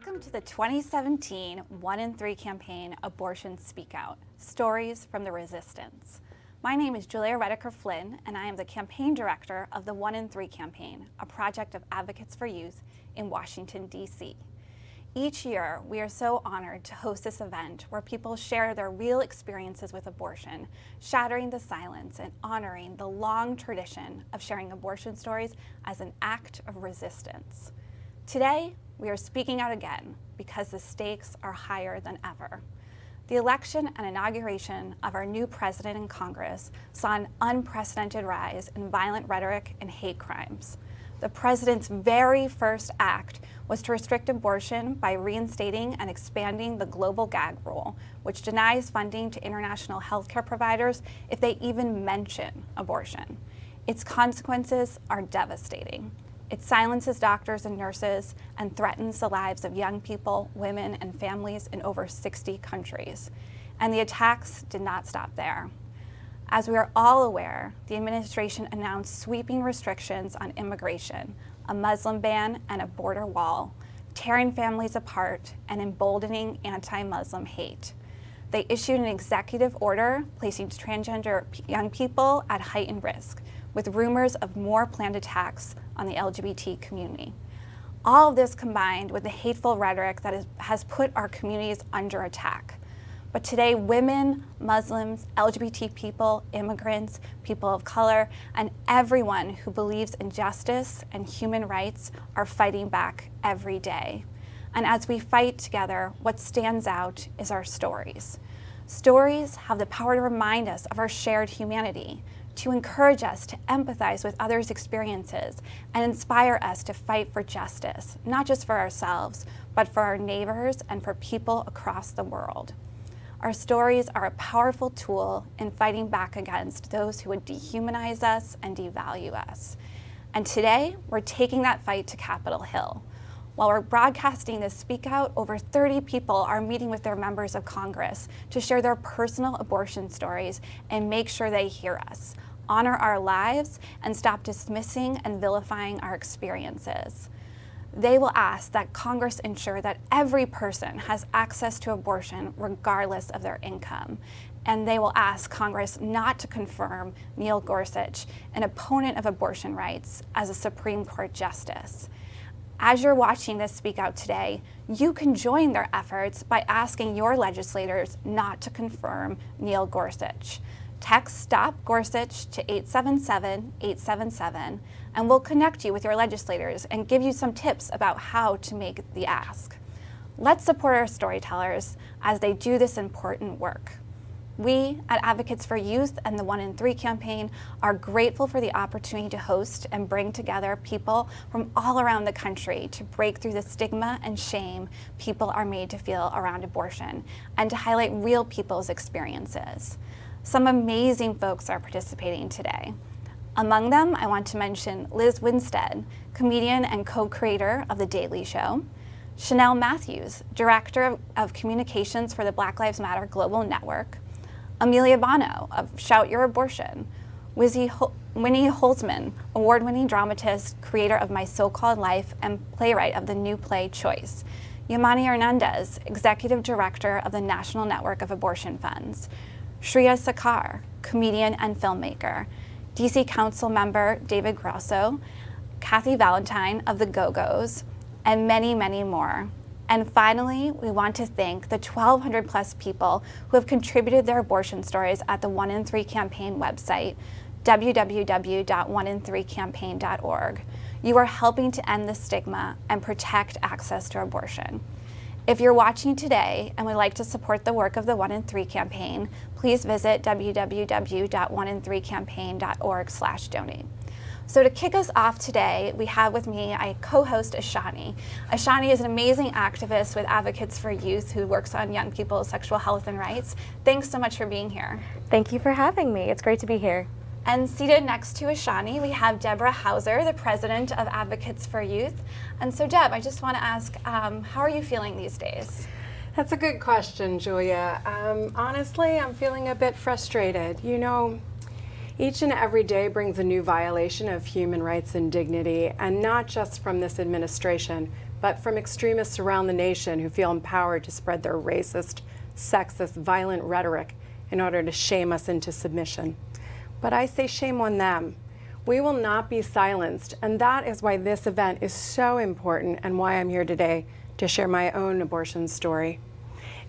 Welcome to the 2017 1 in 3 campaign, Abortion Speakout, Stories from the Resistance. My name is Julia Redeker-Flynn, and I am the campaign director of the 1 in 3 campaign, a project of Advocates for Youth in Washington, D.C. Each year, we are so honored to host this event where people share their real experiences with abortion, shattering the silence and honoring the long tradition of sharing abortion stories as an act of resistance. Today, we are speaking out again because the stakes are higher than ever. The election and inauguration of our new president and Congress saw an unprecedented rise in violent rhetoric and hate crimes. The president's very first act was to restrict abortion by reinstating and expanding the global gag rule, which denies funding to international healthcare providers if they even mention abortion. Its consequences are devastating. It silences doctors and nurses and threatens the lives of young people, women, and families in over 60 countries. And the attacks did not stop there. As we are all aware, the administration announced sweeping restrictions on immigration, a Muslim ban, and a border wall, tearing families apart and emboldening anti-Muslim hate. They issued an executive order placing transgender young people at heightened risk, with rumors of more planned attacks on the LGBT community. All of this combined with the hateful rhetoric that has put our communities under attack. But today, women, Muslims, LGBT people, immigrants, people of color, and everyone who believes in justice and human rights are fighting back every day. And as we fight together, what stands out is our stories. Stories have the power to remind us of our shared humanity, to encourage us to empathize with others' experiences and inspire us to fight for justice, not just for ourselves, but for our neighbors and for people across the world. Our stories are a powerful tool in fighting back against those who would dehumanize us and devalue us. And today, we're taking that fight to Capitol Hill. While we're broadcasting this Speak Out, over 30 people are meeting with their members of Congress to share their personal abortion stories and make sure they hear us, honor our lives, and stop dismissing and vilifying our experiences. They will ask that Congress ensure that every person has access to abortion regardless of their income. And they will ask Congress not to confirm Neil Gorsuch, an opponent of abortion rights, as a Supreme Court justice. As you're watching this Speak Out today, you can join their efforts by asking your legislators not to confirm Neil Gorsuch. Text Stop Gorsuch to 877-877, and we'll connect you with your legislators and give you some tips about how to make the ask. Let's support our storytellers as they do this important work. We at Advocates for Youth and the 1 in 3 campaign are grateful for the opportunity to host and bring together people from all around the country to break through the stigma and shame people are made to feel around abortion and to highlight real people's experiences. Some amazing folks are participating today. Among them, I want to mention Liz Winstead, comedian and co-creator of The Daily Show, Chanel Matthews, Director of Communications for the Black Lives Matter Global Network, Amelia Bono of Shout Your Abortion, Winnie Holzman, award-winning dramatist, creator of My So-Called Life, and playwright of the new play Choice, Yamani Hernandez, Executive Director of the National Network of Abortion Funds, Shria Sakar, comedian and filmmaker, DC Council member David Grosso, Kathy Valentine of the Go-Go's, and many, many more. And finally, we want to thank the 1,200 plus people who have contributed their abortion stories at the 1 in 3 campaign website, www.1in3campaign.org. You are helping to end the stigma and protect access to abortion. If you're watching today and would like to support the work of the 1 in 3 campaign, please visit www.1in3campaign.org/donate. So to kick us off today, we have with me, I co-host Ashani. Ashani is an amazing activist with Advocates for Youth who works on young people's sexual health and rights. Thanks so much for being here. Thank you for having me. It's great to be here. And seated next to Ashani, we have Deborah Hauser, the president of Advocates for Youth. And so Deb, I just want to ask, how are you feeling these days? That's a good question, Julia. Honestly, I'm feeling a bit frustrated. You know, each and every day brings a new violation of human rights and dignity, and not just from this administration, but from extremists around the nation who feel empowered to spread their racist, sexist, violent rhetoric in order to shame us into submission. But I say shame on them. We will not be silenced, and that is why this event is so important and why I'm here today to share my own abortion story.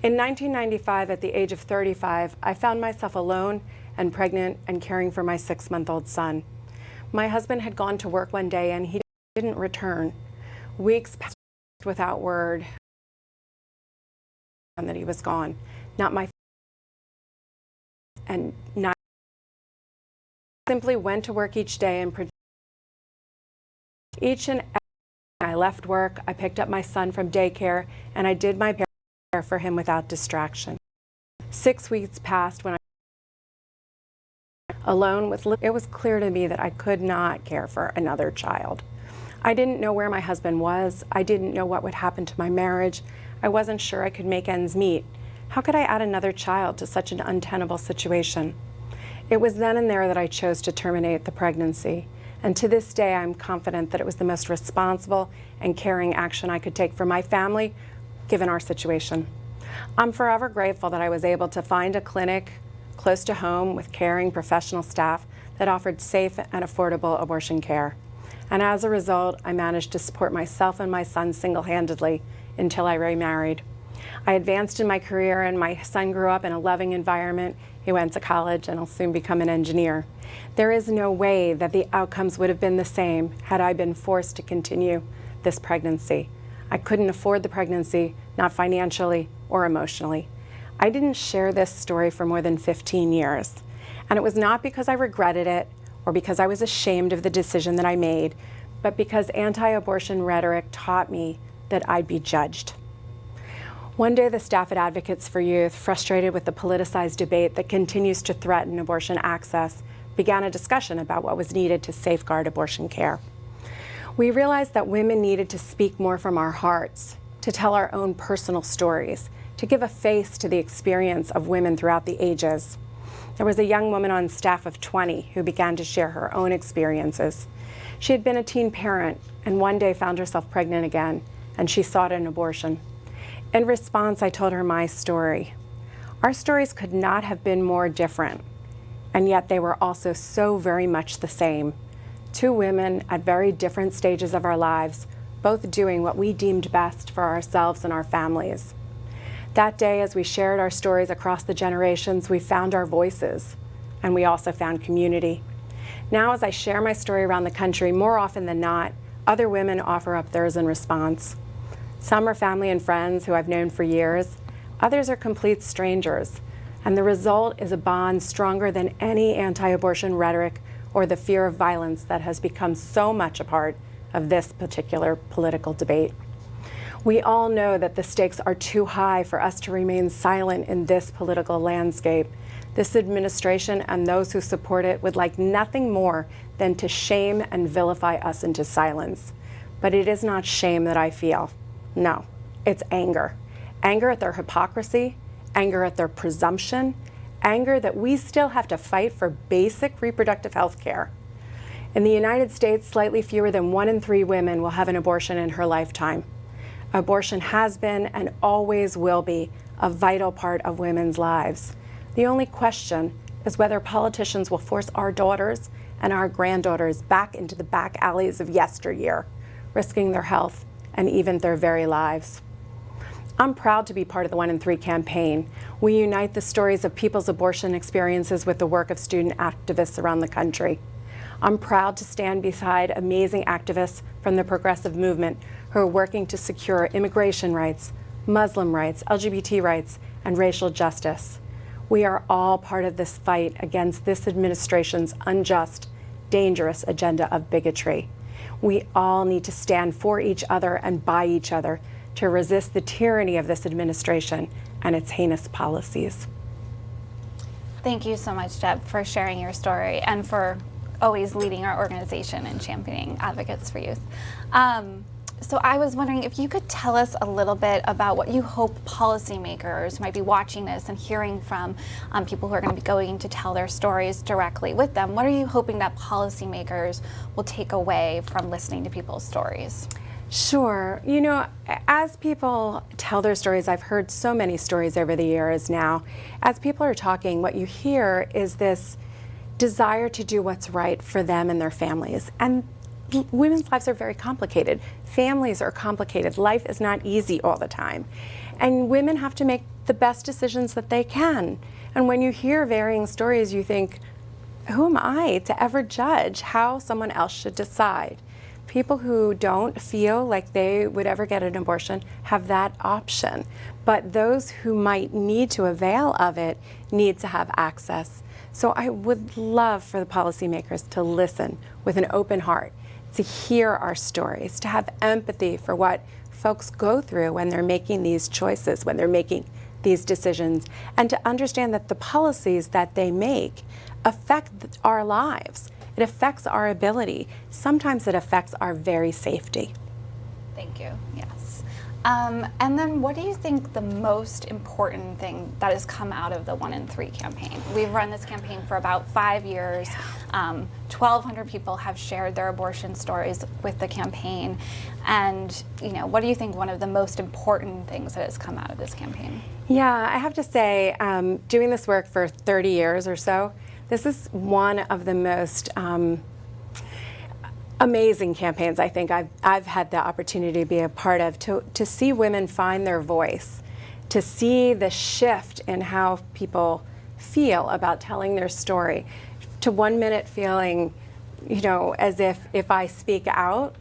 In 1995, at the age of 35, I found myself alone and pregnant and caring for my 6-month-old son. My husband had gone to work one day and he didn't return. Weeks passed without word that he was gone. Not my and not simply went to work each day and each and every day I left work, I picked up my son from daycare and I did my care for him without distraction. 6 weeks passed when I alone with it was clear to me that I could not care for another child. I didn't know where my husband was. I didn't know what would happen to my marriage. I wasn't sure I could make ends meet. How could I add another child to such an untenable situation? It was then and there that I chose to terminate the pregnancy. And to this day, I'm confident that it was the most responsible and caring action I could take for my family, given our situation. I'm forever grateful that I was able to find a clinic close to home with caring professional staff that offered safe and affordable abortion care. And as a result, I managed to support myself and my son single-handedly until I remarried. I advanced in my career and my son grew up in a loving environment. He went to college and will soon become an engineer. There is no way that the outcomes would have been the same had I been forced to continue this pregnancy. I couldn't afford the pregnancy, not financially or emotionally. I didn't share this story for more than 15 years. And it was not because I regretted it or because I was ashamed of the decision that I made, but because anti-abortion rhetoric taught me that I'd be judged. One day, the staff at Advocates for Youth, frustrated with the politicized debate that continues to threaten abortion access, began a discussion about what was needed to safeguard abortion care. We realized that women needed to speak more from our hearts, to tell our own personal stories, to give a face to the experience of women throughout the ages. There was a young woman on staff of 20 who began to share her own experiences. She had been a teen parent and one day found herself pregnant again, and she sought an abortion. In response, I told her my story. Our stories could not have been more different, and yet they were also so very much the same. Two women at very different stages of our lives, both doing what we deemed best for ourselves and our families. That day, as we shared our stories across the generations, we found our voices, and we also found community. Now, as I share my story around the country, more often than not, other women offer up theirs in response. Some are family and friends who I've known for years. Others are complete strangers. And the result is a bond stronger than any anti-abortion rhetoric or the fear of violence that has become so much a part of this particular political debate. We all know that the stakes are too high for us to remain silent in this political landscape. This administration and those who support it would like nothing more than to shame and vilify us into silence. But it is not shame that I feel. No, it's anger. Anger at their hypocrisy, anger at their presumption, anger that we still have to fight for basic reproductive health care. In the United States, slightly fewer than 1 in 3 women will have an abortion in her lifetime. Abortion has been and always will be a vital part of women's lives. The only question is whether politicians will force our daughters and our granddaughters back into the back alleys of yesteryear, risking their health and even their very lives. I'm proud to be part of the 1 in 3 campaign. We unite the stories of people's abortion experiences with the work of student activists around the country. I'm proud to stand beside amazing activists from the progressive movement who are working to secure immigration rights, Muslim rights, LGBT rights, and racial justice. We are all part of this fight against this administration's unjust, dangerous agenda of bigotry. We all need to stand for each other and by each other to resist the tyranny of this administration and its heinous policies. Thank you so much, Deb, for sharing your story and for always leading our organization and championing Advocates for Youth. So I was wondering if you could tell us a little bit about what you hope policymakers might be watching this and hearing from people who are going to be going to tell their stories directly with them. What are you hoping that policymakers will take away from listening to people's stories? Sure. You know, as people tell their stories, I've heard so many stories over the years now. As people are talking, what you hear is this desire to do what's right for them and their families. And women's lives are very complicated. Families are complicated. Life is not easy all the time. And women have to make the best decisions that they can. And when you hear varying stories, you think, who am I to ever judge how someone else should decide? People who don't feel like they would ever get an abortion have that option. But those who might need to avail of it need to have access. So I would love for the policymakers to listen with an open heart, to hear our stories, to have empathy for what folks go through when they're making these choices, when they're making these decisions, and to understand that the policies that they make affect our lives. It affects our ability. Sometimes it affects our very safety. Thank you, yes. And then what do you think the most important thing that has come out of the 1 in 3 campaign? We've run this campaign for about 5 years. 1,200 people have shared their abortion stories with the campaign. And, you know, what do you think one of the most important things that has come out of this campaign? Yeah, I have to say, doing this work for 30 years or so, this is one of the most amazing campaigns I think I've had the opportunity to be a part of, to see women find their voice, to see the shift in how people feel about telling their story, to 1 minute feeling, you know, as if I speak out,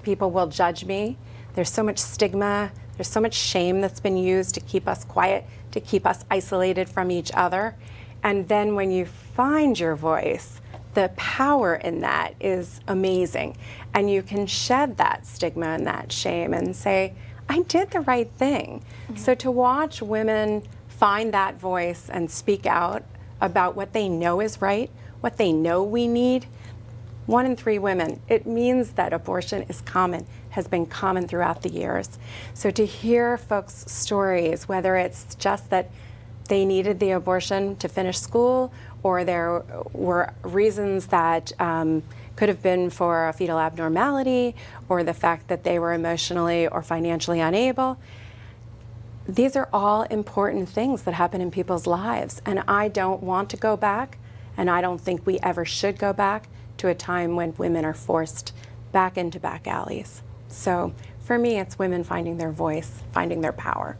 people will judge me. There's so much stigma, there's so much shame that's been used to keep us quiet, to keep us isolated from each other. And then when you find your voice, the power in that is amazing. And you can shed that stigma and that shame and say, I did the right thing. Mm-hmm. So to watch women find that voice and speak out about what they know is right, what they know we need, 1 in 3 women, it means that abortion is common, has been common throughout the years. So to hear folks' stories, whether it's just that they needed the abortion to finish school, or there were reasons that could have been for a fetal abnormality, or the fact that they were emotionally or financially unable. These are all important things that happen in people's lives. And I don't want to go back, and I don't think we ever should go back to a time when women are forced back into back alleys. So for me, it's women finding their voice, finding their power.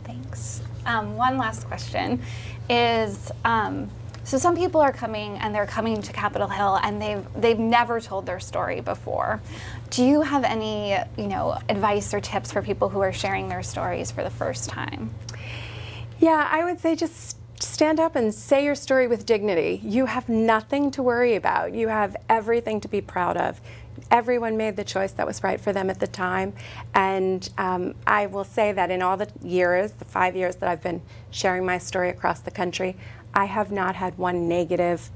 Thanks. One last question is, so some people are coming and they're coming to Capitol Hill and they've never told their story before. Do you have any, you know, advice or tips for people who are sharing their stories for the first time? Yeah, I would say just stand up and say your story with dignity. You have nothing to worry about. You have everything to be proud of. Everyone made the choice that was right for them at the time. And I will say that in all the years, the 5 years that I've been sharing my story across the country, I have not had one negative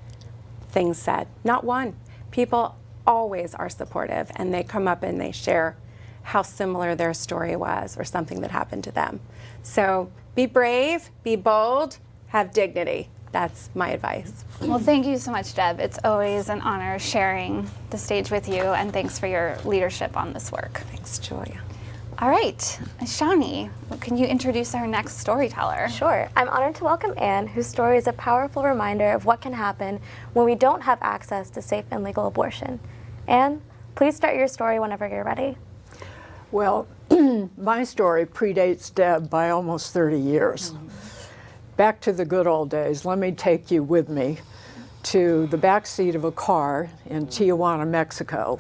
thing said. Not one. People always are supportive, and they come up and they share how similar their story was or something that happened to them. So be brave, be bold, have dignity. That's my advice. Well, thank you so much, Deb. It's always an honor sharing the stage with you, and thanks for your leadership on this work. Thanks, Julia. All right, Shani, can you introduce our next storyteller? Sure. I'm honored to welcome Anne, whose story is a powerful reminder of what can happen when we don't have access to safe and legal abortion. Anne, please start your story whenever you're ready. Well, my story predates Deb by almost 30 years. Back to the good old days, let me take you with me to the back seat of a car in Tijuana, Mexico.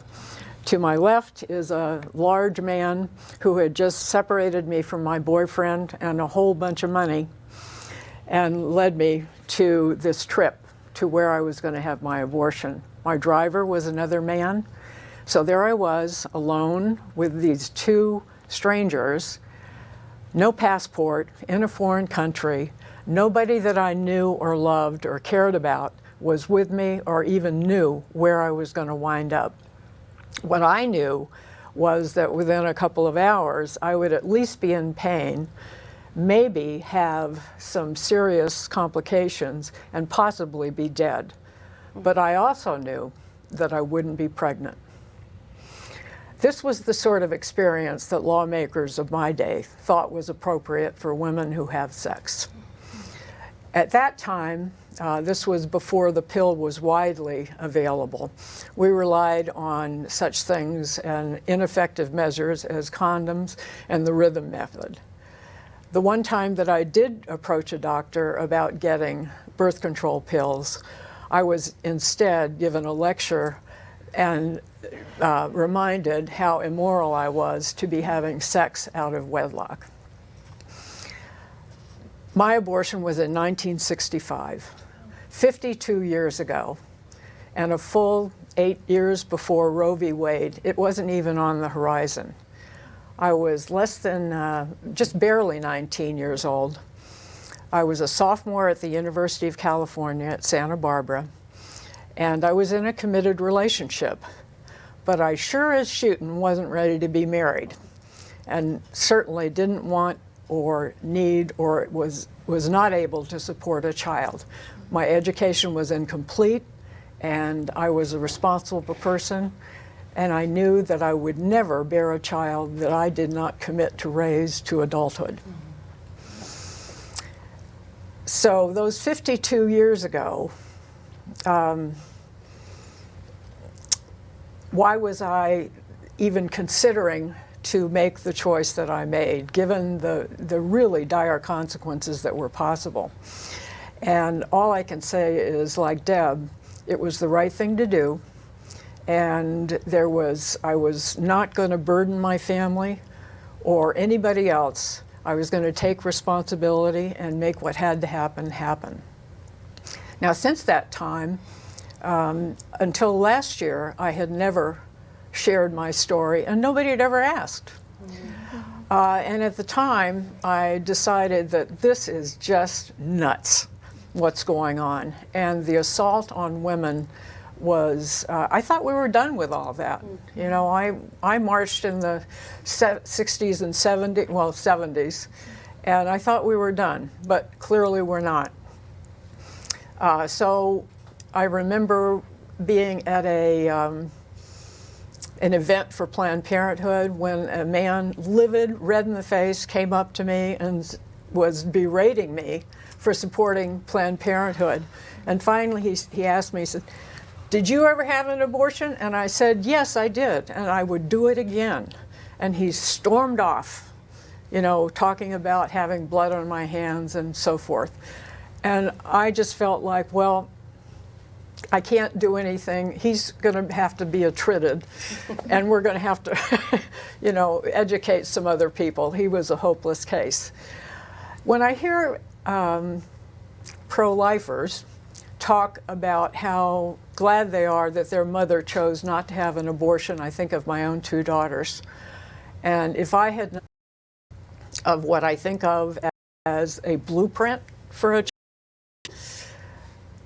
To my left is a large man who had just separated me from my boyfriend and a whole bunch of money and led me to this trip to where I was going to have my abortion. My driver was another man. So there I was, alone with these 2 strangers, no passport, in a foreign country. Nobody that I knew or loved or cared about was with me or even knew where I was going to wind up. What I knew was that within a couple of hours, I would at least be in pain, maybe have some serious complications, and possibly be dead. But I also knew that I wouldn't be pregnant. This was the sort of experience that lawmakers of my day thought was appropriate for women who have sex. At that time, this was before the pill was widely available. We relied on such things and ineffective measures as condoms and the rhythm method. The one time that I did approach a doctor about getting birth control pills, I was instead given a lecture and reminded how immoral I was to be having sex out of wedlock. My abortion was in 1965, 52 years ago, and a full 8 years before Roe v. Wade. It wasn't even on the horizon. I was less than, just barely 19 years old. I was a sophomore at the University of California at Santa Barbara, and I was in a committed relationship. But I sure as shootin' wasn't ready to be married, and certainly didn't want or need or was not able to support a child. My education was incomplete, and I was a responsible person, and I knew that I would never bear a child that I did not commit to raise to adulthood. So those 52 years ago, why was I even considering to make the choice that I made, given the really dire consequences that were possible? And all I can say is, like Deb, it was the right thing to do. And I was not going to burden my family or anybody else. I was going to take responsibility and make what had to happen, happen. Now, since that time, until last year, I had never shared my story, and nobody had ever asked. And at the time, I decided that this is just nuts, what's going on. And the assault on women was, I thought we were done with all that. You know, I marched in the 60s and 70s, well, 70s, and I thought we were done, but clearly we're not. So I remember being at an event for Planned Parenthood when a man, livid, red in the face, came up to me and was berating me for supporting Planned Parenthood. And finally he asked me, he said, "Did you ever have an abortion?" And I said, "Yes, I did, and I would do it again." And he stormed off, you know, talking about having blood on my hands and so forth. And I just felt like, well, I can't do anything. He's going to have to be attrited, and we're going to have to, you know, educate some other people. He was a hopeless case. When I hear pro-lifers talk about how glad they are that their mother chose not to have an abortion, I think of my own 2 daughters. And if I had known of what I think of as a blueprint for a child,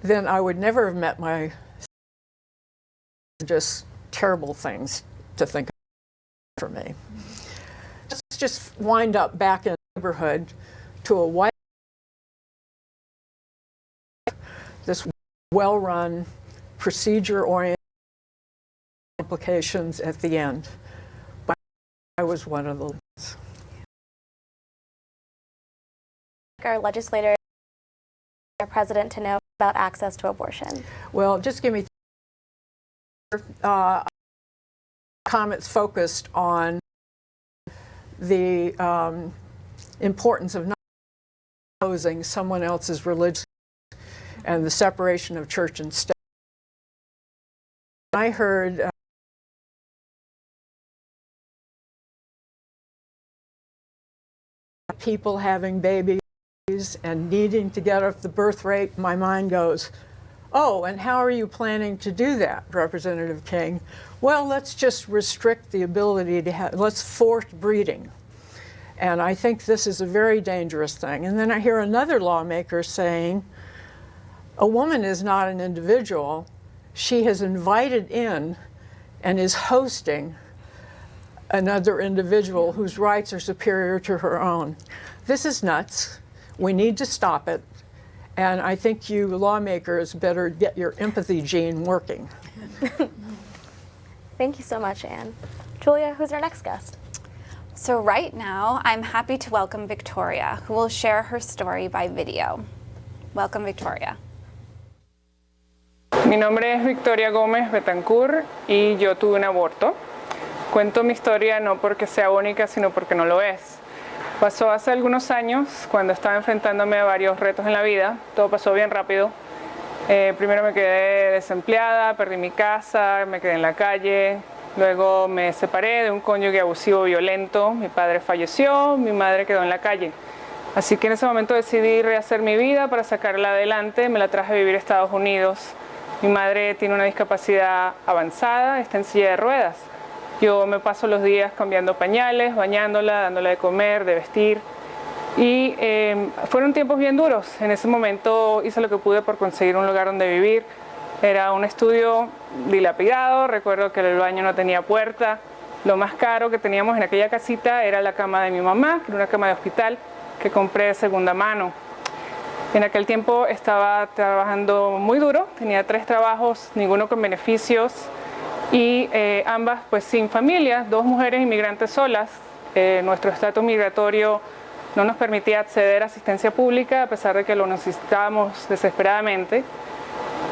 then I would never have met my just terrible things to think of for me. Let's just wind up back in the neighborhood to a white, this well-run, procedure-oriented implications at the end. But I was one of those. Our legislators, our president, to know about access to abortion. Well, just give me comments focused on the importance of not opposing someone else's religion and the separation of church and state. I heard people having babies and needing to get up the birth rate. My mind goes, oh, and how are you planning to do that, Representative King? Well, let's just restrict the ability to have, let's force breeding. And I think this is a very dangerous thing. And then I hear another lawmaker saying, a woman is not an individual. She has invited in and is hosting another individual whose rights are superior to her own. This is nuts. We need to stop it. And I think you lawmakers better get your empathy gene working. Thank you so much, Anne. Julia, who's our next guest? So right now, I'm happy to welcome Victoria, who will share her story by video. Welcome, Victoria. Mi nombre es Victoria Gómez Betancourt y yo tuve un aborto. Cuento mi historia no porque sea única, sino porque no lo es. Pasó hace algunos años, cuando estaba enfrentándome a varios retos en la vida. Todo pasó bien rápido. Primero me quedé desempleada, perdí mi casa, me quedé en la calle. Luego me separé de un cónyuge abusivo violento. Mi padre falleció, mi madre quedó en la calle. Así que en ese momento decidí rehacer mi vida para sacarla adelante. Me la traje a vivir a Estados Unidos. Mi madre tiene una discapacidad avanzada, está en silla de ruedas. Yo me paso los días cambiando pañales, bañándola, dándola de comer, de vestir. Y fueron tiempos bien duros. En ese momento hice lo que pude por conseguir un lugar donde vivir. Era un estudio dilapidado, recuerdo que el baño no tenía puerta. Lo más caro que teníamos en aquella casita era la cama de mi mamá, que era una cama de hospital que compré de segunda mano. En aquel tiempo estaba trabajando muy duro, tenía 3 trabajos, ninguno con beneficios. Y ambas pues sin familia, 2 mujeres inmigrantes solas. Nuestro estatus migratorio no nos permitía acceder a asistencia pública a pesar de que lo necesitábamos desesperadamente.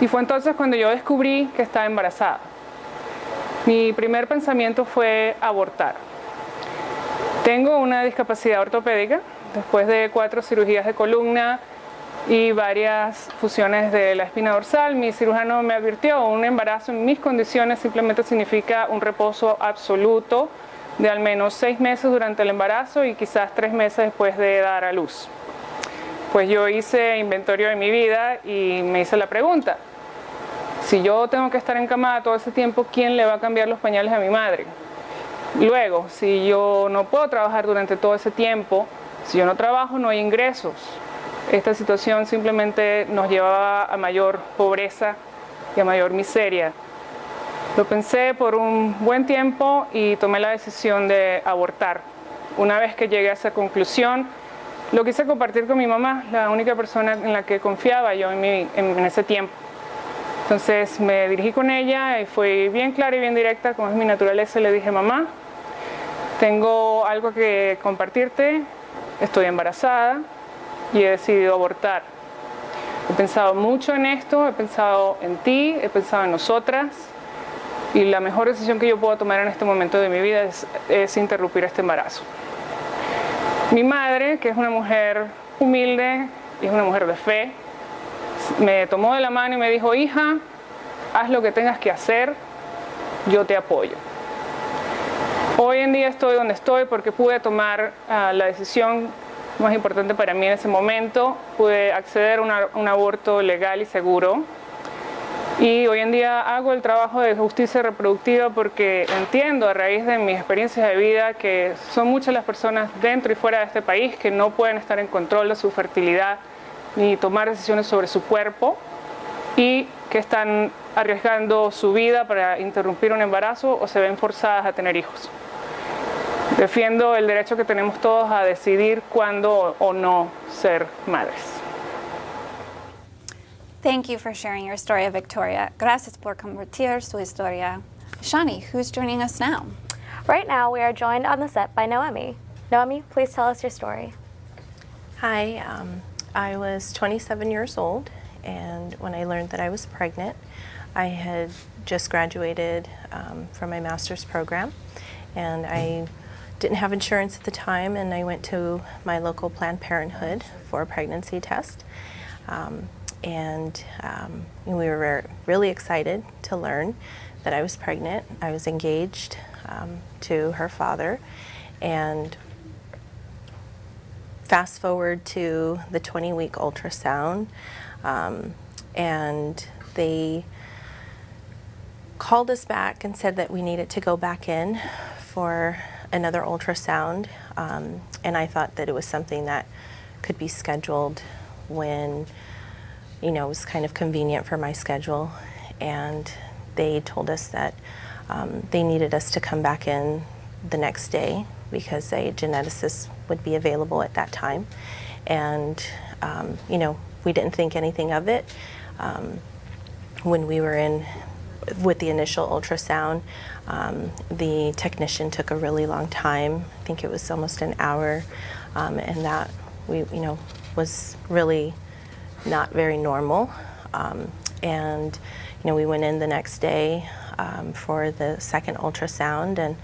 Y fue entonces cuando yo descubrí que estaba embarazada. Mi primer pensamiento fue abortar. Tengo una discapacidad ortopédica, después de 4 cirugías de columna y varias fusiones de la espina dorsal, mi cirujano me advirtió: un embarazo en mis condiciones simplemente significa un reposo absoluto de al menos 6 meses durante el embarazo y quizás 3 meses después de dar a luz. Pues yo hice inventario de mi vida y me hice la pregunta: si yo tengo que estar encamada todo ese tiempo, ¿quién le va a cambiar los pañales a mi madre? Luego, si yo no puedo trabajar durante todo ese tiempo, si yo no trabajo, no hay ingresos. Esta situación simplemente nos llevaba a mayor pobreza y a mayor miseria. Lo pensé por un buen tiempo y tomé la decisión de abortar. Una vez que llegué a esa conclusión, lo quise compartir con mi mamá, la única persona en la que confiaba yo en ese tiempo. Entonces me dirigí con ella y fui bien clara y bien directa, como es mi naturaleza, y le dije: mamá, tengo algo que compartirte, estoy embarazada y he decidido abortar. He pensado mucho en esto, he pensado en ti, he pensado en nosotras, y la mejor decisión que yo puedo tomar en este momento de mi vida es interrumpir este embarazo. Mi madre, que es una mujer humilde y es una mujer de fe, me tomó de la mano y me dijo: hija, haz lo que tengas que hacer, yo te apoyo. Hoy en día estoy donde estoy porque pude tomar la decisión más importante para mí en ese momento. Pude acceder a un aborto legal y seguro. Y hoy en día hago el trabajo de justicia reproductiva porque entiendo, a raíz de mis experiencias de vida, que son muchas las personas dentro y fuera de este país que no pueden estar en control de su fertilidad ni tomar decisiones sobre su cuerpo, y que están arriesgando su vida para interrumpir un embarazo o se ven forzadas a tener hijos. Defiendo el derecho que tenemos todos a decidir cuándo o no ser madres. Thank you for sharing your story, Victoria. Gracias por compartir su historia. Shani, who's joining us now? Right now, we are joined on the set by Noomi. Noomi, please tell us your story. Hi, I was 27 years old, and when I learned that I was pregnant, I had just graduated from my master's program, and I didn't have insurance at the time, and I went to my local Planned Parenthood for a pregnancy test. We were really excited to learn that I was pregnant. I was engaged to her father, and fast forward to the 20-week ultrasound, and they called us back and said that we needed to go back in for another ultrasound, and I thought that it was something that could be scheduled when, you know, it was kind of convenient for my schedule. And they told us that they needed us to come back in the next day because a geneticist would be available at that time. And, you know, we didn't think anything of it. When we were in with the initial ultrasound, the technician took a really long time. I think it was almost an hour, and that was really not very normal. And we went in the next day for the second ultrasound, and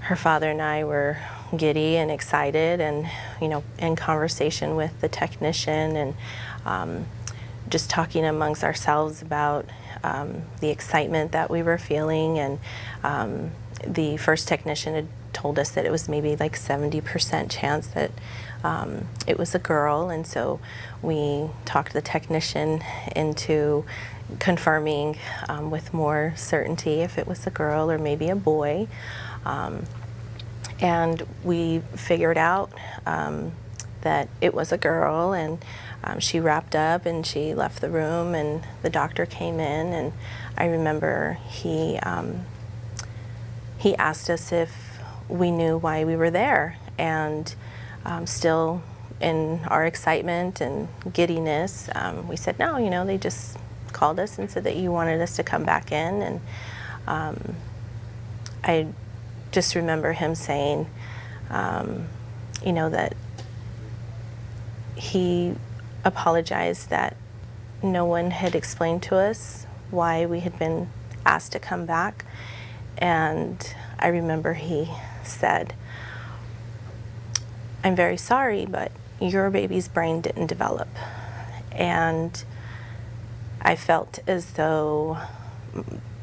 her father and I were giddy and excited, and in conversation with the technician, and just talking amongst ourselves about the excitement that we were feeling. And the first technician had told us that it was maybe like 70% chance that it was a girl, and so we talked the technician into confirming with more certainty if it was a girl or maybe a boy. And we figured out that it was a girl, and she wrapped up and she left the room, and the doctor came in, and I remember he asked us if we knew why we were there, and still in our excitement and giddiness, we said, no, they just called us and said that you wanted us to come back in. And I just remember him saying, that he apologized that no one had explained to us why we had been asked to come back. And I remember he said, I'm very sorry, but your baby's brain didn't develop. And I felt as though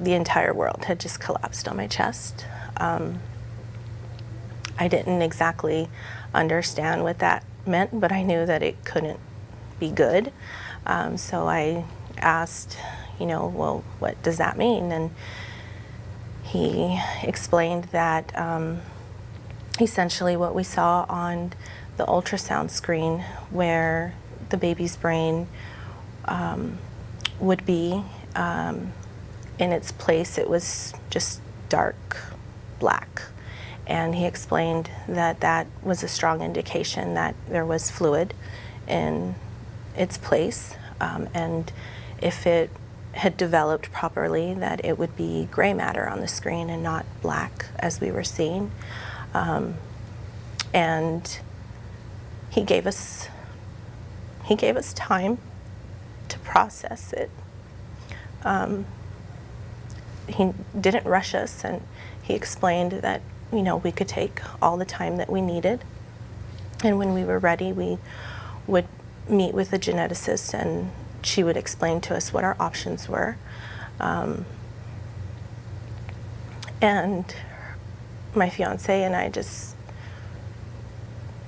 the entire world had just collapsed on my chest. I didn't exactly understand what that meant, but I knew that it couldn't be good. So I asked, well, what does that mean? And he explained that essentially what we saw on the ultrasound screen, where the baby's brain would be in its place, it was just dark black. And he explained that that was a strong indication that there was fluid in its place, and if it had developed properly, that it would be gray matter on the screen and not black as we were seeing. And he gave us time to process it. He didn't rush us, and he explained that we could take all the time that we needed, and when we were ready, we would meet with a geneticist, and she would explain to us what our options were. And my fiance and I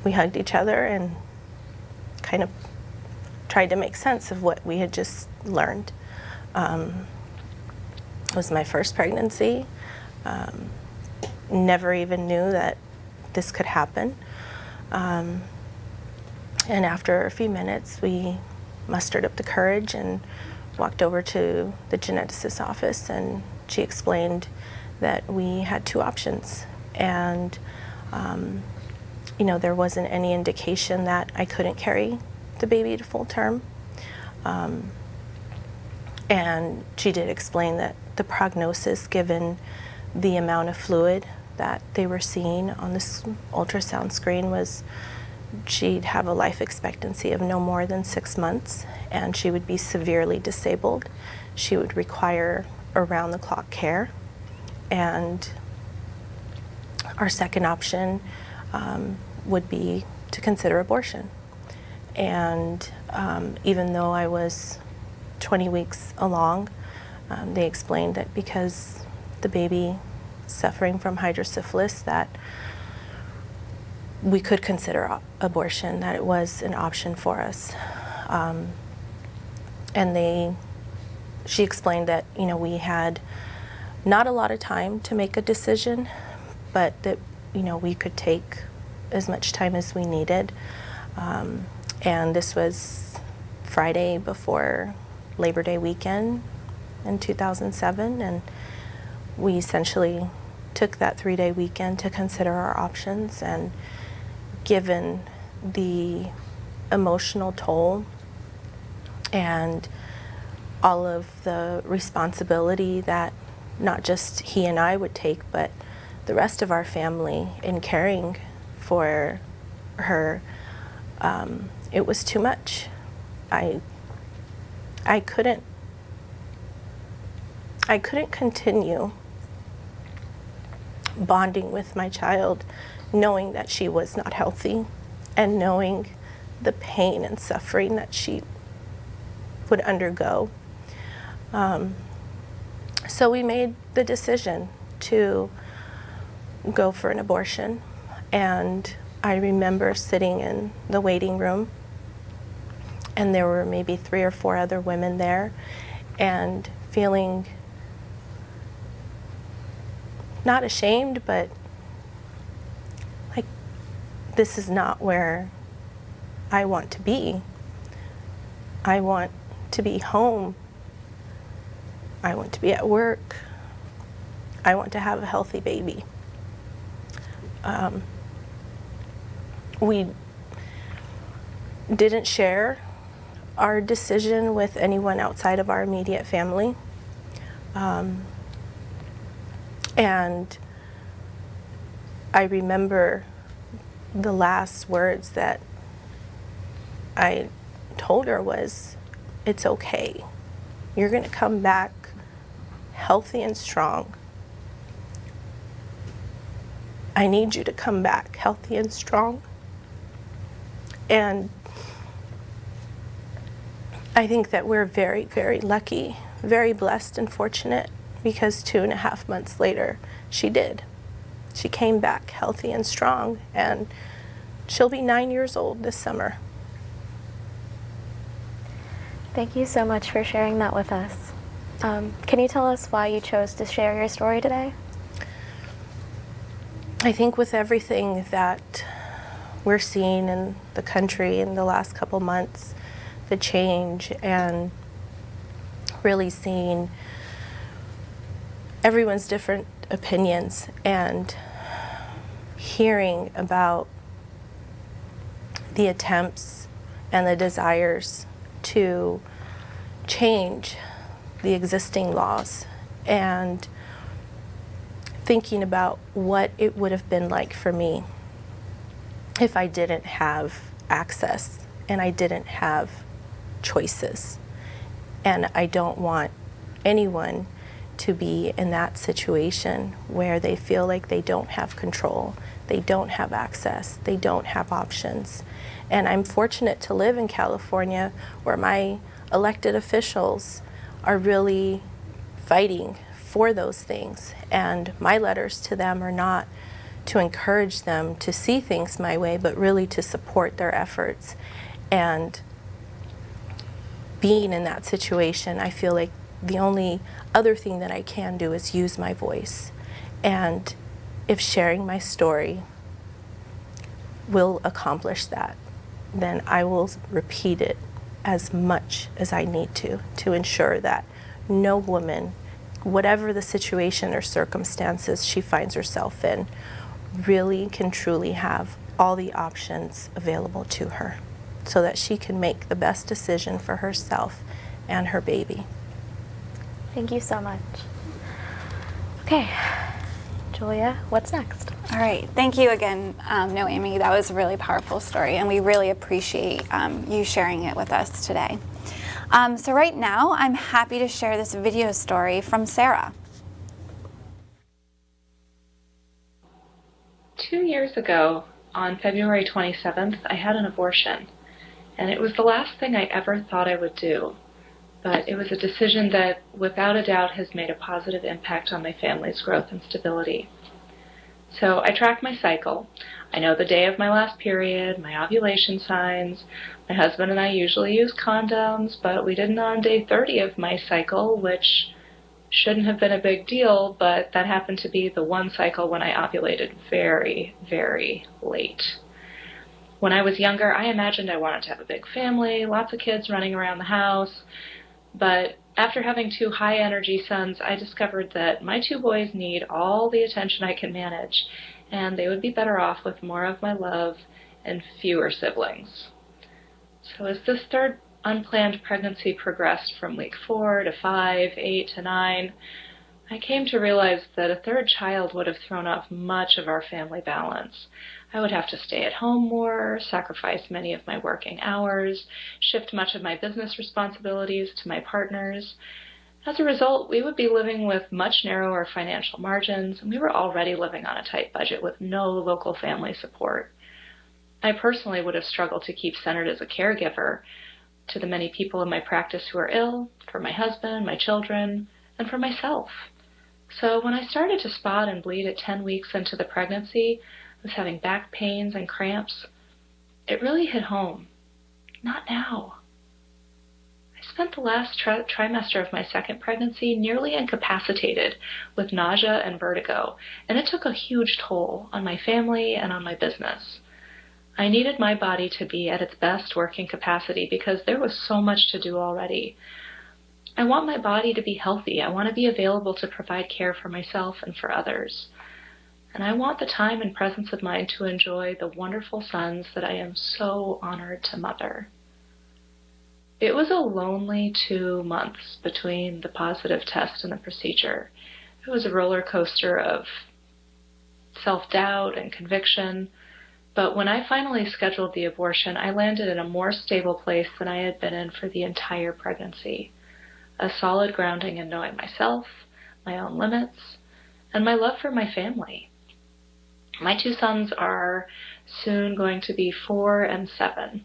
we hugged each other and kind of tried to make sense of what we had just learned. It was my first pregnancy. Never even knew that this could happen. And after a few minutes, we mustered up the courage and walked over to the geneticist's office, and she explained that we had two options. And there wasn't any indication that I couldn't carry the baby to full term. And she did explain that the prognosis, given the amount of fluid that they were seeing on this ultrasound screen, was she'd have a life expectancy of no more than 6 months, and she would be severely disabled. She would require around-the-clock care. And our second option would be to consider abortion. And even though I was 20 weeks along, they explained that because the baby suffering from hydrocephalus, that we could consider abortion, that it was an option for us. And she explained that, we had not a lot of time to make a decision, but that, we could take as much time as we needed. And this was Friday before Labor Day weekend in 2007, and we essentially took that 3-day weekend to consider our options. And given the emotional toll and all of the responsibility that not just he and I would take, but the rest of our family in caring for her, it was too much. I couldn't continue bonding with my child knowing that she was not healthy and knowing the pain and suffering that she would undergo. So we made the decision to go for an abortion, and I remember sitting in the waiting room, and there were maybe 3 or 4 other women there, and feeling not ashamed, but like, this is not where I want to be. I want to be home. I want to be at work. I want to have a healthy baby. We didn't share our decision with anyone outside of our immediate family. And I remember the last words that I told her was, "It's okay. You're going to come back healthy and strong. I need you to come back healthy and strong." And I think that we're very, very lucky, very blessed and fortunate, because 2.5 months later, she did. She came back healthy and strong, and she'll be 9 years old this summer. Thank you so much for sharing that with us. Can you tell us why you chose to share your story today? I think with everything that we're seeing in the country in the last couple months, the change, and really seeing everyone's different opinions and hearing about the attempts and the desires to change the existing laws, and thinking about what it would have been like for me if I didn't have access and I didn't have choices. And I don't want anyone to be in that situation where they feel like they don't have control, they don't have access, they don't have options. And I'm fortunate to live in California, where my elected officials are really fighting for those things. And my letters to them are not to encourage them to see things my way, but really to support their efforts. And being in that situation, I feel like the only other thing that I can do is use my voice. And if sharing my story will accomplish that, then I will repeat it as much as I need to ensure that no woman, whatever the situation or circumstances she finds herself in, really can truly have all the options available to her, so that she can make the best decision for herself and her baby. Thank you so much. Okay, Julia, what's next? All right, thank you again, Noomi. That was a really powerful story, and we really appreciate you sharing it with us today. So right now, I'm happy to share this video story from Sarah. 2 years ago, on February 27th, I had an abortion, and it was the last thing I ever thought I would do. But it was a decision that, without a doubt, has made a positive impact on my family's growth and stability. So I track my cycle. I know the day of my last period, my ovulation signs. My husband and I usually use condoms, but we didn't on day 30 of my cycle, which shouldn't have been a big deal, but that happened to be the one cycle when I ovulated very, very late. When I was younger, I imagined I wanted to have a big family, lots of kids running around the house. But after having 2 high-energy sons, I discovered that my 2 boys need all the attention I can manage, and they would be better off with more of my love and fewer siblings. So as this 3rd unplanned pregnancy progressed from week 4 to 5, 8 to 9, I came to realize that a third child would have thrown off much of our family balance. I would have to stay at home more, sacrifice many of my working hours, shift much of my business responsibilities to my partners. As a result, we would be living with much narrower financial margins, and we were already living on a tight budget with no local family support. I personally would have struggled to keep centered as a caregiver to the many people in my practice who are ill, for my husband, my children, and for myself. So when I started to spot and bleed at 10 weeks into the pregnancy, I was having back pains and cramps. It really hit home. Not now. I spent the last trimester of my second pregnancy nearly incapacitated with nausea and vertigo, and it took a huge toll on my family and on my business. I needed my body to be at its best working capacity because there was so much to do already. I want my body to be healthy. I want to be available to provide care for myself and for others. And I want the time and presence of mind to enjoy the wonderful sons that I am so honored to mother. It was a lonely 2 months between the positive test and the procedure. It was a roller coaster of self-doubt and conviction. But when I finally scheduled the abortion, I landed in a more stable place than I had been in for the entire pregnancy. A solid grounding in knowing myself, my own limits, and my love for my family. My 2 sons are soon going to be 4 and 7.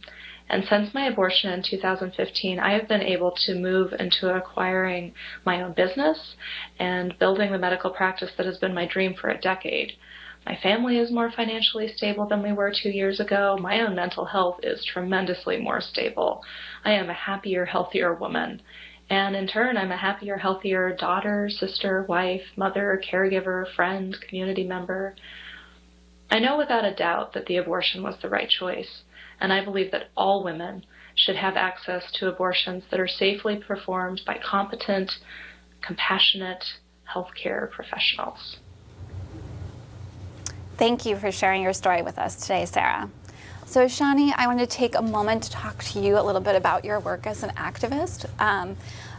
And since my abortion in 2015, I have been able to move into acquiring my own business and building the medical practice that has been my dream for a decade. My family is more financially stable than we were 2 years ago. My own mental health is tremendously more stable. I am a happier, healthier woman. And in turn, I'm a happier, healthier daughter, sister, wife, mother, caregiver, friend, community member. I know without a doubt that the abortion was the right choice, and I believe that all women should have access to abortions that are safely performed by competent, compassionate healthcare professionals. Thank you for sharing your story with us today, Sarah. So Shani, I want to take a moment to talk to you a little bit about your work as an activist.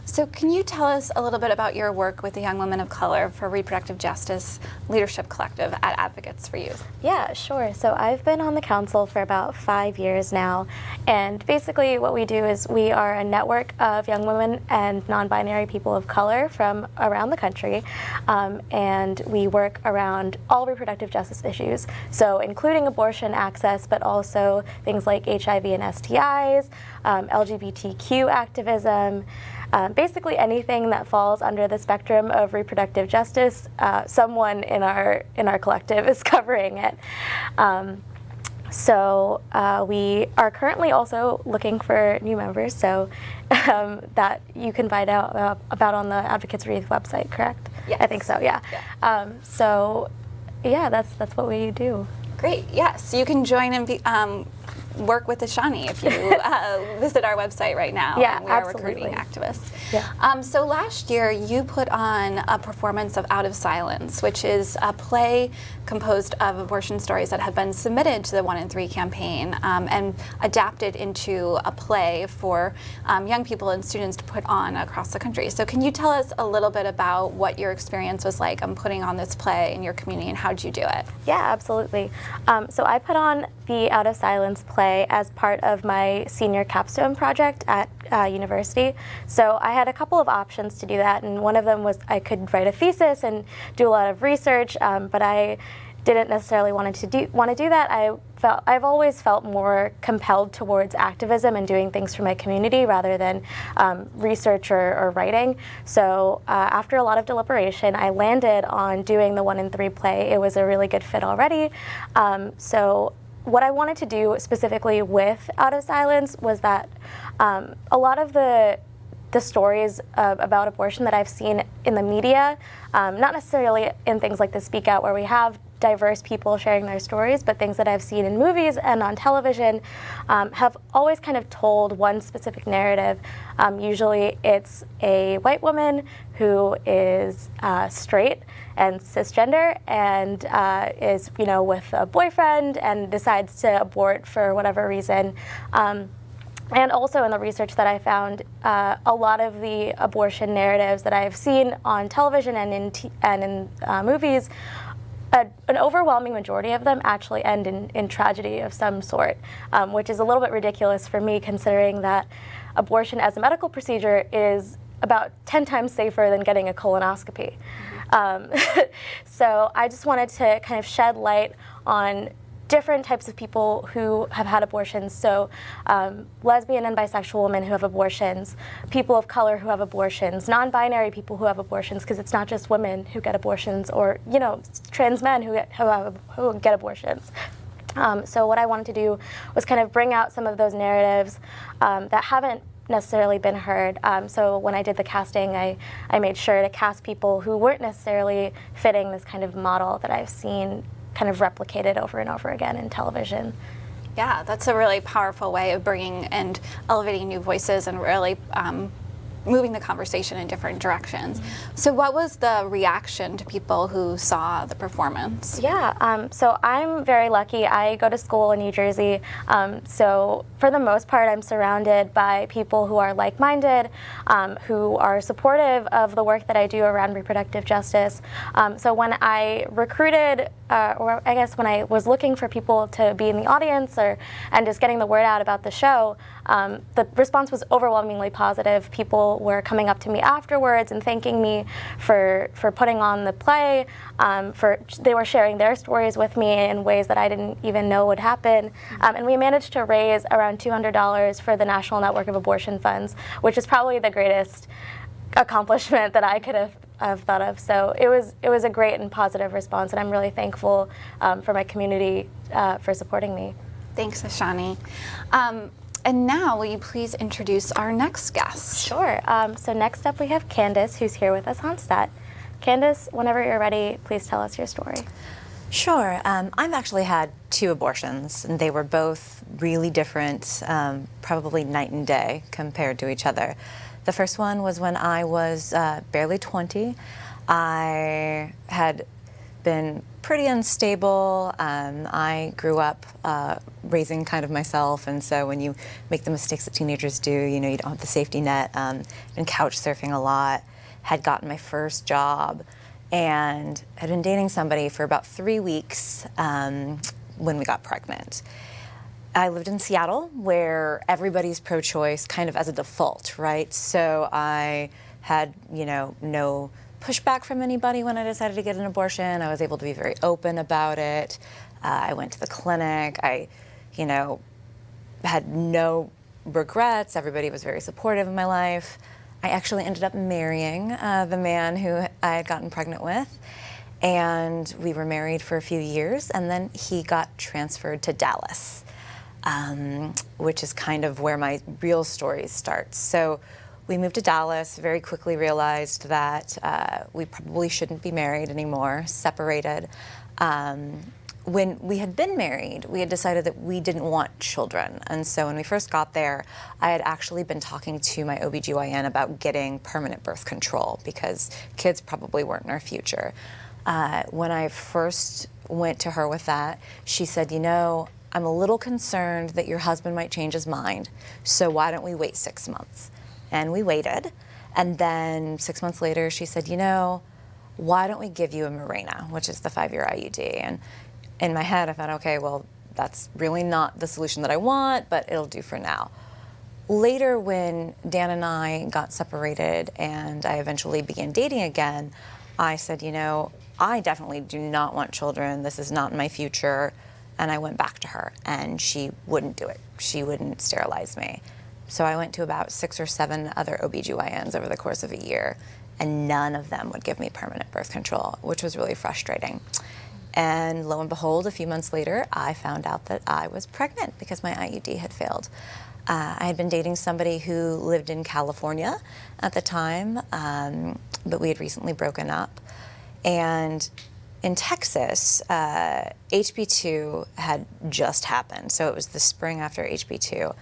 So can you tell us a little bit about your work with the Young Women of Color for Reproductive Justice Leadership Collective at Advocates for Youth? Yeah, sure. So I've been on the council for about 5 years now, and basically what we do is we are a network of young women and non-binary people of color from around the country, and we work around all reproductive justice issues, so including abortion access, but also things like HIV and STIs, LGBTQ activism, basically anything that falls under the spectrum of reproductive justice, someone in our collective is covering it. So we are currently also looking for new members, so that you can find out about on the Advocates for Youth website, correct? Yes. I think so, yeah. So yeah, that's what we do. Great, yes. You can join and work with the Shani if you visit our website right now. Yeah, and we are absolutely. recruiting activists. Yeah. So last year you put on a performance of Out of Silence, which is a play composed of abortion stories that have been submitted to the 1 in 3 campaign and adapted into a play for young people and students to put on across the country. So can you tell us a little bit about what your experience was like putting on this play in your community and how did you do it? Yeah, absolutely. So I put on the Out of Silence play as part of my senior capstone project at university. So I had a couple of options to do that, and one of them was I could write a thesis and do a lot of research, but I didn't necessarily want to do that. I've always felt more compelled towards activism and doing things for my community rather than research or writing. So after a lot of deliberation, I landed on doing the 1 in 3 play. It was a really good fit already. So what I wanted to do specifically with Out of Silence was that a lot of the stories about abortion that I've seen in the media, not necessarily in things like the Speakout where we have diverse people sharing their stories, but things that I've seen in movies and on television have always kind of told one specific narrative. Usually it's a white woman who is straight and cisgender and is, with a boyfriend and decides to abort for whatever reason. And also in the research that I found, a lot of the abortion narratives that I've seen on television and in movies, an overwhelming majority of them actually end in tragedy of some sort, which is a little bit ridiculous for me, considering that abortion as a medical procedure is about 10 times safer than getting a colonoscopy. So I just wanted to kind of shed light on different types of people who have had abortions. So lesbian and bisexual women who have abortions, people of color who have abortions, non-binary people who have abortions, because it's not just women who get abortions, or trans men who get abortions. So what I wanted to do was kind of bring out some of those narratives that haven't necessarily been heard. So when I did the casting, I made sure to cast people who weren't necessarily fitting this kind of model that I've seen kind of replicated over and over again in television. Yeah, that's a really powerful way of bringing and elevating new voices and really moving the conversation in different directions. So what was the reaction to people who saw the performance? Yeah, so I'm very lucky. I go to school in New Jersey, so for the most part I'm surrounded by people who are like-minded, who are supportive of the work that I do around reproductive justice. So when I recruited, or I guess when I was looking for people to be in the audience and just getting the word out about the show, the response was overwhelmingly positive. People were coming up to me afterwards and thanking me for putting on the play. They were sharing their stories with me in ways that I didn't even know would happen. And we managed to raise around $200 for the National Network of Abortion Funds, which is probably the greatest accomplishment that I could have thought of. So it was a great and positive response, and I'm really thankful for my community for supporting me. Thanks, Ashani. And now, will you please introduce our next guest? Sure. So next up we have Candace, who's here with us on set. Candace, whenever you're ready, please tell us your story. Sure. I've actually had 2 abortions, and they were both really different, probably night and day compared to each other. The first one was when I was barely 20. I had been pretty unstable. I grew up raising kind of myself, and so when you make the mistakes that teenagers do, you don't have the safety net. Been couch surfing a lot, had gotten my first job, and had been dating somebody for about 3 weeks when we got pregnant. I lived in Seattle, where everybody's pro-choice kind of as a default, right? So I had, no pushback from anybody when I decided to get an abortion. I was able to be very open about it. I went to the clinic. I, had no regrets. Everybody was very supportive of my life. I actually ended up marrying the man who I had gotten pregnant with. And we were married for a few years, and then he got transferred to Dallas, which is kind of where my real story starts. So we moved to Dallas, very quickly realized that we probably shouldn't be married anymore, separated. When we had been married, we had decided that we didn't want children. And so when we first got there, I had actually been talking to my OBGYN about getting permanent birth control because kids probably weren't in our future. When I first went to her with that, she said, I'm a little concerned that your husband might change his mind, so why don't we wait 6 months? And we waited, and then 6 months later, she said, why don't we give you a Mirena, which is the 5-year IUD? And in my head, I thought, okay, well, that's really not the solution that I want, but it'll do for now. Later, when Dan and I got separated and I eventually began dating again, I said, I definitely do not want children. This is not in my future. And I went back to her, and she wouldn't do it. She wouldn't sterilize me. So I went to about 6 or 7 other OBGYNs over the course of a year, and none of them would give me permanent birth control, which was really frustrating. And lo and behold, a few months later, I found out that I was pregnant because my IUD had failed. I had been dating somebody who lived in California at the time, but we had recently broken up. And in Texas, HB2 had just happened, so it was the spring after HB2.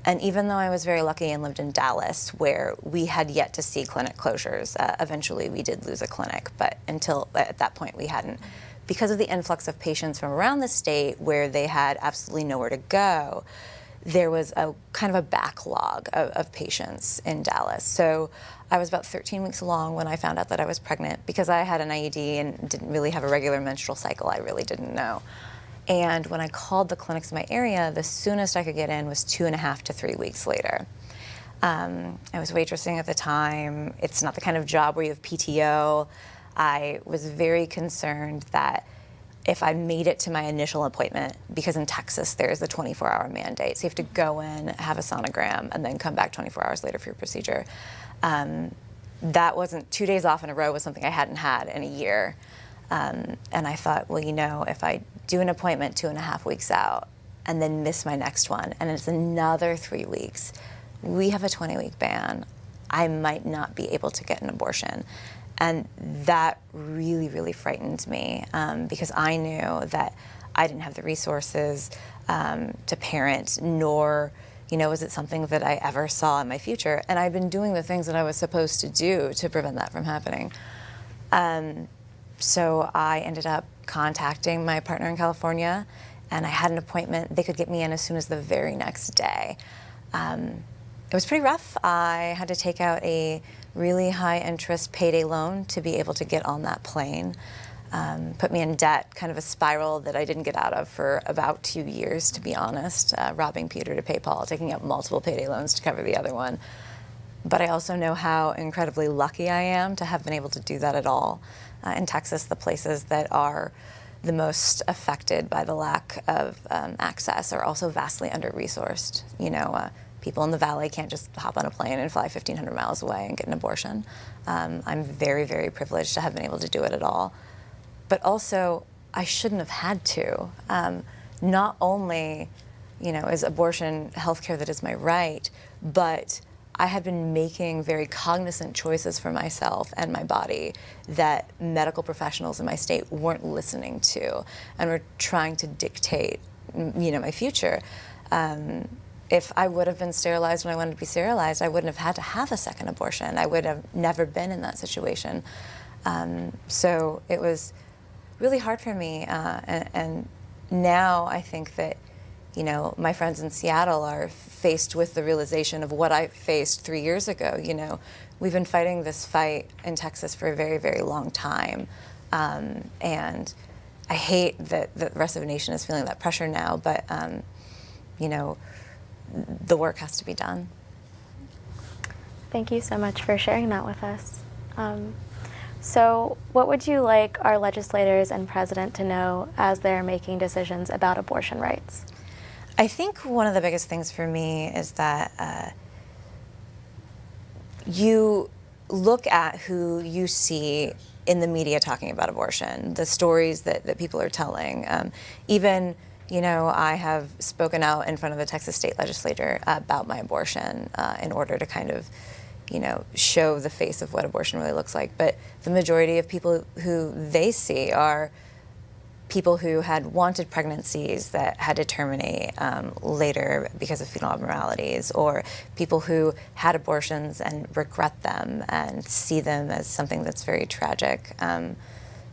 And even though I was very lucky and lived in Dallas, where we had yet to see clinic closures, eventually we did lose a clinic, but until at that point we hadn't. Because of the influx of patients from around the state where they had absolutely nowhere to go, there was a kind of a backlog of patients in Dallas. So I was about 13 weeks along when I found out that I was pregnant. Because I had an IUD and didn't really have a regular menstrual cycle, I really didn't know. And when I called the clinics in my area, the soonest I could get in was 2.5 to 3 weeks later. I was waitressing at the time. It's not the kind of job where you have PTO. I was very concerned that if I made it to my initial appointment, because in Texas there's a 24-hour mandate, so you have to go in, have a sonogram, and then come back 24 hours later for your procedure. That wasn't 2 days off in a row was something I hadn't had in a year. And I thought, well, you know, if I do an appointment 2.5 weeks out and then miss my next one, and it's another 3 weeks, we have a 20-week ban. I might not be able to get an abortion. And that really, really frightened me because I knew that I didn't have the resources to parent, nor, you know, was it something that I ever saw in my future. And I'd been doing the things that I was supposed to do to prevent that from happening. So I ended up contacting my partner in California, and I had an appointment. They could get me in as soon as the very next day. It was pretty rough. I had to take out a really high interest payday loan to be able to get on that plane. Put me in debt, kind of a spiral that I didn't get out of for about 2 years, to be honest, robbing Peter to pay Paul, taking out multiple payday loans to cover the other one. But I also know how incredibly lucky I am to have been able to do that at all. In Texas, the places that are the most affected by the lack of access are also vastly under-resourced. You know, people in the valley can't just hop on a plane and fly 1,500 miles away and get an abortion. I'm very, very privileged to have been able to do it at all. But also, I shouldn't have had to. Not only, you know, is abortion healthcare that is my right, but I had been making very cognizant choices for myself and my body that medical professionals in my state weren't listening to and were trying to dictate, you know, my future. If I would have been sterilized when I wanted to be sterilized, I wouldn't have had to have a second abortion. I would have never been in that situation. So it was really hard for me. And now I think that, you know, my friends in Seattle are faced with the realization of what I faced 3 years ago. You know, we've been fighting this fight in Texas for a very, very long time. And I hate that the rest of the nation is feeling that pressure now, but, you know, the work has to be done. Thank you so much for sharing that with us. So what would you like our legislators and president to know as they're making decisions about abortion rights? I think one of the biggest things for me is that you look at who you see in the media talking about abortion, the stories that people are telling. Even, you know, I have spoken out in front of the Texas state legislature about my abortion in order to kind of, you know, show the face of what abortion really looks like. But the majority of people who they see are people who had wanted pregnancies that had to terminate later because of fetal abnormalities, or people who had abortions and regret them and see them as something that's very tragic.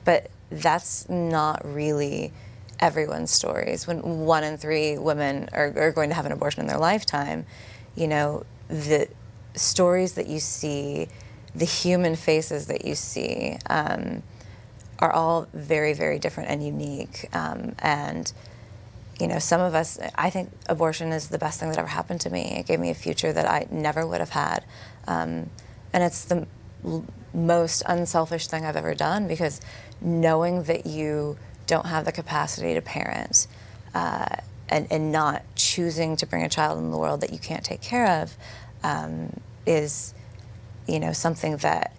But that's not really everyone's stories. When 1 in 3 women are going to have an abortion in their lifetime, you know, the stories that you see, the human faces that you see, are all very, very different and unique. And, you know, some of us, I think abortion is the best thing that ever happened to me. It gave me a future that I never would have had. And it's the most unselfish thing I've ever done, because knowing that you don't have the capacity to parent and not choosing to bring a child in the world that you can't take care of is, you know, something that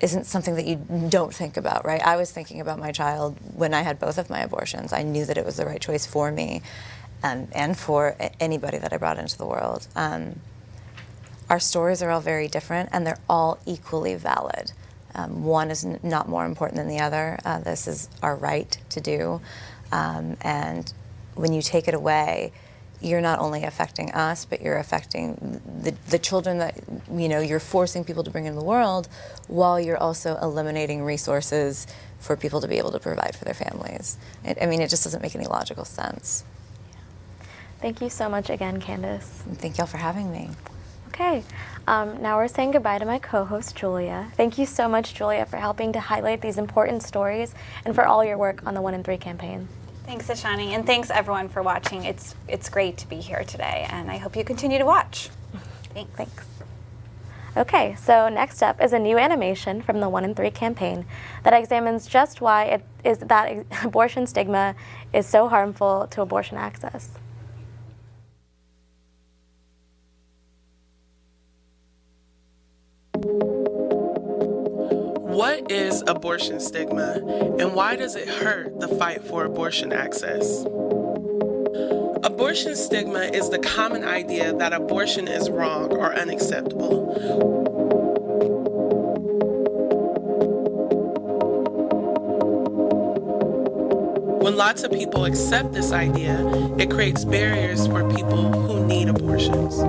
isn't something that you don't think about, right? I was thinking about my child when I had both of my abortions. I knew that it was the right choice for me and for anybody that I brought into the world. Our stories are all very different, and they're all equally valid. One is not more important than the other. This is our right to do. And when you take it away, you're not only affecting us, but you're affecting the children that, you know, you're forcing people to bring into the world, while you're also eliminating resources for people to be able to provide for their families. I mean, it just doesn't make any logical sense. Thank you so much again, Candace. And thank y'all for having me. Okay, now we're saying goodbye to my co-host, Julia. Thank you so much, Julia, for helping to highlight these important stories and for all your work on the 1 in 3 campaign. Thanks, Ashani, and thanks everyone for watching. It's great to be here today, and I hope you continue to watch. Thanks. Okay, so next up is a new animation from the 1 in 3 campaign that examines just why it is that abortion stigma is so harmful to abortion access. What is abortion stigma, and why does it hurt the fight for abortion access? Abortion stigma is the common idea that abortion is wrong or unacceptable. When lots of people accept this idea, it creates barriers for people who need abortions.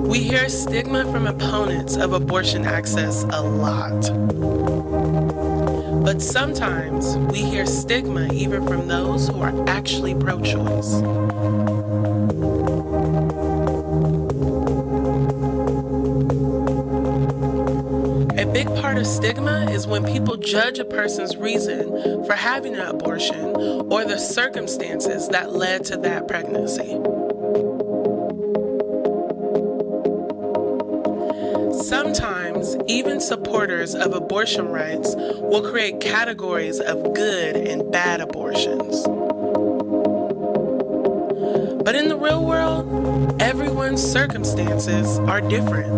We hear stigma from opponents of abortion access a lot. But sometimes we hear stigma even from those who are actually pro-choice. A big part of stigma is when people judge a person's reason for having an abortion or the circumstances that led to that pregnancy. Sometimes, even supporters of abortion rights will create categories of good and bad abortions. But in the real world, everyone's circumstances are different.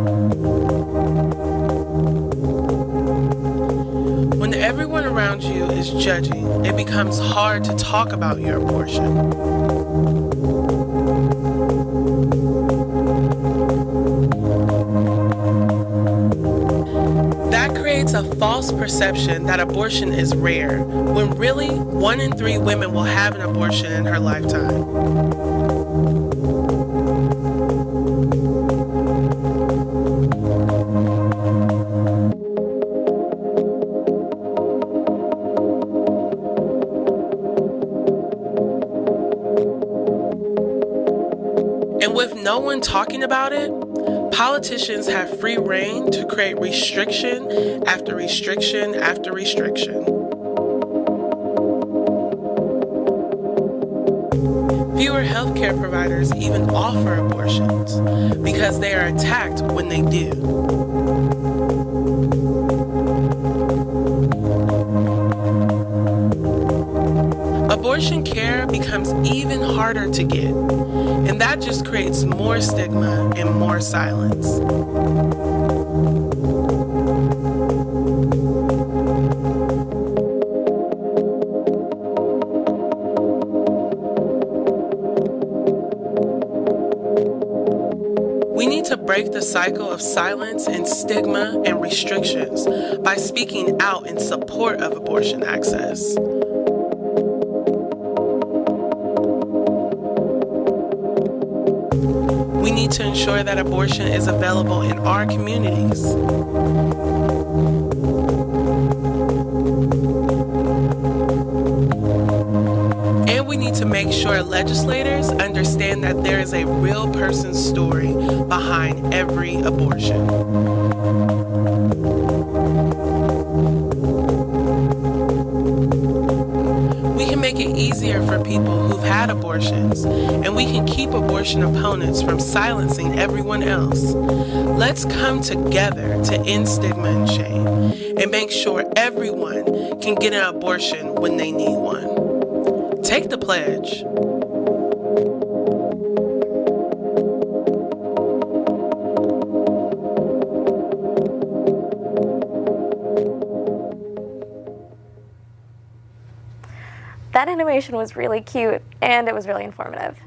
When everyone around you is judging, it becomes hard to talk about your abortion. That creates a false perception that abortion is rare, when really 1 in 3 women will have an abortion in her lifetime. And with no one talking about it, politicians have free rein to create restriction after restriction after restriction. Fewer healthcare providers even offer abortions because they are attacked when they do. Abortion care becomes even harder to get, and that just creates more stigma and more silence. We need to break the cycle of silence and stigma and restrictions by speaking out in support of abortion access. We need to ensure that abortion is available in our communities. And we need to make sure legislators understand that there is a real person's story behind every abortion. We can make it easier for people who've had abortions, and we can keep abortion opponents from silencing everyone else. Let's come together to end stigma and shame and make sure everyone can get an abortion when they need one. Take the pledge. That animation was really cute and it was really informative.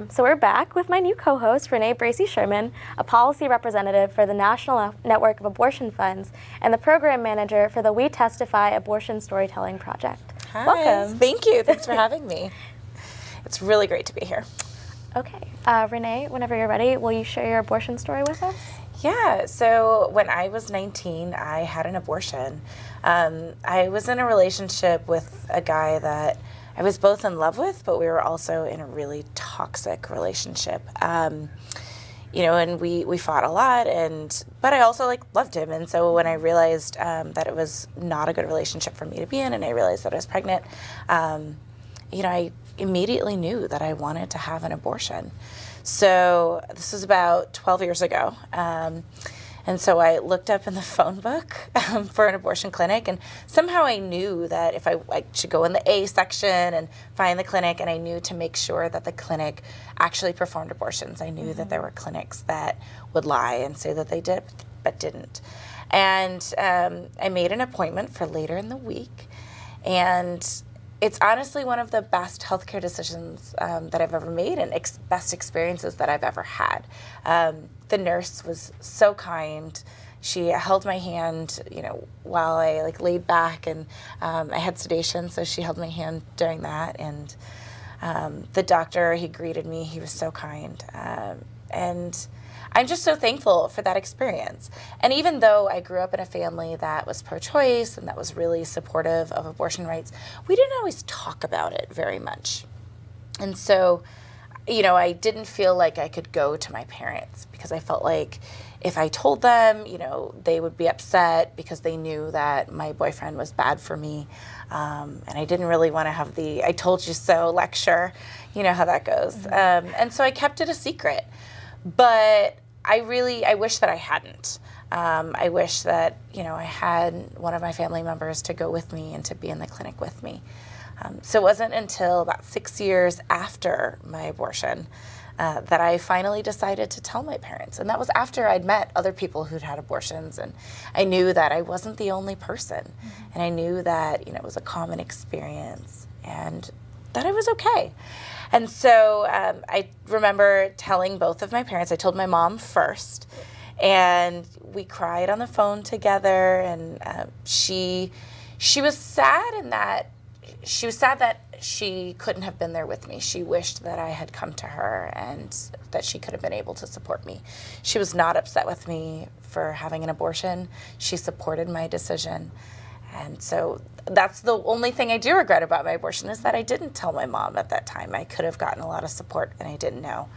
So we're back with my new co-host, Renee Bracey-Sherman, a policy representative for the National Network of Abortion Funds and the program manager for the We Testify Abortion Storytelling Project. Hi. Welcome. Thank you. Thanks for having me. It's really great to be here. Okay. Renee, whenever you're ready, will you share your abortion story with us? Yeah, so when I was 19, I had an abortion. I was in a relationship with a guy that I was both in love with, but we were also in a really toxic relationship. You know, and we fought a lot, but I also loved him. And so when I realized that it was not a good relationship for me to be in, and I realized that I was pregnant, you know, I immediately knew that I wanted to have an abortion. So this was about 12 years ago. And so I looked up in the phone book for an abortion clinic, and somehow I knew that if I should go in the A section and find the clinic, and I knew to make sure that the clinic actually performed abortions. I knew that there were clinics that would lie and say that they did, but didn't. And I made an appointment for later in the week, and it's honestly one of the best healthcare decisions that I've ever made, and best experiences that I've ever had. The nurse was so kind. She held my hand, you know, while I laid back, and I had sedation, so she held my hand during that. And the doctor, he greeted me. He was so kind, and I'm just so thankful for that experience. And even though I grew up in a family that was pro-choice and that was really supportive of abortion rights, we didn't always talk about it very much. And so, you know, I didn't feel like I could go to my parents, because I felt like if I told them, you know, they would be upset because they knew that my boyfriend was bad for me. And I didn't really want to have the "I told you so" lecture. You know how that goes. And so I kept it a secret. But I wish that I hadn't. I wish that, you know, I had one of my family members to go with me and to be in the clinic with me. So it wasn't until about 6 years after my abortion that I finally decided to tell my parents. And that was after I'd met other people who'd had abortions, and I knew that I wasn't the only person. And I knew that, you know, it was a common experience, and that I was okay. And so I remember telling both of my parents. I told my mom first, and we cried on the phone together. And she was sad in that she couldn't have been there with me. She wished that I had come to her and that she could have been able to support me. She was not upset with me for having an abortion. She supported my decision. And so that's the only thing I do regret about my abortion, is that I didn't tell my mom at that time. I could have gotten a lot of support, and I didn't know.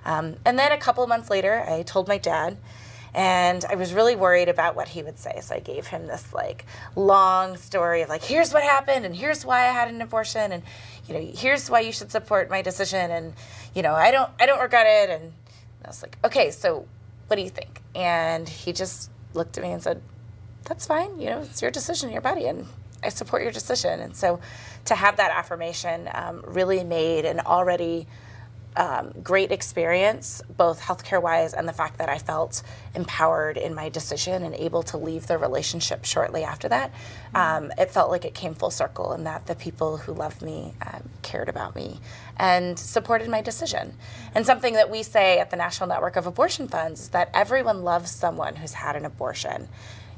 And then a couple of months later, I told my dad, and I was really worried about what he would say. So I gave him this long story of here's what happened, and here's why I had an abortion, and you know, here's why you should support my decision, and you know, I don't regret it. And I was like, okay, so what do you think? And he just looked at me and said, that's fine, you know, it's your decision, your body, and I support your decision. And so to have that affirmation really made an already great experience, both healthcare-wise and the fact that I felt empowered in my decision and able to leave the relationship shortly after that. It felt like it came full circle, and that the people who loved me cared about me and supported my decision. And something that we say at the National Network of Abortion Funds is that everyone loves someone who's had an abortion.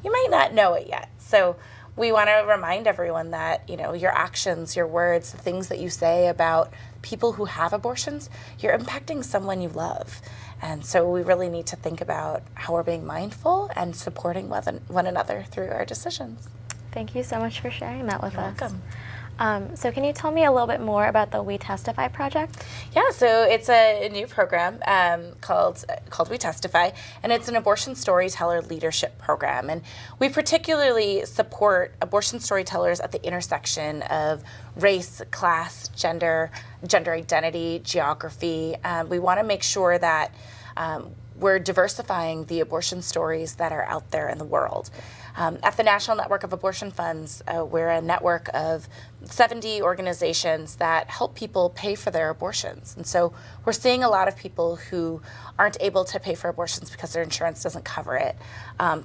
You might not know it yet. So we want to remind everyone that, you know, your actions, your words, the things that you say about people who have abortions, you're impacting someone you love. And so we really need to think about how we're being mindful and supporting one another through our decisions. Thank you so much for sharing that with You're us. welcome. So can you tell me a little bit more about the We Testify project? Yeah, so it's a new program called We Testify, and it's an abortion storyteller leadership program. And we particularly support abortion storytellers at the intersection of race, class, gender identity, geography. We want to make sure that we're diversifying the abortion stories that are out there in the world. At the National Network of Abortion Funds, we're a network of 70 organizations that help people pay for their abortions. And so we're seeing a lot of people who aren't able to pay for abortions because their insurance doesn't cover it.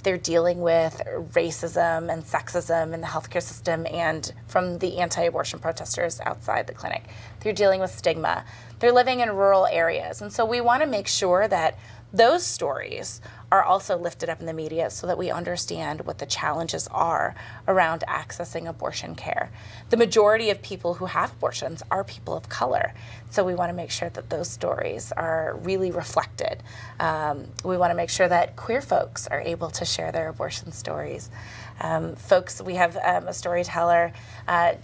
They're dealing with racism and sexism in the healthcare system and from the anti-abortion protesters outside the clinic. They're dealing with stigma. They're living in rural areas. And so we want to make sure that those stories are also lifted up in the media so that we understand what the challenges are around accessing abortion care. The majority of people who have abortions are people of color, so we want to make sure that those stories are really reflected. We want to make sure that queer folks are able to share their abortion stories. We have a storyteller,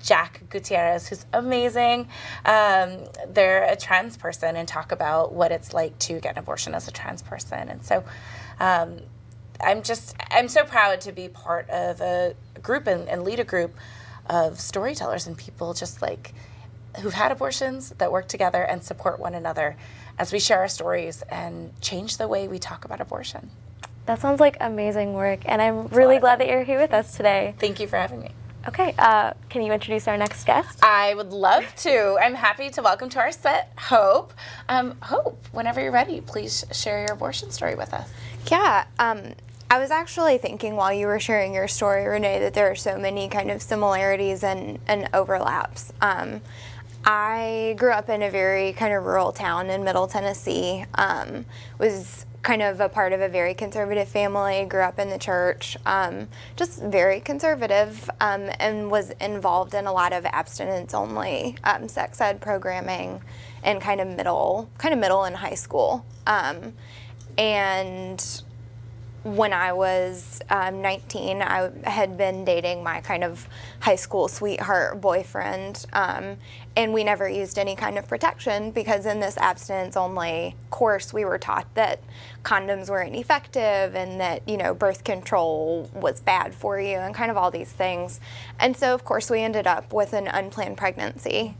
Jack Gutierrez, who's amazing. They're a trans person and talk about what it's like to get an abortion as a trans person. And so I'm so proud to be part of a group and lead a group of storytellers and people just like who've had abortions that work together and support one another as we share our stories and change the way we talk about abortion. That sounds like amazing work, and I'm really glad that you're here with us today. Thank you for having me. Okay, can you introduce our next guest? I would love to. I'm happy to welcome to our set Hope. Hope, whenever you're ready, please share your abortion story with us. Yeah, I was actually thinking while you were sharing your story, Renee, that there are so many kind of similarities and overlaps. I grew up in a very kind of rural town in Middle Tennessee, was kind of a part of a very conservative family, grew up in the church, just very conservative, and was involved in a lot of abstinence-only sex ed programming in kind of middle and high school. And when I was 19, I had been dating my kind of high school sweetheart boyfriend, and we never used any kind of protection because in this abstinence-only course, we were taught that condoms were ineffective and that, you know, birth control was bad for you and kind of all these things. And so, of course, we ended up with an unplanned pregnancy.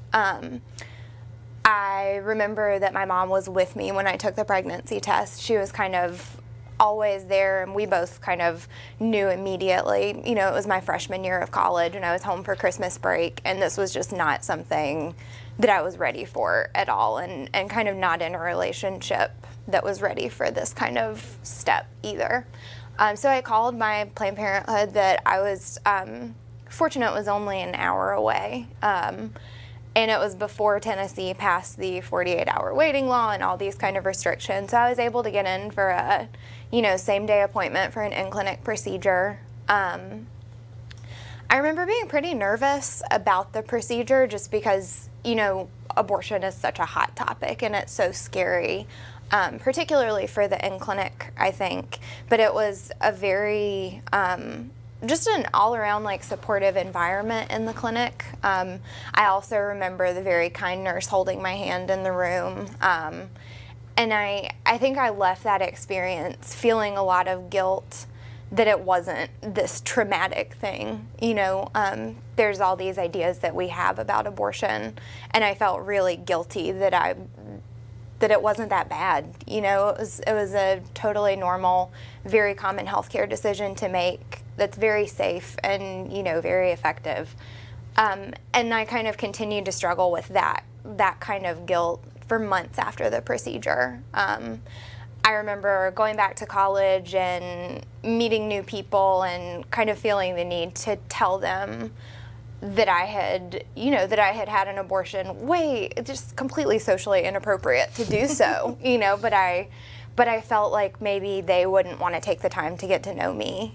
I remember that my mom was with me when I took the pregnancy test. She was kind of always there, and we both kind of knew immediately. You know, it was my freshman year of college, and I was home for Christmas break, and this was just not something that I was ready for at all, and kind of not in a relationship that was ready for this kind of step either. So I called my Planned Parenthood that I was fortunate was only an hour away. And it was before Tennessee passed the 48-hour waiting law and all these kind of restrictions. So I was able to get in for a, same-day appointment for an in-clinic procedure. I remember being pretty nervous about the procedure just because, abortion is such a hot topic and it's so scary, particularly for the in-clinic, I think. But it was a very just an all-around supportive environment in the clinic. I also remember the very kind nurse holding my hand in the room. And I think I left that experience feeling a lot of guilt that it wasn't this traumatic thing. There's all these ideas that we have about abortion, and I felt really guilty that it wasn't that bad. It was a totally normal, very common healthcare decision to make that's very safe and, very effective. And I kind of continued to struggle with that kind of guilt for months after the procedure. I remember going back to college and meeting new people and kind of feeling the need to tell them that I had had an abortion. Just completely socially inappropriate to do so, but I felt like maybe they wouldn't want to take the time to get to know me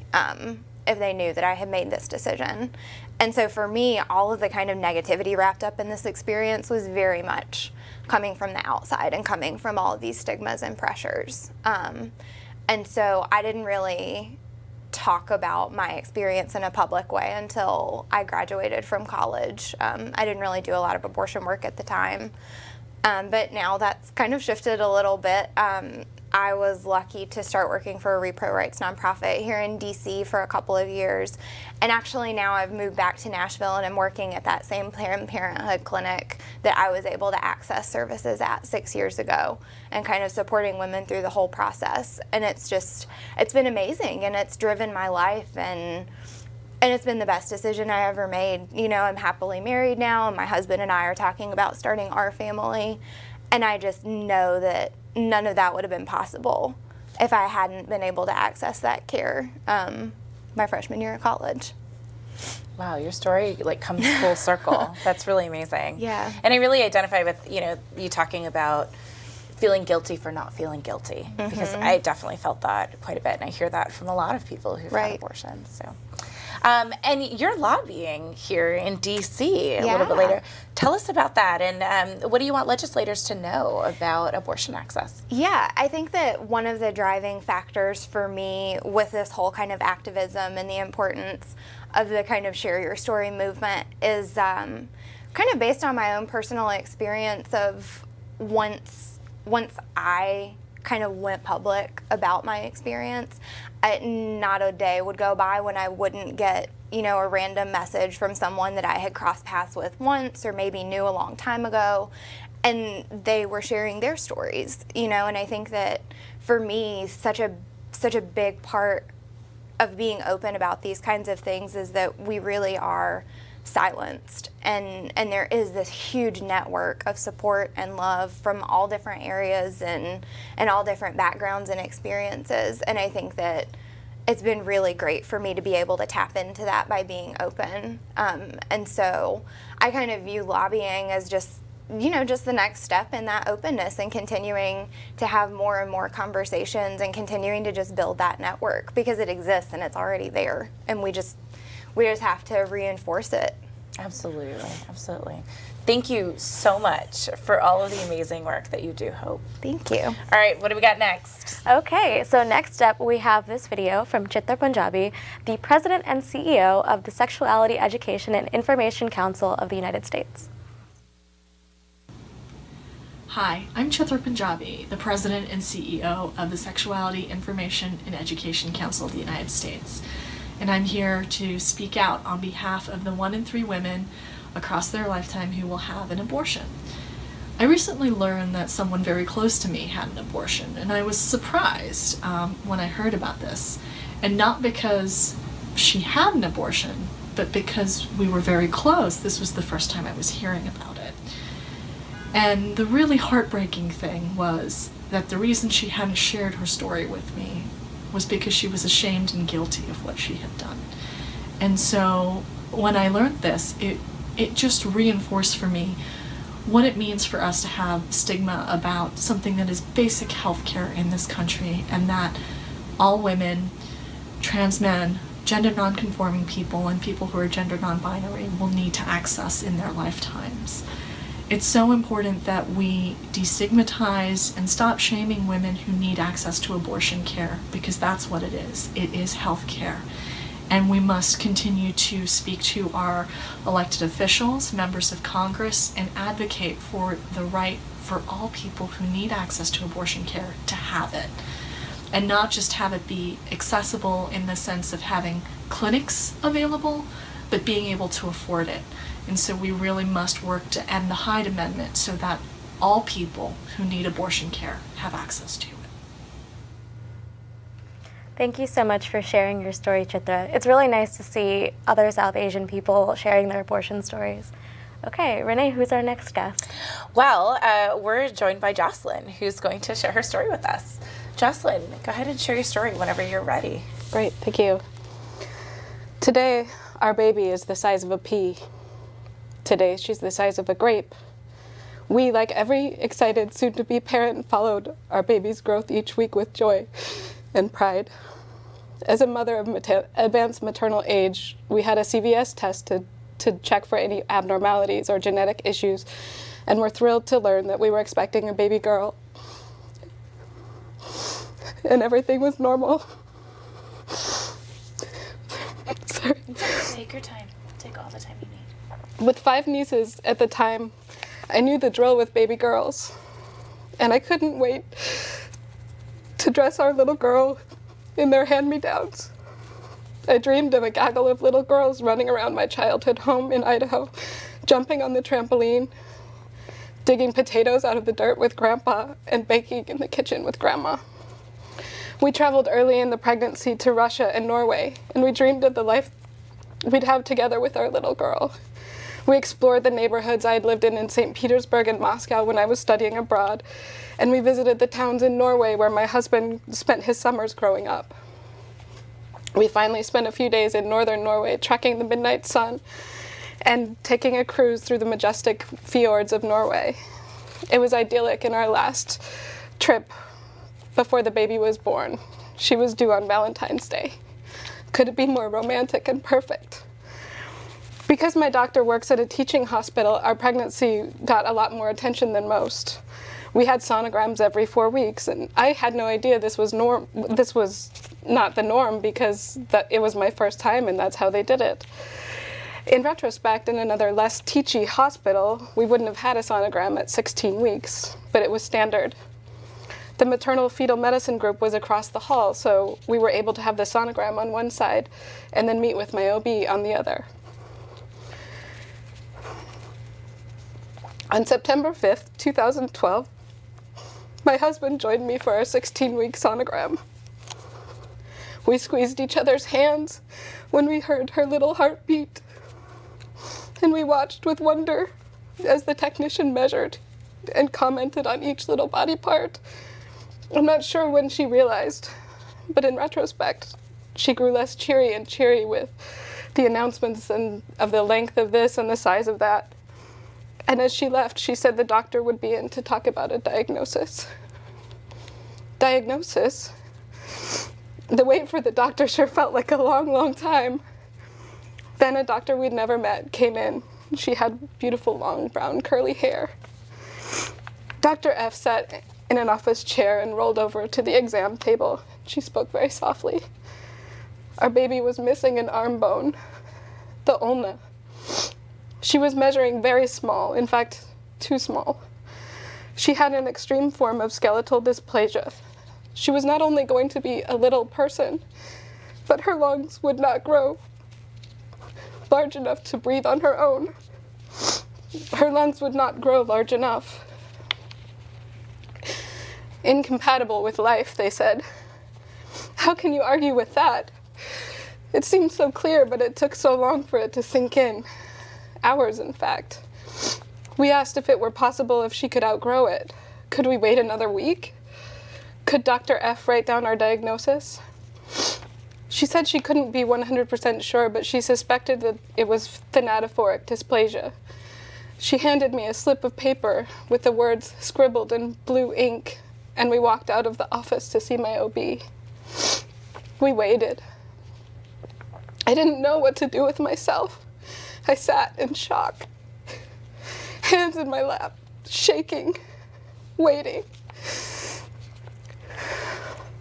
if they knew that I had made this decision. And so for me, all of the kind of negativity wrapped up in this experience was very much coming from the outside and coming from all of these stigmas and pressures. And so I didn't really talk about my experience in a public way until I graduated from college. I didn't really do a lot of abortion work at the time, but now that's kind of shifted a little bit. I was lucky to start working for a repro rights nonprofit here in DC for a couple of years, and actually now I've moved back to Nashville and I'm working at that same Planned Parenthood clinic that I was able to access services at 6 years ago, and kind of supporting women through the whole process. And it's been amazing, and it's driven my life, and it's been the best decision I ever made. I'm happily married now, and my husband and I are talking about starting our family, and I just know that none of that would have been possible if I hadn't been able to access that care my freshman year of college. Wow, your story comes full circle. That's really amazing. Yeah. And I really identify with, you talking about feeling guilty for not feeling guilty, because I definitely felt that quite a bit, and I hear that from a lot of people who've had abortions. So, and you're lobbying here in D.C. a little bit later. Tell us about that, and what do you want legislators to know about abortion access? Yeah, I think that one of the driving factors for me with this whole kind of activism and the importance of the kind of share your story movement is kind of based on my own personal experience of once I kind of went public about my experience, not a day would go by when I wouldn't get, you know, a random message from someone that I had crossed paths with once or maybe knew a long time ago, and they were sharing their stories, you know. And I think that for me, such a big part of being open about these kinds of things is that we really are silenced, and there is this huge network of support and love from all different areas and all different backgrounds and experiences. And I think that it's been really great for me to be able to tap into that by being open. And so I kind of view lobbying as just, you know, just the next step in that openness and continuing to have more and more conversations and continuing to just build that network, because it exists and it's already there, and we just have to reinforce it. Absolutely, absolutely. Thank you so much for all of the amazing work that you do, Hope. Thank you. All right, what do we got next? Okay, so next up we have this video from Chitra Punjabi, the President and CEO of the Sexuality Education and Information Council of the United States. Hi, I'm Chitra Punjabi, the President and CEO of the Sexuality Information and Education Council of the United States. And I'm here to speak out on behalf of the 1 in 3 women across their lifetime who will have an abortion. I recently learned that someone very close to me had an abortion, and I was surprised when I heard about this. And not because she had an abortion, but because we were very close. This was the first time I was hearing about it. And the really heartbreaking thing was that the reason she hadn't shared her story with me was because she was ashamed and guilty of what she had done. And so when I learned this, it just reinforced for me what it means for us to have stigma about something that is basic healthcare in this country, and that all women, trans men, gender non-conforming people, and people who are gender non-binary will need to access in their lifetimes. It's so important that we destigmatize and stop shaming women who need access to abortion care, because that's what it is. It is health care. And we must continue to speak to our elected officials, members of Congress, and advocate for the right for all people who need access to abortion care to have it. And not just have it be accessible in the sense of having clinics available, but being able to afford it. And so we really must work to end the Hyde Amendment so that all people who need abortion care have access to it. Thank you so much for sharing your story, Chitra. It's really nice to see other South Asian people sharing their abortion stories. Okay, Renee, who's our next guest? Well, we're joined by Joselyn, who's going to share her story with us. Joselyn, go ahead and share your story whenever you're ready. Great, thank you. Today, our baby is the size of a pea. Today, she's the size of a grape. We, like every excited soon-to-be parent, followed our baby's growth each week with joy and pride. As a mother of advanced maternal age, we had a CVS test to check for any abnormalities or genetic issues, and we're thrilled to learn that we were expecting a baby girl. And everything was normal. Sorry. Take your time. Take all the time you need. With 5 nieces at the time, I knew the drill with baby girls, and I couldn't wait to dress our little girl in their hand-me-downs. I dreamed of a gaggle of little girls running around my childhood home in Idaho, jumping on the trampoline, digging potatoes out of the dirt with Grandpa, and baking in the kitchen with Grandma. We traveled early in the pregnancy to Russia and Norway, and we dreamed of the life we'd have together with our little girl. We explored the neighborhoods I had lived in St. Petersburg and Moscow when I was studying abroad, and we visited the towns in Norway where my husband spent his summers growing up. We finally spent a few days in northern Norway trekking the midnight sun and taking a cruise through the majestic fjords of Norway. It was idyllic in our last trip before the baby was born. She was due on Valentine's Day. Could it be more romantic and perfect? Because my doctor works at a teaching hospital, our pregnancy got a lot more attention than most. We had sonograms every 4 weeks, and I had no idea this was not the norm because it was my first time and that's how they did it. In retrospect, in another less teachy hospital, we wouldn't have had a sonogram at 16 weeks, but it was standard. The maternal fetal medicine group was across the hall, so we were able to have the sonogram on one side and then meet with my OB on the other. On September 5th, 2012, my husband joined me for our 16-week sonogram. We squeezed each other's hands when we heard her little heartbeat, and we watched with wonder as the technician measured and commented on each little body part. I'm not sure when she realized, but in retrospect, she grew less cheery and cheery with the announcements and of the length of this and the size of that. And as she left, she said the doctor would be in to talk about a diagnosis. Diagnosis? The wait for the doctor sure felt like a long, long time. Then a doctor we'd never met came in. She had beautiful, long, brown, curly hair. Dr. F sat in an office chair and rolled over to the exam table. She spoke very softly. Our baby was missing an arm bone, the ulna. She was measuring very small, in fact, too small. She had an extreme form of skeletal dysplasia. She was not only going to be a little person, but her lungs would not grow large enough to breathe on her own. Her lungs would not grow large enough. Incompatible with life, they said. How can you argue with that? It seemed so clear, but it took so long for it to sink in. Hours, in fact. We asked if it were possible if she could outgrow it. Could we wait another week? Could Dr. F write down our diagnosis? She said she couldn't be 100% sure, but she suspected that it was thanatophoric dysplasia. She handed me a slip of paper with the words scribbled in blue ink, and we walked out of the office to see my OB. We waited. I didn't know what to do with myself. I sat in shock, hands in my lap, shaking, waiting.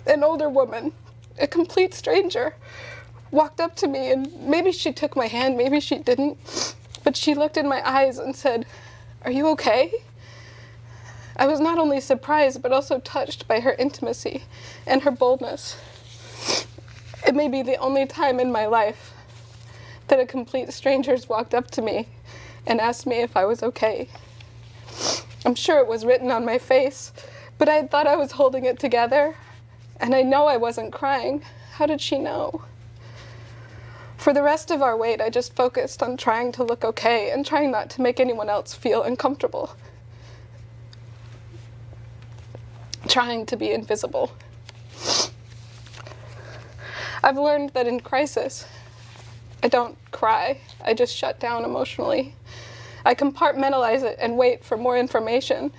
An older woman, a complete stranger, walked up to me, and maybe she took my hand, maybe she didn't, but she looked in my eyes and said, "Are you okay?" I was not only surprised, but also touched by her intimacy and her boldness. It may be the only time in my life that a complete stranger walked up to me and asked me if I was okay. I'm sure it was written on my face, but I thought I was holding it together, and I know I wasn't crying. How did she know? For the rest of our wait, I just focused on trying to look okay and trying not to make anyone else feel uncomfortable. Trying to be invisible. I've learned that in crisis, I don't cry, I just shut down emotionally. I compartmentalize it and wait for more information.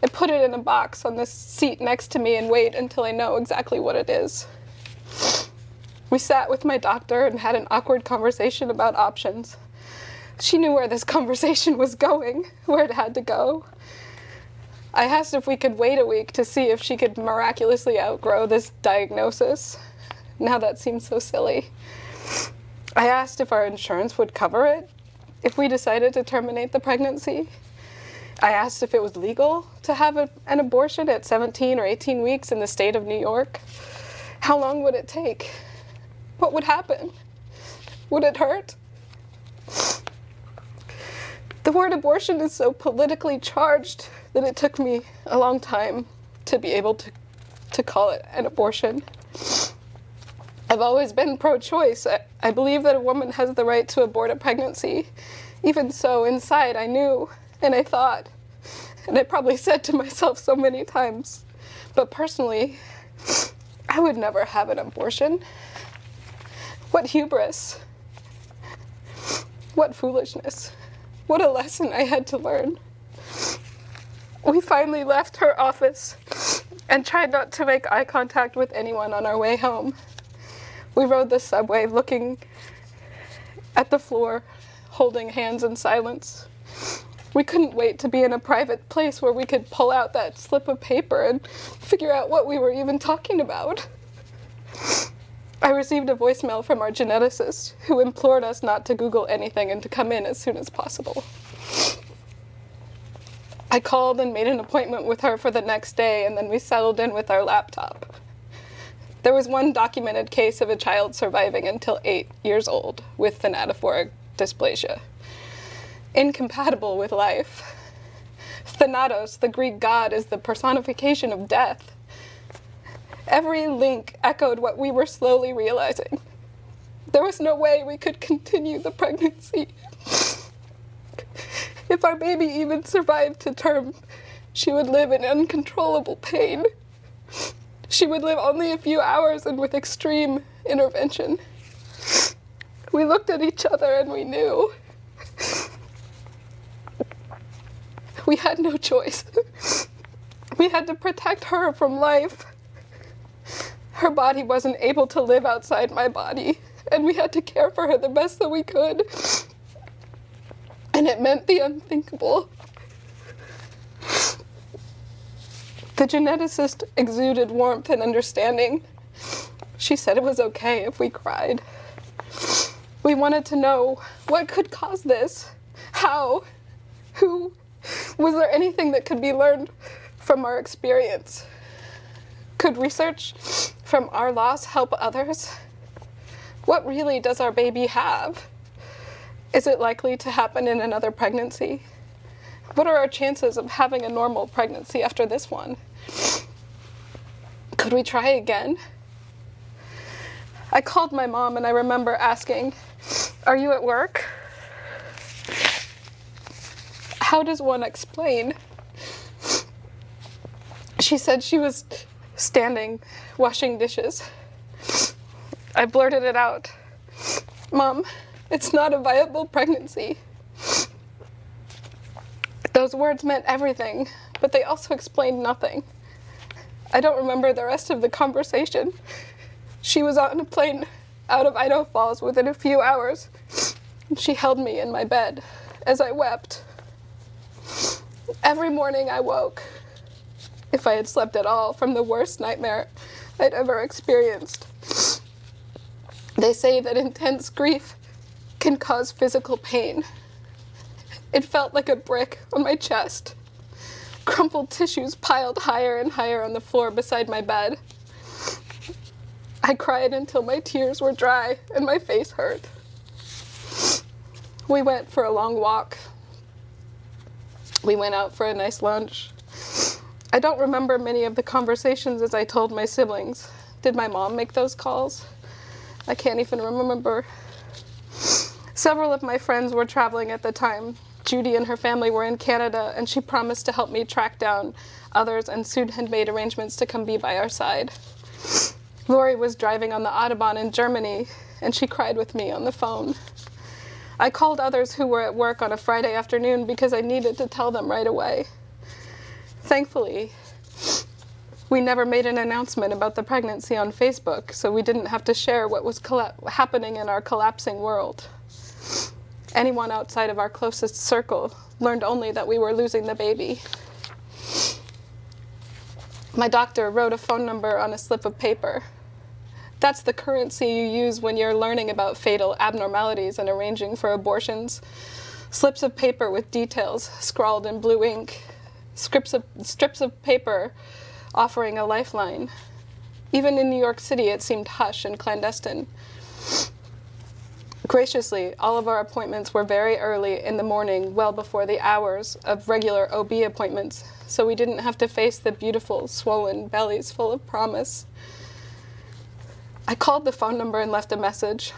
I put it in a box on the seat next to me and wait until I know exactly what it is. We sat with my doctor and had an awkward conversation about options. She knew where this conversation was going, where it had to go. I asked if we could wait a week to see if she could miraculously outgrow this diagnosis. Now that seems so silly. I asked if our insurance would cover it, if we decided to terminate the pregnancy. I asked if it was legal to have an abortion at 17 or 18 weeks in the state of New York. How long would it take? What would happen? Would it hurt? The word abortion is so politically charged that it took me a long time to be able to call it an abortion. I've always been pro-choice. I believe that a woman has the right to abort a pregnancy. Even so, inside I knew, and I thought, and I probably said to myself so many times, but personally, I would never have an abortion. What hubris. What foolishness. What a lesson I had to learn. We finally left her office and tried not to make eye contact with anyone on our way home. We rode the subway looking at the floor, holding hands in silence. We couldn't wait to be in a private place where we could pull out that slip of paper and figure out what we were even talking about. I received a voicemail from our geneticist who implored us not to Google anything and to come in as soon as possible. I called and made an appointment with her for the next day, and then we settled in with our laptop. There was one documented case of a child surviving until 8 years old with thanatophoric dysplasia, incompatible with life. Thanatos, the Greek god, is the personification of death. Every link echoed what we were slowly realizing. There was no way we could continue the pregnancy. If our baby even survived to term, she would live in uncontrollable pain. She would live only a few hours and with extreme intervention. We looked at each other and we knew. We had no choice. We had to protect her from life. Her body wasn't able to live outside my body, and we had to care for her the best that we could. And it meant the unthinkable. The geneticist exuded warmth and understanding. She said it was okay if we cried. We wanted to know what could cause this, how, who. Was there anything that could be learned from our experience? Could research from our loss help others? What really does our baby have? Is it likely to happen in another pregnancy? What are our chances of having a normal pregnancy after this one? Could we try again? I called my mom and I remember asking, "Are you at work?" How does one explain? She said she was standing, washing dishes. I blurted it out. "Mom, it's not a viable pregnancy." Those words meant everything, but they also explained nothing. I don't remember the rest of the conversation. She was on a plane out of Idaho Falls within a few hours. She held me in my bed as I wept. Every morning I woke, if I had slept at all, from the worst nightmare I'd ever experienced. They say that intense grief can cause physical pain. It felt like a brick on my chest. Crumpled tissues piled higher and higher on the floor beside my bed. I cried until my tears were dry and my face hurt. We went for a long walk. We went out for a nice lunch. I don't remember many of the conversations as I told my siblings. Did my mom make those calls? I can't even remember. Several of my friends were traveling at the time. Judy and her family were in Canada, and she promised to help me track down others and soon had made arrangements to come be by our side. Lori was driving on the Autobahn in Germany, and she cried with me on the phone. I called others who were at work on a Friday afternoon because I needed to tell them right away. Thankfully, we never made an announcement about the pregnancy on Facebook, so we didn't have to share what was happening in our collapsing world. Anyone outside of our closest circle learned only that we were losing the baby. My doctor wrote a phone number on a slip of paper. That's the currency you use when you're learning about fatal abnormalities and arranging for abortions. Slips of paper with details scrawled in blue ink. Strips of paper offering a lifeline. Even in New York City, it seemed hush and clandestine. Graciously, all of our appointments were very early in the morning, well before the hours of regular OB appointments, so we didn't have to face the beautiful, swollen bellies full of promise. I called the phone number and left a message.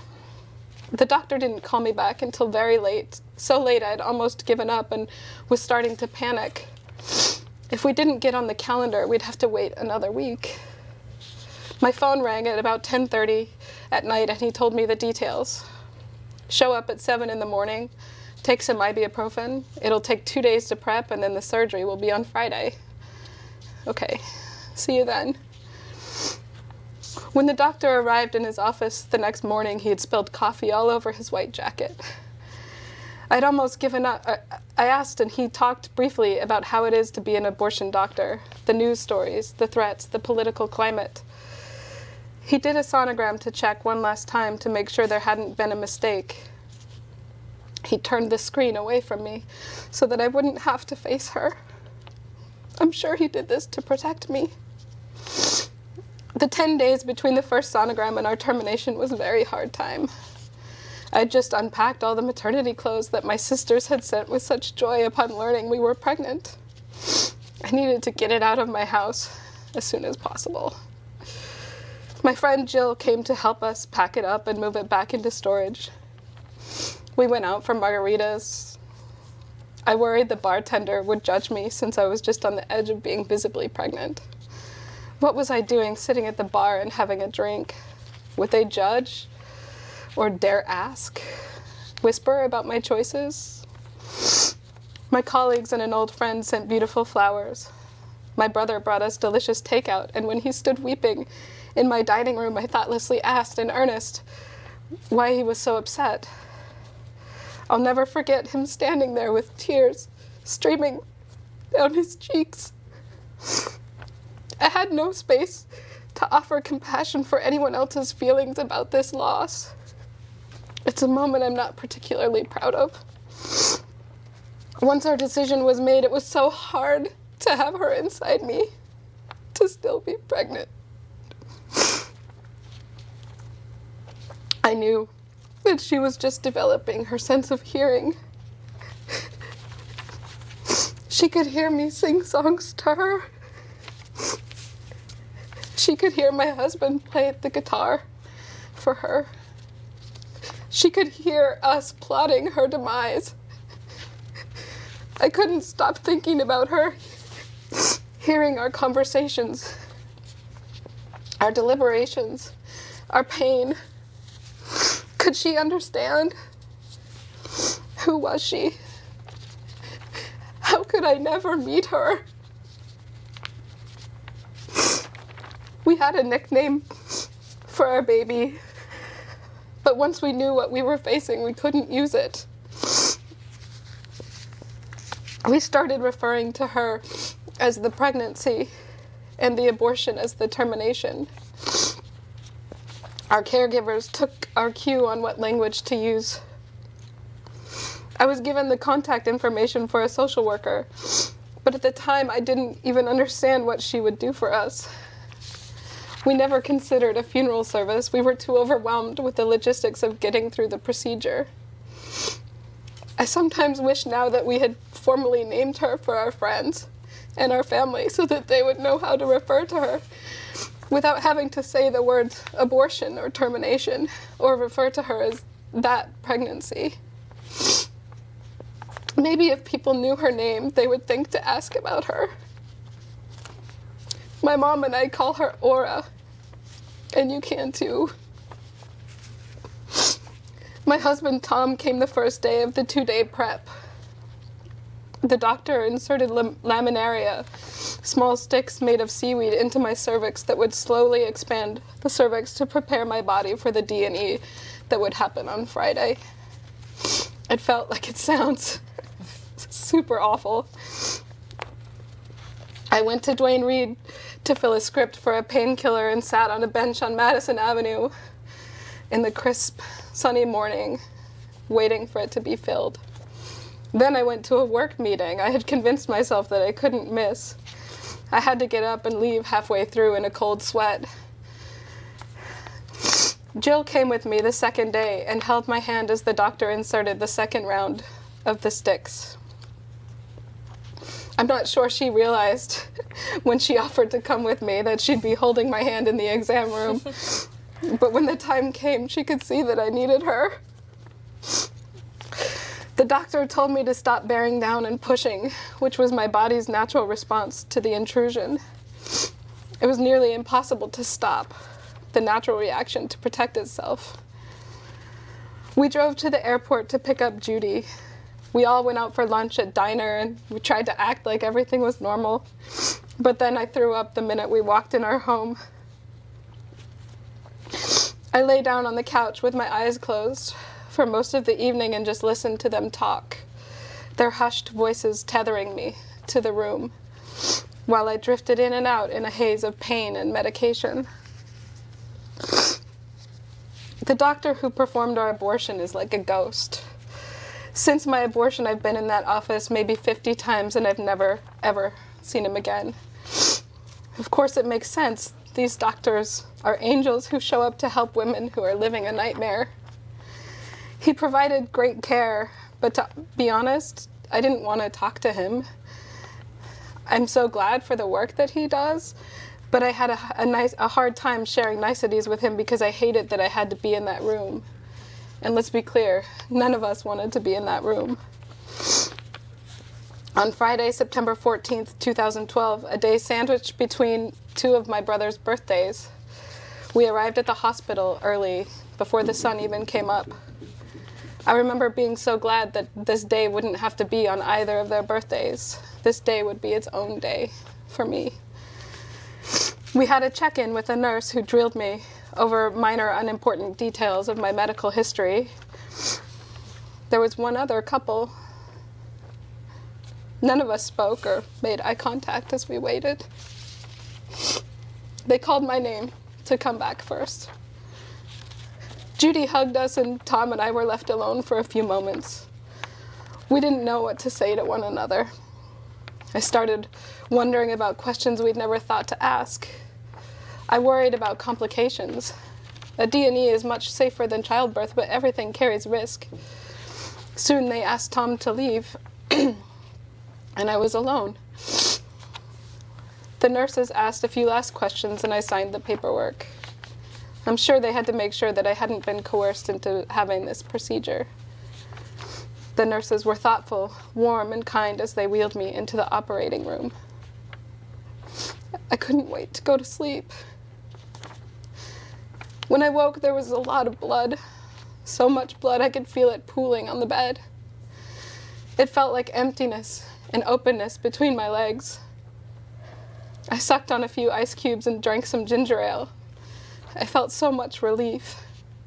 The doctor didn't call me back until very late, so late I'd almost given up and was starting to panic. If we didn't get on the calendar, we'd have to wait another week. My phone rang at about 10:30 at night and he told me the details. Show up at 7 in the morning, Take some ibuprofen. It'll take 2 days to prep, and then the surgery will be on Friday. Okay, see you then. When the doctor arrived in his office the next morning, he had spilled coffee all over his white jacket. I'd almost given up. I asked, and he talked briefly about how it is to be an abortion doctor, the news stories, the threats, the political climate. He did a sonogram to check one last time to make sure there hadn't been a mistake. He turned the screen away from me so that I wouldn't have to face her. I'm sure he did this to protect me. The 10 days between the first sonogram and our termination was a very hard time. I had just unpacked all the maternity clothes that my sisters had sent with such joy upon learning we were pregnant. I needed to get it out of my house as soon as possible. My friend Jill came to help us pack it up and move it back into storage. We went out for margaritas. I worried the bartender would judge me since I was just on the edge of being visibly pregnant. What was I doing sitting at the bar and having a drink? Would they judge? Or dare ask? Whisper about my choices? My colleagues and an old friend sent beautiful flowers. My brother brought us delicious takeout, and when he stood weeping in my dining room, I thoughtlessly asked in earnest why he was so upset. I'll never forget him standing there with tears streaming down his cheeks. I had no space to offer compassion for anyone else's feelings about this loss. It's a moment I'm not particularly proud of. Once our decision was made, it was so hard to have her inside me, to still be pregnant. I knew that she was just developing her sense of hearing. She could hear me sing songs to her. She could hear my husband play the guitar for her. She could hear us plotting her demise. I couldn't stop thinking about her, hearing our conversations, our deliberations, our pain. Could she understand? Who was she? How could I never meet her? We had a nickname for our baby, but once we knew what we were facing, we couldn't use it. We started referring to her as the pregnancy and the abortion as the termination. Our caregivers took our cue on what language to use. I was given the contact information for a social worker, but at the time I didn't even understand what she would do for us. We never considered a funeral service. We were too overwhelmed with the logistics of getting through the procedure. I sometimes wish now that we had formally named her for our friends and our family so that they would know how to refer to her without having to say the words abortion or termination or refer to her as that pregnancy. Maybe if people knew her name, they would think to ask about her. My mom and I call her Aura, and you can too. My husband Tom came the first day of the 2-day prep. The doctor inserted laminaria, small sticks made of seaweed, into my cervix that would slowly expand the cervix to prepare my body for the D&E that would happen on Friday. It felt like it sounds super awful. I went to Duane Reade to fill a script for a painkiller and sat on a bench on Madison Avenue in the crisp, sunny morning, waiting for it to be filled. Then I went to a work meeting I had convinced myself that I couldn't miss. I had to get up and leave halfway through in a cold sweat. Jill came with me the second day and held my hand as the doctor inserted the second round of the sticks. I'm not sure she realized when she offered to come with me that she'd be holding my hand in the exam room. But when the time came, she could see that I needed her. The doctor told me to stop bearing down and pushing, which was my body's natural response to the intrusion. It was nearly impossible to stop, the natural reaction to protect itself. We drove to the airport to pick up Judy. We all went out for lunch at diner and we tried to act like everything was normal. But then I threw up the minute we walked in our home. I lay down on the couch with my eyes closed for most of the evening and just listened to them talk, their hushed voices tethering me to the room, while I drifted in and out in a haze of pain and medication. The doctor who performed our abortion is like a ghost. Since my abortion, I've been in that office maybe 50 times and I've never, ever seen him again. Of course, it makes sense. These doctors are angels who show up to help women who are living a nightmare. He provided great care, but to be honest, I didn't want to talk to him. I'm so glad for the work that he does, but I had a hard time sharing niceties with him because I hated that I had to be in that room. And let's be clear, none of us wanted to be in that room. On Friday, September 14th, 2012, a day sandwiched between two of my brother's birthdays, we arrived at the hospital early, before the sun even came up. I remember being so glad that this day wouldn't have to be on either of their birthdays. This day would be its own day for me. We had a check-in with a nurse who drilled me over minor unimportant details of my medical history. There was one other couple. None of us spoke or made eye contact as we waited. They called my name to come back first. Judy hugged us and Tom and I were left alone for a few moments. We didn't know what to say to one another. I started wondering about questions we'd never thought to ask. I worried about complications. A D&E is much safer than childbirth, but everything carries risk. Soon they asked Tom to leave, and I was alone. The nurses asked a few last questions and I signed the paperwork. I'm sure they had to make sure that I hadn't been coerced into having this procedure. The nurses were thoughtful, warm, and kind as they wheeled me into the operating room. I couldn't wait to go to sleep. When I woke, there was a lot of blood. So much blood I could feel it pooling on the bed. It felt like emptiness and openness between my legs. I sucked on a few ice cubes and drank some ginger ale. I felt so much relief,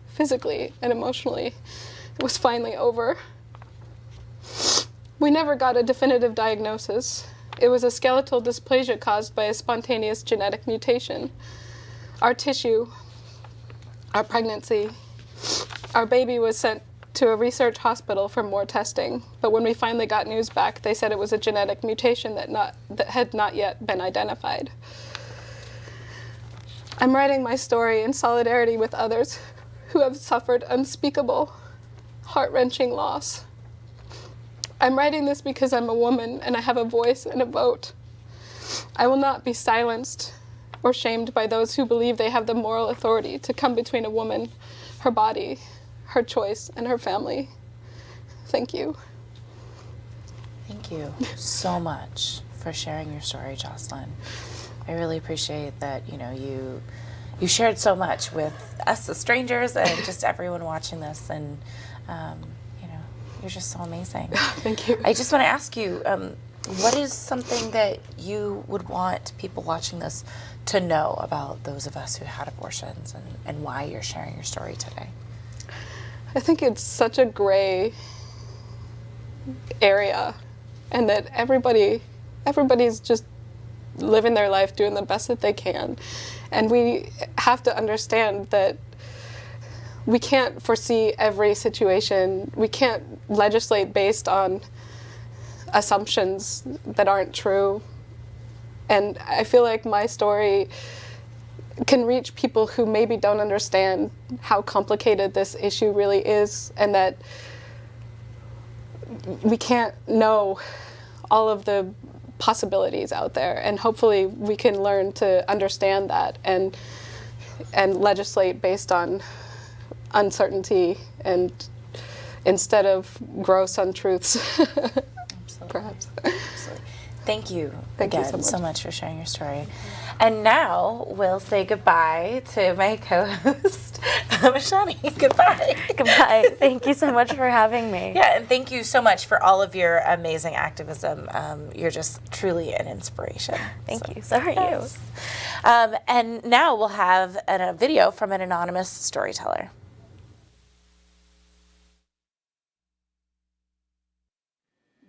physically and emotionally. It was finally over. We never got a definitive diagnosis. It was a skeletal dysplasia caused by a spontaneous genetic mutation. Our tissue, our pregnancy, our baby was sent to a research hospital for more testing, but when we finally got news back, they said it was a genetic mutation that had not yet been identified. I'm writing my story in solidarity with others who have suffered unspeakable, heart-wrenching loss. I'm writing this because I'm a woman and I have a voice and a vote. I will not be silenced or shamed by those who believe they have the moral authority to come between a woman, her body, her choice, and her family. Thank you. Thank you so much for sharing your story, Joselyn. I really appreciate that, you shared so much with us, the strangers, and just everyone watching this, and you're just so amazing. Thank you. I just want to ask you, what is something that you would want people watching this to know about those of us who had abortions, and why you're sharing your story today? I think it's such a gray area, and that everybody's just living their life doing the best that they can. And we have to understand that we can't foresee every situation. We can't legislate based on assumptions that aren't true. And I feel like my story can reach people who maybe don't understand how complicated this issue really is, and that we can't know all of the possibilities out there. And hopefully we can learn to understand that and legislate based on uncertainty and instead of gross untruths. Absolutely. Perhaps. Absolutely. Thank you Thank you again so much for sharing your story. And now we'll say goodbye to my co-host, Shani, goodbye. Goodbye. Thank you so much for having me. Yeah, and thank you so much for all of your amazing activism. You're just truly an inspiration. Thank you. So are you. And now we'll have a video from an anonymous storyteller.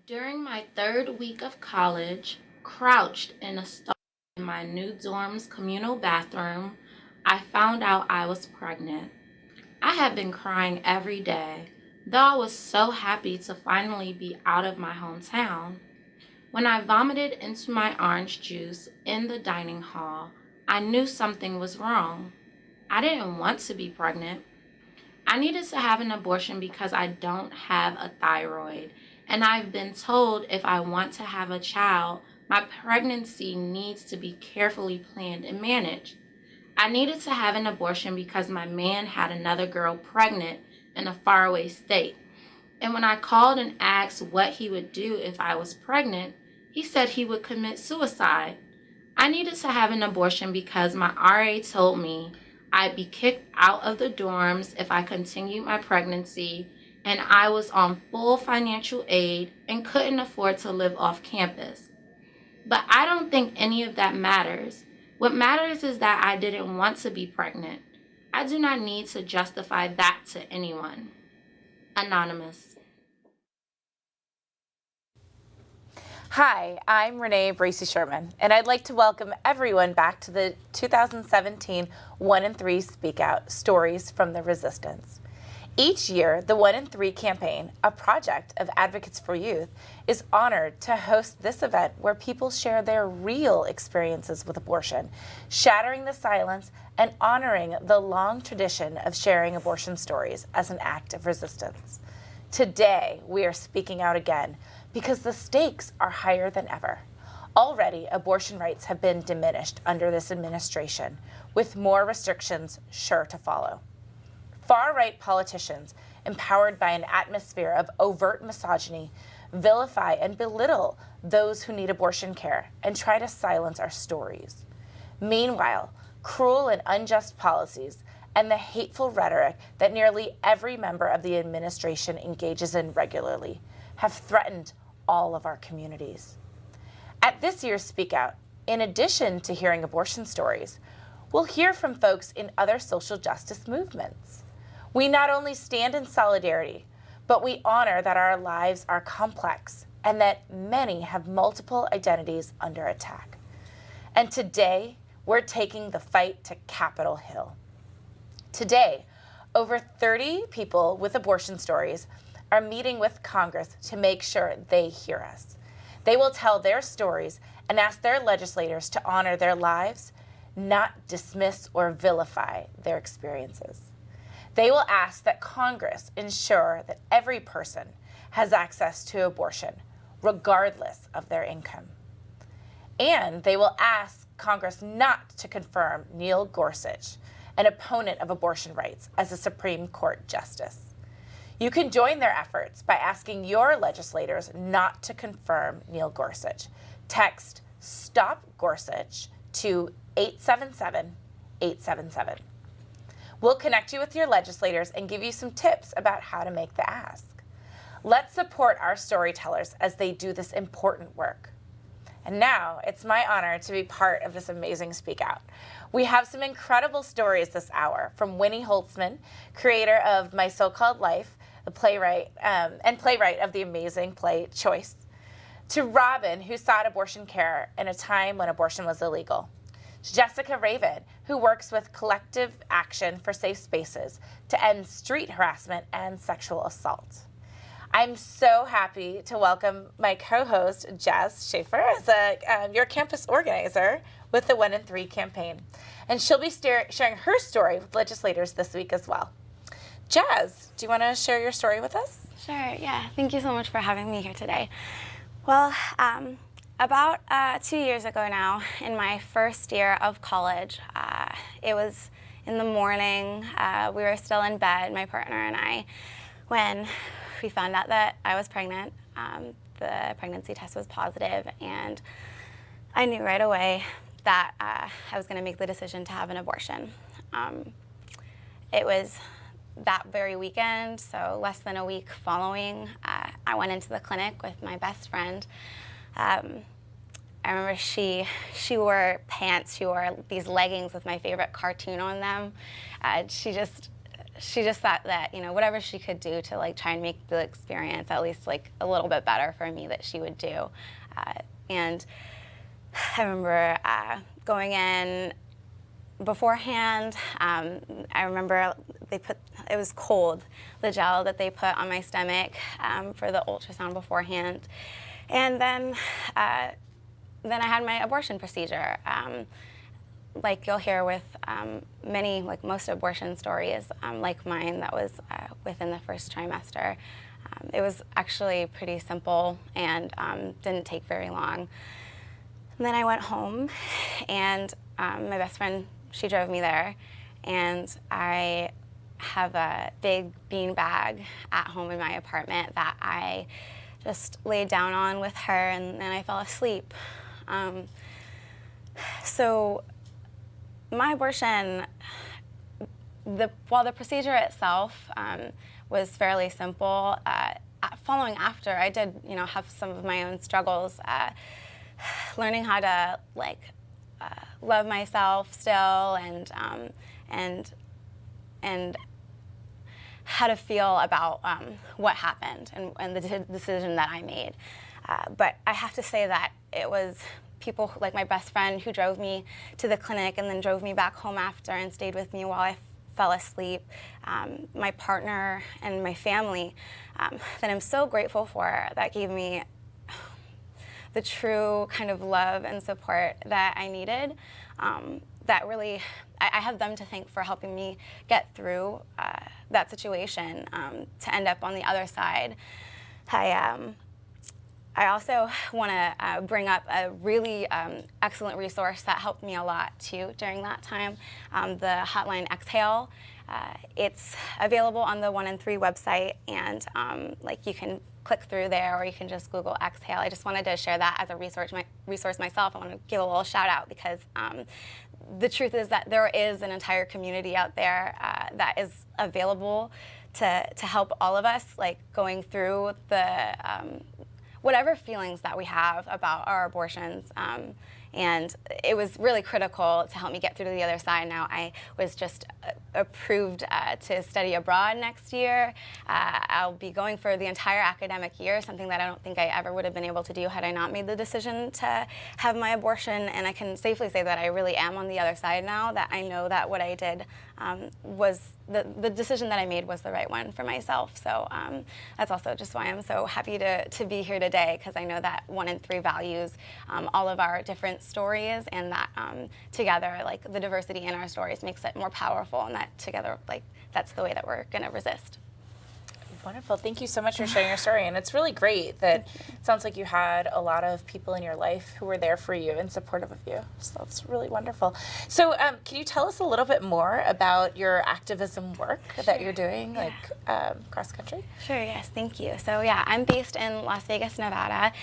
During my 3rd week of college, crouched in a stall in my new dorm's communal bathroom, I found out I was pregnant. I had been crying every day, though I was so happy to finally be out of my hometown. When I vomited into my orange juice in the dining hall, I knew something was wrong. I didn't want to be pregnant. I needed to have an abortion because I don't have a thyroid, and I've been told if I want to have a child, my pregnancy needs to be carefully planned and managed. I needed to have an abortion because my man had another girl pregnant in a faraway state. And when I called and asked what he would do if I was pregnant, he said he would commit suicide. I needed to have an abortion because my RA told me I'd be kicked out of the dorms if I continued my pregnancy, and I was on full financial aid and couldn't afford to live off campus. But I don't think any of that matters. What matters is that I didn't want to be pregnant. I do not need to justify that to anyone. Anonymous. Hi, I'm Renee Bracey-Sherman, and I'd like to welcome everyone back to the 2017 1 in 3 Speakout Stories from the Resistance. Each year, the 1 in 3 campaign, a project of Advocates for Youth, is honored to host this event where people share their real experiences with abortion, shattering the silence and honoring the long tradition of sharing abortion stories as an act of resistance. Today, we are speaking out again because the stakes are higher than ever. Already, abortion rights have been diminished under this administration, with more restrictions sure to follow. Far-right politicians, empowered by an atmosphere of overt misogyny, vilify and belittle those who need abortion care and try to silence our stories. Meanwhile, cruel and unjust policies and the hateful rhetoric that nearly every member of the administration engages in regularly have threatened all of our communities. At this year's Speak Out, in addition to hearing abortion stories, we'll hear from folks in other social justice movements. We not only stand in solidarity, but we honor that our lives are complex and that many have multiple identities under attack. And today, we're taking the fight to Capitol Hill. Today, over 30 people with abortion stories are meeting with Congress to make sure they hear us. They will tell their stories and ask their legislators to honor their lives, not dismiss or vilify their experiences. They will ask that Congress ensure that every person has access to abortion, regardless of their income. And they will ask Congress not to confirm Neil Gorsuch, an opponent of abortion rights, as a Supreme Court justice. You can join their efforts by asking your legislators not to confirm Neil Gorsuch. Text Stop Gorsuch to 877-877. We'll connect you with your legislators and give you some tips about how to make the ask. Let's support our storytellers as they do this important work. And now, it's my honor to be part of this amazing Speak Out. We have some incredible stories this hour from Winnie Holtzman, creator of My So-Called Life, the playwright of the amazing play Choice, to Robin, who sought abortion care in a time when abortion was illegal. Jessica Raven, who works with Collective Action for Safe Spaces to end street harassment and sexual assault. I'm so happy to welcome my co-host, Jazz Schaefer, as your campus organizer with the 1 in 3 campaign. And she'll be sharing her story with legislators this week as well. Jazz, do you want to share your story with us? Sure, yeah. Thank you so much for having me here today. Well, about 2 years ago now, in my first year of college, it was in the morning. We were still in bed, my partner and I, when we found out that I was pregnant. The pregnancy test was positive, and I knew right away that I was going to make the decision to have an abortion. it was that very weekend, so less than a week following, I went into the clinic with my best friend. I remember she wore pants, she wore these leggings with my favorite cartoon on them. She just thought that, you know, whatever she could do to like try and make the experience at least like a little bit better for me, that she would do. And I remember going in beforehand. I remember it was cold, the gel that they put on my stomach for the ultrasound beforehand. And then I had my abortion procedure. Like you'll hear with many, like most abortion stories like mine, that was within the first trimester. It was actually pretty simple and didn't take very long. And then I went home, and my best friend, she drove me there, and I have a big bean bag at home in my apartment that I just laid down on with her, and then I fell asleep. So my abortion, while the procedure itself was fairly simple, following after, I did, you know, have some of my own struggles, learning how to like love myself still, and how to feel about what happened and the decision that I made. But I have to say that it was people like my best friend who drove me to the clinic and then drove me back home after and stayed with me while I fell asleep, my partner and my family that I'm so grateful for, that gave me the true kind of love and support that I needed. That really, I have them to thank for helping me get through that situation to end up on the other side. I also want to bring up a really excellent resource that helped me a lot too during that time, the hotline Exhale. It's available on the 1 in 3 website, and like you can click through there, or you can just Google Exhale. I just wanted to share that as a resource myself. I want to give a little shout out because the truth is that there is an entire community out there that is available to help all of us, like going through the whatever feelings that we have about our abortions. And it was really critical to help me get through to the other side. Now I was just approved to study abroad next year. I'll be going for the entire academic year, something that I don't think I ever would have been able to do had I not made the decision to have my abortion. And I can safely say that I really am on the other side now, that I know that what I did was the decision that I made was the right one for myself. So that's also just why I'm so happy to be here today, because I know that 1 in 3 values all of our different stories, and that together, like the diversity in our stories makes it more powerful, and that together, like that's the way that we're going to resist. Wonderful. Thank you so much for sharing your story. And it's really great that it sounds like you had a lot of people in your life who were there for you and supportive of you. So that's really wonderful. So can you tell us a little bit more about your activism work that you're doing, like cross country? Sure, yes, thank you. So yeah, I'm based in Las Vegas, Nevada.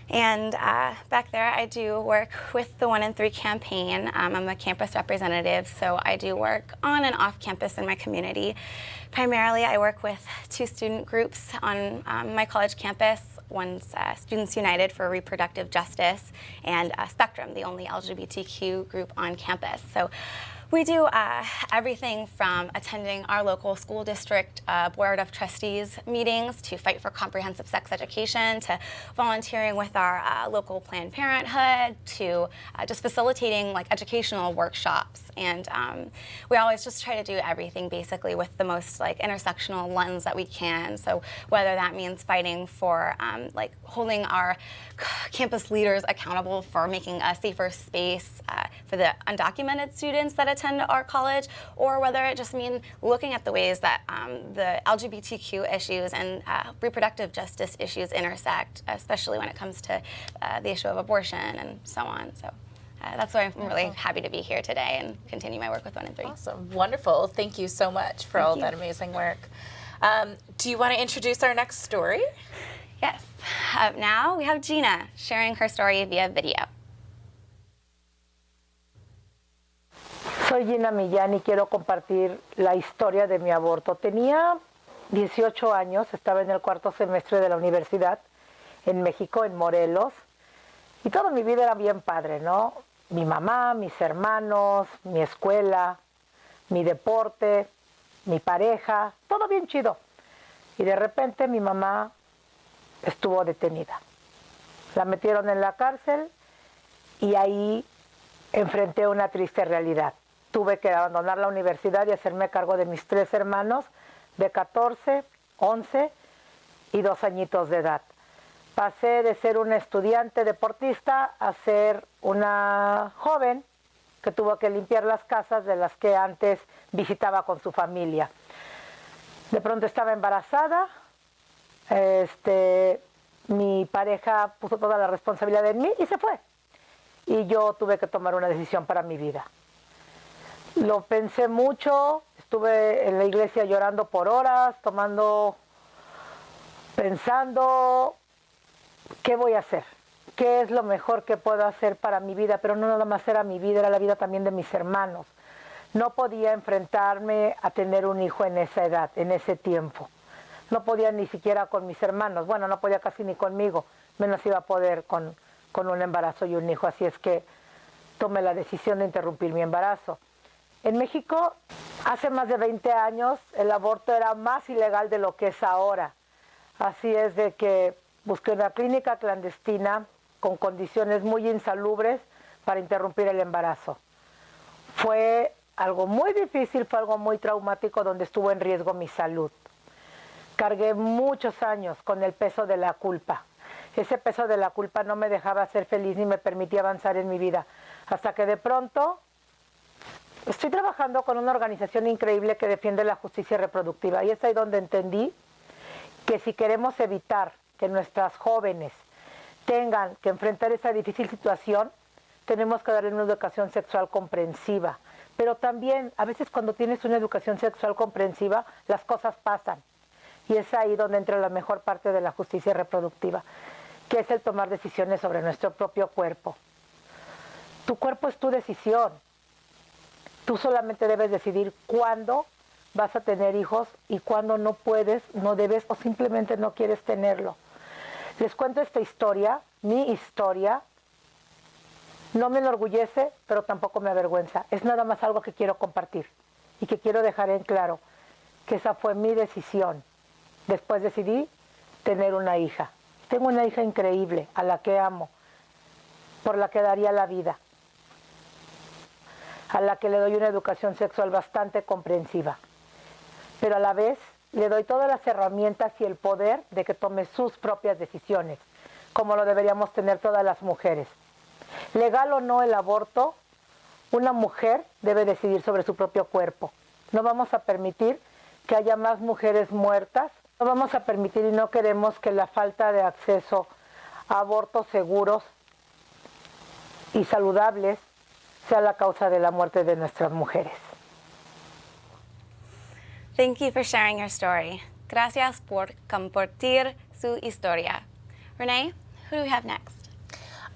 And back there, I do work with the 1 in 3 campaign. I'm a campus representative, so I do work on and off campus in my community. Primarily, I work with 2 student groups on my college campus. One's Students United for Reproductive Justice, and Spectrum, the only LGBTQ group on campus. So we do everything from attending our local school district Board of Trustees meetings to fight for comprehensive sex education, to volunteering with our local Planned Parenthood, to just facilitating like educational workshops. And we always just try to do everything basically with the most like intersectional lens that we can. So whether that means fighting for like holding our campus leaders accountable for making a safer space for the undocumented students that attend our college, or whether it just means looking at the ways that the LGBTQ issues and reproductive justice issues intersect, especially when it comes to the issue of abortion and so on. So that's why I'm really happy to be here today and continue my work with 1 in 3. Awesome. Wonderful. Thank you so much for all that amazing work. Do you want to introduce our next story? Yes. Now we have Gina sharing her story via video. So Soy Gina Millán y quiero compartir la historia de mi aborto. Tenía 18 años, estaba en el cuarto semestre de la universidad en México, en Morelos, y toda mi vida era bien padre, ¿no? Mi mamá, mis hermanos, mi escuela, mi deporte, mi pareja, todo bien chido. Y de repente mi mamá estuvo detenida. La metieron en la cárcel y ahí enfrenté una triste realidad. Tuve que abandonar la universidad y hacerme cargo de mis 3 hermanos de 14, 11 y 2 añitos de edad. Pasé de ser una estudiante deportista a ser una joven que tuvo que limpiar las casas de las que antes visitaba con su familia. De pronto estaba embarazada, mi pareja puso toda la responsabilidad en mí y se fue. Y yo tuve que tomar una decisión para mi vida. Lo pensé mucho, estuve en la iglesia llorando por horas, pensando, ¿qué voy a hacer? ¿Qué es lo mejor que puedo hacer para mi vida? Pero no nada más era mi vida, era la vida también de mis hermanos. No podía enfrentarme a tener un hijo en esa edad, en ese tiempo. No podía ni siquiera con mis hermanos, bueno, no podía casi ni conmigo, menos iba a poder con un embarazo y un hijo, así es que tomé la decisión de interrumpir mi embarazo. En México, hace más de 20 años, el aborto era más ilegal de lo que es ahora. Así es de que busqué una clínica clandestina con condiciones muy insalubres para interrumpir el embarazo. Fue algo muy difícil, fue algo muy traumático donde estuvo en riesgo mi salud. Cargué muchos años con el peso de la culpa. Ese peso de la culpa no me dejaba ser feliz ni me permitía avanzar en mi vida. Hasta que de pronto estoy trabajando con una organización increíble que defiende la justicia reproductiva. Y es ahí donde entendí que si queremos evitar que nuestras jóvenes tengan que enfrentar esa difícil situación, tenemos que darle una educación sexual comprensiva. Pero también, a veces cuando tienes una educación sexual comprensiva, las cosas pasan. Y es ahí donde entra la mejor parte de la justicia reproductiva, que es el tomar decisiones sobre nuestro propio cuerpo. Tu cuerpo es tu decisión. Tú solamente debes decidir cuándo vas a tener hijos y cuándo no puedes, no debes o simplemente no quieres tenerlo. Les cuento esta historia, mi historia. No me enorgullece, pero tampoco me avergüenza. Es nada más algo que quiero compartir y que quiero dejar en claro que esa fue mi decisión. Después decidí tener una hija. Tengo una hija increíble, a la que amo, por la que daría la vida, a la que le doy una educación sexual bastante comprensiva, pero a la vez le doy todas las herramientas y el poder de que tome sus propias decisiones, como lo deberíamos tener todas las mujeres. Legal o no el aborto, una mujer debe decidir sobre su propio cuerpo. No vamos a permitir que haya más mujeres muertas. No vamos a permitir y no queremos que la falta de acceso a abortos seguros y saludables sea la causa de la muerte de nuestras mujeres. Thank you for sharing your story. Gracias por compartir su historia. Renee, who do we have next?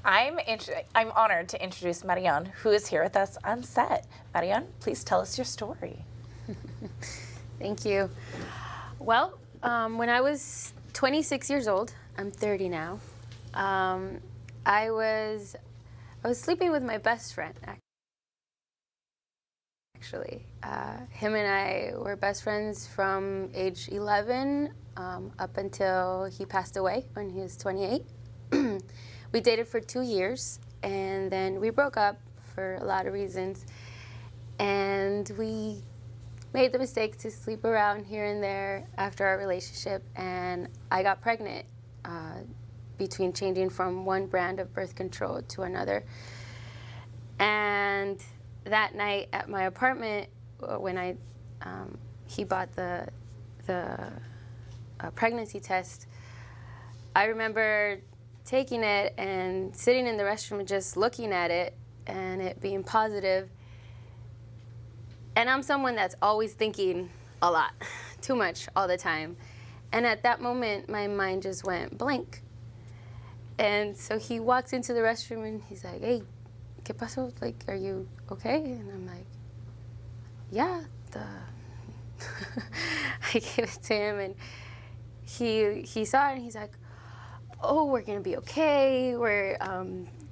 I'm honored to introduce Marion, who is here with us on set. Marion, please tell us your story. Thank you. Well, when I was 26 years old, I'm 30 now, I was sleeping with my best friend, actually. Him and I were best friends from age 11 up until he passed away when he was 28. We dated for 2 years, and then we broke up for a lot of reasons, and we made the mistake to sleep around here and there after our relationship, and I got pregnant between changing from one brand of birth control to another. And that night at my apartment, when he bought the pregnancy test, I remember taking it and sitting in the restroom and just looking at it and it being positive. And I'm someone that's always thinking a lot, too much all the time. And at that moment, my mind just went blank. And so he walks into the restroom and he's like, "Hey, ¿qué pasó? Like, are you okay?" And I'm like, yeah, I gave it to him, and he saw it, and he's like, oh, we're gonna be okay. We're,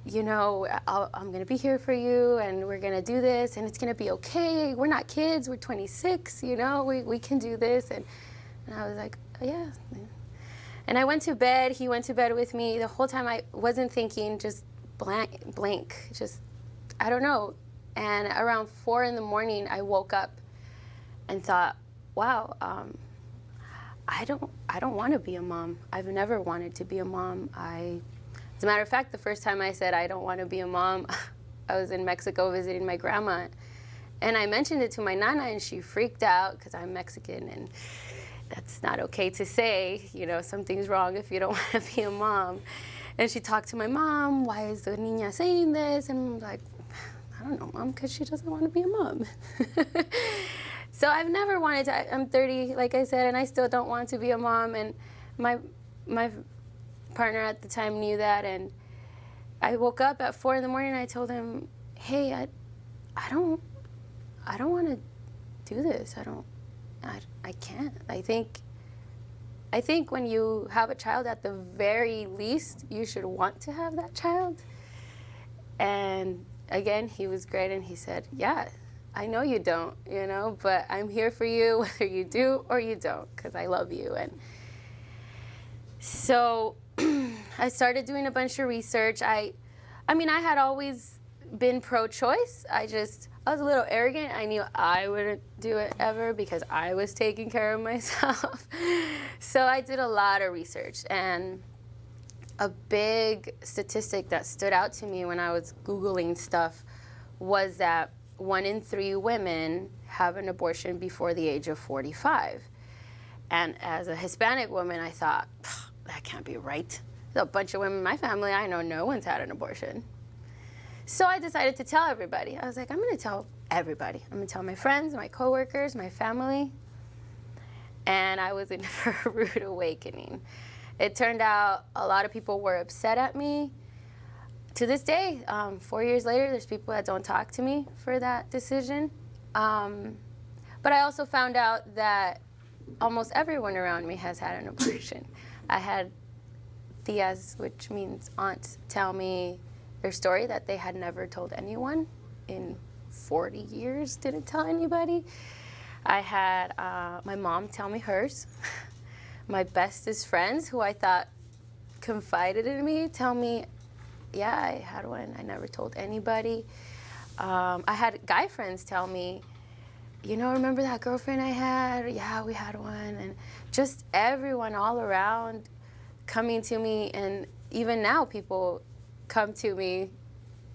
you know, I'm gonna be here for you, and we're gonna do this, and it's gonna be okay. We're not kids. We're 26. You know, we can do this. And I was like, oh, yeah. And I went to bed. He went to bed with me. The whole time I wasn't thinking, just blank, just I don't know. And around 4 in the morning, I woke up and thought, wow, I don't want to be a mom. I've never wanted to be a mom. As a matter of fact, the first time I said I don't want to be a mom, I was in Mexico visiting my grandma, and I mentioned it to my nana, and she freaked out because I'm Mexican, and that's not okay to say. You know, something's wrong if you don't want to be a mom. And she talked to my mom, why is the niña saying this? And I'm like, I don't know, Mom, because she doesn't want to be a mom. So I've never wanted to. I'm 30, like I said, and I still don't want to be a mom. And my partner at the time knew that. And I woke up at 4 in the morning, and I told him, hey, I don't want to do this. I can't. I think when you have a child, at the very least, you should want to have that child. And again, he was great, and he said, yeah, I know you don't, you know, but I'm here for you whether you do or you don't, because I love you. And so I started doing a bunch of research. I mean, I had always been pro-choice. I was a little arrogant. I knew I wouldn't do it ever because I was taking care of myself. So I did a lot of research, and a big statistic that stood out to me when I was Googling stuff was that 1 in 3 women have an abortion before the age of 45. And as a Hispanic woman, I thought, that can't be right. There's a bunch of women in my family, I know no one's had an abortion. So I decided to tell everybody. I was like, I'm gonna tell everybody. I'm gonna tell my friends, my coworkers, my family. And I was in for a rude awakening. It turned out a lot of people were upset at me. To this day, 4 years later, there's people that don't talk to me for that decision. But I also found out that almost everyone around me has had an abortion. I had tias, which means aunts, tell me their story that they had never told anyone in 40 years, didn't tell anybody. I had my mom tell me hers. My bestest friends, who I thought confided in me, tell me, yeah, I had one. I never told anybody. I had guy friends tell me, you know, remember that girlfriend I had? Yeah, we had one. And just everyone all around coming to me, and even now people come to me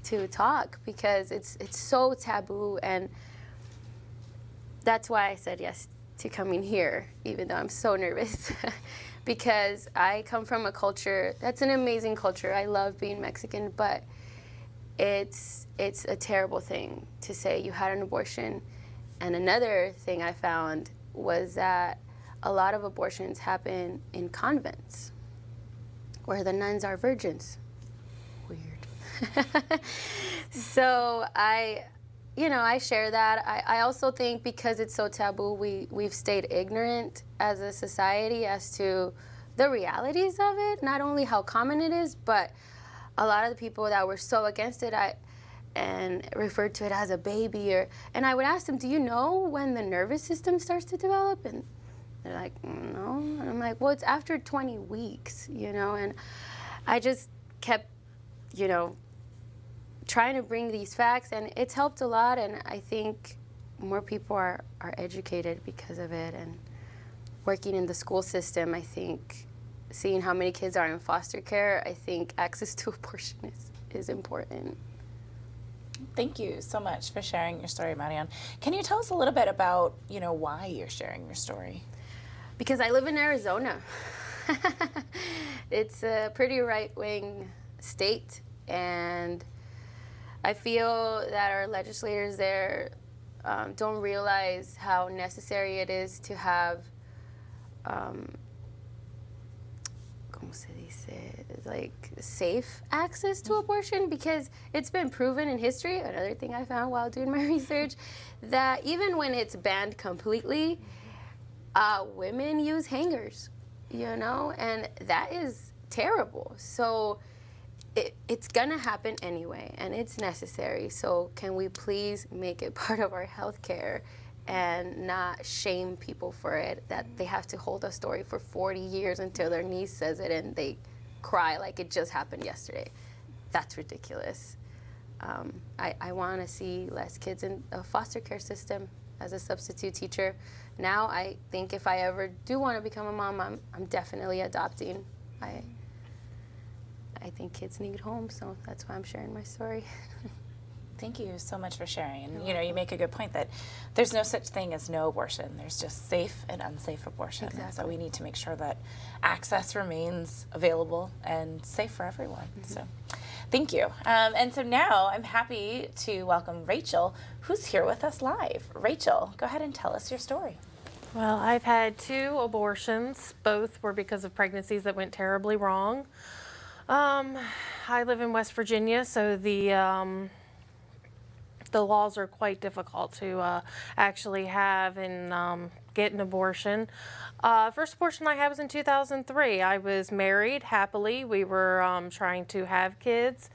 to talk because it's so taboo, and that's why I said yes to coming here, even though I'm so nervous. Because I come from a culture that's an amazing culture. I love being Mexican, but it's a terrible thing to say you had an abortion. And another thing I found was that a lot of abortions happen in convents where the nuns are virgins. Weird. So I share that. I also think because it's so taboo, we've stayed ignorant as a society as to the realities of it, not only how common it is, but a lot of the people that were so against it and referred to it as a baby. And I would ask them, do you know when the nervous system starts to develop? And they're like, no. And I'm like, well, it's after 20 weeks, you know? And I just kept, trying to bring these facts, and it's helped a lot, and I think more people are educated because of it. And working in the school system, I think seeing how many kids are in foster care, I think access to abortion is important. Thank you so much for sharing your story, Marion. Can you tell us a little bit about, why you're sharing your story? Because I live in Arizona. It's a pretty right-wing state, and I feel that our legislators there don't realize how necessary it is to have, se dice, like safe access to abortion, because it's been proven in history, another thing I found while doing my research, that even when it's banned completely, women use hangers, you know, and that is terrible. So it's gonna happen anyway, and it's necessary. So can we please make it part of our healthcare and not shame people for it, that they have to hold a story for 40 years until their niece says it and they cry like it just happened yesterday. That's ridiculous. I want to see less kids in a foster care system. As a substitute teacher, now I think if I ever do want to become a mom, I'm definitely adopting. I think kids need homes, so that's why I'm sharing my story. Thank you so much for sharing. And you know, you make a good point that there's no such thing as no abortion. There's just safe and unsafe abortion. Exactly. So we need to make sure that access remains available and safe for everyone. So thank you. And so now I'm happy to welcome Rachel, who's here with us live. Rachel, go ahead and tell us your story. Well, I've had 2 abortions. Both were because of pregnancies that went terribly wrong. I live in West Virginia, so the laws are quite difficult to actually have and get an abortion. First abortion I had was in 2003. I was married happily. We were trying to have kids.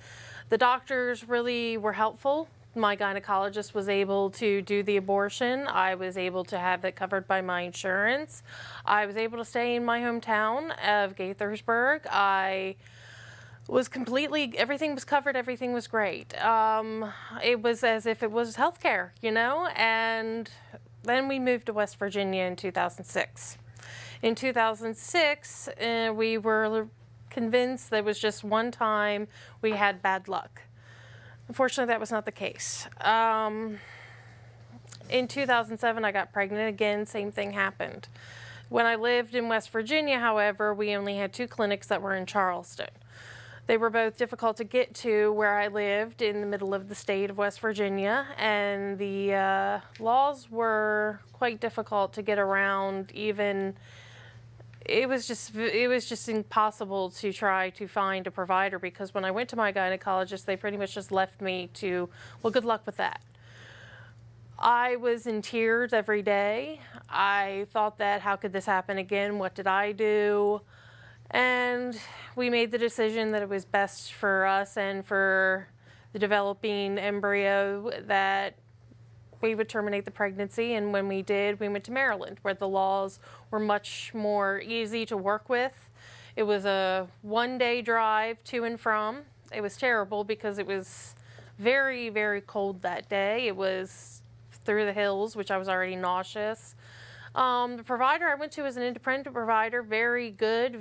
The doctors really were helpful. My gynecologist was able to do the abortion. I was able to have it covered by my insurance. I was able to stay in my hometown of Gaithersburg. I was completely, everything was covered, everything was great. It was as if it was healthcare, you know, and then we moved to West Virginia in 2006. In 2006, we were convinced that it was just one time we had bad luck. Unfortunately, that was not the case. In 2007, I got pregnant again, same thing happened. When I lived in West Virginia, however, we only had 2 clinics that were in Charleston. They were both difficult to get to where I lived in the middle of the state of West Virginia, and the laws were quite difficult to get around. Even it was just impossible to try to find a provider, because when I went to my gynecologist, they pretty much just left me to, well, good luck with that. I was in tears every day. I thought that, how could this happen again? What did I do? And we made the decision that it was best for us and for the developing embryo that we would terminate the pregnancy. And when we did, we went to Maryland, where the laws were much more easy to work with. It was a 1-day drive to and from. It was terrible because it was very, very cold that day. It was through the hills, which I was already nauseous. The provider I went to was an independent provider, very good,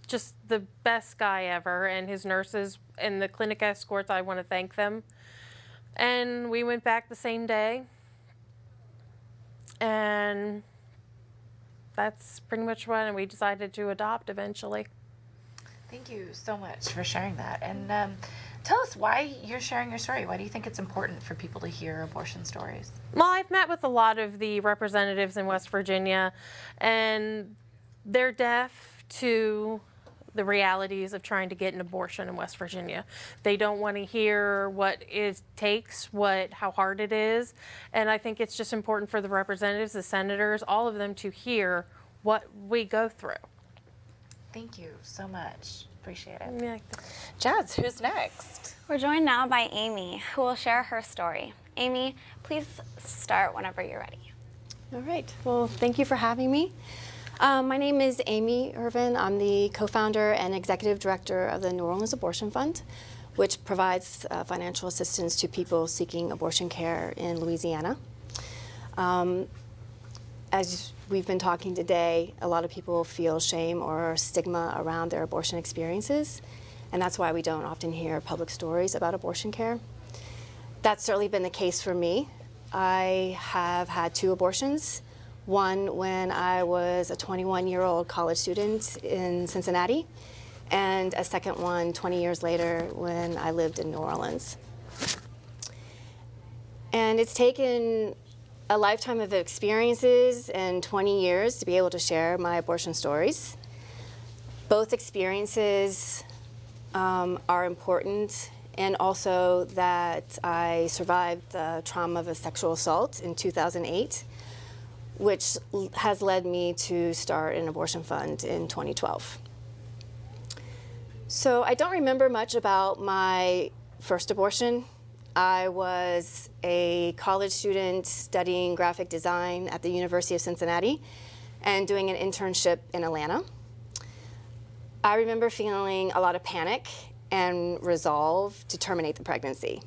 just the best guy ever, and his nurses and the clinic escorts, I want to thank them. And we went back the same day, and that's pretty much when we decided to adopt eventually. Thank you so much for sharing that. And tell us why you're sharing your story. Why do you think it's important for people to hear abortion stories? Well, I've met with a lot of the representatives in West Virginia, and they're deaf to the realities of trying to get an abortion in West Virginia. They don't want to hear what it takes, how hard it is, and I think it's just important for the representatives, the senators, all of them to hear what we go through. Thank you so much. Appreciate it. Yeah. Jazz, who's next? We're joined now by Amy, who will share her story. Amy, please start whenever you're ready. All right. Well, thank you for having me. My name is Amy Irvin. I'm the co-founder and executive director of the New Orleans Abortion Fund, which provides financial assistance to people seeking abortion care in Louisiana. As we've been talking today, a lot of people feel shame or stigma around their abortion experiences, and that's why we don't often hear public stories about abortion care. That's certainly been the case for me. I have had 2 abortions, one when I was a 21-year-old college student in Cincinnati, and a second one 20 years later when I lived in New Orleans. And it's taken a lifetime of experiences and 20 years to be able to share my abortion stories. Both experiences are important, and also that I survived the trauma of a sexual assault in 2008, which has led me to start an abortion fund in 2012. So I don't remember much about my first abortion. I was a college student studying graphic design at the University of Cincinnati and doing an internship in Atlanta. I remember feeling a lot of panic and resolve to terminate the pregnancy.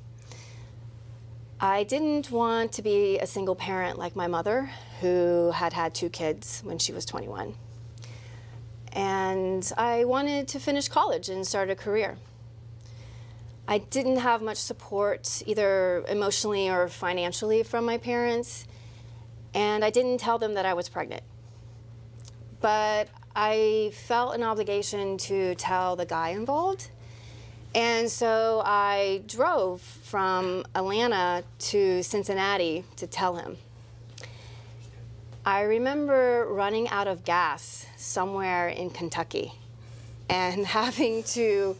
I didn't want to be a single parent like my mother, who had had 2 kids when she was 21. And I wanted to finish college and start a career. I didn't have much support, either emotionally or financially, from my parents, and I didn't tell them that I was pregnant. But I felt an obligation to tell the guy involved, and so I drove from Atlanta to Cincinnati to tell him. I remember running out of gas somewhere in Kentucky and having to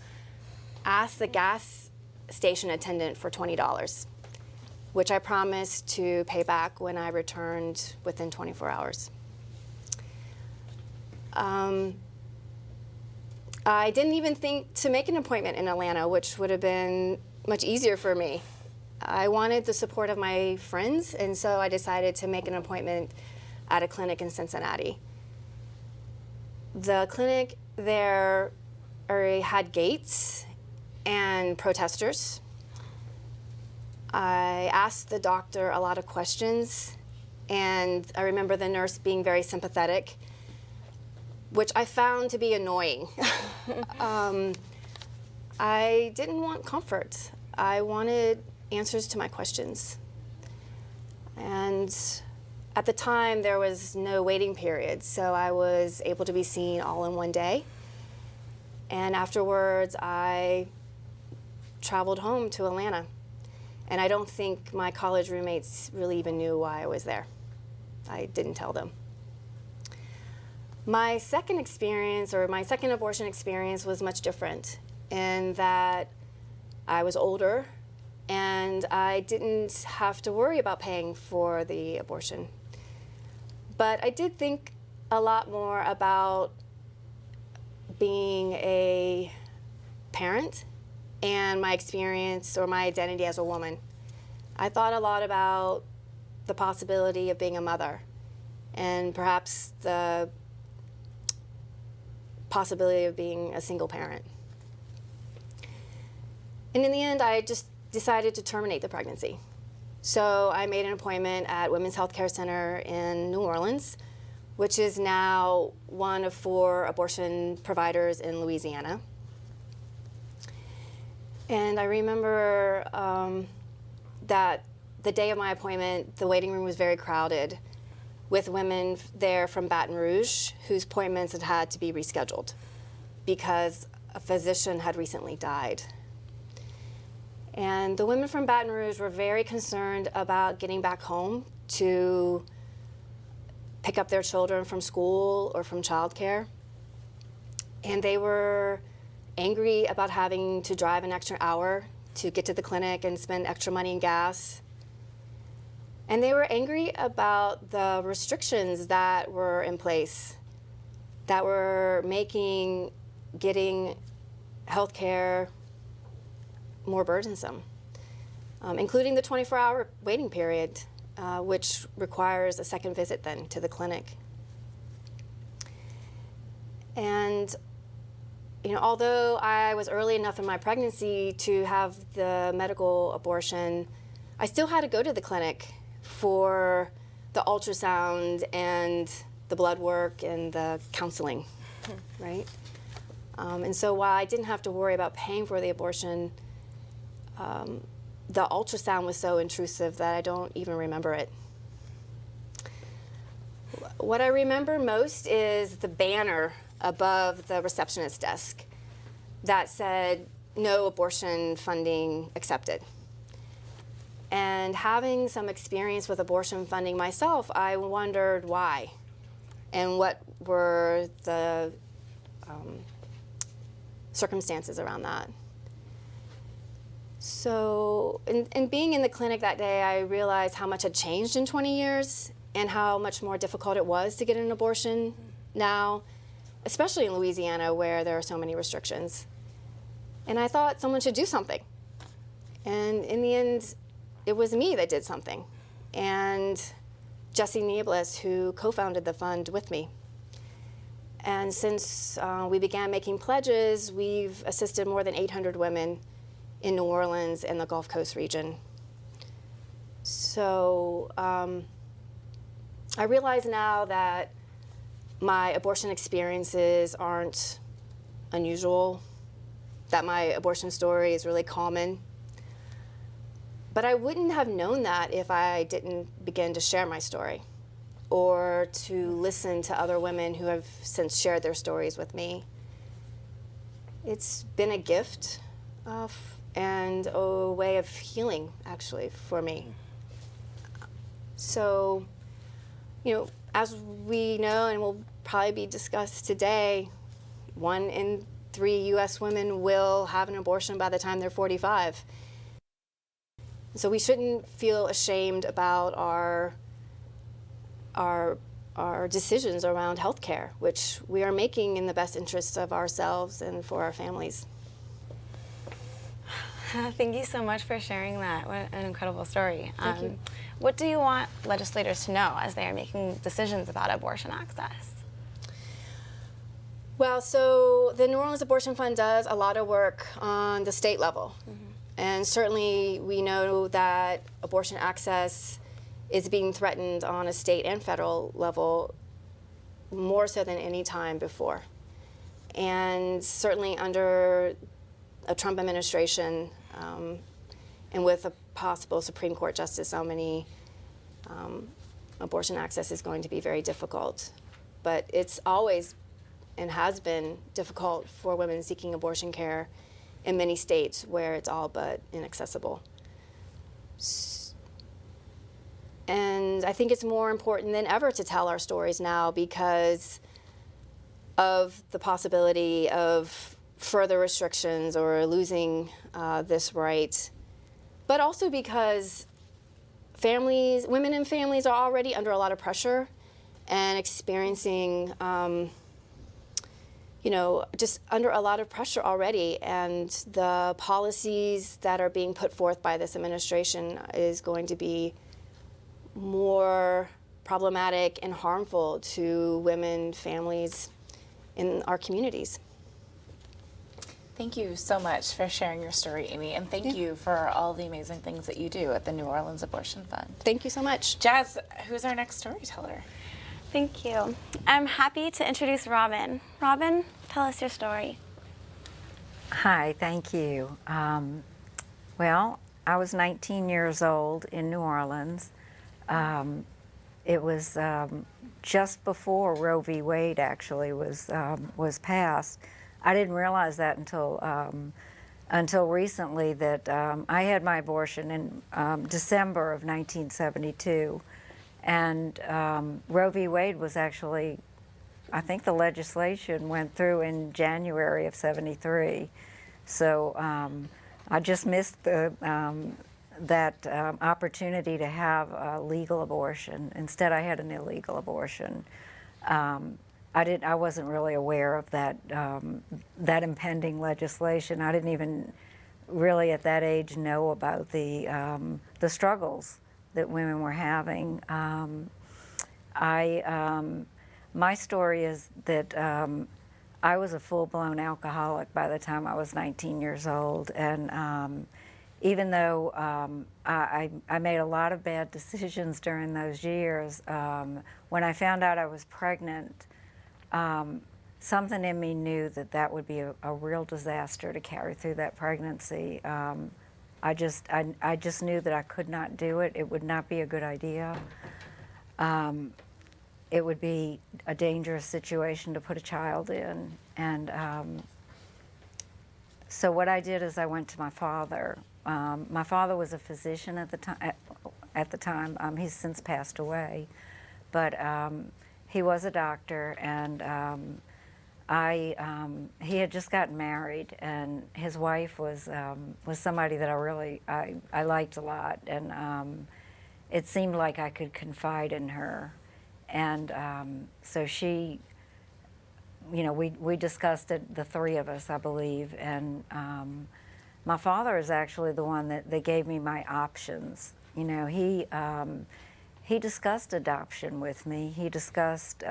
ask the gas station attendant for $20, which I promised to pay back when I returned within 24 hours. I didn't even think to make an appointment in Atlanta, which would have been much easier for me. I wanted the support of my friends, and so I decided to make an appointment at a clinic in Cincinnati. The clinic there had gates and protesters. I asked the doctor a lot of questions, and I remember the nurse being very sympathetic, which I found to be annoying. I didn't want comfort. I wanted answers to my questions. And at the time, there was no waiting period, so I was able to be seen all in one day. And afterwards, I traveled home to Atlanta. And I don't think my college roommates really even knew why I was there. I didn't tell them. My second experience, or my second abortion experience, was much different in that I was older and I didn't have to worry about paying for the abortion. But I did think a lot more about being a parent and my experience or my identity as a woman. I thought a lot about the possibility of being a mother and perhaps the possibility of being a single parent. And in the end, I just decided to terminate the pregnancy. So I made an appointment at Women's Healthcare Center in New Orleans, which is now one of 4 abortion providers in Louisiana. And I remember that the day of my appointment, the waiting room was very crowded with women there from Baton Rouge whose appointments had had to be rescheduled because a physician had recently died. And the women from Baton Rouge were very concerned about getting back home to pick up their children from school or from childcare. And they were angry about having to drive an extra hour to get to the clinic and spend extra money in gas. And they were angry about the restrictions that were in place that were making getting health care more burdensome, including the 24-hour waiting period, which requires a second visit then to the clinic. And although I was early enough in my pregnancy to have the medical abortion, I still had to go to the clinic for the ultrasound and the blood work and the counseling, right? And so while I didn't have to worry about paying for the abortion, the ultrasound was so intrusive that I don't even remember it. What I remember most is the banner above the receptionist's desk that said, "No abortion funding accepted." And having some experience with abortion funding myself, I wondered why and what were the circumstances around that. So, in being in the clinic that day, I realized how much had changed in 20 years and how much more difficult it was to get an abortion now, especially in Louisiana where there are so many restrictions. And I thought someone should do something. And in the end, it was me that did something. And Jesse Niebles, who co-founded the fund with me. And since we began making pledges, we've assisted more than 800 women in New Orleans and the Gulf Coast region. So I realize now that my abortion experiences aren't unusual, that my abortion story is really common. But I wouldn't have known that if I didn't begin to share my story or to listen to other women who have since shared their stories with me. It's been a gift and a way of healing, actually, for me. So, you know, as we know and will probably be discussed today, 1 in 3 U.S. women will have an abortion by the time they're 45. So we shouldn't feel ashamed about our decisions around healthcare, which we are making in the best interests of ourselves and for our families. Thank you so much for sharing that. What an incredible story. Thank you. What do you want legislators to know as they are making decisions about abortion access? Well, so the New Orleans Abortion Fund does a lot of work on the state level. And certainly we know that abortion access is being threatened on a state and federal level more so than any time before. And certainly under a Trump administration and with a possible Supreme Court justice nominee, abortion access is going to be very difficult. But it's always and has been difficult for women seeking abortion care in many states where it's all but inaccessible. And I think it's more important than ever to tell our stories now because of the possibility of further restrictions or losing this right, but also because families, women and families are already under a lot of pressure and experiencing you know, just under a lot of pressure already, and the policies that are being put forth by this administration is going to be more problematic and harmful to women, families in our communities. Thank you so much for sharing your story, Amy, and thank you for all the amazing things that you do at the New Orleans Abortion Fund. Thank you so much. Jazz, who's our next storyteller? Thank you. I'm happy to introduce Robin. Robin, tell us your story. Hi, thank you. Well, I was 19 years old in New Orleans. It was just before Roe v. Wade actually was passed. I didn't realize that until recently that I had my abortion in December of 1972. And Roe v. Wade was actually, I think the legislation went through in January of '73. So I just missed that opportunity to have a legal abortion. Instead, I had an illegal abortion. I wasn't really aware of that that impending legislation. I didn't even really at that age know about the struggles that women were having. My story is that I was a full-blown alcoholic by the time I was 19 years old, and even though I made a lot of bad decisions during those years, when I found out I was pregnant, something in me knew that that would be a real disaster to carry through that pregnancy. I just knew that I could not do it. It would not be a good idea. It would be a dangerous situation to put a child in. And so what I did is I went to my father. My father was a physician at the time. He's since passed away. But he was a doctor, and he had just gotten married, and his wife was somebody that I liked a lot, and it seemed like I could confide in her, and so she, we discussed it, the three of us, I believe, and my father is actually the one that gave me my options. He discussed adoption with me. He discussed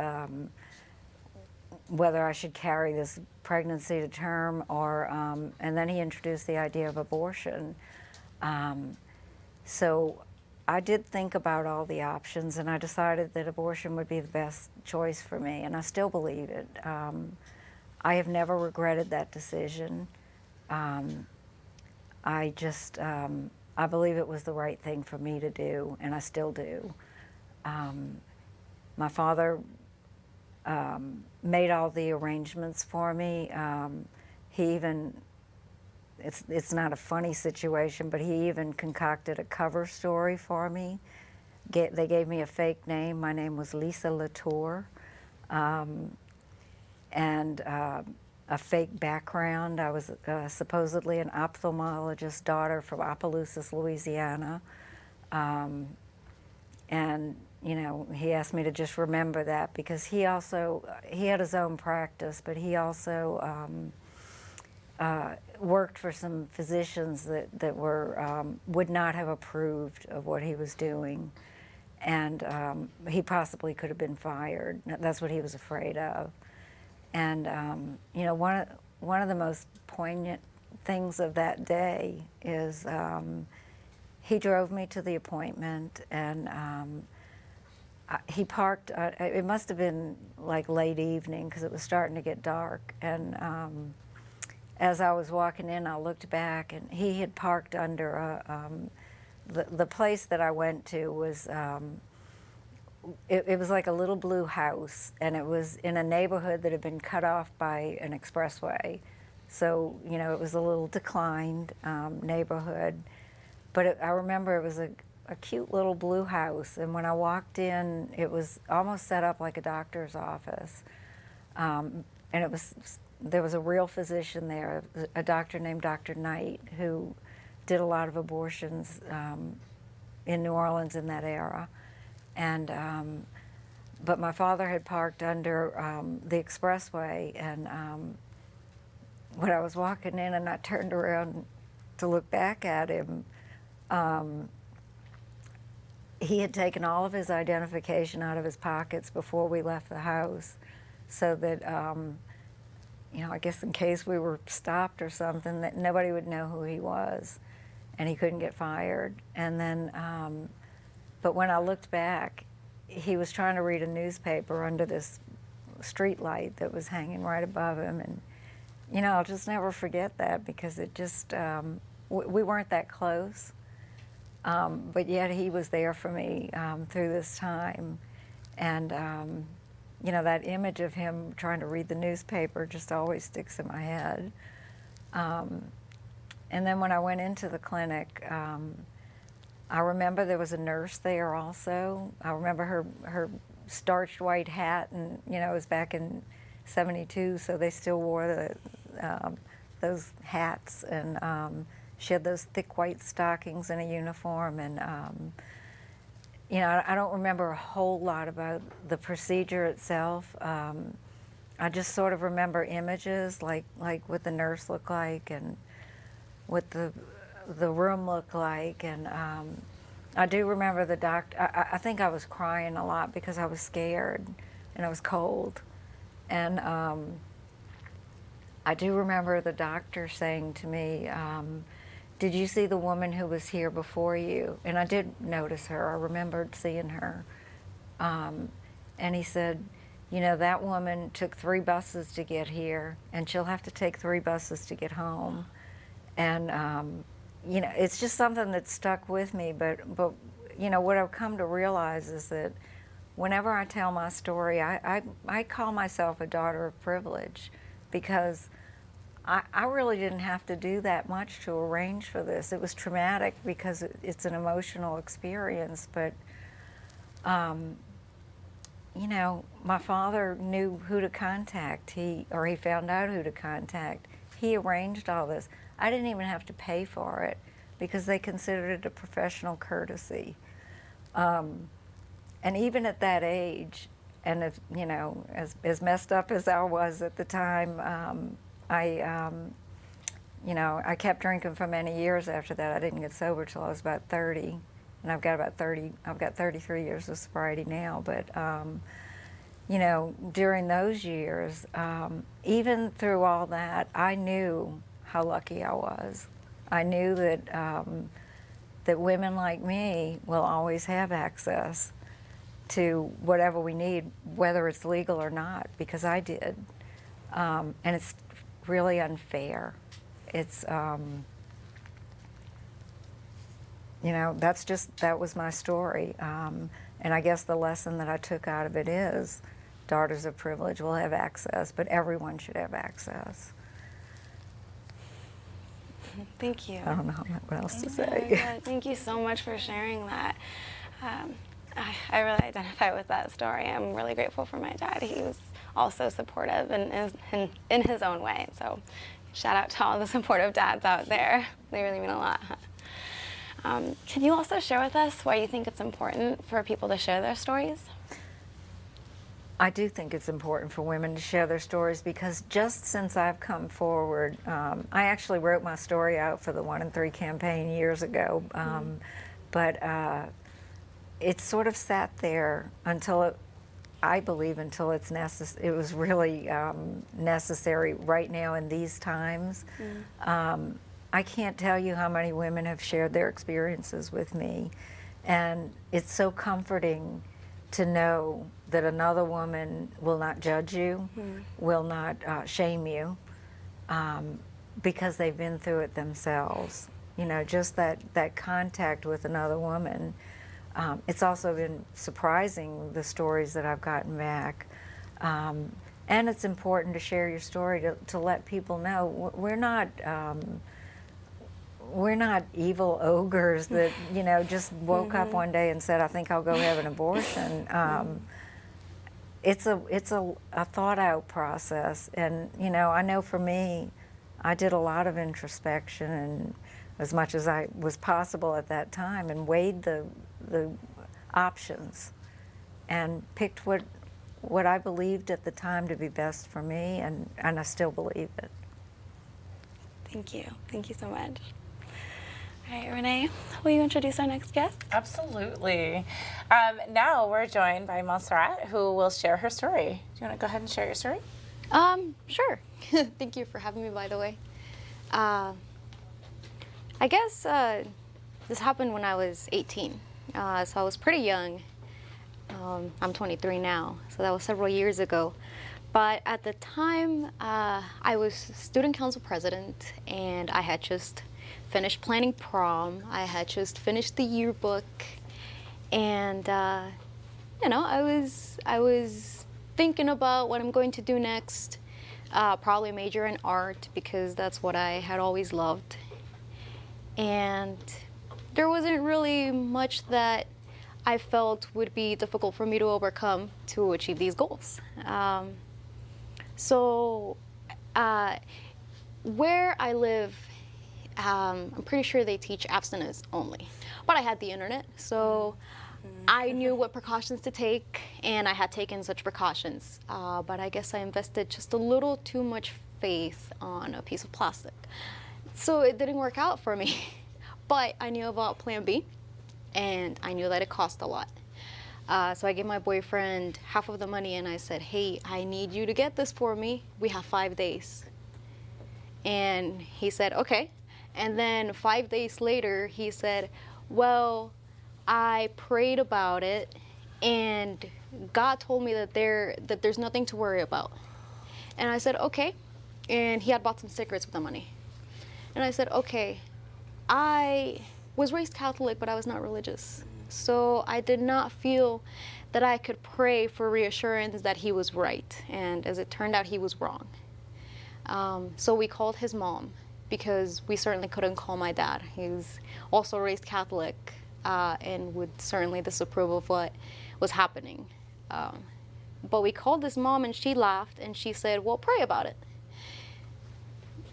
whether I should carry this pregnancy to term, or and then he introduced the idea of abortion. So I did think about all the options, and I decided that abortion would be the best choice for me, and I still believe it. I have never regretted that decision. I believe it was the right thing for me to do, and I still do. My father made all the arrangements for me. He even, it's not a funny situation, but he even concocted a cover story for me. They gave me a fake name. My name was Lisa Latour, and a fake background. I was supposedly an ophthalmologist's daughter from Opelousas, Louisiana. And he asked me to just remember that, because he had his own practice, but he also worked for some physicians that would not have approved of what he was doing, and he possibly could have been fired. That's what he was afraid of. And one of the most poignant things of that day is he drove me to the appointment, and he parked, it must have been like late evening because it was starting to get dark, and as I was walking in, I looked back, and he had parked under the place that I went to was, it was like a little blue house, and it was in a neighborhood that had been cut off by an expressway. So, it was a little declined neighborhood, but I remember it was a cute little blue house, and when I walked in, it was almost set up like a doctor's office, and there was a real physician there, a doctor named Dr. Knight, who did a lot of abortions in New Orleans in that era, and but my father had parked under the expressway, and when I was walking in and I turned around to look back at him, he had taken all of his identification out of his pockets before we left the house, so that, I guess in case we were stopped or something, that nobody would know who he was, and he couldn't get fired. And then, but when I looked back, he was trying to read a newspaper under this street light that was hanging right above him, and I'll just never forget that, because it just, we weren't that close. But yet he was there for me through this time. And, that image of him trying to read the newspaper just always sticks in my head. And then when I went into the clinic, I remember there was a nurse there also. I remember her starched white hat, and, it was back in '72, so they still wore those hats, and she had those thick white stockings and a uniform, and I don't remember a whole lot about the procedure itself. I just sort of remember images, like what the nurse looked like and what the room looked like, and I do remember the doctor. I think I was crying a lot because I was scared and I was cold, and I do remember the doctor saying to me, "Did you see the woman who was here before you?" And I did notice her. I remembered seeing her. And he said, that woman took 3 buses to get here, and she'll have to take 3 buses to get home. And, it's just something that stuck with me. But what I've come to realize is that whenever I tell my story, I call myself a daughter of privilege, because I really didn't have to do that much to arrange for this. It was traumatic because it's an emotional experience, but you know, my father knew who to contact. He found out who to contact. He arranged all this. I didn't even have to pay for it because they considered it a professional courtesy. And even at that age, and if, you know, as messed up as I was at the time, you know, I kept drinking for many years after that. I didn't get sober till I was about 30, and I've got 33 years of sobriety now. But you know, during those years, even through all that, I knew how lucky I was. I knew that that women like me will always have access to whatever we need, whether it's legal or not, because I did. And it's really unfair. It's, you know, that was my story. And I guess the lesson that I took out of it is daughters of privilege will have access, but everyone should have access. Thank you. I don't know what else to say. Very good. Thank you so much for sharing that. I really identify with that story. I'm really grateful for my dad. He was also supportive in his own way. So shout out to all the supportive dads out there. They really mean a lot. Can you also share with us why you think it's important for people to share their stories? I do think it's important for women to share their stories because just since I've come forward, I actually wrote my story out for the 1 in 3 campaign years ago, but it sort of sat there until I believe until it's necessary. It was really necessary right now in these times. I can't tell you how many women have shared their experiences with me, and it's so comforting to know that another woman will not judge you, will not shame you, because they've been through it themselves. You know, just that contact with another woman. It's also been surprising, the stories that I've gotten back. And it's important to share your story to let people know we're not evil ogres that, you know, just woke up one day and said, I think I'll go have an abortion. It's a thought out process. And, you know, I know for me, I did a lot of introspection and as much as I was possible at that time and weighed the options and picked what I believed at the time to be best for me, and I still believe it. Thank you. Thank you so much. All right, Renee, will you introduce our next guest? Absolutely. Now we're joined by Monserrat, who will share her story. Do you want to go ahead and share your story? Sure. Thank you for having me, by the way. I guess this happened when I was 18. So I was pretty young. I'm 23 now, so that was several years ago. But at the time, I was student council president, and I had just finished planning prom. I had just finished the yearbook, and you know, I was thinking about what I'm going to do next. Probably major in art because that's what I had always loved. And there wasn't really much that I felt would be difficult for me to overcome to achieve these goals. So where I live, I'm pretty sure they teach abstinence only. But I had the internet, so I knew what precautions to take, and I had taken such precautions. But I guess I invested just a little too much faith on a piece of plastic. So it didn't work out for me. But I knew about Plan B, and I knew that it cost a lot. So I gave my boyfriend half of the money, and I said, hey, I need you to get this for me. We have 5 days. And he said, okay. And then 5 days later, he said, well, I prayed about it, and God told me that there's nothing to worry about. And I said, okay. And he had bought some cigarettes with the money. And I said, okay, I was raised Catholic, but I was not religious. So I did not feel that I could pray for reassurance that he was right. And as it turned out, he was wrong. So we called his mom, because we certainly couldn't call my dad. He's also raised Catholic and would certainly disapprove of what was happening. But we called this mom and she laughed and she said, well, pray about it.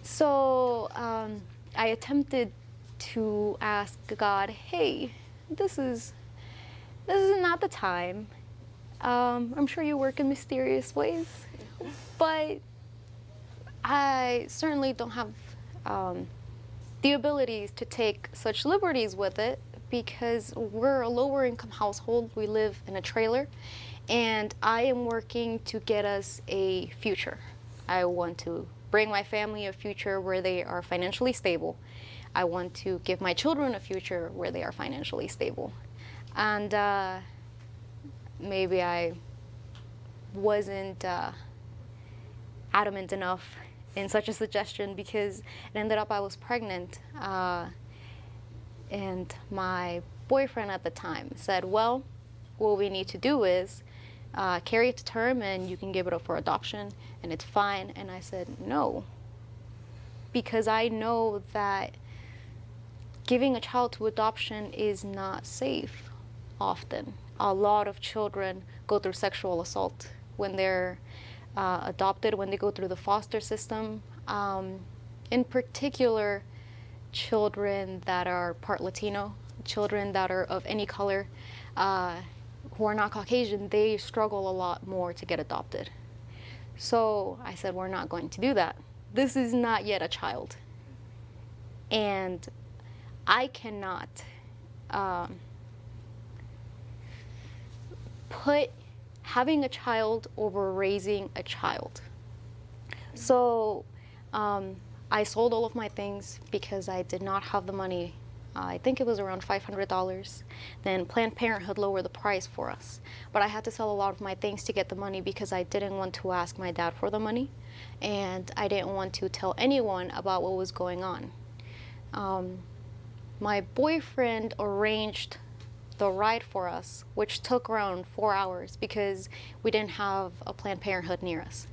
So I attempted to ask God, hey, this is not the time. I'm sure you work in mysterious ways, but I certainly don't have the abilities to take such liberties with it because we're a lower income household. We live in a trailer, and I am working to get us a future. I want to bring my family a future where they are financially stable. I want to give my children a future where they are financially stable. And maybe I wasn't adamant enough in such a suggestion because it ended up I was pregnant. And my boyfriend at the time said, well, what we need to do is carry it to term and you can give it up for adoption and it's fine. And I said, no, because I know that giving a child to adoption is not safe often. A lot of children go through sexual assault when they're adopted, when they go through the foster system. In particular, children that are part Latino, children that are of any color, who are not Caucasian, they struggle a lot more to get adopted. So I said, we're not going to do that. This is not yet a child. And I cannot put having a child over raising a child. So I sold all of my things because I did not have the money. I think it was around $500. Then Planned Parenthood lowered the price for us. But I had to sell a lot of my things to get the money because I didn't want to ask my dad for the money. And I didn't want to tell anyone about what was going on. My boyfriend arranged the ride for us, which took around 4 hours because we didn't have a Planned Parenthood near us.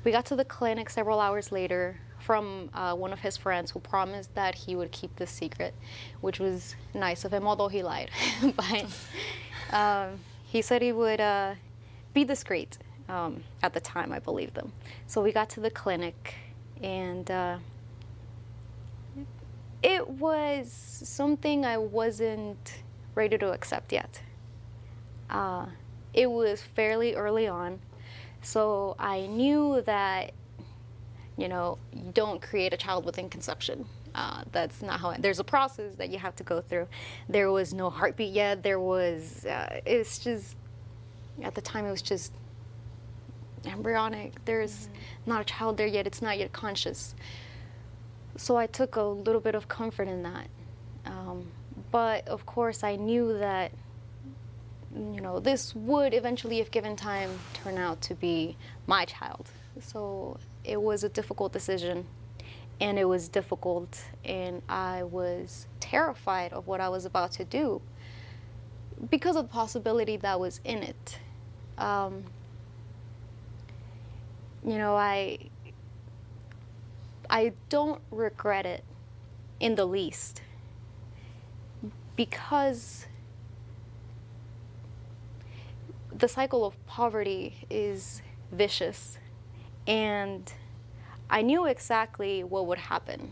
We got to the clinic several hours later from one of his friends who promised that he would keep this secret, which was nice of him, although he lied. But he said he would be discreet. At the time, I believed them. So we got to the clinic, and it was something I wasn't ready to accept yet. It was fairly early on, so I knew that, you know, you don't create a child within conception. That's not how there's a process that you have to go through. There was no heartbeat yet. There was, it's just, at the time it was just embryonic. There's not a child there yet. It's not yet conscious. So I took a little bit of comfort in that. But of course I knew that, you know, this would eventually, if given time, turn out to be my child. So it was a difficult decision, and it was difficult, and I was terrified of what I was about to do because of the possibility that was in it. You know, I don't regret it in the least because the cycle of poverty is vicious, and I knew exactly what would happen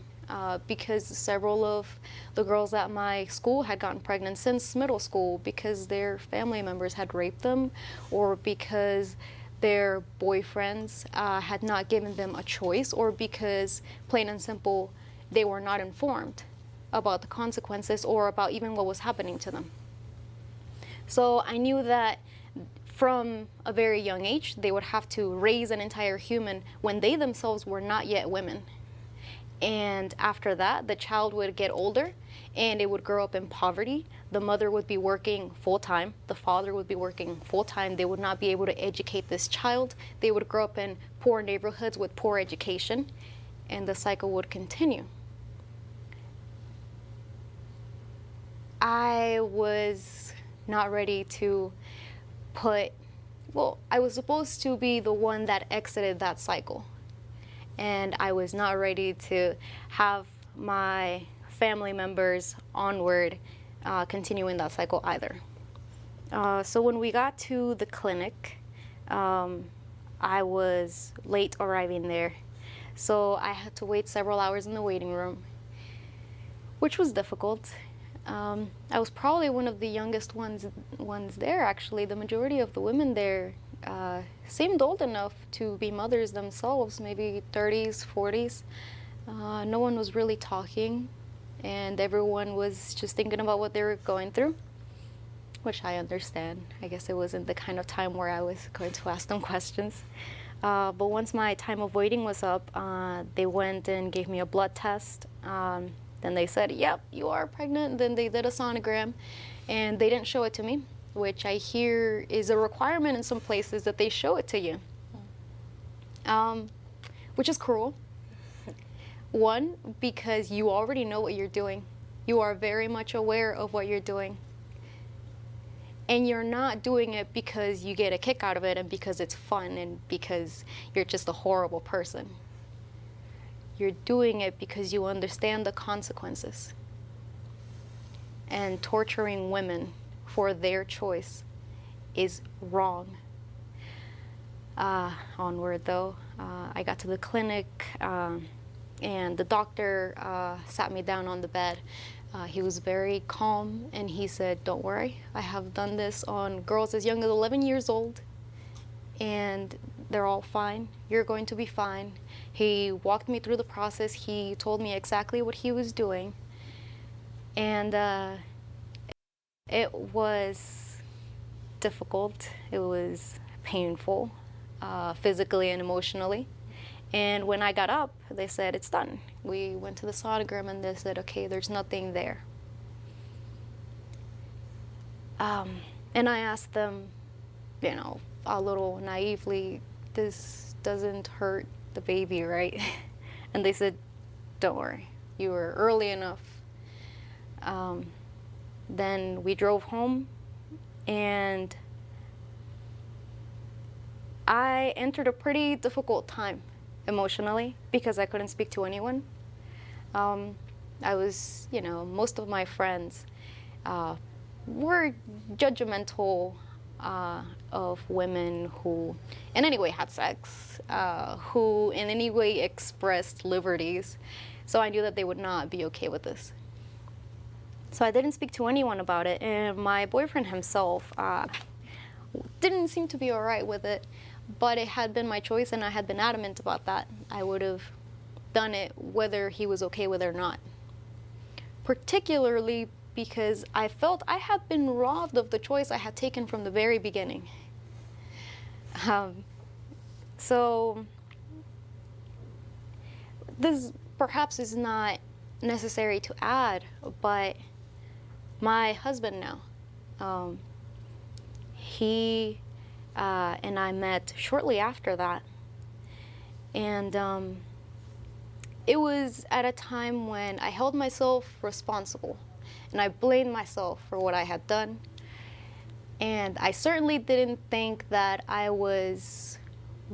because several of the girls at my school had gotten pregnant since middle school because their family members had raped them or because their boyfriends had not given them a choice or because, plain and simple, they were not informed about the consequences or about even what was happening to them. So I knew that from a very young age, they would have to raise an entire human when they themselves were not yet women. And after that, the child would get older and it would grow up in poverty. The mother would be working full-time. The father would be working full-time. They would not be able to educate this child. They would grow up in poor neighborhoods with poor education, and the cycle would continue. I was not ready to I was supposed to be the one that exited that cycle. And I was not ready to have my family members onward continuing that cycle either. So when we got to the clinic, I was late arriving there. So I had to wait several hours in the waiting room, which was difficult. I was probably one of the youngest ones there, actually. The majority of the women there seemed old enough to be mothers themselves, maybe 30s, 40s. No one was really talking, and everyone was just thinking about what they were going through, which I understand. I guess it wasn't the kind of time where I was going to ask them questions. But once my time of waiting was up, they went and gave me a blood test. Then they said, yep, you are pregnant. Then they did a sonogram, and they didn't show it to me, which I hear is a requirement in some places that they show it to you, which is cruel. One, because you already know what you're doing. You are very much aware of what you're doing. And you're not doing it because you get a kick out of it and because it's fun and because you're just a horrible person. You're doing it because you understand the consequences. And torturing women for their choice is wrong. Onward though, I got to the clinic and the doctor sat me down on the bed. He was very calm and he said, don't worry, I have done this on girls as young as 11 years old and they're all fine. You're going to be fine. He walked me through the process. He told me exactly what he was doing. And it was difficult. It was painful, physically and emotionally. And when I got up, they said, it's done. We went to the sonogram and they said, okay, there's nothing there. And I asked them, you know, a little naively, this doesn't hurt the baby, right? And they said, don't worry, you were early enough. Then we drove home and I entered a pretty difficult time emotionally because I couldn't speak to anyone. I was, you know, most of my friends were judgmental of women who in any way had sex, who in any way expressed liberties. So I knew that they would not be okay with this. So I didn't speak to anyone about it, and my boyfriend himself didn't seem to be all right with it, but it had been my choice and I had been adamant about that. I would have done it whether he was okay with it or not. Particularly because I felt I had been robbed of the choice I had taken from the very beginning. So this perhaps is not necessary to add, but my husband now, he and I met shortly after that. And it was at a time when I held myself responsible and I blamed myself for what I had done. And I certainly didn't think that I was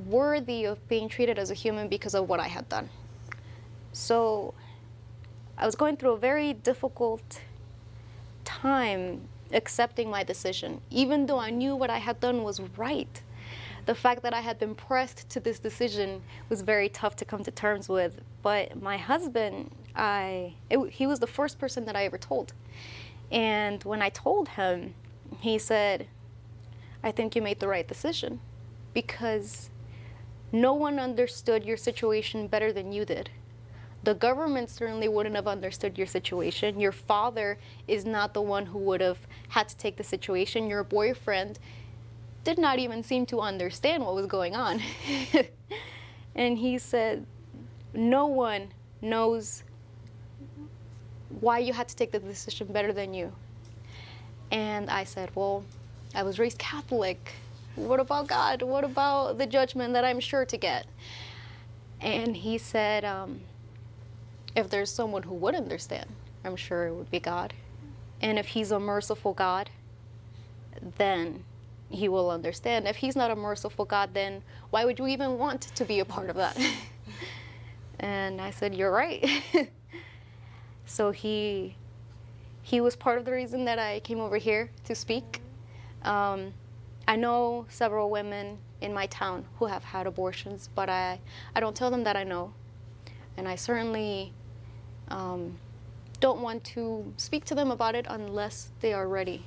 worthy of being treated as a human because of what I had done. So I was going through a very difficult time accepting my decision, even though I knew what I had done was right. The fact that I had been pressed to this decision was very tough to come to terms with. But my husband, he was the first person that I ever told. And when I told him, he said, I think you made the right decision because no one understood your situation better than you did. The government certainly wouldn't have understood your situation. Your father is not the one who would have had to take the situation. Your boyfriend did not even seem to understand what was going on. And he said, no one knows why you had to take the decision better than you. And I said, well, I was raised Catholic. What about God? What about the judgment that I'm sure to get? And he said, if there's someone who would understand, I'm sure it would be God. And if he's a merciful God, then he will understand. If he's not a merciful God, then why would you even want to be a part of that? And I said, you're right. So he was part of the reason that I came over here to speak. I know several women in my town who have had abortions, but I don't tell them that I know. And I certainly don't want to speak to them about it unless they are ready.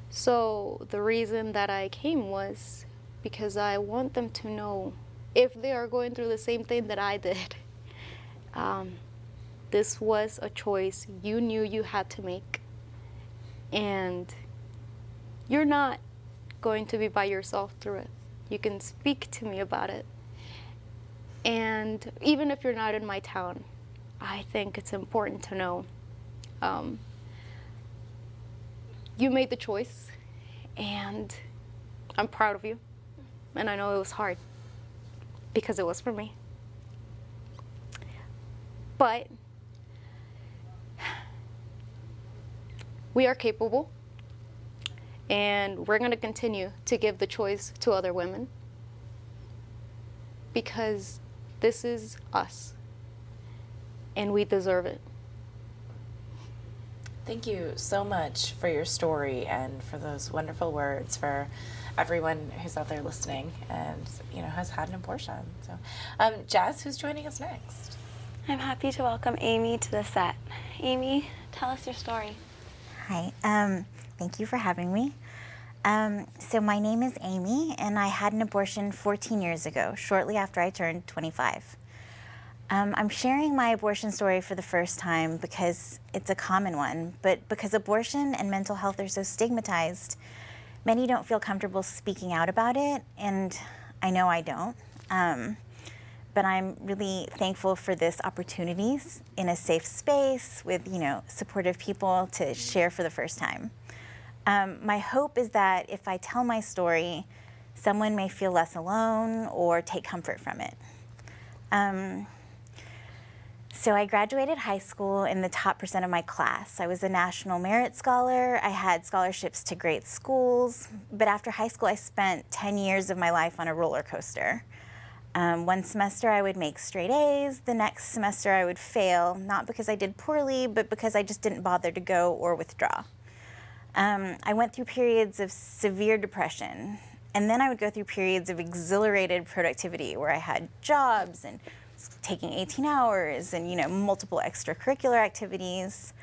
So the reason that I came was because I want them to know, if they are going through the same thing that I did, this was a choice you knew you had to make. And you're not going to be by yourself through it. You can speak to me about it. And even if you're not in my town, I think it's important to know you made the choice, and I'm proud of you. And I know it was hard, because it was for me. But we are capable, and we're going to continue to give the choice to other women, because this is us, and we deserve it. Thank you so much for your story and for those wonderful words for everyone who's out there listening and, you know, has had an abortion. So, Jazz, who's joining us next? I'm happy to welcome Amy to the set. Amy, tell us your story. Hi, thank you for having me. So my name is Amy, and I had an abortion 14 years ago, shortly after I turned 25. I'm sharing my abortion story for the first time because it's a common one, but because abortion and mental health are so stigmatized, many don't feel comfortable speaking out about it, and I know I don't. But I'm really thankful for this opportunities in a safe space with, you know, supportive people to share for the first time. My hope is that if I tell my story, someone may feel less alone or take comfort from it. So I graduated high school in the top % of my class. I was a National Merit Scholar. I had scholarships to great schools. But after high school, I spent 10 years of my life on a roller coaster. One semester I would make straight A's. The next semester I would fail, not because I did poorly, but because I just didn't bother to go or withdraw. I went through periods of severe depression. And then I would go through periods of exhilarated productivity where I had jobs and taking 18 hours and, you know, multiple extracurricular activities.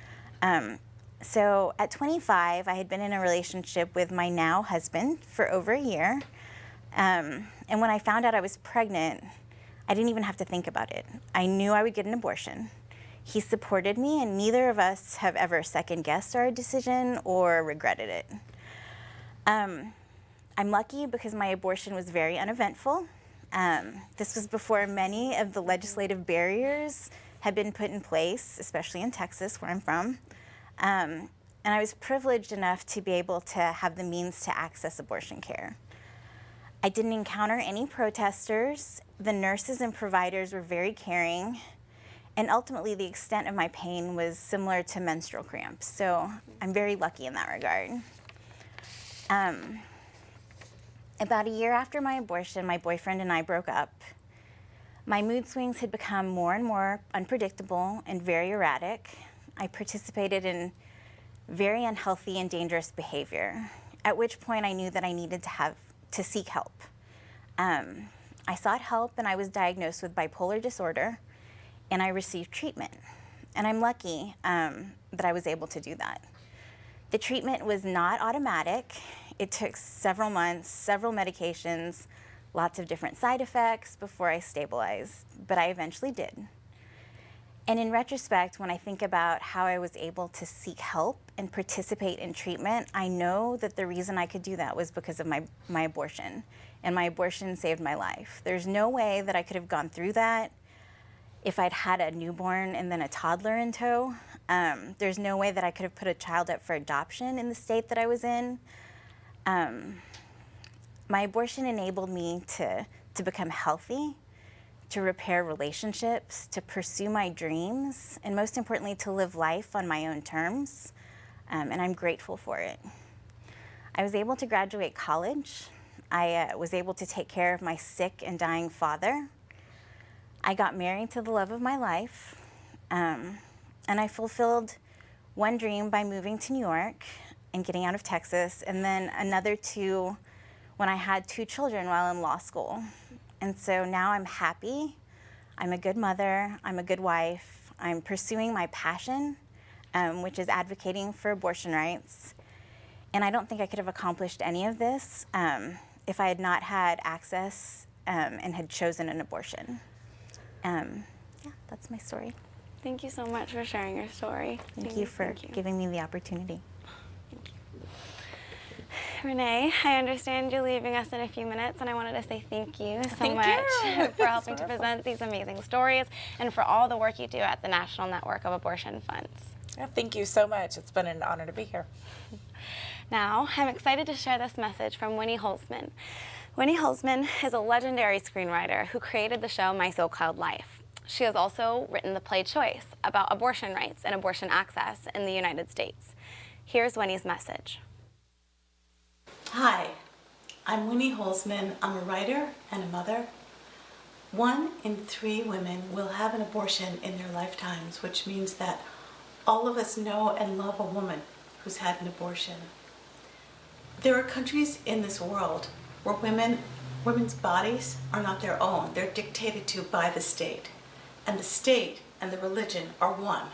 So at 25, I had been in a relationship with my now husband for over a year. And when I found out I was pregnant, I didn't even have to think about it. I knew I would get an abortion. He supported me, and neither of us have ever second-guessed our decision or regretted it. I'm lucky because my abortion was very uneventful. This was before many of the legislative barriers had been put in place, especially in Texas, where I'm from. And I was privileged enough to be able to have the means to access abortion care. I didn't encounter any protesters. The nurses and providers were very caring. And ultimately, the extent of my pain was similar to menstrual cramps. So I'm very lucky in that regard. About a year after my abortion, my boyfriend and I broke up. My mood swings had become more and more unpredictable and very erratic. I participated in very unhealthy and dangerous behavior, at which point I knew that I needed to seek help. I sought help, and I was diagnosed with bipolar disorder, and I received treatment. And I'm lucky that I was able to do that. The treatment was not automatic. It took several months, several medications, lots of different side effects before I stabilized, but I eventually did. And in retrospect, when I think about how I was able to seek help and participate in treatment, I know that the reason I could do that was because of my abortion, and my abortion saved my life. There's no way that I could have gone through that if I'd had a newborn and then a toddler in tow. There's no way that I could have put a child up for adoption in the state that I was in. My abortion enabled me to become healthy, to repair relationships, to pursue my dreams, and most importantly, to live life on my own terms, and I'm grateful for it. I was able to graduate college. I was able to take care of my sick and dying father. I got married to the love of my life, and I fulfilled one dream by moving to New York and getting out of Texas, and then another 2 when I had 2 children while in law school. And so now I'm happy. I'm a good mother. I'm a good wife. I'm pursuing my passion, which is advocating for abortion rights. And I don't think I could have accomplished any of this if I had not had access and had chosen an abortion. Yeah, that's my story. Thank you so much for sharing your story. Thank you for giving me the opportunity. Renee, I understand you're leaving us in a few minutes, and I wanted to say thank you so much for helping to present these amazing stories and for all the work you do at the National Network of Abortion Funds. Yeah, thank you so much. It's been an honor to be here. Now, I'm excited to share this message from Winnie Holzman. Winnie Holzman is a legendary screenwriter who created the show My So-Called Life. She has also written the play Choice about abortion rights and abortion access in the United States. Here's Winnie's message. Hi, I'm Winnie Holzman. I'm a writer and a mother. 1 in 3 women will have an abortion in their lifetimes, which means that all of us know and love a woman who's had an abortion. There are countries in this world where women's bodies are not their own. They're dictated to by the state. And the state and the religion are one.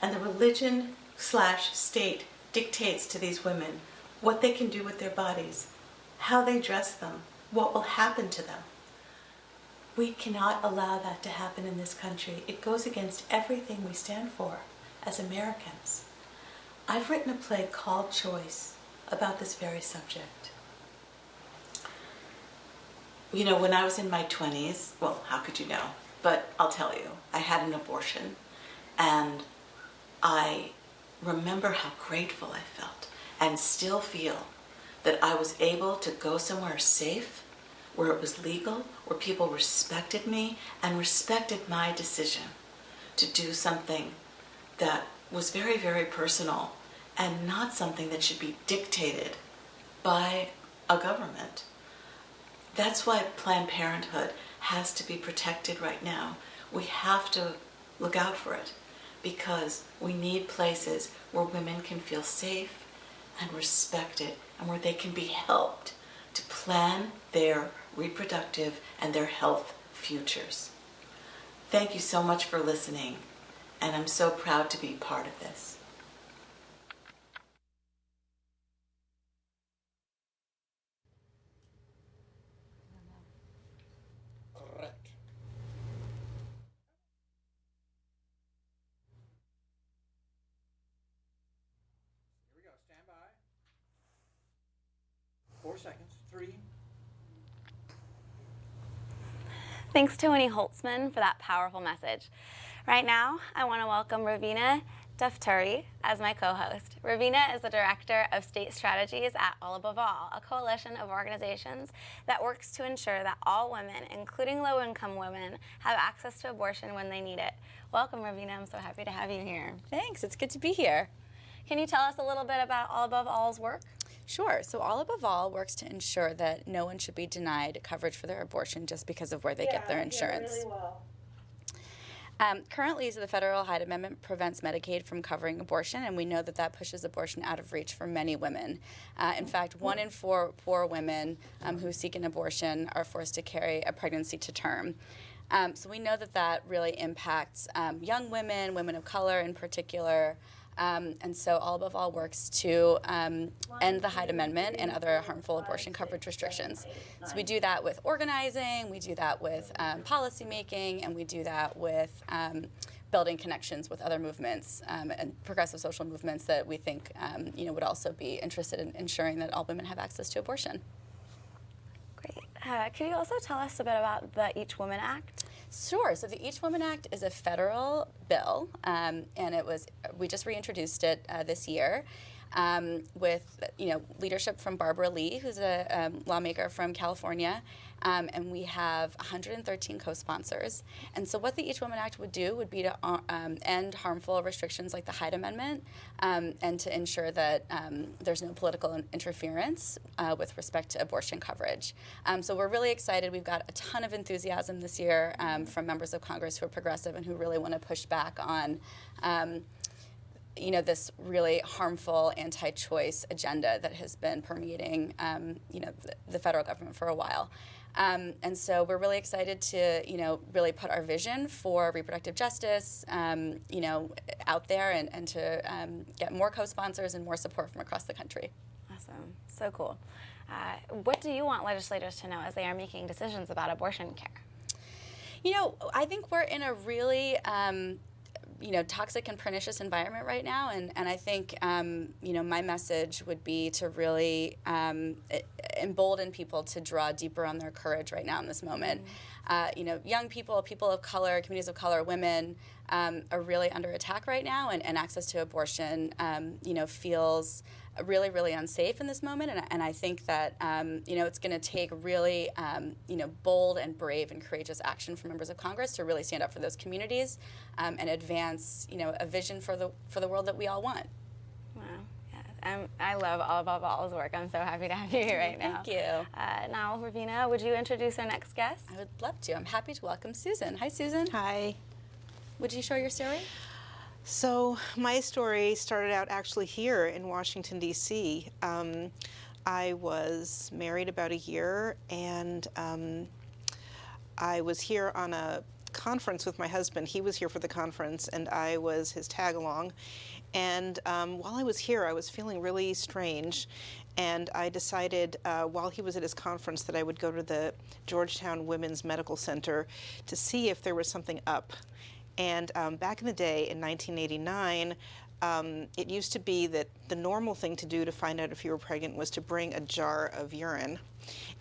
And the religion/state dictates to these women what they can do with their bodies, how they dress them, what will happen to them. We cannot allow that to happen in this country. It goes against everything we stand for as Americans. I've written a play called Choice about this very subject. You know, when I was in my 20s, well, how could you know? But I'll tell you, I had an abortion, and I remember how grateful I felt and still feel that I was able to go somewhere safe, where it was legal, where people respected me and respected my decision to do something that was very, very personal and not something that should be dictated by a government. That's why Planned Parenthood has to be protected right now. We have to look out for it because we need places where women can feel safe and respected and where they can be helped to plan their reproductive and their health futures. Thank you so much for listening, and I'm so proud to be part of this. Correct. Here we go. Stand by. 4 seconds. 3. Thanks to Winnie Holzman for that powerful message. Right now, I want to welcome Ravina Daftari as my co-host. Ravina is the Director of State Strategies at All Above All, a coalition of organizations that works to ensure that all women, including low-income women, have access to abortion when they need it. Welcome, Ravina. I'm so happy to have you here. Thanks. It's good to be here. Can you tell us a little bit about All Above All's work? Sure. So All Above All works to ensure that no one should be denied coverage for their abortion just because of where they get their insurance. Really well. Currently, the federal Hyde Amendment prevents Medicaid from covering abortion, and we know that that pushes abortion out of reach for many women. In fact, 1 in 4 poor women who seek an abortion are forced to carry a pregnancy to term. So we know that that really impacts young women, women of color in particular. And so All Above All works to end the Hyde Amendment and other harmful abortion coverage restrictions. So we do that with organizing, we do that with policy making, and we do that with building connections with other movements and progressive social movements that we think would also be interested in ensuring that all women have access to abortion. Great. Could you also tell us a bit about the Each Woman Act? Sure. So the Each Woman Act is a federal bill, and we just reintroduced it this year with leadership from Barbara Lee, who's a lawmaker from California, and we have 113 co-sponsors. And so what the Each Woman Act would do would be to end harmful restrictions like the Hyde Amendment and to ensure that there's no political interference with respect to abortion coverage. So we're really excited. We've got a ton of enthusiasm this year from members of Congress who are progressive and who really want to push back on this really harmful anti-choice agenda that has been permeating, the federal government for a while. And so we're really excited to, really put our vision for reproductive justice, out there and to get more co-sponsors and more support from across the country. Awesome. So cool. What do you want legislators to know as they are making decisions about abortion care? I think we're in a really toxic and pernicious environment right now, and I think my message would be to really embolden people to draw deeper on their courage right now in this moment. Young people, people of color, communities of color, women are really under attack right now, and access to abortion feels really, really unsafe in this moment, and I think that it's going to take really bold and brave and courageous action from members of Congress to really stand up for those communities and advance a vision for the world that we all want. Wow, yeah, I love all of All's work. I'm so happy to have you here right now. Thank you. Now, Ravina, would you introduce our next guest? I would love to. I'm happy to welcome Susan. Hi, Susan. Hi. Would you share your story? So my story started out actually here in Washington, D.C. I was married about a year, and I was here on a conference with my husband. He was here for the conference, and I was his tag-along. And while I was here, I was feeling really strange, and I decided while he was at his conference that I would go to the Georgetown Women's Medical Center to see if there was something up. And back in the day, in 1989, it used to be that the normal thing to do to find out if you were pregnant was to bring a jar of urine,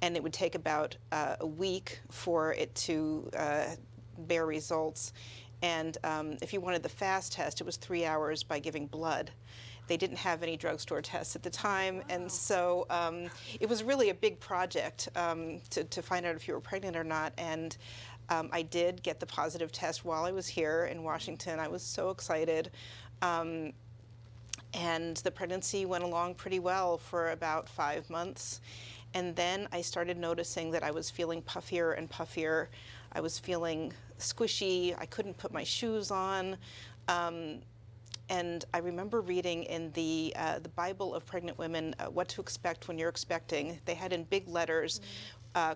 and it would take about a week for it to bear results. And if you wanted the fast test, it was 3 hours by giving blood. They didn't have any drugstore tests at the time, and so it was really a big project to find out if you were pregnant or not. And I did get the positive test while I was here in Washington. I was so excited. And the pregnancy went along pretty well for about 5 months. And then I started noticing that I was feeling puffier and puffier. I was feeling squishy. I couldn't put my shoes on. And I remember reading in the Bible of pregnant women what to expect when you're expecting. They had in big letters,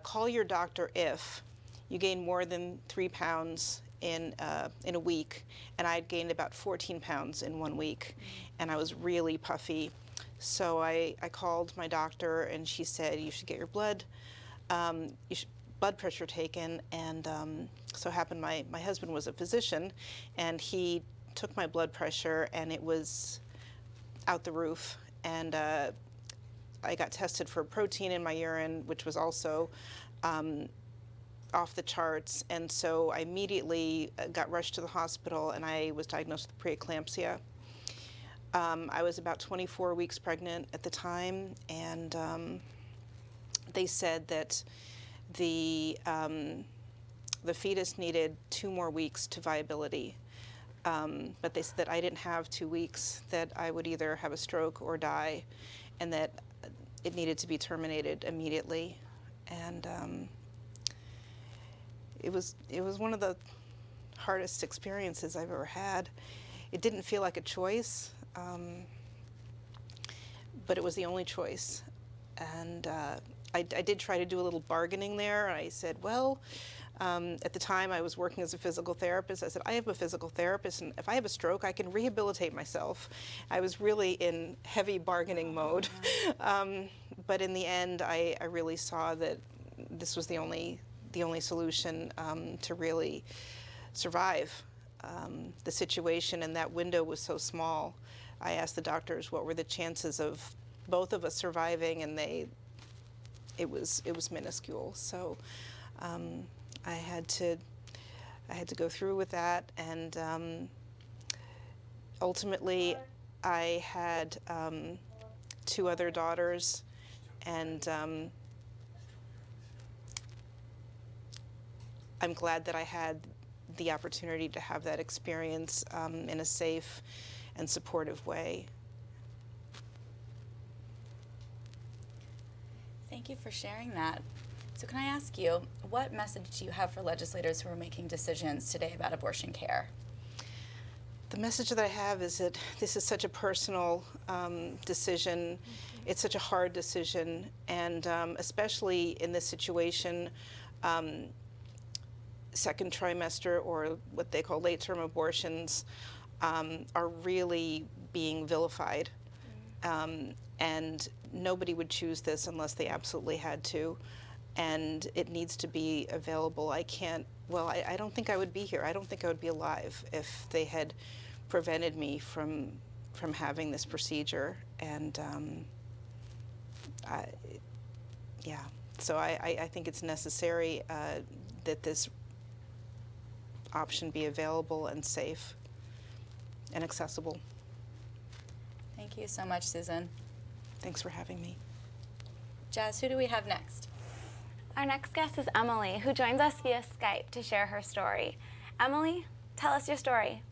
call your doctor if you gain more than 3 pounds in a week. And I had gained about 14 pounds in 1 week, and I was really puffy. So I called my doctor, and she said, you should get your blood pressure taken. And so happened my husband was a physician, and he took my blood pressure, and it was out the roof. And I got tested for protein in my urine, which was also off the charts, and so I immediately got rushed to the hospital, and I was diagnosed with preeclampsia. I was about 24 weeks pregnant at the time, and they said that the fetus needed 2 more weeks to viability, but they said that I didn't have 2 weeks, that I would either have a stroke or die, and that it needed to be terminated immediately. And it was one of the hardest experiences I've ever had. It didn't feel like a choice, but it was the only choice. And I did try to do a little bargaining there. I said, well, at the time I was working as a physical therapist. I said, I have a physical therapist, and if I have a stroke, I can rehabilitate myself. I was really in heavy bargaining mode. But in the end, I really saw that this was the only solution to really survive the situation, and that window was so small. I asked the doctors what were the chances of both of us surviving, and it was minuscule. So I had to go through with that, and ultimately I had 2 other daughters, and I'm glad that I had the opportunity to have that experience in a safe and supportive way. Thank you for sharing that. So can I ask you, what message do you have for legislators who are making decisions today about abortion care? The message that I have is that this is such a personal decision. It's such a hard decision, and especially in this situation, second trimester or what they call late-term abortions are really being vilified. And nobody would choose this unless they absolutely had to. And it needs to be available. I don't think I would be here. I don't think I would be alive if they had prevented me from having this procedure. And so I think it's necessary that this option be available and safe and accessible. Thank you so much, Susan. Thanks for having me. Jazz, who do we have next? Our next guest is Emily, who joins us via Skype to share her story. Emily, tell us your story.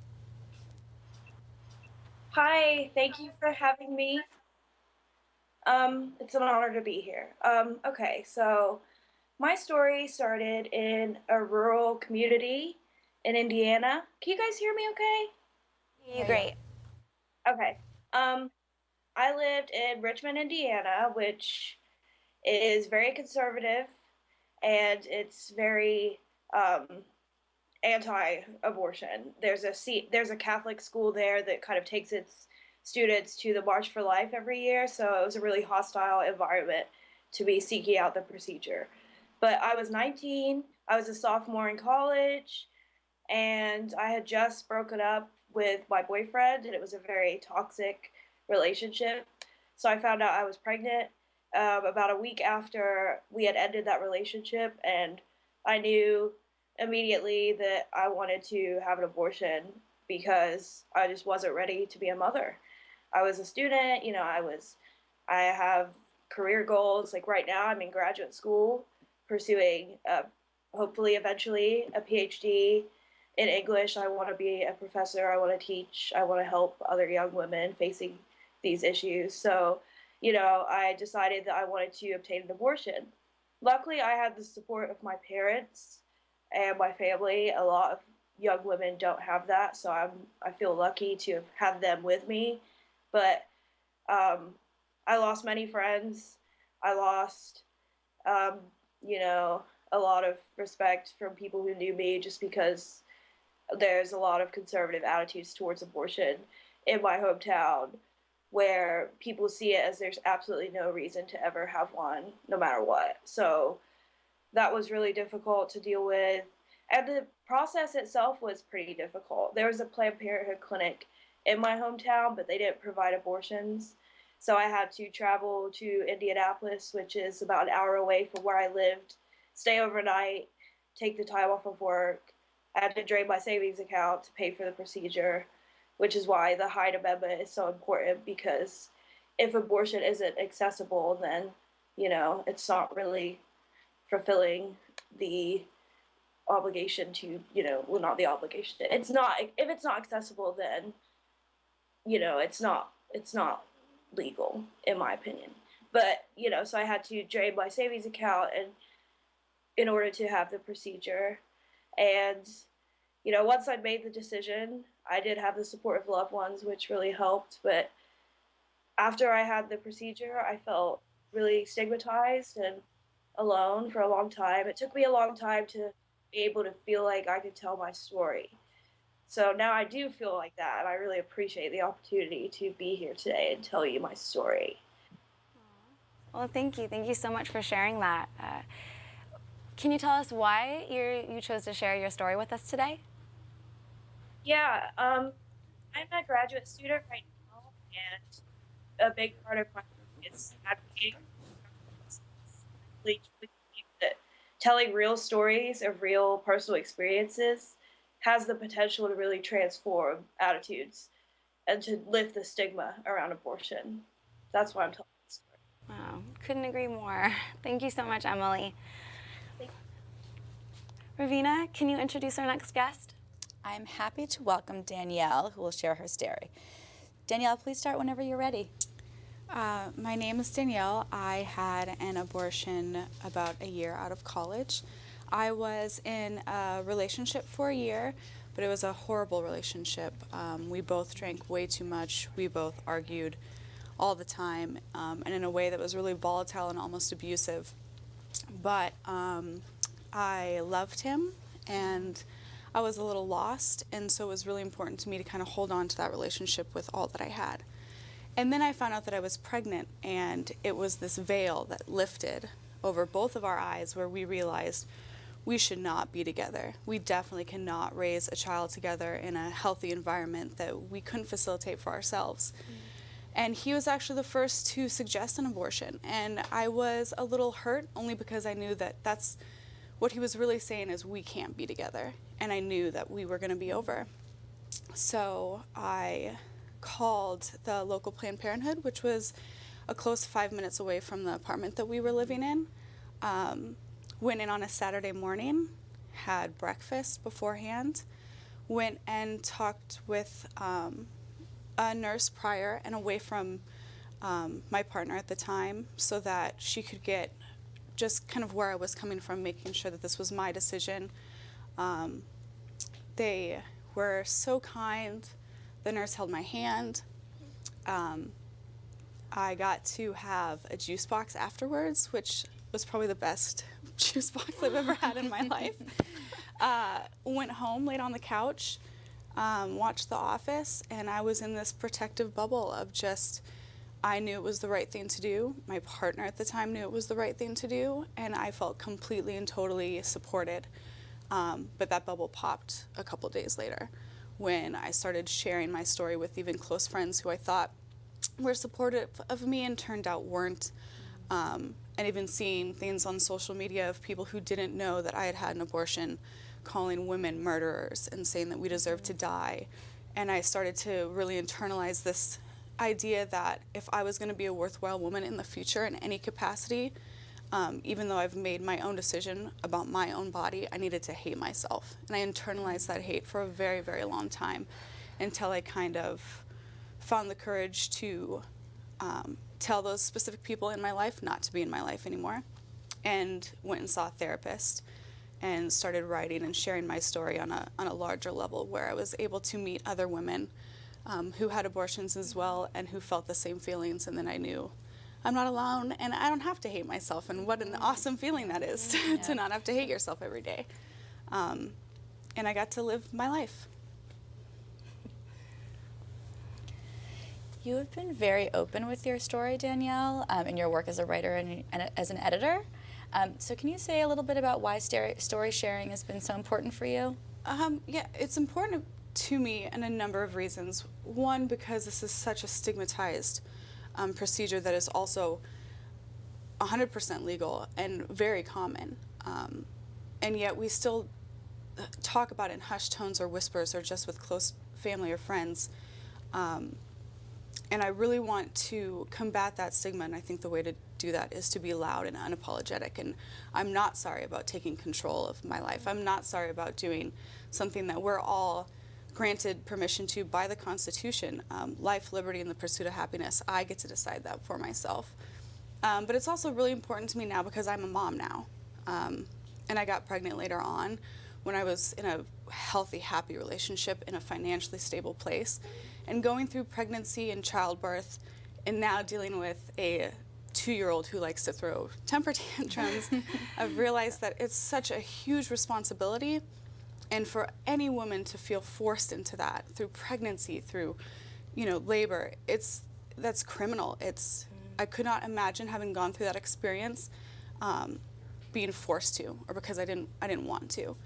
Hi, thank you for having me. It's an honor to be here. Okay, so my story started in a rural community in Indiana. Can you guys hear me okay? You great. Okay. I lived in Richmond, Indiana, which is very conservative, and it's very anti-abortion. There's a Catholic school there that kind of takes its students to the March for Life every year, so it was a really hostile environment to be seeking out the procedure. But I was 19, I was a sophomore in college, and I had just broken up with my boyfriend, and it was a very toxic relationship. So I found out I was pregnant about a week after we had ended that relationship, and I knew immediately that I wanted to have an abortion because I just wasn't ready to be a mother. I was a student, I have career goals. Like right now I'm in graduate school pursuing hopefully eventually a PhD in English. I want to be a professor. I want to teach. I want to help other young women facing these issues. So, I decided that I wanted to obtain an abortion. Luckily, I had the support of my parents and my family. A lot of young women don't have that, so I feel lucky to have them with me. But I lost many friends. I lost, a lot of respect from people who knew me just because there's a lot of conservative attitudes towards abortion in my hometown where people see it as there's absolutely no reason to ever have one, no matter what. So that was really difficult to deal with. And the process itself was pretty difficult. There was a Planned Parenthood clinic in my hometown, but they didn't provide abortions. So I had to travel to Indianapolis, which is about an hour away from where I lived, stay overnight, take the time off of work. I had to drain my savings account to pay for the procedure, which is why the Hyde Amendment is so important, because if abortion isn't accessible, then, it's not really fulfilling the obligation to, not the obligation. If it's not accessible, then, it's not legal, in my opinion. But, so I had to drain my savings account and in order to have the procedure. And, once I'd made the decision, I did have the support of loved ones, which really helped. But after I had the procedure, I felt really stigmatized and alone for a long time. It took me a long time to be able to feel like I could tell my story. So now I do feel like that, and I really appreciate the opportunity to be here today and tell you my story. Well, thank you. Thank you so much for sharing that. Can you tell us why you chose to share your story with us today? Yeah, I'm a graduate student right now, and a big part of my work is advocating. I really believe that telling real stories of real personal experiences has the potential to really transform attitudes and to lift the stigma around abortion. That's why I'm telling this story. Wow, couldn't agree more. Thank you so much, Emily. Ravina, can you introduce our next guest? I'm happy to welcome Danielle, who will share her story. Danielle, please start whenever you're ready. My name is Danielle. I had an abortion about a year out of college. I was in a relationship for a year but it was a horrible relationship. We both drank way too much. We both argued all the time, and in a way that was really volatile and almost abusive. But I loved him, and I was a little lost, and so it was really important to me to kind of hold on to that relationship with all that I had. And then I found out that I was pregnant, and it was this veil that lifted over both of our eyes where we realized we should not be together. We definitely cannot raise a child together in a healthy environment that we couldn't facilitate for ourselves. And he was actually the first to suggest an abortion, and I was a little hurt only because I knew that that's what he was really saying is we can't be together, and I knew that we were going to be over. So I called the local Planned Parenthood, which was a close 5 minutes away from the apartment that we were living in. Went in on a Saturday morning, had breakfast beforehand, went and talked with a nurse prior and away from my partner at the time so that she could get just kind of where I was coming from, making sure that this was my decision. They were so kind. The nurse held my hand. I got to have a juice box afterwards, which was probably the best juice box I've ever had in my life. Went home, laid on the couch, watched The Office, and I was in this protective bubble of just, I knew it was the right thing to do. My partner at the time knew it was the right thing to do, and I felt completely and totally supported. But that bubble popped a couple days later when I started sharing my story with even close friends who I thought were supportive of me and turned out weren't. And even seeing things on social media of people who didn't know that I had had an abortion calling women murderers and saying that we deserve to die. And I started to really internalize this idea that if I was going to be a worthwhile woman in the future in any capacity, even though I've made my own decision about my own body, I needed to hate myself. And I internalized that hate for a very, very long time until I kind of found the courage to tell those specific people in my life not to be in my life anymore, and went and saw a therapist and started writing and sharing my story on a larger level where I was able to meet other women who had abortions as well and who felt the same feelings, and then I knew I'm not alone and I don't have to hate myself, and what an awesome feeling that is to not have to hate yourself every day. And I got to live my life. You have been very open with your story, Danielle, in your work as a writer and as an editor. So can you say a little bit about why story sharing has been so important for you? Yeah, it's important to me in a number of reasons. One, because this is such a stigmatized procedure that is also 100% legal and very common. And yet we still talk about it in hushed tones or whispers or just with close family or friends. And I really want to combat that stigma, and I think the way to do that is to be loud and unapologetic. And I'm not sorry about taking control of my life. I'm not sorry about doing something that we're all granted permission to by the Constitution. Life, liberty, and the pursuit of happiness. I get to decide that for myself. But it's also really important to me now because I'm a mom now. And I got pregnant later on when I was in a healthy, happy relationship in a financially stable place. And going through pregnancy and childbirth and now dealing with a 2-year-old who likes to throw temper tantrums, I've realized that it's such a huge responsibility. And for any woman to feel forced into that through pregnancy, through, labor, that's criminal. I could not imagine having gone through that experience being forced to, or because I didn't want to.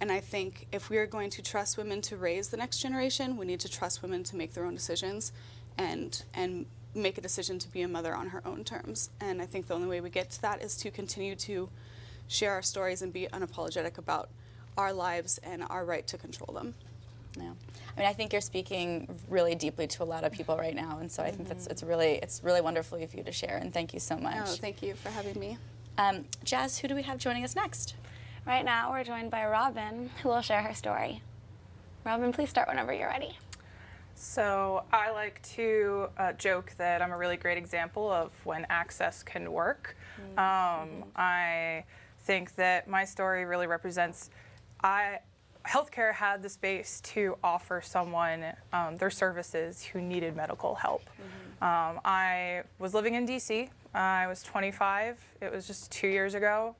And I think if we are going to trust women to raise the next generation, we need to trust women to make their own decisions and make a decision to be a mother on her own terms. And I think the only way we get to that is to continue to share our stories and be unapologetic about our lives and our right to control them. Yeah. I mean, I think you're speaking really deeply to a lot of people right now, and so I think it's really wonderful of you to share, and thank you so much. Oh, thank you for having me. Jazz, who do we have joining us next? Right now, we're joined by Robin, who will share her story. Robin, please start whenever you're ready. So I like to joke that I'm a really great example of when access can work. I think that my story really represents, healthcare had the space to offer someone their services who needed medical help. I was living in DC. I was 25. It was just 2 years ago.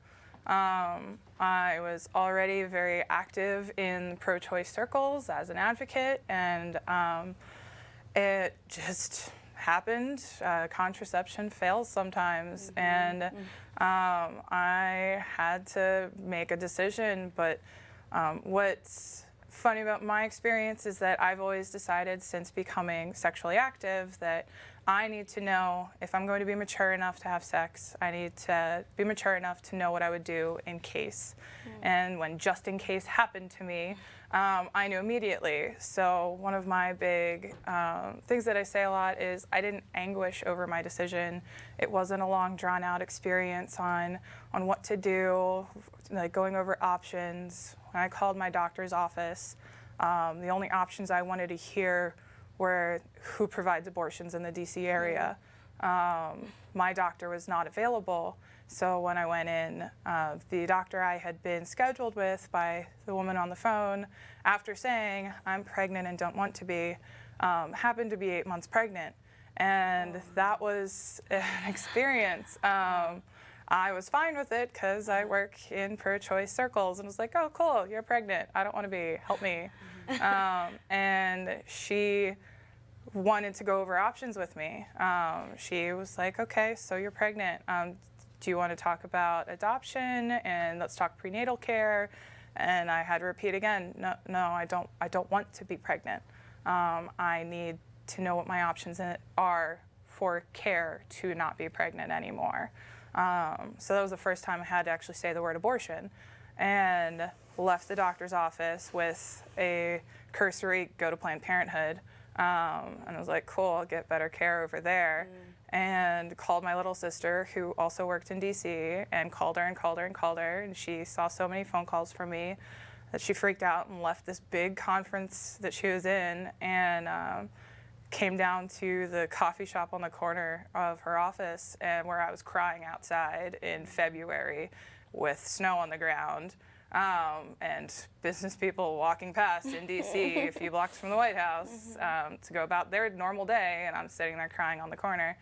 I was already very active in pro-choice circles as an advocate, and it just happened. Contraception fails sometimes, and I had to make a decision. But what's funny about my experience is that I've always decided since becoming sexually active that I need to know if I'm going to be mature enough to have sex. I need to be mature enough to know what I would do in case. And when just in case happened to me, I knew immediately. So one of my big things that I say a lot is I didn't anguish over my decision. It wasn't a long, drawn-out experience on what to do, like going over options. When I called my doctor's office, the only options I wanted to hear were who provides abortions in the DC area. My doctor was not available, so when I went in, the doctor I had been scheduled with by the woman on the phone, after saying, I'm pregnant and don't want to be, happened to be 8 months pregnant. And that was an experience. I was fine with it because I work in pro-choice circles, and was like, oh, cool, you're pregnant. I don't want to be, help me. And she wanted to go over options with me. She was like, okay, so you're pregnant. Do you want to talk about adoption, and let's talk prenatal care? And I had to repeat again, no, I don't want to be pregnant. I need to know what my options are for care to not be pregnant anymore. So that was the first time I had to actually say the word abortion, and left the doctor's office with a cursory go to Planned Parenthood. And I was like, cool, I'll get better care over there. And called my little sister, who also worked in DC, and called her and called her and called her. And she saw so many phone calls from me that she freaked out and left this big conference that she was in, and came down to the coffee shop on the corner of her office, and where I was crying outside in February with snow on the ground. And business people walking past in DC a few blocks from the White House to go about their normal day, and I'm sitting there crying on the corner.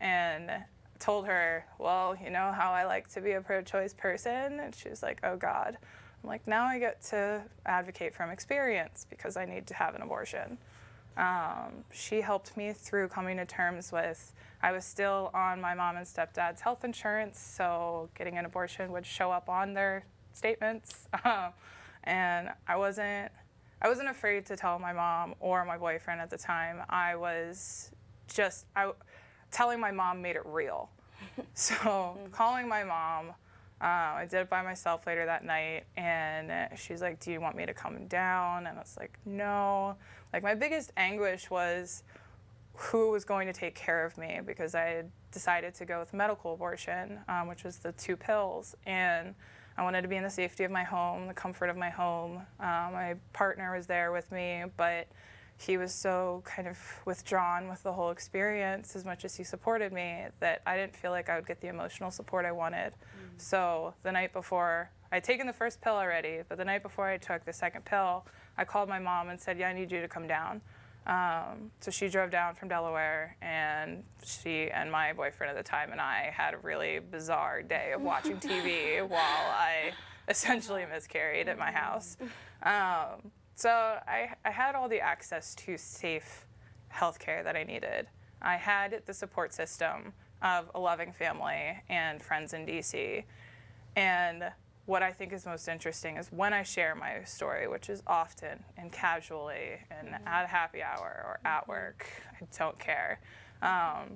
And told her, well, you know how I like to be a pro-choice person? And she was like, oh God. I'm like, now I get to advocate from experience because I need to have an abortion. She helped me through coming to terms with, I was still on my mom and stepdad's health insurance, so getting an abortion would show up on their statements. And I wasn't afraid to tell my mom or my boyfriend at the time. Telling my mom made it real. So calling my mom, I did it by myself later that night, and she's like, do you want me to come down? And I was like, no. Like, my biggest anguish was who was going to take care of me, because I had decided to go with medical abortion, which was the 2 pills. And I wanted to be in the safety of my home, the comfort of my home. My partner was there with me, but he was so kind of withdrawn with the whole experience, as much as he supported me, that I didn't feel like I would get the emotional support I wanted. So the night before, I'd taken the first pill already, but the night before I took the second pill, I called my mom and said, yeah, I need you to come down. So she drove down from Delaware, and she and my boyfriend at the time and I had a really bizarre day of watching TV while I essentially miscarried at my house. So I had all the access to safe healthcare that I needed. I had the support system of a loving family and friends in DC. And what I think is most interesting is when I share my story, which is often and casually and at a happy hour or at work, I don't care. A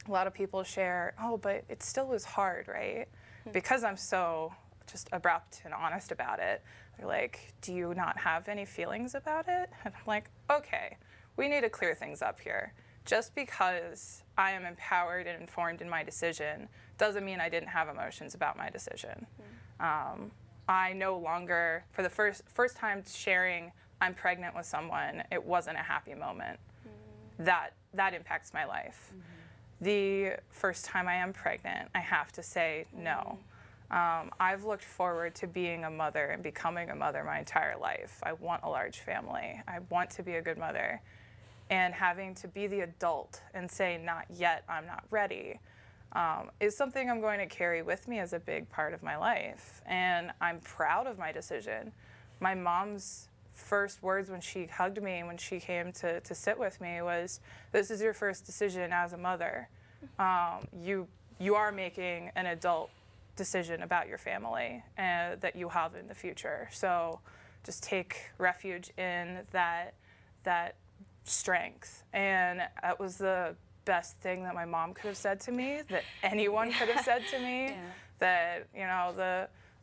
lot of people share, oh, but it still was hard, right? Because I'm so just abrupt and honest about it. They're like, do you not have any feelings about it? And I'm like, okay, we need to clear things up here. Just because I am empowered and informed in my decision doesn't mean I didn't have emotions about my decision. I no longer, for the first time sharing I'm pregnant with someone, it wasn't a happy moment. That impacts my life. The first time I am pregnant, I have to say no. I've looked forward to being a mother and becoming a mother my entire life. I want a large family. I want to be a good mother. And having to be the adult and say, not yet, I'm not ready, is something I'm going to carry with me as a big part of my life. And I'm proud of my decision. My mom's first words when she hugged me, when she came to sit with me, was, this is your first decision as a mother. You are making an adult decision about your family that you have in the future. So just take refuge in that strength. And that was the best thing that my mom could have said to me, that anyone could have said to me. That, you know,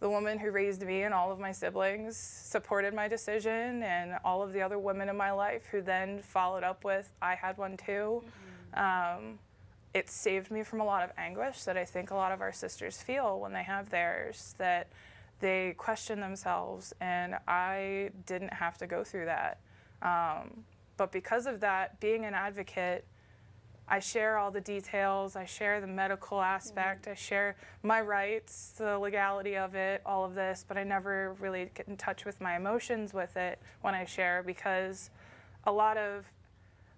the woman who raised me and all of my siblings supported my decision, and all of the other women in my life who then followed up with, I had one too. It saved me from a lot of anguish that I think a lot of our sisters feel when they have theirs, that they question themselves, and I didn't have to go through that. But because of that, being an advocate, I share all the details, I share the medical aspect, I share my rights, the legality of it, all of this, but I never really get in touch with my emotions with it when I share, because a lot of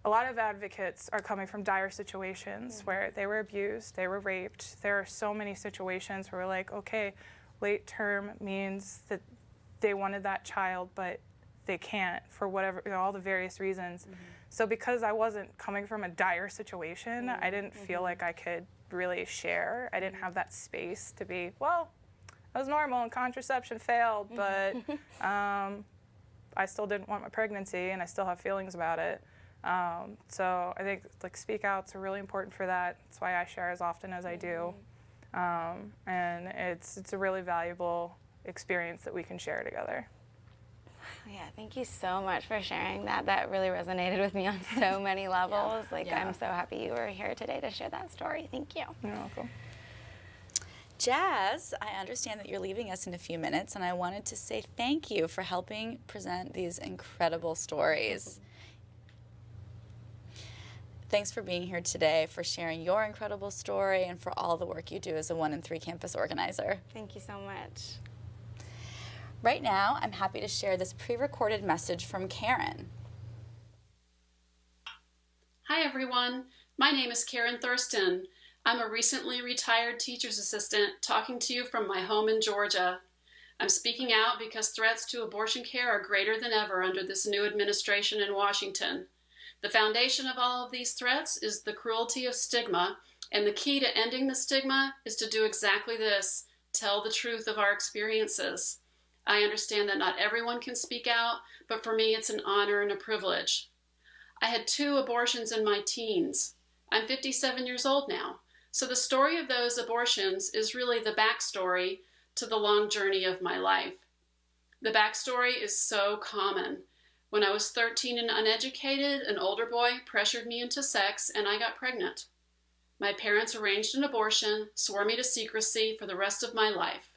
advocates are coming from dire situations where they were abused, they were raped. There are so many situations where we're like, okay, late term means that they wanted that child, but they can't for whatever, you know, all the various reasons. So because I wasn't coming from a dire situation, I didn't feel like I could really share. I didn't have that space to be, well, it was normal and contraception failed, but I still didn't want my pregnancy and I still have feelings about it. So I think like speak outs are really important for that. That's why I share as often as I do. And it's a really valuable experience that we can share together. Yeah, thank you so much for sharing that. That really resonated with me on so many levels. I'm so happy you were here today to share that story. Thank you. You're welcome. Jazz, I understand that you're leaving us in a few minutes, and I wanted to say thank you for helping present these incredible stories. Thanks for being here today, for sharing your incredible story, and for all the work you do as a 1 in 3 campus organizer. Thank you so much. Right now, I'm happy to share this pre-recorded message from Karen. Hi everyone, my name is Karen Thurston. I'm a recently retired teacher's assistant talking to you from my home in Georgia. I'm speaking out because threats to abortion care are greater than ever under this new administration in Washington. The foundation of all of these threats is the cruelty of stigma, and the key to ending the stigma is to do exactly this, tell the truth of our experiences. I understand that not everyone can speak out, but for me it's an honor and a privilege. I had 2 abortions in my teens. I'm 57 years old now, so the story of those abortions is really the backstory to the long journey of my life. The backstory is so common. When I was 13 and uneducated, an older boy pressured me into sex and I got pregnant. My parents arranged an abortion, swore me to secrecy for the rest of my life.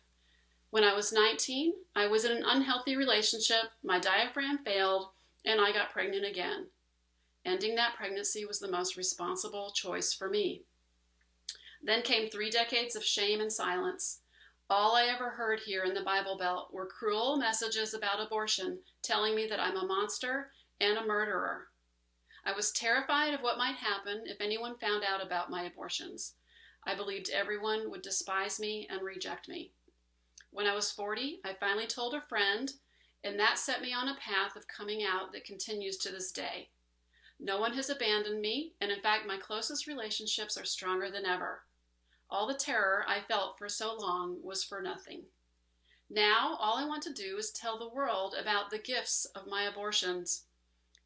When I was 19, I was in an unhealthy relationship, my diaphragm failed, and I got pregnant again. Ending that pregnancy was the most responsible choice for me. Then came 3 decades of shame and silence. All I ever heard here in the Bible Belt were cruel messages about abortion, telling me that I'm a monster and a murderer. I was terrified of what might happen if anyone found out about my abortions. I believed everyone would despise me and reject me. When I was 40, I finally told a friend, and that set me on a path of coming out that continues to this day. No one has abandoned me, and in fact, my closest relationships are stronger than ever. All the terror I felt for so long was for nothing. Now, all I want to do is tell the world about the gifts of my abortions.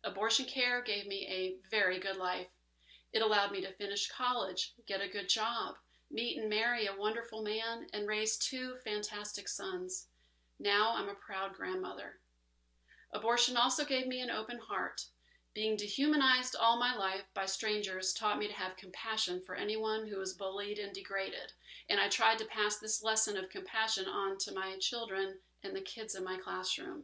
Abortion care gave me a very good life. It allowed me to finish college, get a good job, meet and marry a wonderful man, and raise 2 fantastic sons. Now I'm a proud grandmother. Abortion also gave me an open heart. Being dehumanized all my life by strangers taught me to have compassion for anyone who was bullied and degraded, and I tried to pass this lesson of compassion on to my children and the kids in my classroom.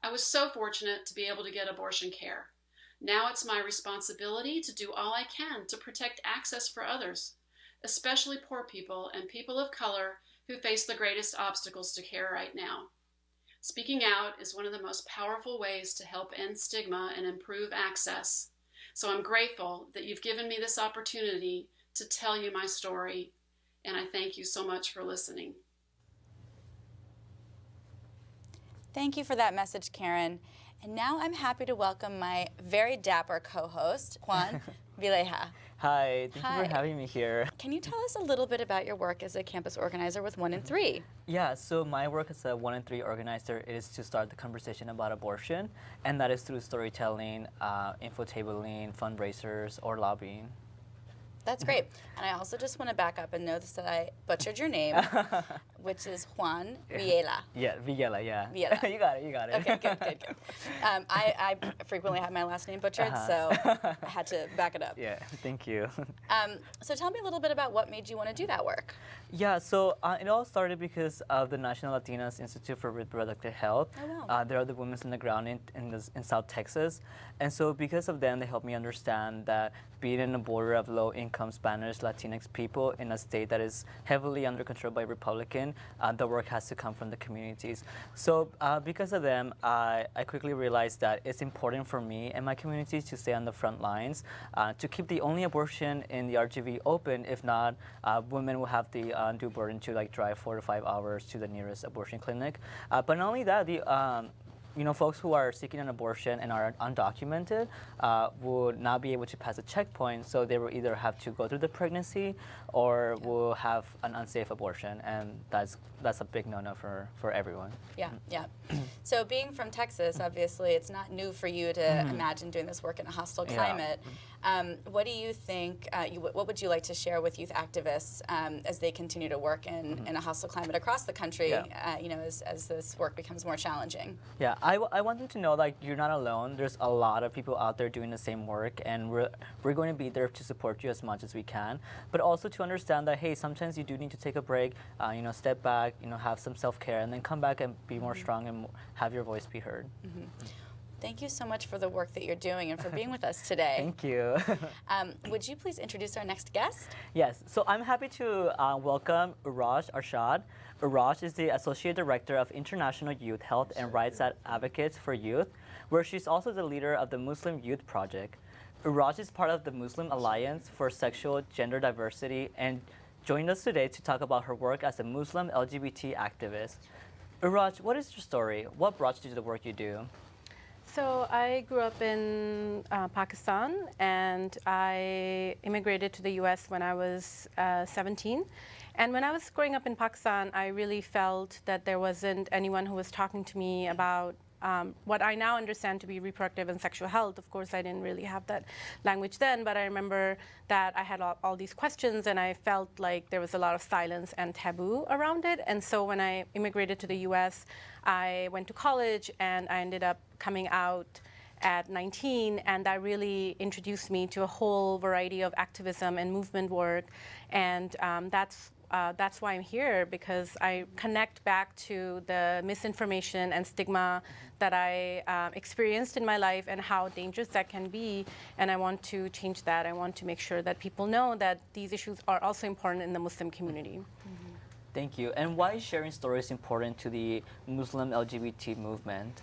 I was so fortunate to be able to get abortion care. Now it's my responsibility to do all I can to protect access for others, especially poor people and people of color who face the greatest obstacles to care right now. Speaking out is one of the most powerful ways to help end stigma and improve access. So I'm grateful that you've given me this opportunity to tell you my story, and I thank you so much for listening. Thank you for that message, Karen. And now I'm happy to welcome my very dapper co-host, Juan Vileja. Hi, thank you for having me here. Can you tell us a little bit about your work as a campus organizer with 1 in 3? Yeah, so my work as a 1 in 3 organizer is to start the conversation about abortion, and that is through storytelling, infotabling, fundraisers, or lobbying. That's great. And I also just want to back up and notice that I butchered your name, which is Juan Vilela. Yeah, Vilela, yeah. Vilela. You got it, you got it. Okay, good. I frequently have my last name butchered, so I had to back it up. Yeah, thank you. So tell me a little bit about what made you want to do that work. Yeah, so it all started because of the National Latinas Institute for Reproductive Health. Oh, wow. They're the women on the ground in South Texas. And so because of them, they helped me understand that being in a border of low-income Spanish Latinx people in a state that is heavily under control by Republican, the work has to come from the communities. So because of them, I quickly realized that it's important for me and my community to stay on the front lines, to keep the only abortion in the RGV open. If not, women will have the undue burden to drive 4 to 5 hours to the nearest abortion clinic. But not only that, folks who are seeking an abortion and are undocumented would not be able to pass a checkpoint, so they will either have to go through the pregnancy or will have an unsafe abortion, and that's a big no-no for everyone. Yeah. So being from Texas, obviously, it's not new for you to imagine doing this work in a hostile climate. What do you think, what would you like to share with youth activists as they continue to work in a hostile climate across the country, as this work becomes more challenging? Yeah, I want them to know you're not alone. There's a lot of people out there doing the same work, and we're going to be there to support you as much as we can, but also to understand that, hey, sometimes you do need to take a break, step back, have some self-care, and then come back and be more strong and have your voice be heard. Thank you so much for the work that you're doing and for being with us today. Thank you. Would you please introduce our next guest? Yes, so I'm happy to welcome Uraj Arshad. Uraj is the Associate Director of International Youth Health and Rights Advocates for Youth, where she's also the leader of the Muslim Youth Project. Uraj is part of the Muslim Alliance for Sexual Gender Diversity and joined us today to talk about her work as a Muslim LGBT activist. Uraj, what is your story? What brought you to the work you do? So I grew up in Pakistan, and I immigrated to the U.S. when I was 17. And when I was growing up in Pakistan, I really felt that there wasn't anyone who was talking to me about what I now understand to be reproductive and sexual health. Of course, I didn't really have that language then, but I remember that I had all these questions, and I felt like there was a lot of silence and taboo around it. And so when I immigrated to the US, I went to college, and I ended up coming out at 19, and that really introduced me to a whole variety of activism and movement work. And that's why I'm here, because I connect back to the misinformation and stigma that I experienced in my life and how dangerous that can be, and I want to change that. I want to make sure that people know that these issues are also important in the Muslim community. Thank you. And why is sharing stories important to the Muslim LGBT movement?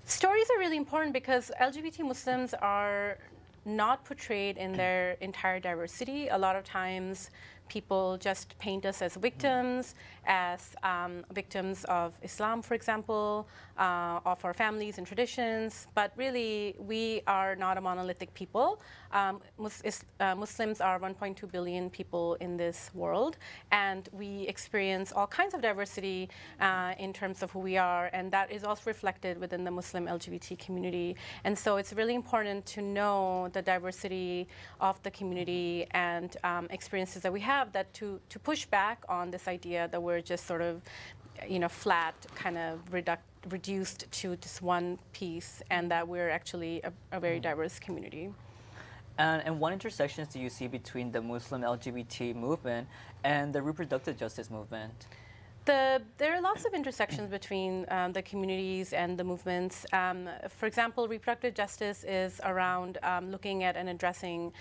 Stories are really important because LGBT Muslims are not portrayed in their entire diversity. A lot of times people just paint us as victims of Islam, for example, of our families and traditions. But really, we are not a monolithic people. Muslims are 1.2 billion people in this world, and we experience all kinds of diversity in terms of who we are, and that is also reflected within the Muslim LGBT community. And so it's really important to know the diversity of the community and experiences that we have, that to push back on this idea that we're just sort of, flat, kind of reduced to just one piece, and that we're actually a very diverse community. And what intersections do you see between the Muslim LGBT movement and the reproductive justice movement? There are lots of intersections between the communities and the movements. For example, reproductive justice is around looking at and addressing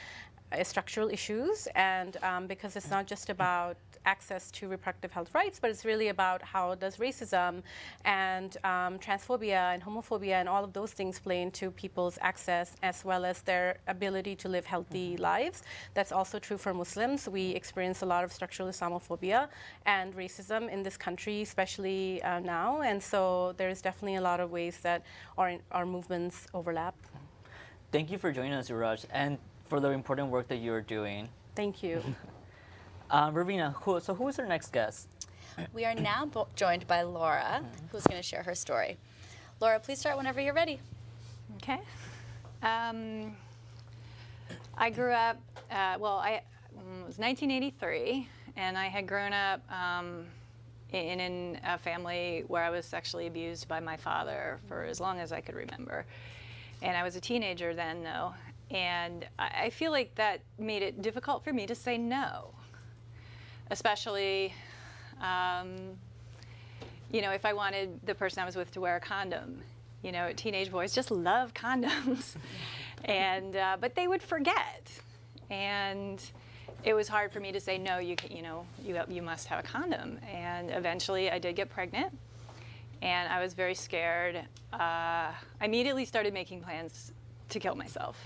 structural issues, and because it's not just about access to reproductive health rights, but it's really about how does racism and transphobia and homophobia and all of those things play into people's access as well as their ability to live healthy lives. That's also true for Muslims. We experience a lot of structural Islamophobia and racism in this country, especially now, and so there's definitely a lot of ways that our movements overlap. Thank you for joining us, Raj, and for the important work that you're doing. Thank you. Ravina, who is our next guest? We are now joined by Laura, who's going to share her story. Laura, please start whenever you're ready. Okay. I grew up, it was 1983, and I had grown up in a family where I was sexually abused by my father for as long as I could remember. And I was a teenager then, though, and I feel like that made it difficult for me to say no. Especially, if I wanted the person I was with to wear a condom. Teenage boys just love condoms, and but they would forget, and it was hard for me to say no. You must have a condom, and eventually I did get pregnant, and I was very scared. I immediately started making plans to kill myself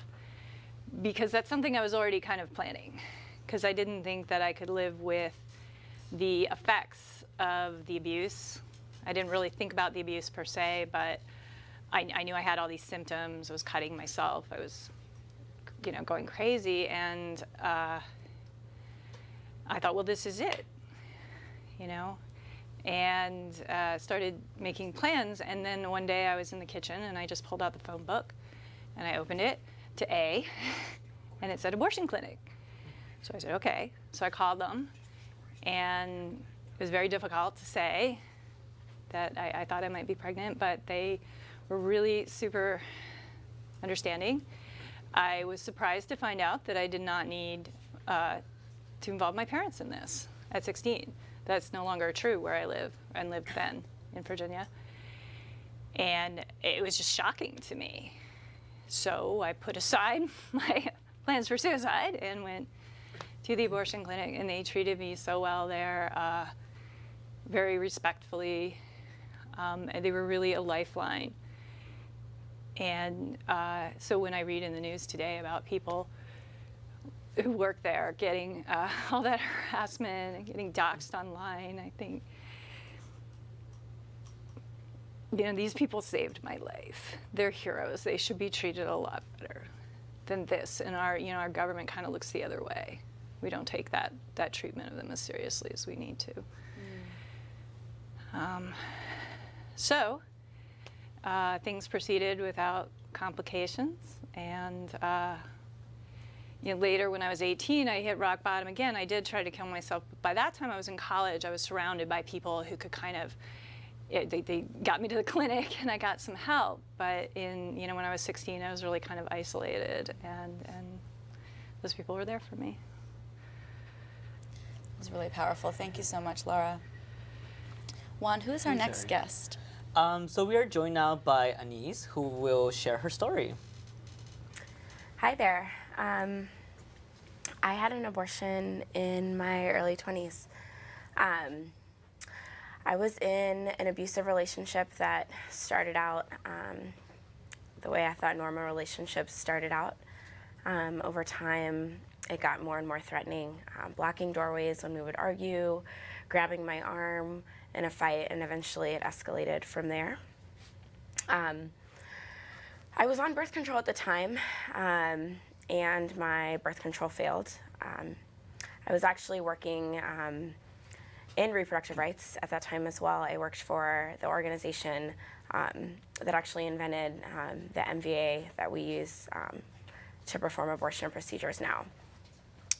because that's something I was already kind of planning. Because I didn't think that I could live with the effects of the abuse. I didn't really think about the abuse per se, but I knew I had all these symptoms. I was cutting myself. I was, going crazy, and I thought, well, this is it, and started making plans. And then one day I was in the kitchen, and I just pulled out the phone book, and I opened it to A, and it said abortion clinic. So I said, okay. So I called them, and it was very difficult to say that I thought I might be pregnant, but they were really super understanding. I was surprised to find out that I did not need to involve my parents in this at 16. That's no longer true where I live and lived then in Virginia. And it was just shocking to me. So I put aside my plans for suicide and went to the abortion clinic, and they treated me so well there, very respectfully, and they were really a lifeline. And so when I read in the news today about people who work there getting all that harassment and getting doxxed online, I think, these people saved my life. They're heroes. They should be treated a lot better than this. And our government kind of looks the other way. We don't take that treatment of them as seriously as we need to. So things proceeded without complications, and later when I was 18, I hit rock bottom again. I did try to kill myself. But by that time I was in college. I was surrounded by people who could kind of, they got me to the clinic and I got some help. But when I was 16, I was really kind of isolated, and those people were there for me. It's really powerful. Thank you so much, Laura. Juan, who's our next guest? So we are joined now by Anise, who will share her story. Hi there. I had an abortion in my early 20s. I was in an abusive relationship that started out the way I thought normal relationships started out. Over time, it got more and more threatening, blocking doorways when we would argue, grabbing my arm in a fight, and eventually it escalated from there. I was on birth control at the time, and my birth control failed. I was actually working in reproductive rights at that time as well. I worked for the organization that actually invented the MVA that we use to perform abortion procedures now.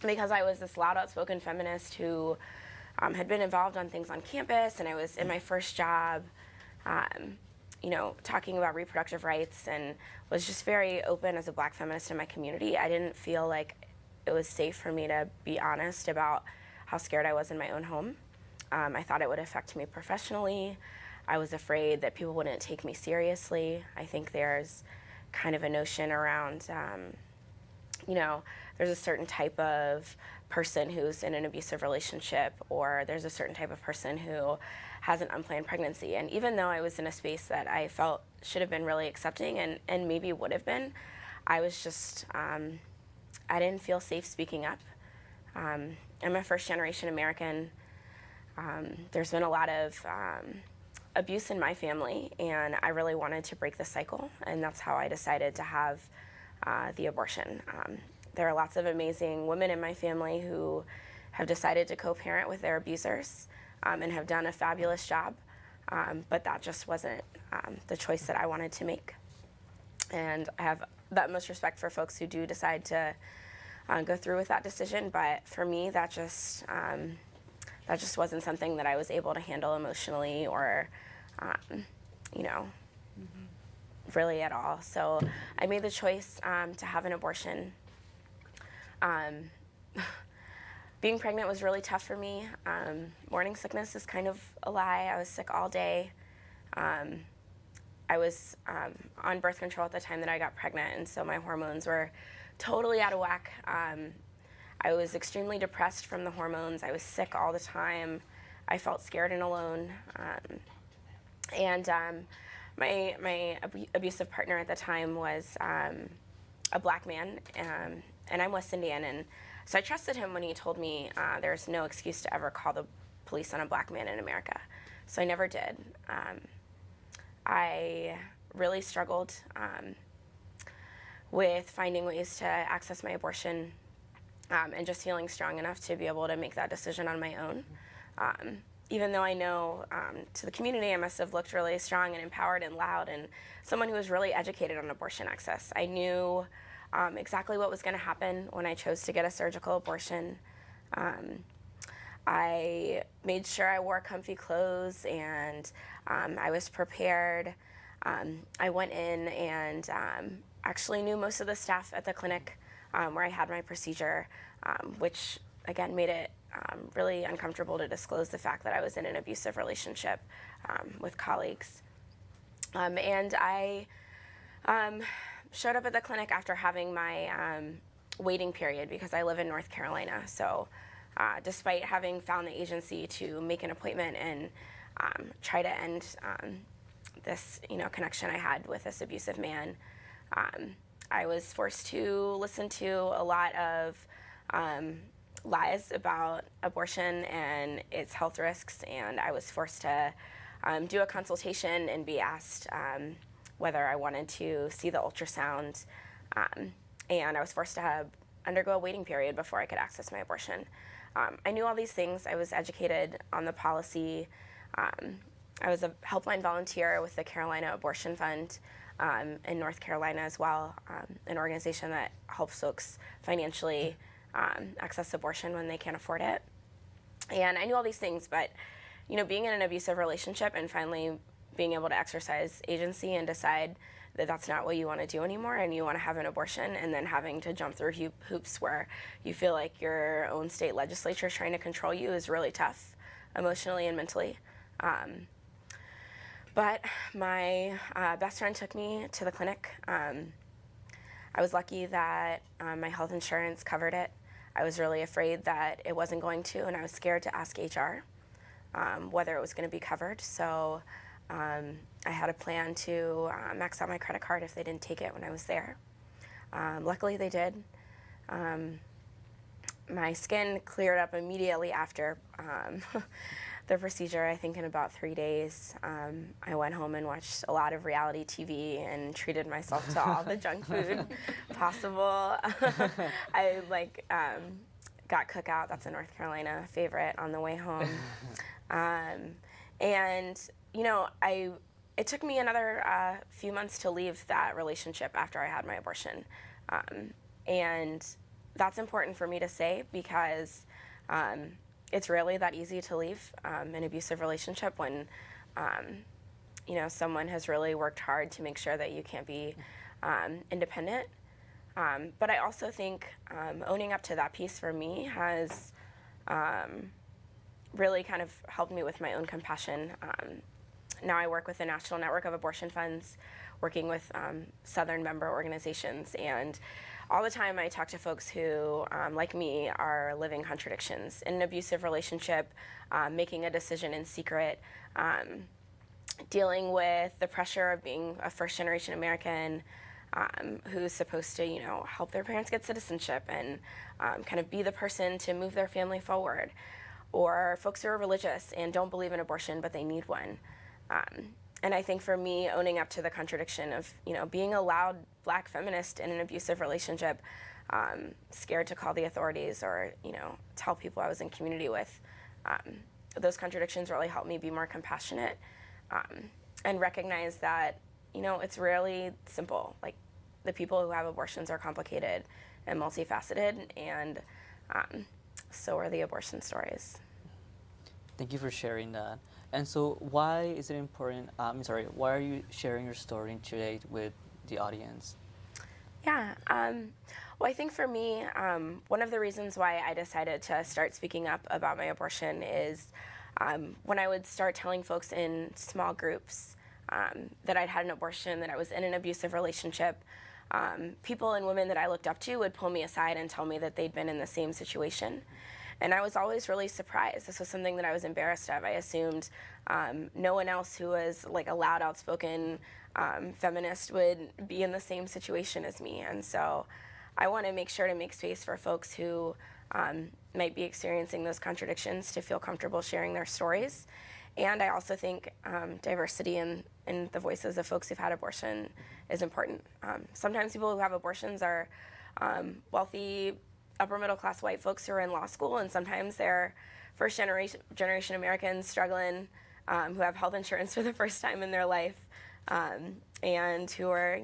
Because I was this loud, outspoken feminist who had been involved on things on campus, and I was in my first job, talking about reproductive rights, and was just very open as a Black feminist in my community. I didn't feel like it was safe for me to be honest about how scared I was in my own home. I thought it would affect me professionally. I was afraid that people wouldn't take me seriously. I think there's kind of a notion around you know, there's a certain type of person who's in an abusive relationship, or there's a certain type of person who has an unplanned pregnancy. And even though I was in a space that I felt should have been really accepting and maybe would have been, I was just, I didn't feel safe speaking up. I'm a first-generation American. There's been a lot of abuse in my family, and I really wanted to break the cycle, and that's how I decided to have the abortion. There are lots of amazing women in my family who have decided to co-parent with their abusers and have done a fabulous job, but that just wasn't the choice that I wanted to make. And I have the utmost respect for folks who do decide to go through with that decision, but for me, that just wasn't something that I was able to handle emotionally or, you know, really at all. So I made the choice to have an abortion. Being pregnant was really tough for me. Morning sickness is kind of a lie. I was sick all day. I was on birth control at the time that I got pregnant, and so my hormones were totally out of whack. I was extremely depressed from the hormones. I was sick all the time. I felt scared and alone. My abusive partner at the time was a black man, and I'm West Indian, and so I trusted him when he told me there's no excuse to ever call the police on a black man in America. So I never did. I really struggled with finding ways to access my abortion and just feeling strong enough to be able to make that decision on my own. Even though I know to the community I must have looked really strong and empowered and loud and someone who was really educated on abortion access. I knew exactly what was going to happen when I chose to get a surgical abortion. I made sure I wore comfy clothes and I was prepared. I went in and actually knew most of the staff at the clinic where I had my procedure, which again made it really uncomfortable to disclose the fact that I was in an abusive relationship with colleagues. And I showed up at the clinic after having my waiting period because I live in North Carolina. So despite having found the agency to make an appointment and try to end this connection I had with this abusive man, I was forced to listen to a lot of lies about abortion and its health risks, and I was forced to do a consultation and be asked whether I wanted to see the ultrasound, and I was forced to undergo a waiting period before I could access my abortion. I knew all these things. I was educated on the policy. I was a helpline volunteer with the Carolina Abortion Fund in North Carolina as well, an organization that helps folks financially access abortion when they can't afford it. And I knew all these things, but being in an abusive relationship and finally being able to exercise agency and decide that that's not what you want to do anymore and you want to have an abortion, and then having to jump through hoops where you feel like your own state legislature is trying to control you is really tough emotionally and mentally. But my best friend took me to the clinic. I was lucky that my health insurance covered it. I was really afraid that it wasn't going to, and I was scared to ask HR whether it was going to be covered. So I had a plan to max out my credit card if they didn't take it when I was there. Luckily they did. My skin cleared up immediately after the procedure, I think in about 3 days. I went home and watched a lot of reality TV and treated myself to all the junk food possible. I got Cookout, that's a North Carolina favorite, on the way home. And it took me another few months to leave that relationship after I had my abortion. And that's important for me to say because it's rarely that easy to leave an abusive relationship when someone has really worked hard to make sure that you can't be independent. But I also think owning up to that piece for me has really kind of helped me with my own compassion. Now I work with the National Network of Abortion Funds, working with Southern member organizations, and all the time I talk to folks who, like me, are living contradictions in an abusive relationship, making a decision in secret, dealing with the pressure of being a first-generation American who's supposed to, help their parents get citizenship and kind of be the person to move their family forward, or folks who are religious and don't believe in abortion but they need one. And I think for me, owning up to the contradiction of, being a loud Black feminist in an abusive relationship, scared to call the authorities or, tell people I was in community with, those contradictions really helped me be more compassionate and recognize that, it's rarely simple. Like, the people who have abortions are complicated and multifaceted, and so are the abortion stories. Thank you for sharing that. And so why is it important, why are you sharing your story today with the audience? Yeah, well, I think for me, one of the reasons why I decided to start speaking up about my abortion is when I would start telling folks in small groups that I'd had an abortion, that I was in an abusive relationship, people and women that I looked up to would pull me aside and tell me that they'd been in the same situation. And I was always really surprised. This was something that I was embarrassed of. I assumed no one else who was like a loud, outspoken feminist would be in the same situation as me. And so I want to make sure to make space for folks who might be experiencing those contradictions to feel comfortable sharing their stories. And I also think diversity in the voices of folks who've had abortion is important. Sometimes people who have abortions are wealthy, upper middle class white folks who are in law school, and sometimes they're first generation Americans struggling, who have health insurance for the first time in their life, and who are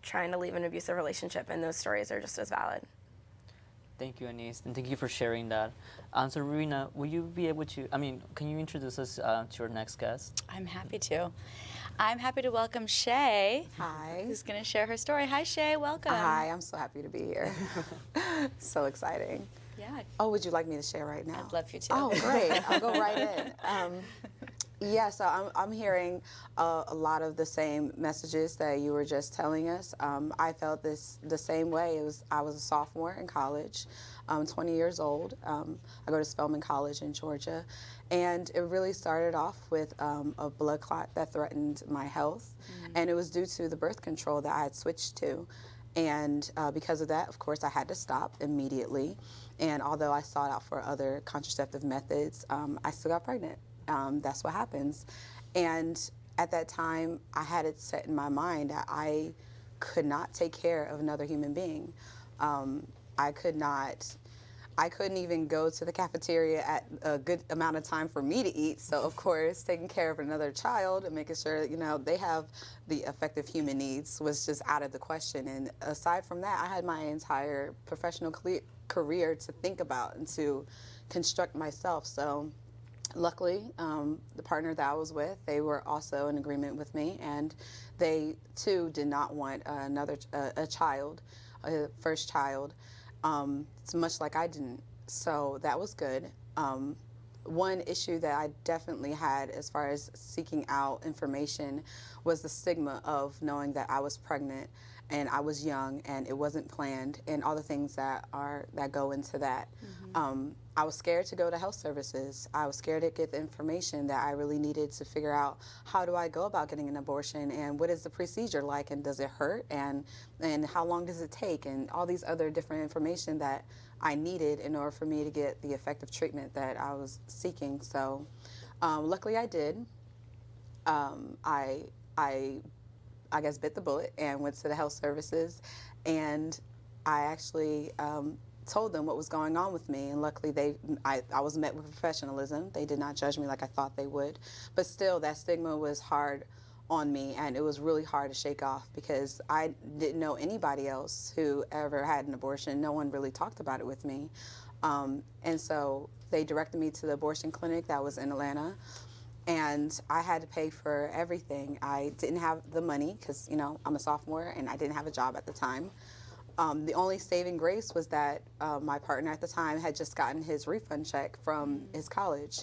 trying to leave an abusive relationship, and those stories are just as valid. Thank you, Anise, and thank you for sharing that. So, Rina, will you be able to, can you introduce us to our next guest? I'm happy to. I'm happy to welcome Shay. Hi. Who's going to share her story. Hi, Shay. Welcome. Hi. I'm so happy to be here. So exciting. Yeah. Oh, would you like me to share right now? I'd love you to. Oh, great. I'll go right in. Yeah, so I'm hearing a lot of the same messages that you were just telling us. I felt the same way. I was a sophomore in college. I'm 20 years old. I go to Spelman College in Georgia. And it really started off with a blood clot that threatened my health. And it was due to the birth control that I had switched to. And because of that, of course, I had to stop immediately. And although I sought out for other contraceptive methods, I still got pregnant. That's what happens. And at that time, I had it set in my mind that I could not take care of another human being. I couldn't even go to the cafeteria at a good amount of time for me to eat. So, of course, taking care of another child and making sure, they have the effective human needs was just out of the question. And aside from that, I had my entire professional career to think about and to construct myself. So, luckily, the partner that I was with, they were also in agreement with me, and they too did not want a child, a first child. It's much like I didn't, so that was good. One issue that I definitely had as far as seeking out information was the stigma of knowing that I was pregnant and I was young and it wasn't planned, and all the things that go into that. I was scared to go to health services. I was scared to get the information that I really needed to figure out how do I go about getting an abortion, and what is the procedure like, and does it hurt, and how long does it take, and all these other different information that I needed in order for me to get the effective treatment that I was seeking. So luckily I did. I guess bit the bullet and went to the health services, and I actually told them what was going on with me, and luckily I was met with professionalism. They did not judge me like I thought they would, but still that stigma was hard on me, and it was really hard to shake off because I didn't know anybody else who ever had an abortion. No one really talked about it with me, and so they directed me to the abortion clinic that was in Atlanta. And I had to pay for everything. I didn't have the money because, I'm a sophomore and I didn't have a job at the time. The only saving grace was that my partner at the time had just gotten his refund check from his college.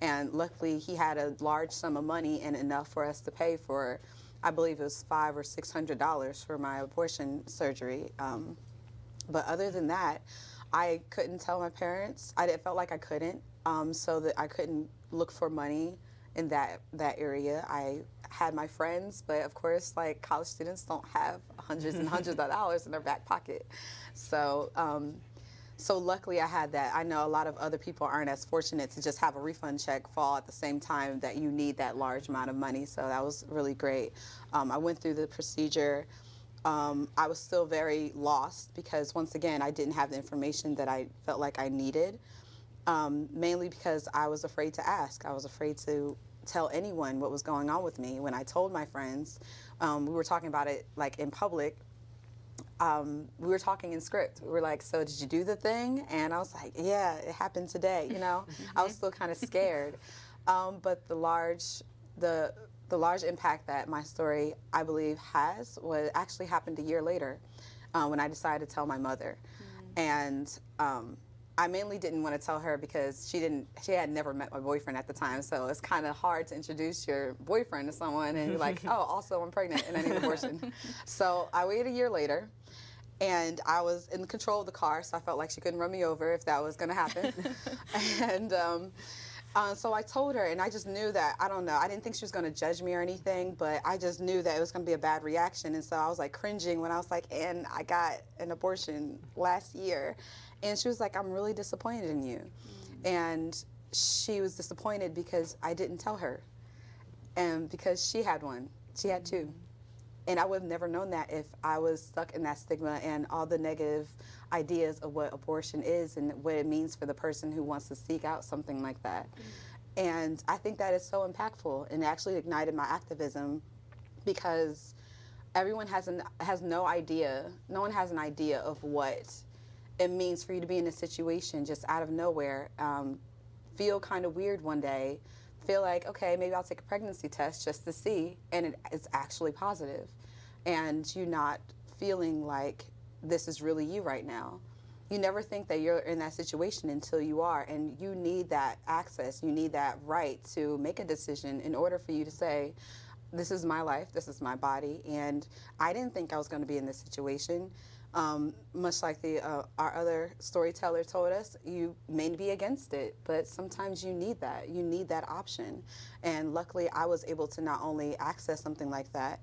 And luckily he had a large sum of money and enough for us to pay for, I believe it was $500 or $600 for my abortion surgery. But other than that, I couldn't tell my parents. I felt like I couldn't, so that I couldn't look for money in that area. I had my friends, but of course, like college students don't have hundreds and hundreds of dollars in their back pocket. So, so luckily I had that. I know a lot of other people aren't as fortunate to just have a refund check fall at the same time that you need that large amount of money. So that was really great. I went through the procedure. I was still very lost because, once again, I didn't have the information that I felt like I needed, mainly because I was afraid to ask. I was afraid to tell anyone what was going on with me. When I told my friends, we were talking about it like in public. We were talking in script. We were like, so did you do the thing? And I was like, yeah, it happened today, you know? I was still kind of scared. But the large impact that my story, I believe, has was actually happened a year later when I decided to tell my mother. And I mainly didn't want to tell her because she had never met my boyfriend at the time, so it's kind of hard to introduce your boyfriend to someone and you're like, oh, also I'm pregnant and I need an abortion. So I waited a year later, and I was in control of the car, so I felt like she couldn't run me over if that was going to happen. And so I told her, and I just knew that, I don't know, I didn't think she was going to judge me or anything, but I just knew that it was going to be a bad reaction. And so I was like cringing when I was like, and I got an abortion last year. And she was like, I'm really disappointed in you. And she was disappointed because I didn't tell her. And because she had one. She had two. And I would have never known that if I was stuck in that stigma and all the negative ideas of what abortion is and what it means for the person who wants to seek out something like that. And I think that is so impactful, and it actually ignited my activism because everyone has no idea. No one has an idea of what it means for you to be in a situation just out of nowhere, feel kind of weird one day, feel like, okay, maybe I'll take a pregnancy test just to see, and it's actually positive. And you not feeling like this is really you right now. You never think that you're in that situation until you are, and you need that access, you need that right to make a decision in order for you to say, this is my life, this is my body, and I didn't think I was going to be in this situation. Much like our other storyteller told us, you may be against it, but sometimes you need that option. And luckily I was able to not only access something like that,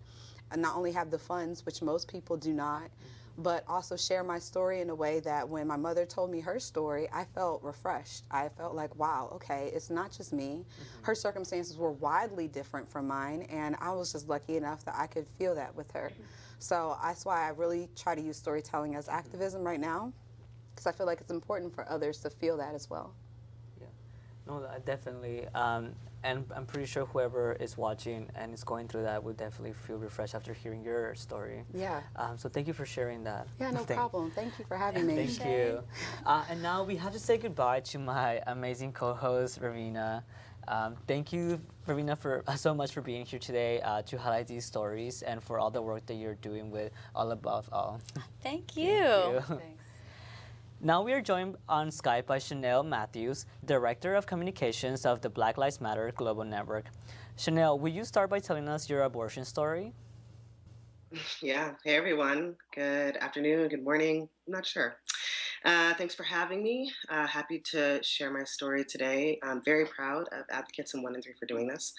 and not only have the funds, which most people do not, but also share my story in a way that when my mother told me her story, I felt refreshed. I felt like, wow, okay, it's not just me. Her circumstances were widely different from mine, and I was just lucky enough that I could feel that with her. So that's why I really try to use storytelling as activism right now, because I feel like it's important for others to feel that as well. Yeah, no, definitely. And I'm pretty sure whoever is watching and is going through that would definitely feel refreshed after hearing your story. Yeah. So thank you for sharing that. Yeah, no problem. Thank you for having me. Thank you. And now we have to say goodbye to my amazing co-host, Ravina. Thank you, Ravina, for so much for being here today to highlight these stories and for all the work that you're doing with All Above All. Thank you. Thanks. Now we are joined on Skype by Chanel Matthews, Director of Communications of the Black Lives Matter Global Network. Chanel, will you start by telling us your abortion story? Yeah. Hey, everyone. Good afternoon, good morning. I'm not sure. Thanks for having me. Happy to share my story today. I'm very proud of Advocates in 1 and 3 for doing this.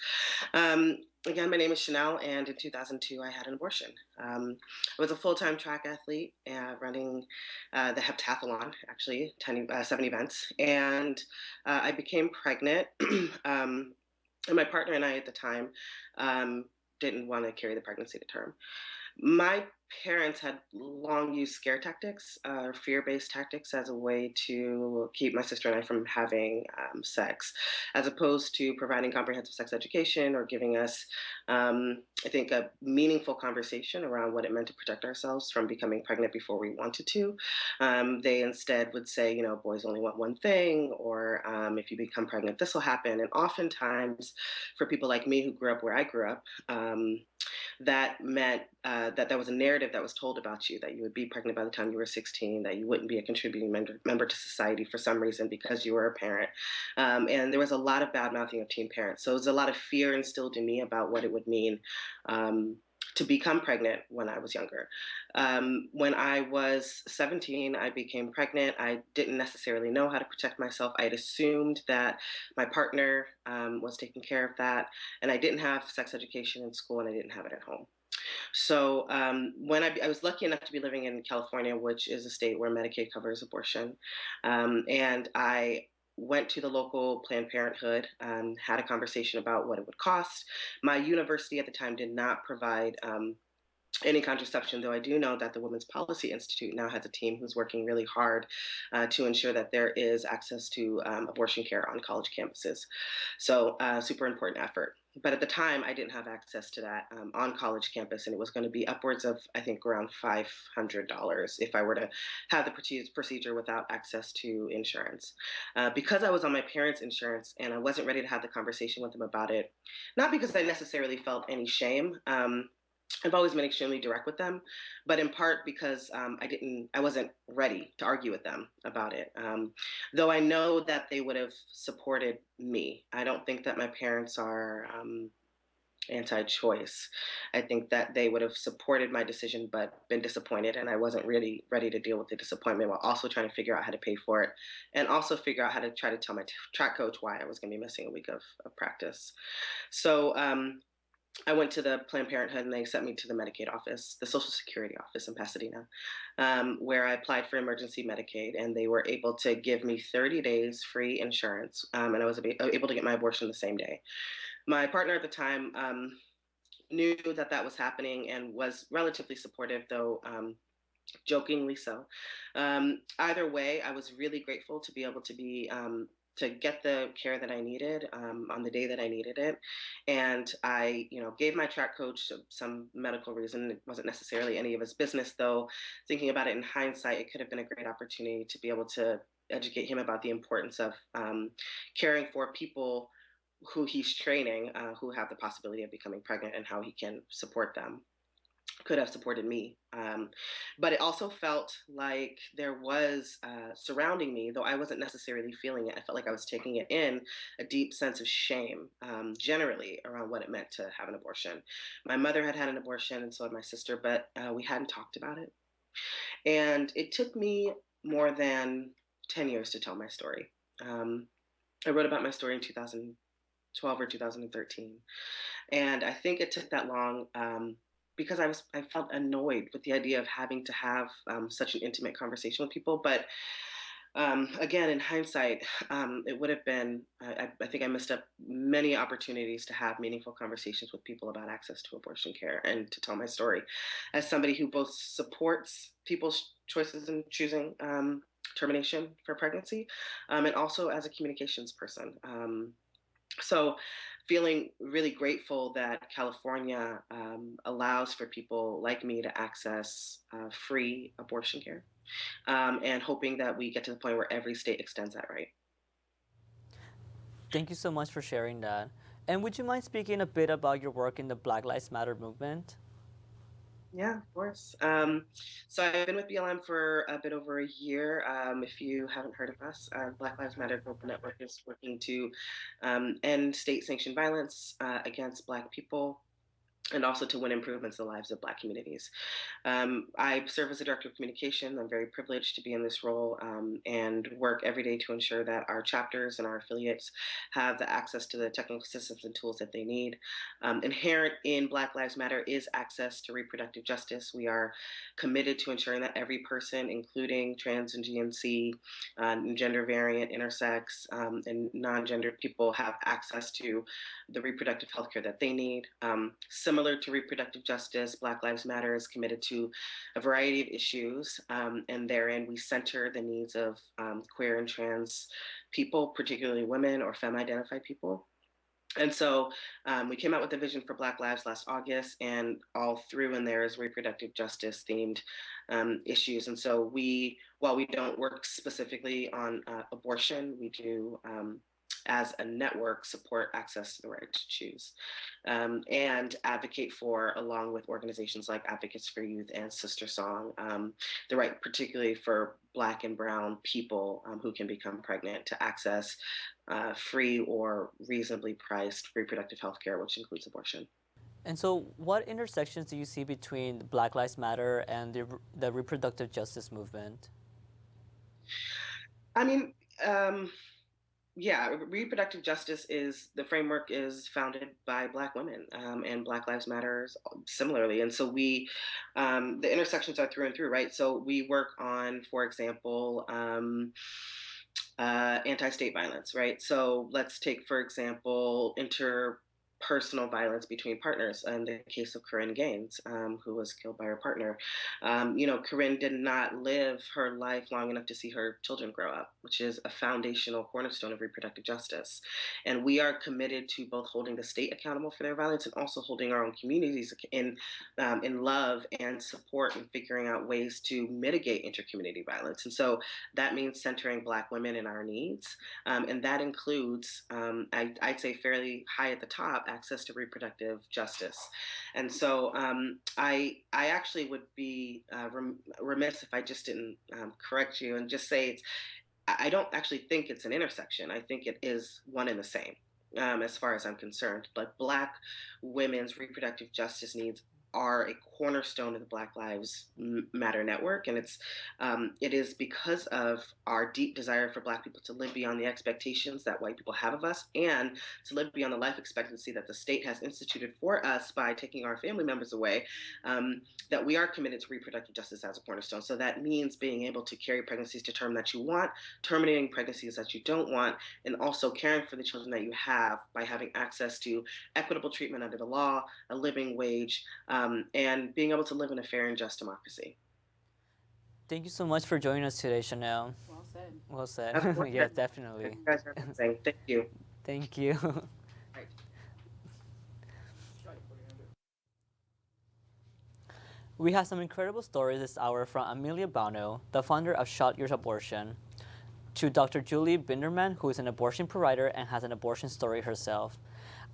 Again, my name is Chanel, and in 2002, I had an abortion. I was a full-time track athlete running the heptathlon, actually, 7 events, and I became pregnant. And my partner and I at the time didn't want to carry the pregnancy to term. My parents had long used scare tactics or fear-based tactics as a way to keep my sister and I from having sex, as opposed to providing comprehensive sex education or giving us, I think, a meaningful conversation around what it meant to protect ourselves from becoming pregnant before we wanted to. They instead would say, you know, boys only want one thing, or if you become pregnant, this will happen. And oftentimes, for people like me who grew up where I grew up, that meant that there was a narrative that was told about you, that you would be pregnant by the time you were 16, that you wouldn't be a contributing member to society for some reason because you were a parent. And there was a lot of bad mouthing of teen parents. So there was a lot of fear instilled in me about what it would mean to become pregnant when I was younger. When I was 17, I became pregnant. I didn't necessarily know how to protect myself. I had assumed that my partner was taking care of that, and I didn't have sex education in school, and I didn't have it at home. So when I was lucky enough to be living in California, which is a state where Medicaid covers abortion, and I went to the local Planned Parenthood, had a conversation about what it would cost. My university at the time did not provide any contraception, though I do know that the Women's Policy Institute now has a team who's working really hard to ensure that there is access to abortion care on college campuses. So super important effort. But at the time, I didn't have access to that on college campus, and it was going to be upwards of, I think, around $500 if I were to have the procedure without access to insurance. Because I was on my parents' insurance and I wasn't ready to have the conversation with them about it, not because I necessarily felt any shame. I've always been extremely direct with them, but in part because I wasn't ready to argue with them about it. Though I know that they would have supported me. I don't think that my parents are anti-choice. I think that they would have supported my decision, but been disappointed, and I wasn't really ready to deal with the disappointment while also trying to figure out how to pay for it, and also figure out how to try to tell my track coach why I was going to be missing a week of practice. So I went to the Planned Parenthood, and they sent me to the Medicaid office, the Social Security office in Pasadena, where I applied for emergency Medicaid, and they were able to give me 30 days free insurance, and I was able to get my abortion the same day. My partner at the time knew that that was happening and was relatively supportive, though jokingly so. Either way, I was really grateful to be able to be to get the care that I needed on the day that I needed it. And I, gave my track coach some medical reason. It wasn't necessarily any of his business, though. Thinking about it in hindsight, it could have been a great opportunity to be able to educate him about the importance of caring for people who he's training, who have the possibility of becoming pregnant, and how he can support them. Could have supported me. But it also felt like there was surrounding me, though I wasn't necessarily feeling it. I felt like I was taking it in, a deep sense of shame generally around what it meant to have an abortion. My mother had had an abortion, and so had my sister, but we hadn't talked about it. And it took me more than 10 years to tell my story. I wrote about my story in 2012 or 2013. And I think it took that long because I felt annoyed with the idea of having to have such an intimate conversation with people. But again, in hindsight, it would have been, I think I missed up many opportunities to have meaningful conversations with people about access to abortion care and to tell my story as somebody who both supports people's choices in choosing termination for pregnancy and also as a communications person. So feeling really grateful that California allows for people like me to access free abortion care, and hoping that we get to the point where every state extends that right. Thank you so much for sharing that. And would you mind speaking a bit about your work in the Black Lives Matter movement? Yeah, of course. So I've been with BLM for a bit over a year. If you haven't heard of us, Black Lives Matter Global Network is working to end state-sanctioned violence against Black people, and also to win improvements in the lives of Black communities. I serve as a director of communication. I'm very privileged to be in this role and work every day to ensure that our chapters and our affiliates have the access to the technical systems and tools that they need. Inherent in Black Lives Matter is access to reproductive justice. We are committed to ensuring that every person, including trans and GNC, gender variant, intersex, and non-gendered people, have access to the reproductive health care that they need. Similar to reproductive justice, Black Lives Matter is committed to a variety of issues, and therein we center the needs of queer and trans people, particularly women or femme-identified people. And so we came out with a vision for Black Lives last August, and all through in there is reproductive justice themed issues. And so while we don't work specifically on abortion, we do as a network support access to the right to choose and advocate for, along with organizations like Advocates for Youth and Sister Song, the right particularly for Black and Brown people who can become pregnant to access free or reasonably priced reproductive health care, which includes abortion. And so what intersections do you see between Black Lives Matter and the reproductive justice movement? I mean, yeah, reproductive justice the framework is founded by Black women, and Black Lives Matters similarly. And so the intersections are through and through, right? So we work on, for example, anti-state violence, right? So let's take, for example, interpersonal violence between partners. In the case of Corinne Gaines, who was killed by her partner, Corinne did not live her life long enough to see her children grow up, which is a foundational cornerstone of reproductive justice. And we are committed to both holding the state accountable for their violence and also holding our own communities in love and support and figuring out ways to mitigate intercommunity violence. And so that means centering Black women in our needs. And that includes, I'd say fairly high at the top, access to reproductive justice. And so I actually would be remiss if I just didn't correct you and just say I don't actually think it's an intersection. I think it is one and the same, as far as I'm concerned. But Black women's reproductive justice needs are a cornerstone of the Black Lives Matter network, and it is because of our deep desire for Black people to live beyond the expectations that white people have of us, and to live beyond the life expectancy that the state has instituted for us by taking our family members away, that we are committed to reproductive justice as a cornerstone. So that means being able to carry pregnancies to term that you want, terminating pregnancies that you don't want, and also caring for the children that you have by having access to equitable treatment under the law, a living wage, and being able to live in a fair and just democracy. Thank you so much for joining us today, Chanel. Well said. Well said. Yes, definitely. You guys are amazing. Thank you. Thank you. We have some incredible stories this hour from Amelia Bano, the founder of Shot Your Abortion, to Dr. Julie Binderman, who is an abortion provider and has an abortion story herself.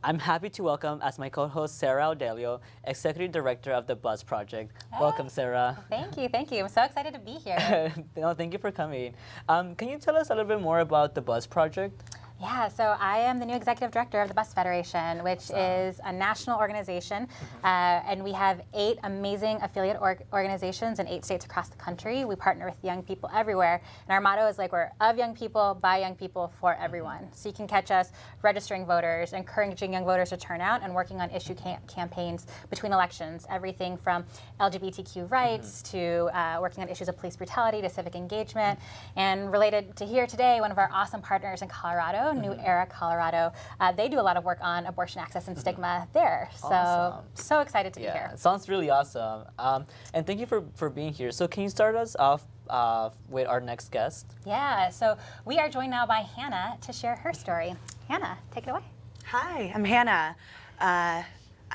I'm happy to welcome as my co-host Sarah Audelio, Executive Director of the Buzz Project. Hey. Welcome, Sarah. Thank you. I'm so excited to be here. No, thank you for coming. Can you tell us a little bit more about the Buzz Project? Yeah, so I am the new executive director of the Bus Federation, which is a national organization, and we have 8 amazing affiliate organizations in 8 states across the country. We partner with young people everywhere, and our motto is we're of young people, by young people, for everyone. So you can catch us registering voters, encouraging young voters to turn out, and working on issue campaigns between elections, everything from LGBTQ rights to working on issues of police brutality to civic engagement. And related to here today, one of our awesome partners in Colorado, New Era, Colorado. They do a lot of work on abortion access and stigma there. So excited to be here. It sounds really awesome. And thank you for being here. So can you start us off with our next guest? Yeah, so we are joined now by Hannah to share her story. Hannah, take it away. Hi, I'm Hannah. I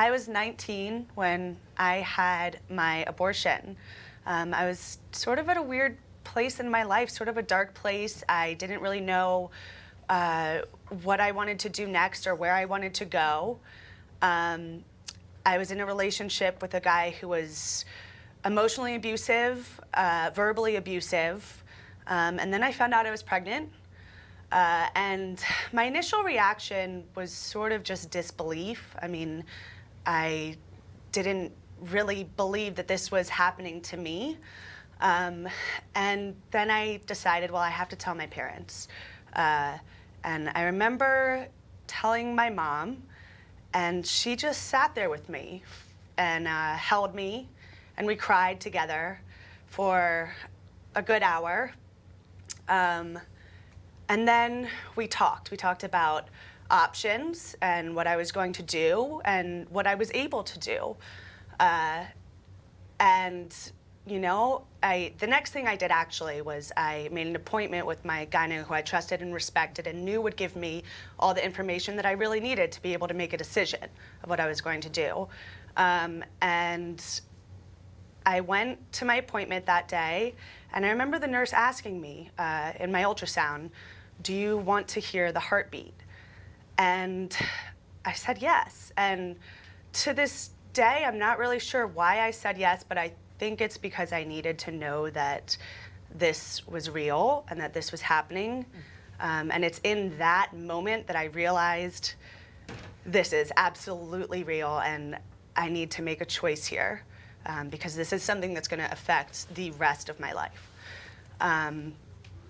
was 19 when I had my abortion. I was sort of at a weird place in my life, sort of a dark place. I didn't really know what I wanted to do next or where I wanted to go. I was in a relationship with a guy who was emotionally abusive, verbally abusive, and then I found out I was pregnant. And my initial reaction was sort of just disbelief. I mean, I didn't really believe that this was happening to me. And then I decided, well, I have to tell my parents. And I remember telling my mom, and she just sat there with me and held me, and we cried together for a good hour. And then we talked. We talked about options and what I was going to do and what I was able to do. And you know, the next thing I did actually was I made an appointment with my gyno who I trusted and respected and knew would give me all the information that I really needed to be able to make a decision of what I was going to do. And I went to my appointment that day, and I remember the nurse asking me in my ultrasound, "Do you want to hear the heartbeat?" And I said yes. And to this day, I'm not really sure why I said yes, but I think it's because I needed to know that this was real and that this was happening. And it's in that moment that I realized this is absolutely real, and I need to make a choice here because this is something that's going to affect the rest of my life.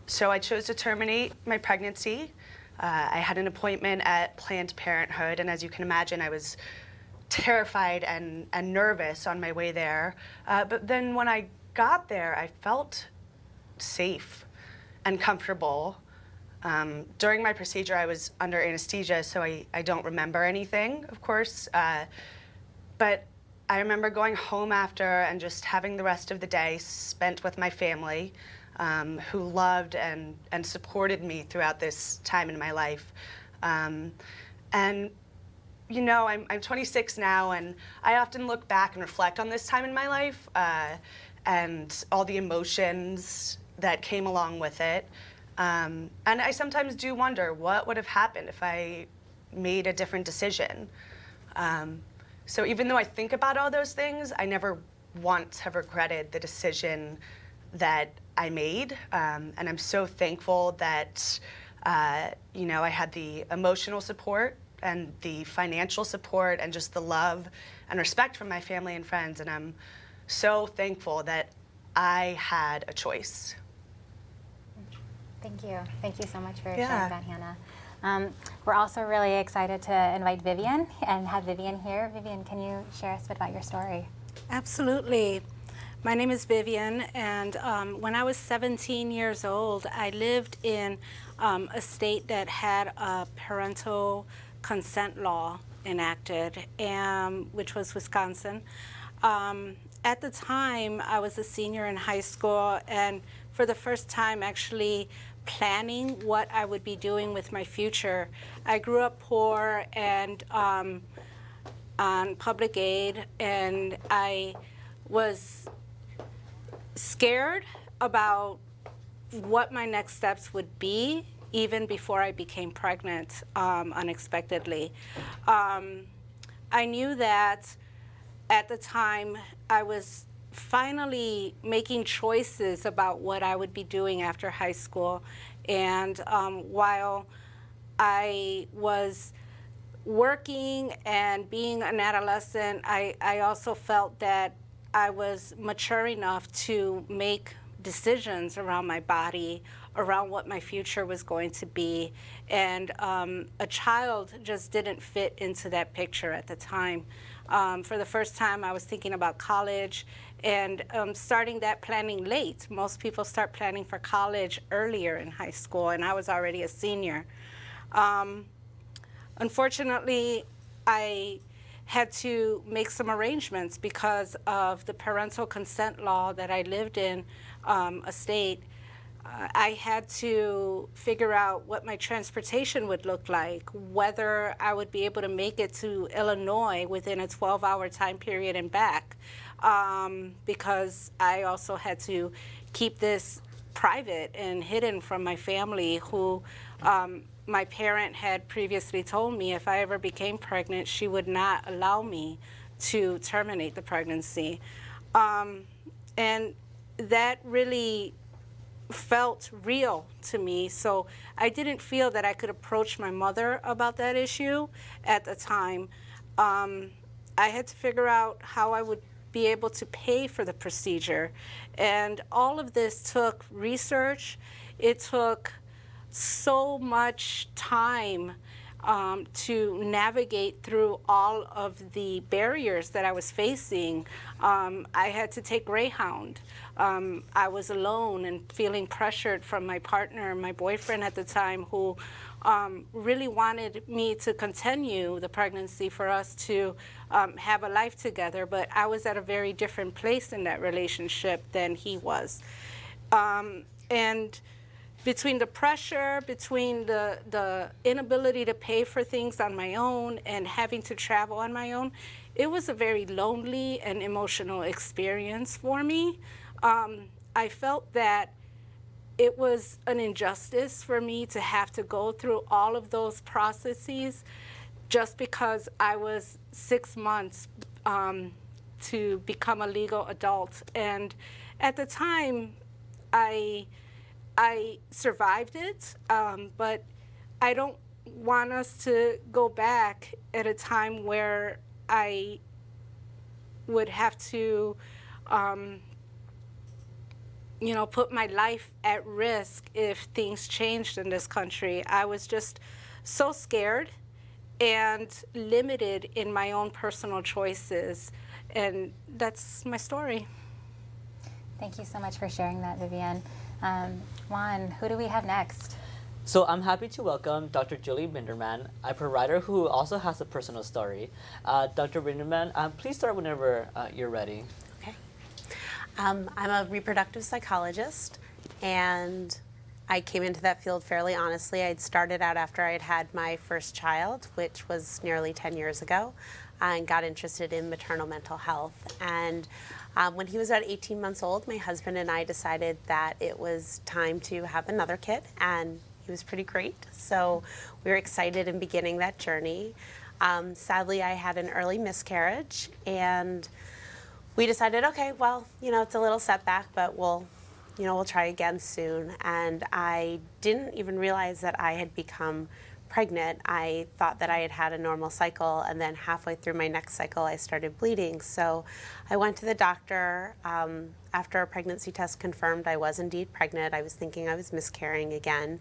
So I chose to terminate my pregnancy. I had an appointment at Planned Parenthood, and as you can imagine, I was terrified and nervous on my way there. But then when I got there, I felt safe and comfortable. During my procedure, I was under anesthesia, so I don't remember anything, of course. But I remember going home after and just having the rest of the day spent with my family, who loved and supported me throughout this time in my life. And you know, I'm 26 now, and I often look back and reflect on this time in my life and all the emotions that came along with it. And I sometimes do wonder what would have happened if I made a different decision. So even though I think about all those things, I never once have regretted the decision that I made. And I'm so thankful that, you know, I had the emotional support and the financial support and just the love and respect from my family and friends. And I'm so thankful that I had a choice. Thank you. Thank you so much for sharing that, Hannah. We're also really excited to invite Vivian and have Vivian here. Vivian, can you share us a bit about your story? Absolutely. My name is Vivian, and when I was 17 years old, I lived in a state that had a parental consent law enacted, which was Wisconsin. At the time, I was a senior in high school, and for the first time actually planning what I would be doing with my future. I grew up poor and on public aid, and I was scared about what my next steps would be even before I became pregnant unexpectedly. I knew that at the time I was finally making choices about what I would be doing after high school. And while I was working and being an adolescent, I also felt that I was mature enough to make decisions around my body, around what my future was going to be. And a child just didn't fit into that picture at the time. For the first time, I was thinking about college and starting that planning late. Most people start planning for college earlier in high school, and I was already a senior. Unfortunately, I had to make some arrangements because of the parental consent law that I lived in a state. I had to figure out what my transportation would look like, whether I would be able to make it to Illinois within a 12-hour time period and back, because I also had to keep this private and hidden from my family, who my parent had previously told me if I ever became pregnant, she would not allow me to terminate the pregnancy. And that really felt real to me. So I didn't feel that I could approach my mother about that issue at the time. I had to figure out how I would be able to pay for the procedure. And all of this took research. It took so much time to navigate through all of the barriers that I was facing. I had to take Greyhound. I was alone and feeling pressured from my partner, my boyfriend at the time, who really wanted me to continue the pregnancy for us to have a life together, but I was at a very different place in that relationship than he was. And between the pressure, between the inability to pay for things on my own and having to travel on my own, it was a very lonely and emotional experience for me. I felt that it was an injustice for me to have to go through all of those processes just because I was 6 months to become a legal adult. And at the time, I survived it, but I don't want us to go back at a time where I would have to, put my life at risk if things changed in this country. I was just so scared and limited in my own personal choices. And that's my story. Thank you so much for sharing that, Vivian. Juan, who do we have next? So I'm happy to welcome Dr. Julie Binderman, a provider who also has a personal story. Dr. Binderman, please start whenever you're ready. Okay. I'm a reproductive psychologist, and I came into that field fairly honestly. I'd started out after I'd had my first child, which was nearly 10 years ago, and got interested in maternal mental health. And when he was about 18 months old, my husband and I decided that it was time to have another kid, and he was pretty great. So we were excited in beginning that journey. Sadly, I had an early miscarriage, and we decided, okay, well, it's a little setback, but we'll try again soon. And I didn't even realize that I had become pregnant. I thought that I had had a normal cycle, and then halfway through my next cycle, I started bleeding. So I went to the doctor. After a pregnancy test confirmed I was indeed pregnant, I was thinking I was miscarrying again.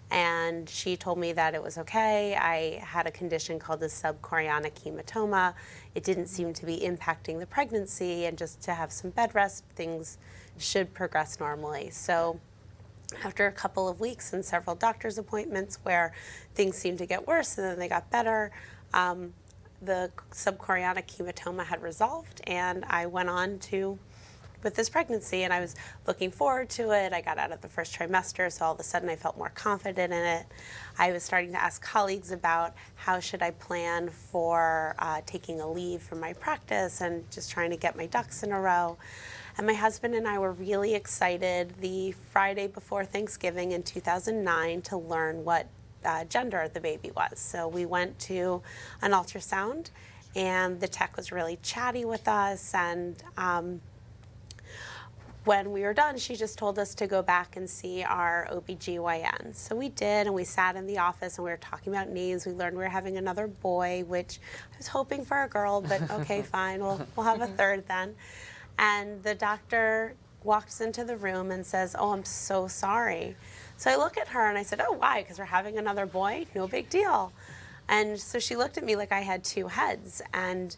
And she told me that it was okay. I had a condition called a subchorionic hematoma. It didn't seem to be impacting the pregnancy, and just to have some bed rest, things should progress normally. So after a couple of weeks and several doctor's appointments where things seemed to get worse and then they got better, the subchorionic hematoma had resolved, and I went on with this pregnancy, and I was looking forward to it. I got out of the first trimester, so all of a sudden I felt more confident in it. I was starting to ask colleagues about how should I plan for taking a leave from my practice and just trying to get my ducks in a row. And my husband and I were really excited the Friday before Thanksgiving in 2009 to learn what gender the baby was. So we went to an ultrasound, and the tech was really chatty with us, and when we were done, she just told us to go back and see our OBGYN. So we did, and we sat in the office, and we were talking about names. We learned we were having another boy, which I was hoping for a girl, but okay, fine, we'll have a third then. And the doctor walks into the room and says, "Oh, I'm so sorry." So I look at her and I said, "Oh, why? Because we're having another boy? No big deal." And so she looked at me like I had two heads and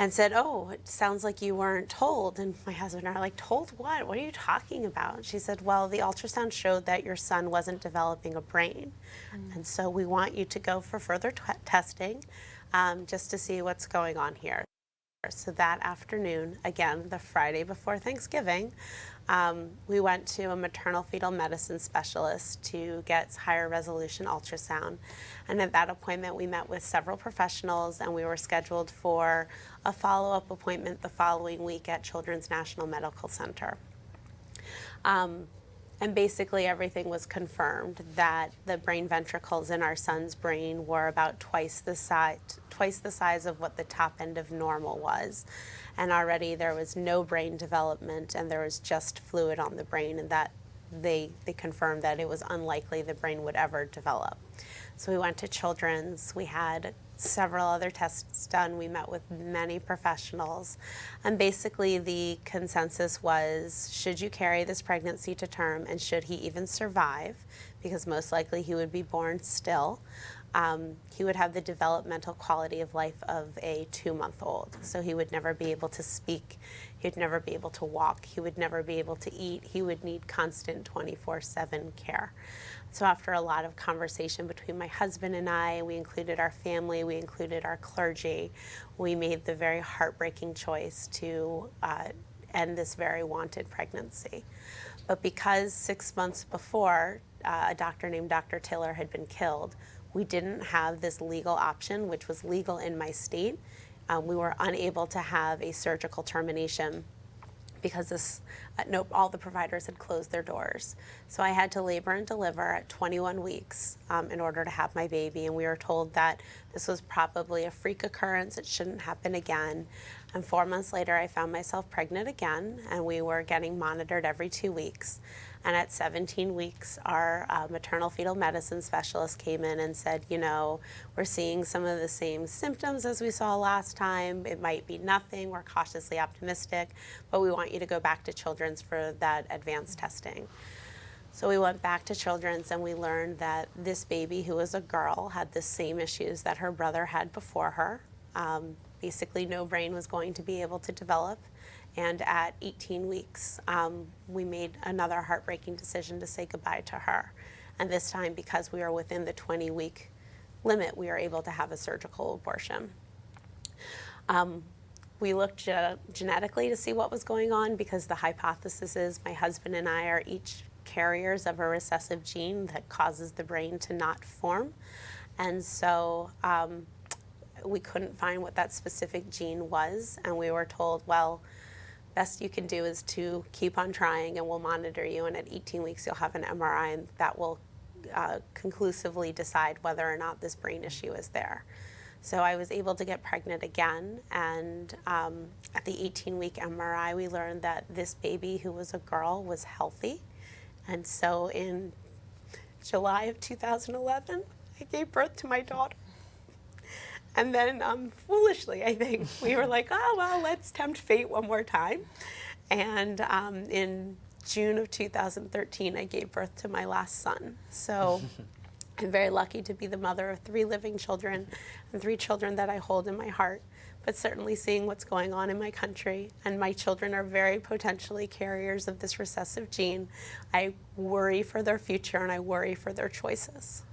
said, "Oh, it sounds like you weren't told." And my husband and I are like, "Told what? What are you talking about?" She said, "Well, the ultrasound showed that your son wasn't developing a brain. And so we want you to go for further testing just to see what's going on here." So that afternoon, again, the Friday before Thanksgiving, we went to a maternal fetal medicine specialist to get higher resolution ultrasound. And at that appointment, we met with several professionals, and we were scheduled for a follow-up appointment the following week at Children's National Medical Center. And basically everything was confirmed that the brain ventricles in our son's brain were about twice the size of what the top end of normal was. And already there was no brain development, and there was just fluid on the brain, and that they confirmed that it was unlikely the brain would ever develop. So we went to Children's. We had several other tests done. We met with many professionals. And basically the consensus was, should you carry this pregnancy to term, and should he even survive? Because most likely he would be born still. He would have the developmental quality of life of a 2-month-old. So he would never be able to speak. He would never be able to walk. He would never be able to eat. He would need constant 24/7 care. So after a lot of conversation between my husband and I, we included our family, we included our clergy, we made the very heartbreaking choice to end this very wanted pregnancy. But because 6 months before, a doctor named Dr. Taylor had been killed, we didn't have this legal option, which was legal in my state. We were unable to have a surgical termination because all the providers had closed their doors. So I had to labor and deliver at 21 weeks in order to have my baby, and we were told that this was probably a freak occurrence, it shouldn't happen again. And 4 months later, I found myself pregnant again, and we were getting monitored every 2 weeks. And at 17 weeks, our maternal fetal medicine specialist came in and said, you know, we're seeing some of the same symptoms as we saw last time. It might be nothing. We're cautiously optimistic, but we want you to go back to Children's for that advanced testing. So we went back to Children's and we learned that this baby, who was a girl, had the same issues that her brother had before her. Basically, no brain was going to be able to develop. And at 18 weeks, we made another heartbreaking decision to say goodbye to her. And this time, because we were within the 20-week limit, we were able to have a surgical abortion. We looked genetically to see what was going on, because the hypothesis is my husband and I are each carriers of a recessive gene that causes the brain to not form. And so we couldn't find what that specific gene was, and we were told, well, best you can do is to keep on trying and we'll monitor you, and at 18 weeks you'll have an MRI and that will conclusively decide whether or not this brain issue is there. So I was able to get pregnant again, and at the 18-week MRI we learned that this baby, who was a girl, was healthy. And so in July of 2011, I gave birth to my daughter. And then, foolishly, I think, we were like, oh, well, let's tempt fate one more time. And in June of 2013, I gave birth to my last son. So I'm very lucky to be the mother of 3 living children and 3 children that I hold in my heart. But certainly seeing what's going on in my country, and my children are very potentially carriers of this recessive gene, I worry for their future and I worry for their choices.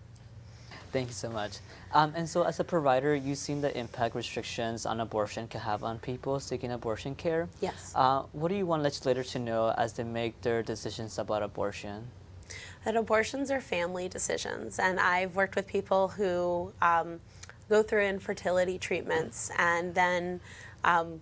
Thank you so much. And so as a provider, you've seen the impact restrictions on abortion can have on people seeking abortion care. Yes. What do you want legislators to know as they make their decisions about abortion? That abortions are family decisions, and I've worked with people who go through infertility treatments and then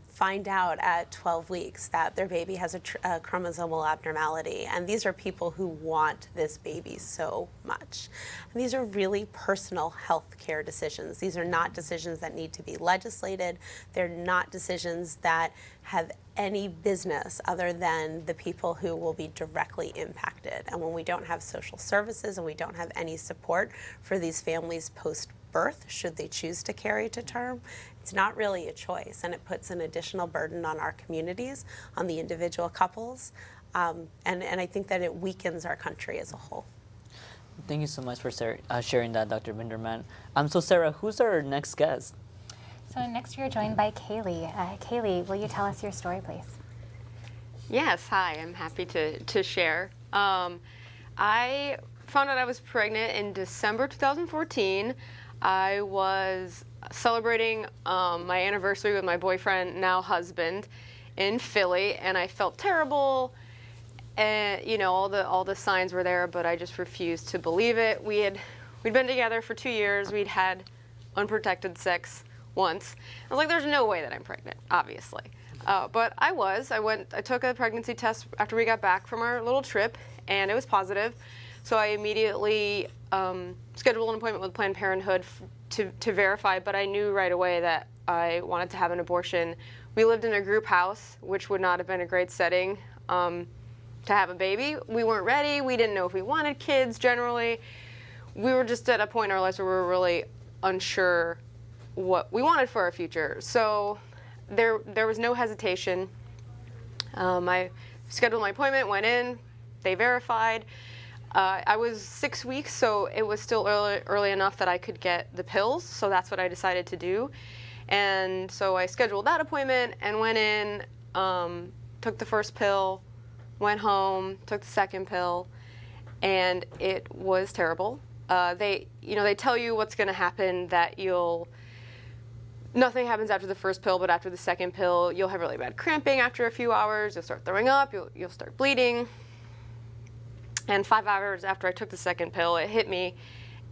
find out at 12 weeks that their baby has a chromosomal abnormality. And these are people who want this baby so much. And these are really personal health care decisions. These are not decisions that need to be legislated. They're not decisions that have any business other than the people who will be directly impacted. And when we don't have social services and we don't have any support for these families post-birth, should they choose to carry to term, it's not really a choice, and it puts an additional burden on our communities, on the individual couples, and I think that it weakens our country as a whole. Thank you so much for sharing that, Dr. Binderman. So Sarah, who's our next guest? So next we are joined by Kaylee. Kaylee, will you tell us your story, please? Yes, hi, I'm happy to share. I found out I was pregnant in December 2014. I was celebrating my anniversary with my boyfriend, now husband, in Philly, and I felt terrible. And you know, all the signs were there, but I just refused to believe it. We'd been together for 2 years. We'd had unprotected sex once. I was like, there's no way that I'm pregnant, obviously. But I was. I took a pregnancy test after we got back from our little trip, and it was positive. So I immediately scheduled an appointment with Planned Parenthood to verify, but I knew right away that I wanted to have an abortion. We lived in a group house, which would not have been a great setting to have a baby. We weren't ready. We didn't know if we wanted kids generally. We were just at a point in our lives where we were really unsure what we wanted for our future. So there was no hesitation. I scheduled my appointment, went in, they verified. I was 6 weeks, so it was still early enough that I could get the pills, so that's what I decided to do. And so I scheduled that appointment and went in, took the first pill, went home, took the second pill, and it was terrible. They tell you what's going to happen, that nothing happens after the first pill, but after the second pill, you'll have really bad cramping after a few hours, you'll start throwing up, you'll start bleeding. And 5 hours after I took the second pill, it hit me,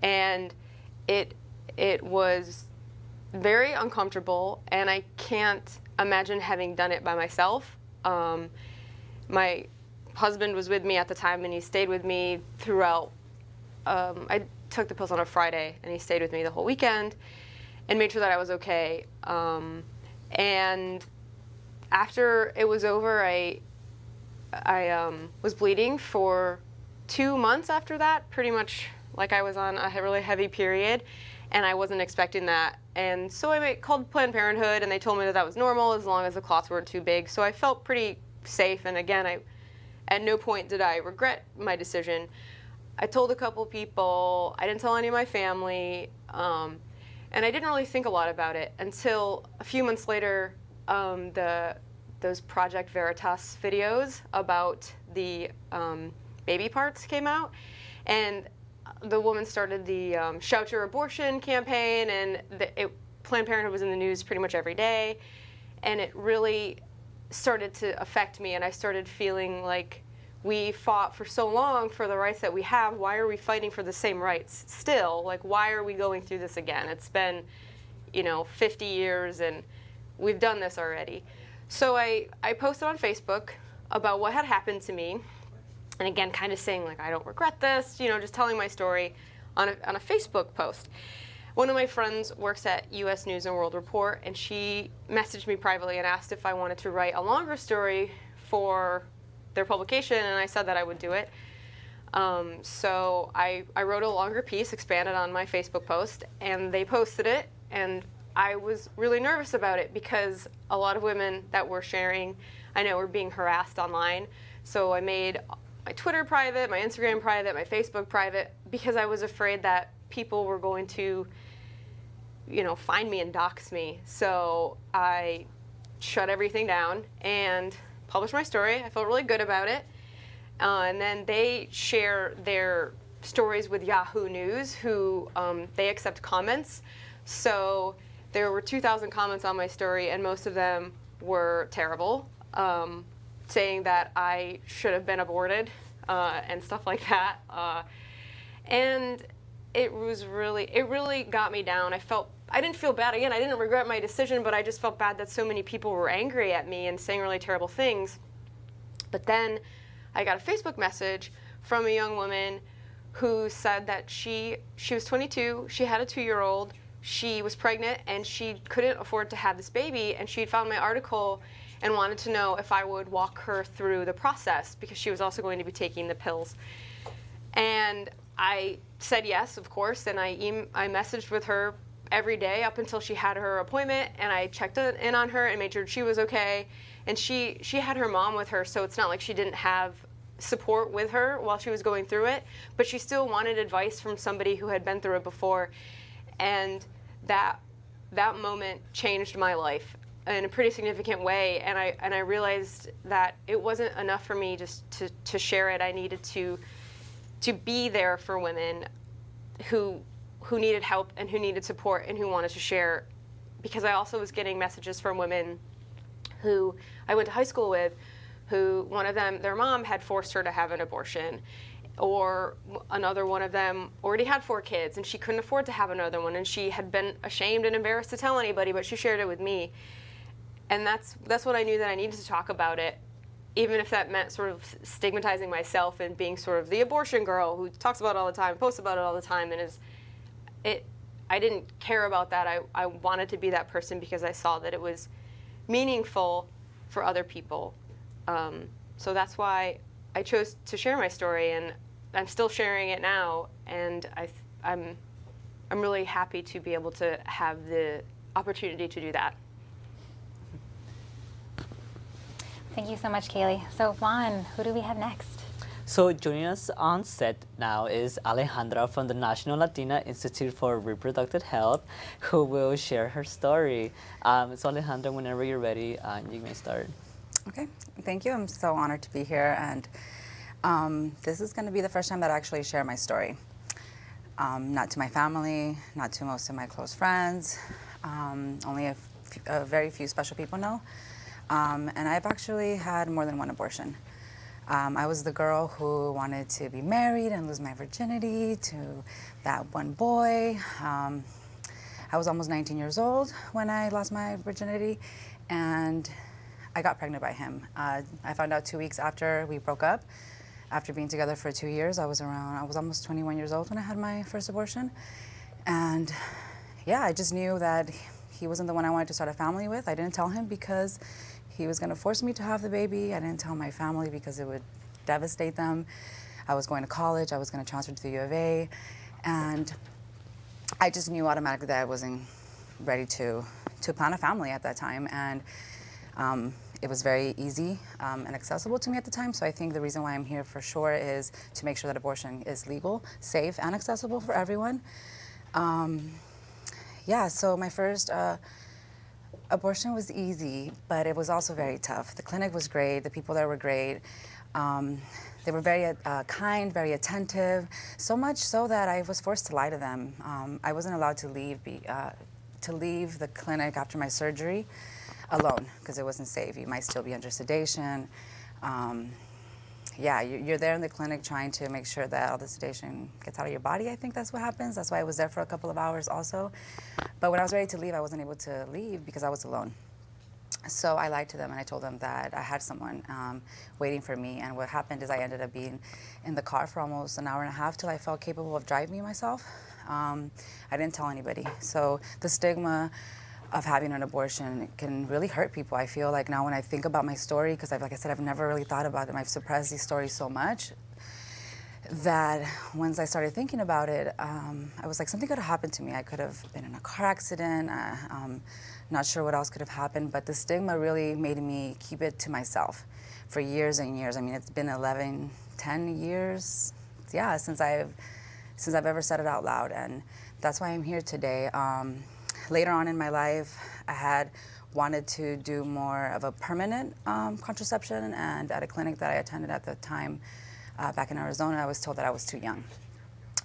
and it was very uncomfortable, and I can't imagine having done it by myself. My husband was with me at the time, and he stayed with me throughout. I took the pills on a Friday, and he stayed with me the whole weekend and made sure that I was okay. And after it was over, I was bleeding for 2 months after that, pretty much like I was on a really heavy period, and I wasn't expecting that. And so I called Planned Parenthood, and they told me that that was normal as long as the clots weren't too big. So I felt pretty safe, and again, at no point did I regret my decision. I told a couple people, I didn't tell any of my family, and I didn't really think a lot about it until a few months later, those Project Veritas videos about the baby parts came out, and the woman started the Shout Your Abortion campaign, and Planned Parenthood was in the news pretty much every day, and it really started to affect me, and I started feeling like we fought for so long for the rights that we have. Why are we fighting for the same rights still? Like, why are we going through this again? It's been, 50 years, and we've done this already. So I posted on Facebook about what had happened to me, and again, kind of saying, like, I don't regret this, just telling my story on a Facebook post. One of my friends works at U.S. News and World Report, and she messaged me privately and asked if I wanted to write a longer story for their publication, and I said that I would do it. So I wrote a longer piece, expanded on my Facebook post, and they posted it, and I was really nervous about it because a lot of women that were sharing, I know, were being harassed online. So I made my Twitter private, my Instagram private, my Facebook private, because I was afraid that people were going to, find me and dox me. So I shut everything down and published my story. I felt really good about it. And then they share their stories with Yahoo News, who they accept comments. So there were 2,000 comments on my story, and most of them were terrible, saying that I should have been aborted and stuff like that. And it really got me down. I didn't feel bad. Again, I didn't regret my decision, but I just felt bad that so many people were angry at me and saying really terrible things. But then I got a Facebook message from a young woman who said that she was 22, she had a 2-year-old, she was pregnant, and she couldn't afford to have this baby, and she had found my article and wanted to know if I would walk her through the process because she was also going to be taking the pills. And I said yes, of course, and I messaged with her every day up until she had her appointment, and I checked in on her and made sure she was okay. And she had her mom with her, so it's not like she didn't have support with her while she was going through it, but she still wanted advice from somebody who had been through it before. And that moment changed my life in a pretty significant way, and I realized that it wasn't enough for me just to share it. I needed to be there for women who needed help and who needed support and who wanted to share, because I also was getting messages from women who I went to high school with, who one of them, their mom had forced her to have an abortion, or another one of them already had 4 kids and she couldn't afford to have another one, and she had been ashamed and embarrassed to tell anybody, but she shared it with me. And that's when I knew that I needed to talk about it, even if that meant sort of stigmatizing myself and being sort of the abortion girl who talks about it all the time, posts about it all the time, and I didn't care about that. I wanted to be that person because I saw that it was meaningful for other people. So that's why I chose to share my story, and I'm still sharing it now, and I'm really happy to be able to have the opportunity to do that. Thank you so much, Kaylee. So Juan, who do we have next? So joining us on set now is Alejandra from the National Latina Institute for Reproductive Health, who will share her story. So Alejandra, whenever you're ready, you may start. Okay, thank you. I'm so honored to be here, and this is going to be the first time that I actually share my story. Not to my family, not to most of my close friends, only a very few special people know. And I've actually had more than one abortion. I was the girl who wanted to be married and lose my virginity to that one boy. I was almost 19 years old when I lost my virginity, and I got pregnant by him. I found out 2 weeks after we broke up. After being together for 2 years, I was almost 21 years old when I had my first abortion. And yeah, I just knew that he wasn't the one I wanted to start a family with. I didn't tell him because he was going to force me to have the baby. I didn't tell my family because it would devastate them. I was going to college, I was going to transfer to the U of A, and I just knew automatically that I wasn't ready to plan a family at that time. And it was very easy and accessible to me at the time. So I think the reason why I'm here for sure is to make sure that abortion is legal, safe, and accessible for everyone. Yeah, so my first abortion was easy, but it was also very tough. The clinic was great, the people there were great. They were very kind, very attentive, so much so that I was forced to lie to them. I wasn't allowed to leave the clinic after my surgery alone because it wasn't safe. You might still be under sedation. Yeah, you're there in the clinic trying to make sure that all the sedation gets out of your body. I think that's what happens. That's why I was there for a couple of hours also. But when I was ready to leave, I wasn't able to leave because I was alone. So I lied to them and I told them that I had someone waiting for me. And what happened is I ended up being in the car for almost an hour and a half till I felt capable of driving myself. I didn't tell anybody. So the stigma of having an abortion can really hurt people. I feel like now when I think about my story, because like I said, I've never really thought about them. I've suppressed these stories so much that once I started thinking about it, I was like, something could have happened to me. I could have been in a car accident. Not sure what else could have happened, but the stigma really made me keep it to myself for years and years. I mean, it's been 11, 10 years, yeah, since I've ever said it out loud, and that's why I'm here today. Later on in my life, I had wanted to do more of a permanent contraception, and at a clinic that I attended at the time back in Arizona, I was told that I was too young.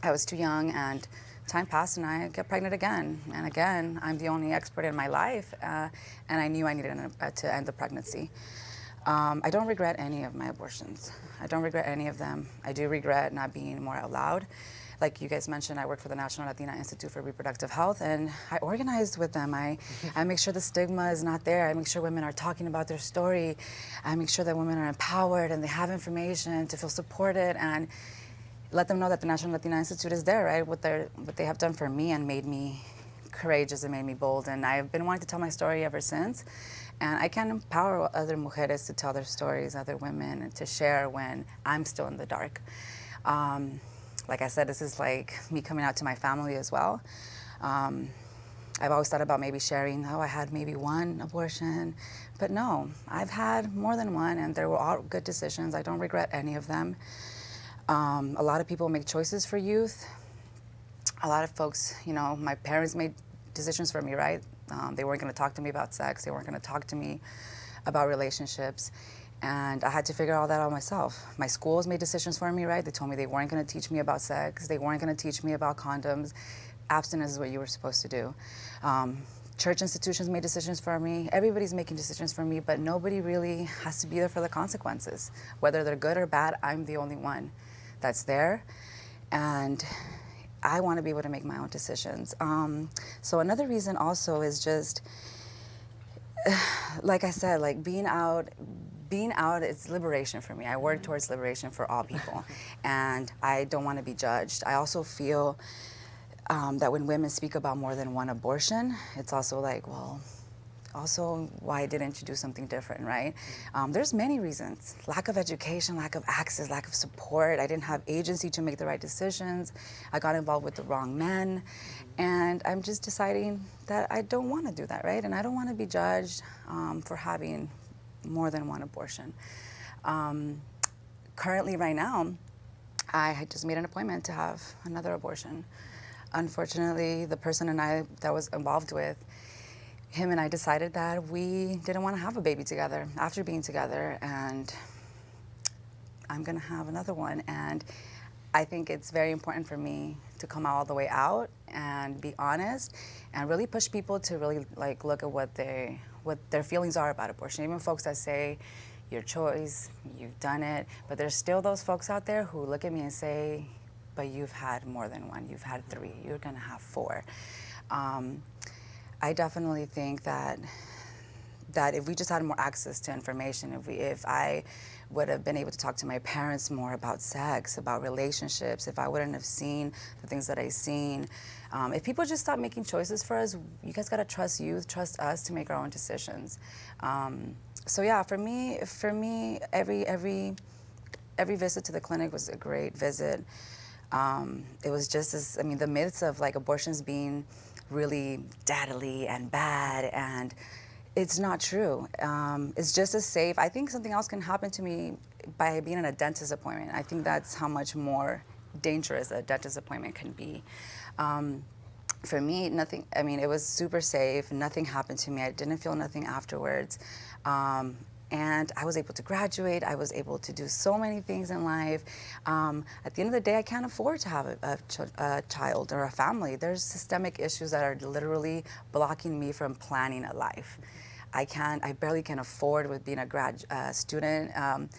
I was too young, and time passed and I got pregnant again. And again, I'm the only expert in my life, and I knew I needed to end the pregnancy. I don't regret any of my abortions. I don't regret any of them. I do regret not being more out loud. Like you guys mentioned, I work for the National Latina Institute for Reproductive Health, and I organized with them. I make sure the stigma is not there. I make sure women are talking about their story. I make sure that women are empowered and they have information to feel supported, and let them know that the National Latina Institute is there, right? What they have done for me and made me courageous and made me bold. And I've been wanting to tell my story ever since. And I can empower other mujeres to tell their stories, other women, and to share when I'm still in the dark. Like I said, this is like me coming out to my family as well. I've always thought about maybe sharing, I had maybe one abortion, but no, I've had more than one, and they were all good decisions. I don't regret any of them. A lot of people make choices for youth. A lot of folks, my parents made decisions for me, right? They weren't gonna talk to me about sex. They weren't gonna talk to me about relationships. And I had to figure all that out myself. My schools made decisions for me, right? They told me they weren't gonna teach me about sex. They weren't gonna teach me about condoms. Abstinence is what you were supposed to do. Church institutions made decisions for me. Everybody's making decisions for me, but nobody really has to be there for the consequences. Whether they're good or bad, I'm the only one that's there. And I want to be able to make my own decisions. So another reason also is just, like I said, like being out, it's liberation for me. I work towards liberation for all people. And I don't want to be judged. I also feel that when women speak about more than one abortion, it's also like, well, also, why didn't you do something different, right? There's many reasons. Lack of education, lack of access, lack of support. I didn't have agency to make the right decisions. I got involved with the wrong men. And I'm just deciding that I don't want to do that, right? And I don't want to be judged for having more than one abortion. Currently, right now, I had just made an appointment to have another abortion. Unfortunately, the person and I that was involved with, him and I decided that we didn't want to have a baby together after being together, and I'm gonna have another one. And I think it's very important for me to come all the way out and be honest and really push people to really like look at what their feelings are about abortion. Even folks that say, your choice, you've done it, but there's still those folks out there who look at me and say, but you've had more than one, you've had 3, you're gonna have 4. I definitely think that if we just had more access to information, if I would have been able to talk to my parents more about sex, about relationships, if I wouldn't have seen the things that I've seen, if people just stop making choices for us, you guys gotta trust youth, trust us to make our own decisions. So yeah, for me, every every visit to the clinic was a great visit. It was just as, I mean, the myths of like abortions being really deadly and bad, and it's not true. It's just as safe. I think something else can happen to me by being in a dentist appointment. I think that's how much more dangerous a dentist appointment can be. For me, nothing, I mean, it was super safe. Nothing happened to me. I didn't feel nothing afterwards. And I was able to graduate. I was able to do so many things in life. At the end of the day, I can't afford to have a child or a family. There's systemic issues that are literally blocking me from planning a life. I barely can afford with being a grad student, an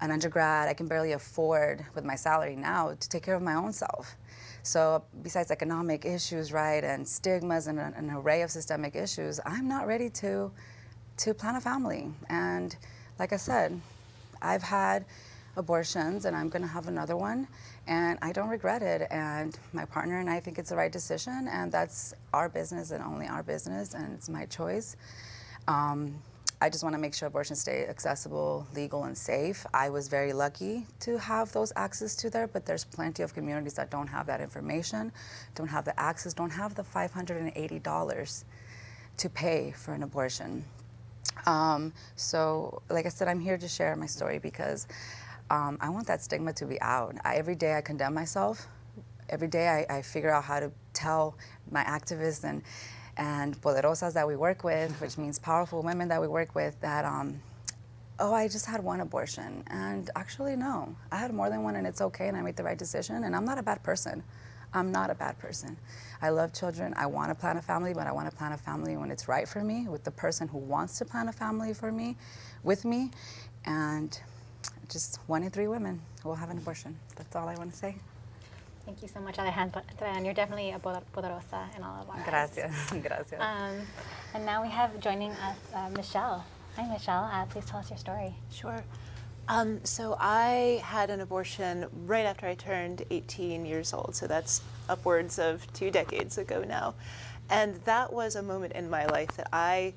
undergrad. I can barely afford with my salary now to take care of my own self. So besides economic issues, right, and stigmas and an array of systemic issues, I'm not ready to plan a family. And like I said, I've had abortions and I'm gonna have another one, and I don't regret it. And my partner and I think it's the right decision, and that's our business and only our business, and it's my choice. I just wanna make sure abortions stay accessible, legal, and safe. I was very lucky to have those access to there, but there's plenty of communities that don't have that information, don't have the access, don't have the $580 to pay for an abortion. So, like I said, I'm here to share my story because I want that stigma to be out. Every day I condemn myself. Every day I figure out how to tell my activists and poderosas that we work with, which means powerful women that we work with, that, oh, I just had one abortion. And actually, no, I had more than one, and it's okay, and I made the right decision, and I'm not a bad person. I'm not a bad person. I love children. I want to plan a family, but I want to plan a family when it's right for me, with the person who wants to plan a family for me, with me, and just 1 in 3 women will have an abortion. That's all I want to say. Thank you so much, Alejandra, and you're definitely a poderosa in all of our Gracias. Gracias. And now we have joining us Michelle. Hi, Michelle. Please tell us your story. Sure. So I had an abortion right after I turned 18 years old, so that's upwards of 2 decades ago now. And that was a moment in my life that I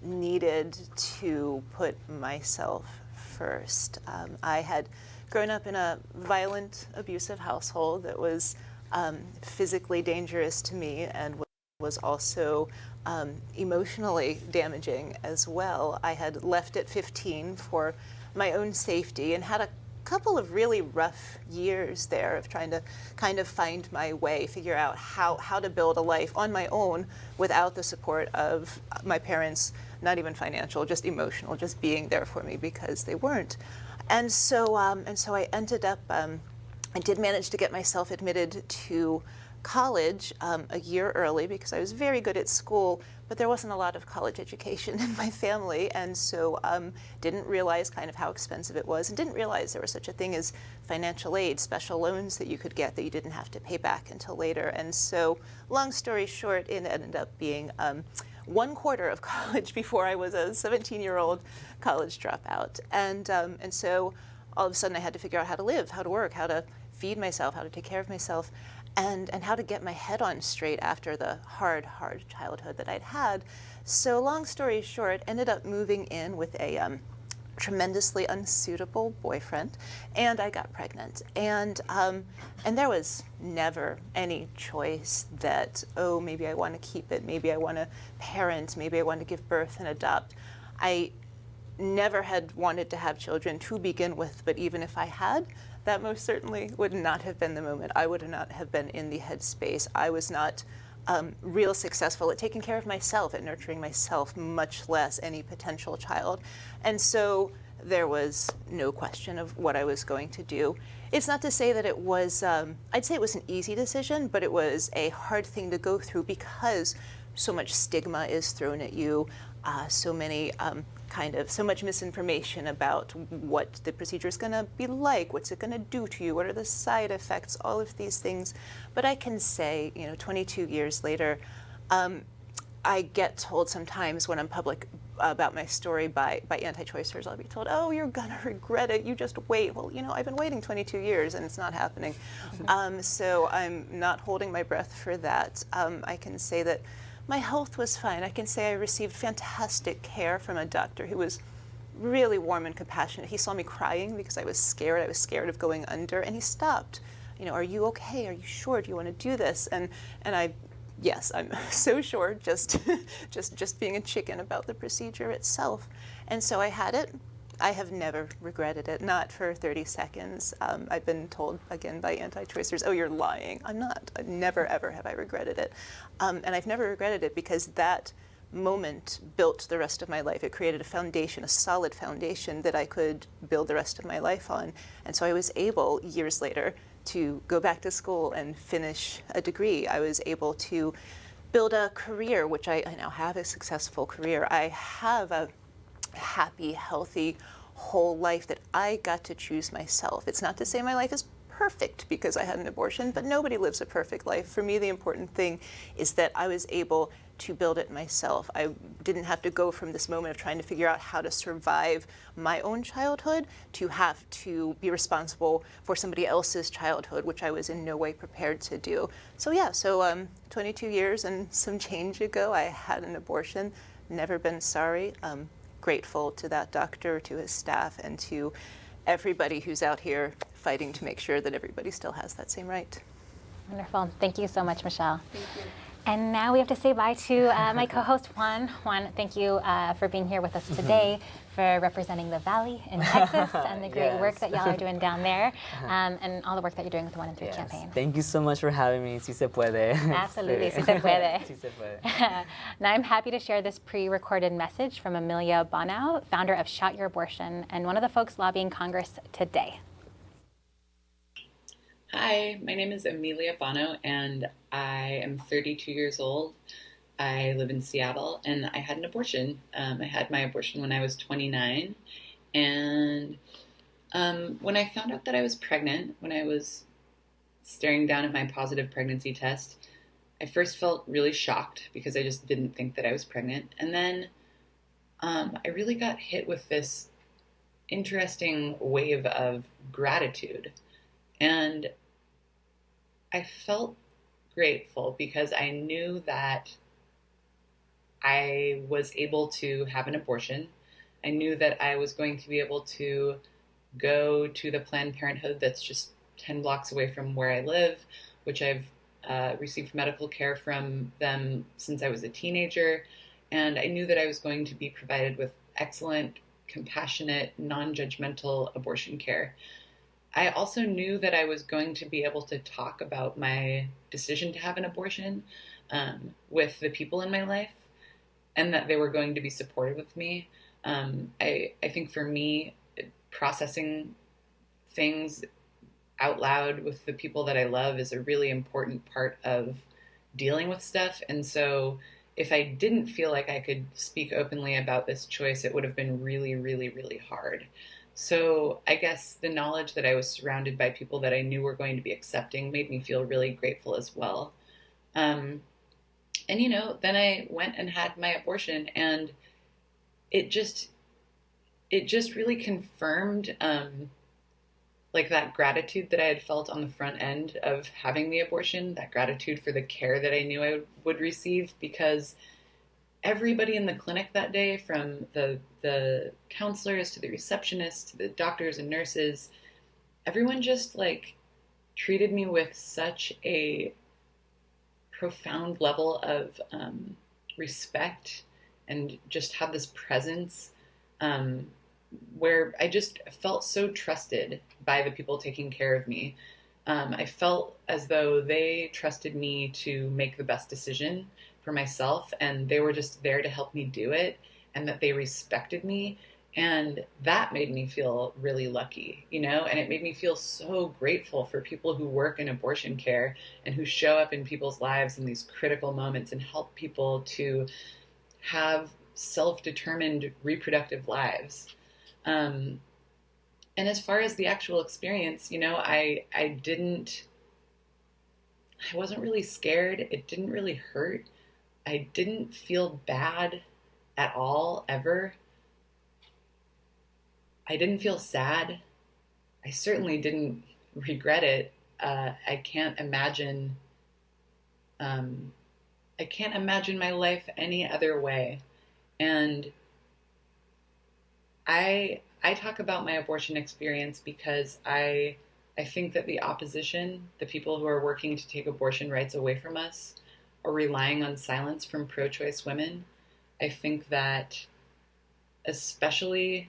needed to put myself first. I had grown up in a violent, abusive household that was physically dangerous to me and was also emotionally damaging as well. I had left at 15 for my own safety and had a couple of really rough years there of trying to kind of find my way, figure out how to build a life on my own without the support of my parents, not even financial, just emotional, just being there for me because they weren't. And so I ended up, I did manage to get myself admitted to college a year early because I was very good at school, but there wasn't a lot of college education in my family, and so didn't realize kind of how expensive it was, and didn't realize there was such a thing as financial aid, special loans that you could get that you didn't have to pay back until later. And so, long story short, it ended up being 1/4 of college before I was a 17-year-old college dropout. And so all of a sudden I had to figure out how to live, how to work, how to feed myself, how to take care of myself, and how to get my head on straight after the hard childhood that I'd had. So long story short, ended up moving in with a tremendously unsuitable boyfriend, and I got pregnant. And there was never any choice that, oh, maybe I want to keep it, maybe I want to parent, maybe I want to give birth and adopt. I never had wanted to have children to begin with, but even if I had, that most certainly would not have been the moment. I would not have been in the headspace. I was not real successful at taking care of myself, at nurturing myself, much less any potential child. And so there was no question of what I was going to do. It's not to say that it was, I'd say it was an easy decision, but it was a hard thing to go through because so much stigma is thrown at you, so much misinformation about what the procedure is going to be like, what's it going to do to you, what are the side effects, all of these things. But I can say, 22 years later, I get told sometimes when I'm public about my story by anti-choicers, I'll be told, oh, you're going to regret it, you just wait. Well, I've been waiting 22 years and it's not happening. So I'm not holding my breath for that. I can say that my health was fine. I can say I received fantastic care from a doctor who was really warm and compassionate. He saw me crying because I was scared. I was scared of going under, and he stopped. You know, are you okay? Are you sure? Do you want to do this? And I, yes, I'm so sure, just being a chicken about the procedure itself. And so I had it. I have never regretted it, not for 30 seconds. I've been told, again, by anti-choicers, oh, you're lying. I'm not. Never, ever have I regretted it. And I've never regretted it because that moment built the rest of my life. It created a foundation, a solid foundation that I could build the rest of my life on. And so I was able, years later, to go back to school and finish a degree. I was able to build a career, which I now have a successful career. I have a happy, healthy, whole life that I got to choose myself. It's not to say my life is perfect because I had an abortion, but nobody lives a perfect life. For me, the important thing is that I was able to build it myself. I didn't have to go from this moment of trying to figure out how to survive my own childhood to have to be responsible for somebody else's childhood, which I was in no way prepared to do. So yeah, 22 years and some change ago, I had an abortion, never been sorry. Grateful to that doctor, to his staff, and to everybody who's out here fighting to make sure that everybody still has that same right. Wonderful. Thank you so much, Michelle. Thank you. And now we have to say bye to my co-host, Juan. Juan, thank you for being here with us today, for representing the Valley in Texas and the great work that y'all are doing down there, and all the work that you're doing with the 1 and 3 campaign. Thank you so much for having me. Si se puede. Absolutely, si se puede. Si se puede. Now I'm happy to share this pre-recorded message from Amelia Bonau, founder of Shot Your Abortion, and one of the folks lobbying Congress today. Hi, my name is Amelia Bono, and I am 32 years old. I live in Seattle, and I had an abortion. I had my abortion when I was 29, and when I found out that I was pregnant, when I was staring down at my positive pregnancy test, I first felt really shocked because I just didn't think that I was pregnant. And then I really got hit with this interesting wave of gratitude. And I felt grateful because I knew that I was able to have an abortion. I knew that I was going to be able to go to the Planned Parenthood that's just 10 blocks away from where I live, which I've received medical care from them since I was a teenager. And I knew that I was going to be provided with excellent, compassionate, non-judgmental abortion care. I also knew that I was going to be able to talk about my decision to have an abortion with the people in my life, and that they were going to be supportive of me. I think for me, processing things out loud with the people that I love is a really important part of dealing with stuff. And so if I didn't feel like I could speak openly about this choice, it would have been really, really, really hard. So I guess the knowledge that I was surrounded by people that I knew were going to be accepting made me feel really grateful as well. And, you know, then I went and had my abortion, and it just really confirmed like that gratitude that I had felt on the front end of having the abortion, that gratitude for the care that I knew I would receive, because everybody in the clinic that day, from the counselors to the receptionists to the doctors and nurses, everyone just like treated me with such a profound level of respect, and just had this presence where I just felt so trusted by the people taking care of me. I felt as though they trusted me to make the best decision for myself, and they were just there to help me do it, and that they respected me. And that made me feel really lucky, you know, and it made me feel so grateful for people who work in abortion care and who show up in people's lives in these critical moments and help people to have self-determined reproductive lives. And as far as the actual experience, you know, I wasn't really scared. It didn't really hurt. I didn't feel bad at all, ever. I didn't feel sad. I certainly didn't regret it. I can't imagine my life any other way. And I talk about my abortion experience because I think that the opposition, the people who are working to take abortion rights away from us, are relying on silence from pro-choice women. I think that especially,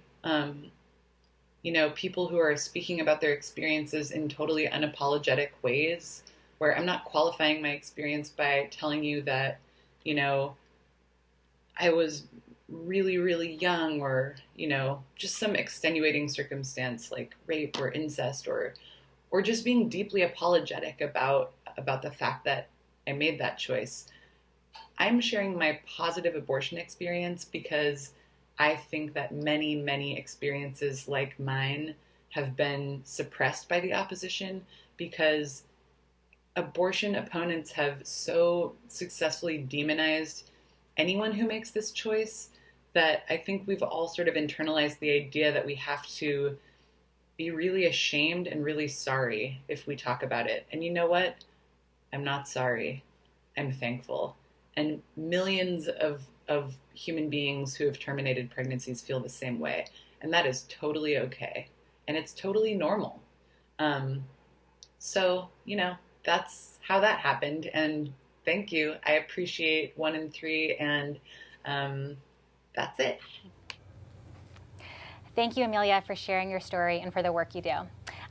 people who are speaking about their experiences in totally unapologetic ways, where I'm not qualifying my experience by telling you that, I was really, really young, or, just some extenuating circumstance like rape or incest, or just being deeply apologetic about the fact that I made that choice. I'm sharing my positive abortion experience because I think that many, many experiences like mine have been suppressed by the opposition, because abortion opponents have so successfully demonized anyone who makes this choice that I think we've all sort of internalized the idea that we have to be really ashamed and really sorry if we talk about it. And you know what? I'm not sorry. I'm thankful. And millions of human beings who have terminated pregnancies feel the same way. And that is totally okay. And it's totally normal. So, that's how that happened. And thank you. I appreciate 1 and 3. And that's it. Thank you, Amelia, for sharing your story and for the work you do.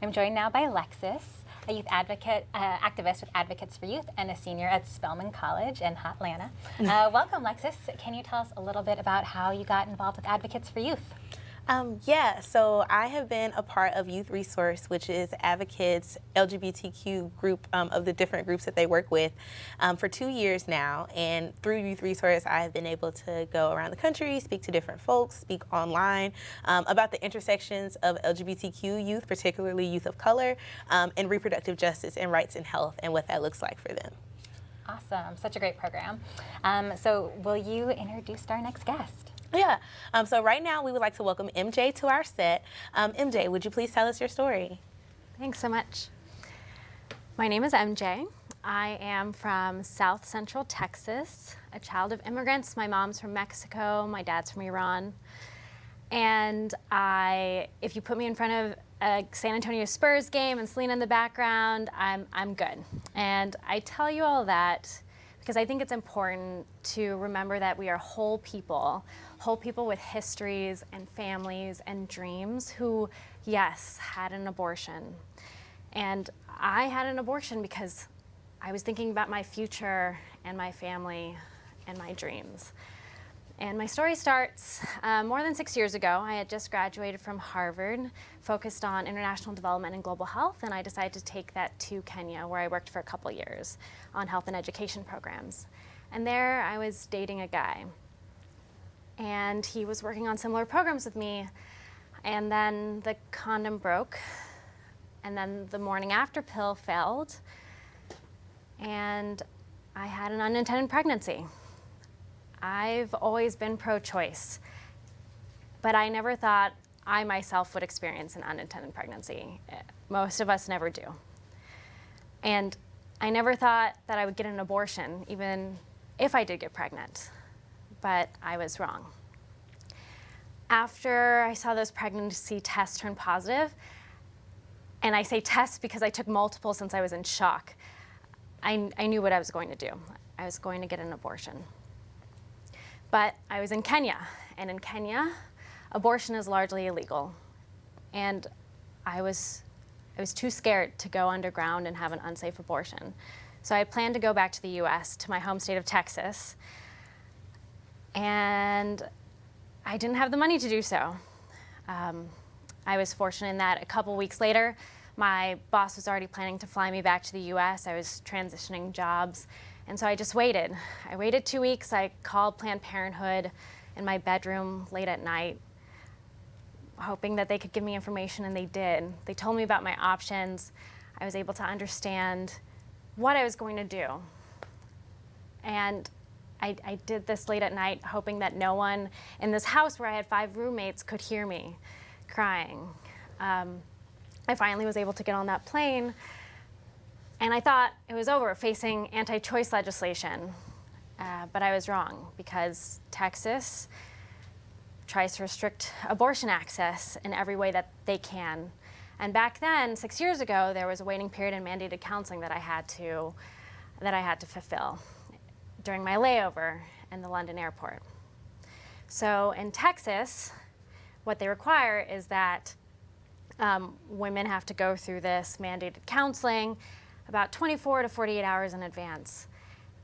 I'm joined now by Alexis, a youth activist with Advocates for Youth and a senior at Spelman College in Atlanta. Welcome, Alexis. Can you tell us a little bit about how you got involved with Advocates for Youth? Yeah, so I have been a part of Youth Resource, which is Advocates LGBTQ group of the different groups that they work with for 2 years now. And through Youth Resource, I have been able to go around the country, speak to different folks, speak online about the intersections of LGBTQ youth, particularly youth of color, and reproductive justice and rights and health, and what that looks like for them. Awesome, such a great program. So will you introduce our next guest? Yeah, so right now we would like to welcome MJ to our set. MJ, would you please tell us your story? Thanks so much. My name is MJ. I am from South Central Texas, a child of immigrants. My mom's from Mexico, my dad's from Iran. And if you put me in front of a San Antonio Spurs game and Selena in the background, I'm good. And I tell you all that because I think it's important to remember that we are whole people with histories and families and dreams who, yes, had an abortion. And I had an abortion because I was thinking about my future and my family and my dreams. And my story starts more than 6 years ago. I had just graduated from Harvard, focused on international development and global health, and I decided to take that to Kenya, where I worked for a couple years on health and education programs. And there I was dating a guy. And he was working on similar programs with me. And then the condom broke. And then the morning after pill failed. And I had an unintended pregnancy. I've always been pro-choice, but I never thought I myself would experience an unintended pregnancy. Most of us never do. And I never thought that I would get an abortion, even if I did get pregnant, but I was wrong. After I saw those pregnancy tests turn positive, and I say tests because I took multiple since I was in shock, I knew what I was going to do. I was going to get an abortion. But I was in Kenya, and in Kenya, abortion is largely illegal. And I was too scared to go underground and have an unsafe abortion. So I planned to go back to the US, to my home state of Texas, and I didn't have the money to do so. I was fortunate in that a couple weeks later, my boss was already planning to fly me back to the US. I was transitioning jobs. And so I just waited. I waited 2 weeks. I called Planned Parenthood in my bedroom late at night, hoping that they could give me information, and they did. They told me about my options. I was able to understand what I was going to do. And I did this late at night, hoping that no one in this house where I had 5 roommates could hear me crying. I finally was able to get on that plane. And I thought it was over, facing tries to restrict abortion access in every way that they can. And back then, 6 years ago, there was a waiting period and mandated counseling that I had to fulfill during my layover in the London airport. So in Texas, what they require is that women have to go through this mandated counseling about 24 to 48 hours in advance.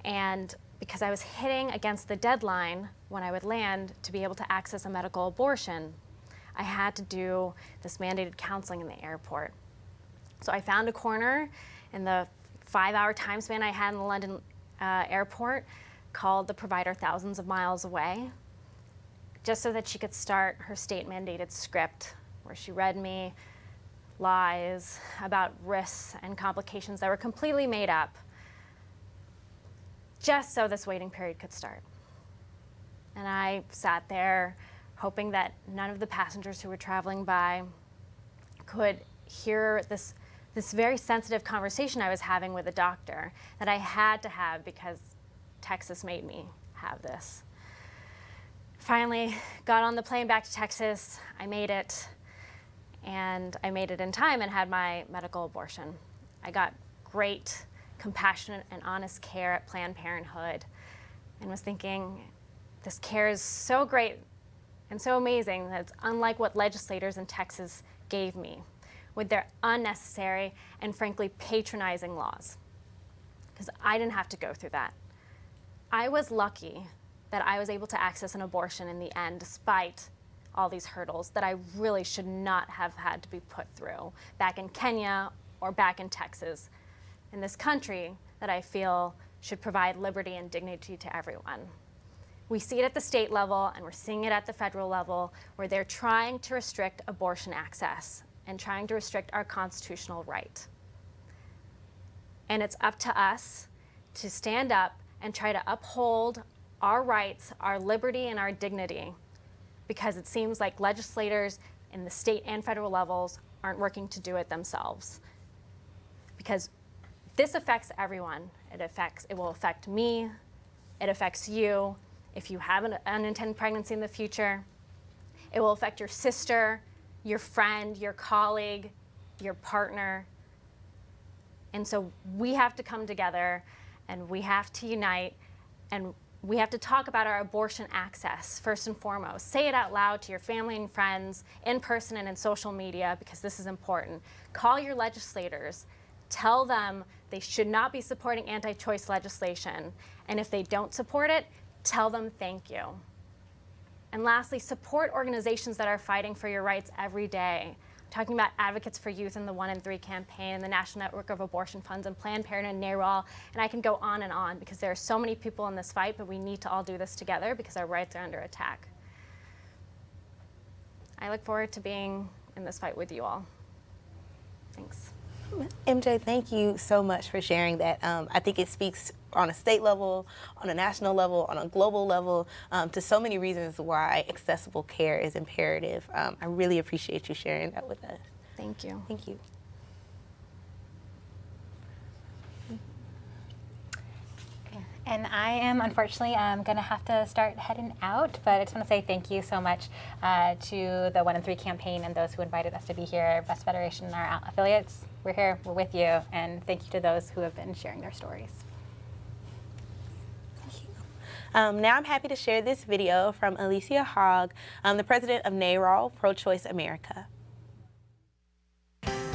And because I was hitting against the deadline when I would land to be able to access a medical abortion, I had to do this mandated counseling in the airport. So I found a corner in the 5-hour time span I had in the London airport, called the provider thousands of miles away, just so that she could start her state-mandated script, where she read me lies about risks and complications that were completely made up, just so this waiting period could start. And I sat there hoping that none of the passengers who were traveling by could hear this very sensitive conversation I was having with a doctor that I had to have because Texas made me have this. Finally got on the plane back to Texas. I made it, and I made it in time and had my medical abortion. I got great, compassionate, and honest care at Planned Parenthood, and was thinking, this care is so great and so amazing that it's unlike what legislators in Texas gave me with their unnecessary and frankly patronizing laws, because I didn't have to go through that. I was lucky that I was able to access an abortion in the end, despite all these hurdles that I really should not have had to be put through back in Kenya or back in Texas, in this country that I feel should provide liberty and dignity to everyone. We see it at the state level, and we're seeing it at the federal level, where they're trying to restrict abortion access and trying to restrict our constitutional right. And it's up to us to stand up and try to uphold our rights, our liberty, and our dignity, because it seems like legislators in the state and federal levels aren't working to do it themselves. Because this affects everyone. It will affect me, it affects you. If you have an unintended pregnancy in the future, it will affect your sister, your friend, your colleague, your partner. And so we have to come together, and we have to unite, and we have to talk about our abortion access first and foremost. Say it out loud to your family and friends, in person and in social media, because this is important. Call your legislators. Tell them they should not be supporting anti-choice legislation. And if they don't support it, tell them thank you. And lastly, support organizations that are fighting for your rights every day. I'm talking about Advocates for Youth and the 1 in 3 campaign, and the National Network of Abortion Funds, and Planned Parenthood and NARAL, and I can go on, because there are so many people in this fight, but we need to all do this together because our rights are under attack. I look forward to being in this fight with you all. Thanks. MJ, thank you so much for sharing that. I think it speaks on a state level, on a national level, on a global level, to so many reasons why accessible care is imperative. I really appreciate you sharing that with us. Thank you. Thank you. And I am unfortunately going to have to start heading out, but I just want to say thank you so much to the 1 in 3 campaign and those who invited us to be here, Best Federation and our affiliates. We're here, we're with you, and thank you to those who have been sharing their stories. Now I'm happy to share this video from Alicia Hogg, the president of NARAL, Pro-Choice America.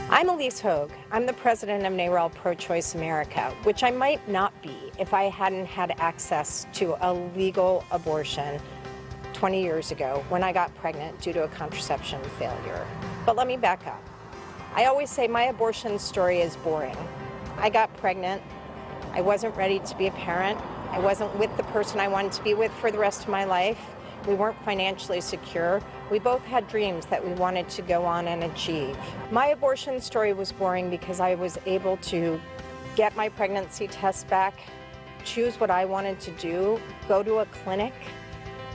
I'm Elise Hogue. I'm the president of NARAL Pro-Choice America, which I might not be if I hadn't had access to a legal abortion 20 years ago when I got pregnant due to a contraception failure. But let me back up. I always say my abortion story is boring. I got pregnant. I wasn't ready to be a parent. I wasn't with the person I wanted to be with for the rest of my life. We weren't financially secure. We both had dreams that we wanted to go on and achieve. My abortion story was boring because I was able to get my pregnancy test back, choose what I wanted to do, go to a clinic,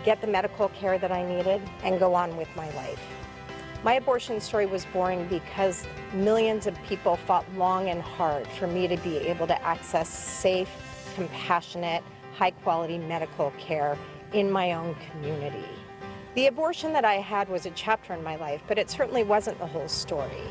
get the medical care that I needed, and go on with my life. My abortion story was boring because millions of people fought long and hard for me to be able to access safe, compassionate, high-quality medical care in my own community. The abortion that I had was a chapter in my life, but it certainly wasn't the whole story.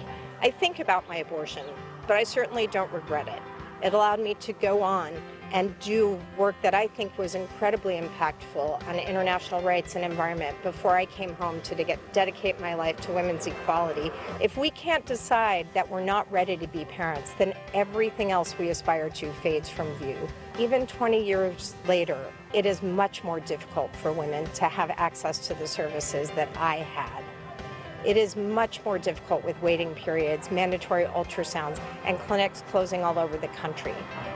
I think about my abortion, but I certainly don't regret it. It allowed me to go on and do work that I think was incredibly impactful on international rights and environment before I came home to dedicate my life to women's equality. If we can't decide that we're not ready to be parents, then everything else we aspire to fades from view. Even 20 years later, it is much more difficult for women to have access to the services that I had. It is much more difficult with waiting periods, mandatory ultrasounds, and clinics closing all over the country.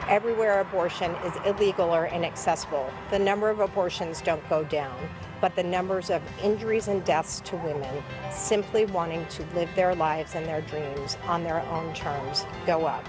Everywhere abortion is illegal or inaccessible, the number of abortions don't go down, but the numbers of injuries and deaths to women simply wanting to live their lives and their dreams on their own terms go up.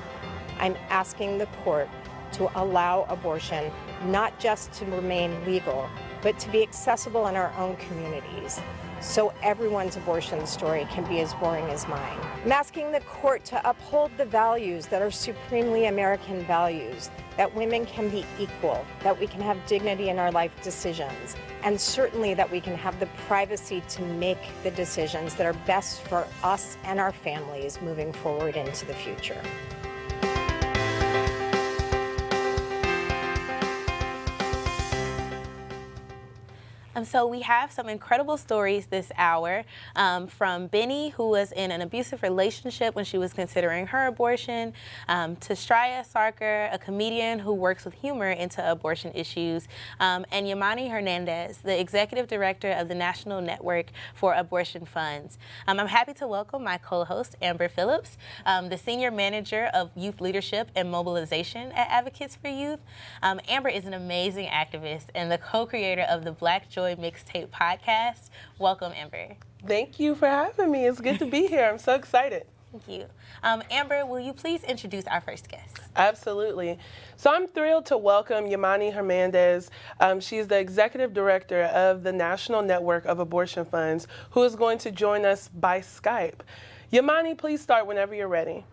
I'm asking the court to allow abortion not just to remain legal, but to be accessible in our own communities, so everyone's abortion story can be as boring as mine. I'm asking the court to uphold the values that are supremely American values, that women can be equal, that we can have dignity in our life decisions, and certainly that we can have the privacy to make the decisions that are best for us and our families moving forward into the future. So we have some incredible stories this hour from Benny, who was in an abusive relationship when she was considering her abortion, to Shria Sarker, a comedian who works with humor into abortion issues, and Yamani Hernandez, the executive director of the National Network for Abortion Funds. I'm happy to welcome my co-host, Amber Phillips, the senior manager of youth leadership and mobilization at Advocates for Youth. Amber is an amazing activist and the co-creator of the Black Joy Mixtape podcast. Welcome, Amber. Thank you for having me. It's good to be here. I'm so excited. Thank you. Amber, will you please introduce our first guest? Absolutely. So I'm thrilled to welcome Yamani Hernandez. She's the executive director of the National Network of Abortion Funds, who is going to join us by Skype. Yamani, please start whenever you're ready.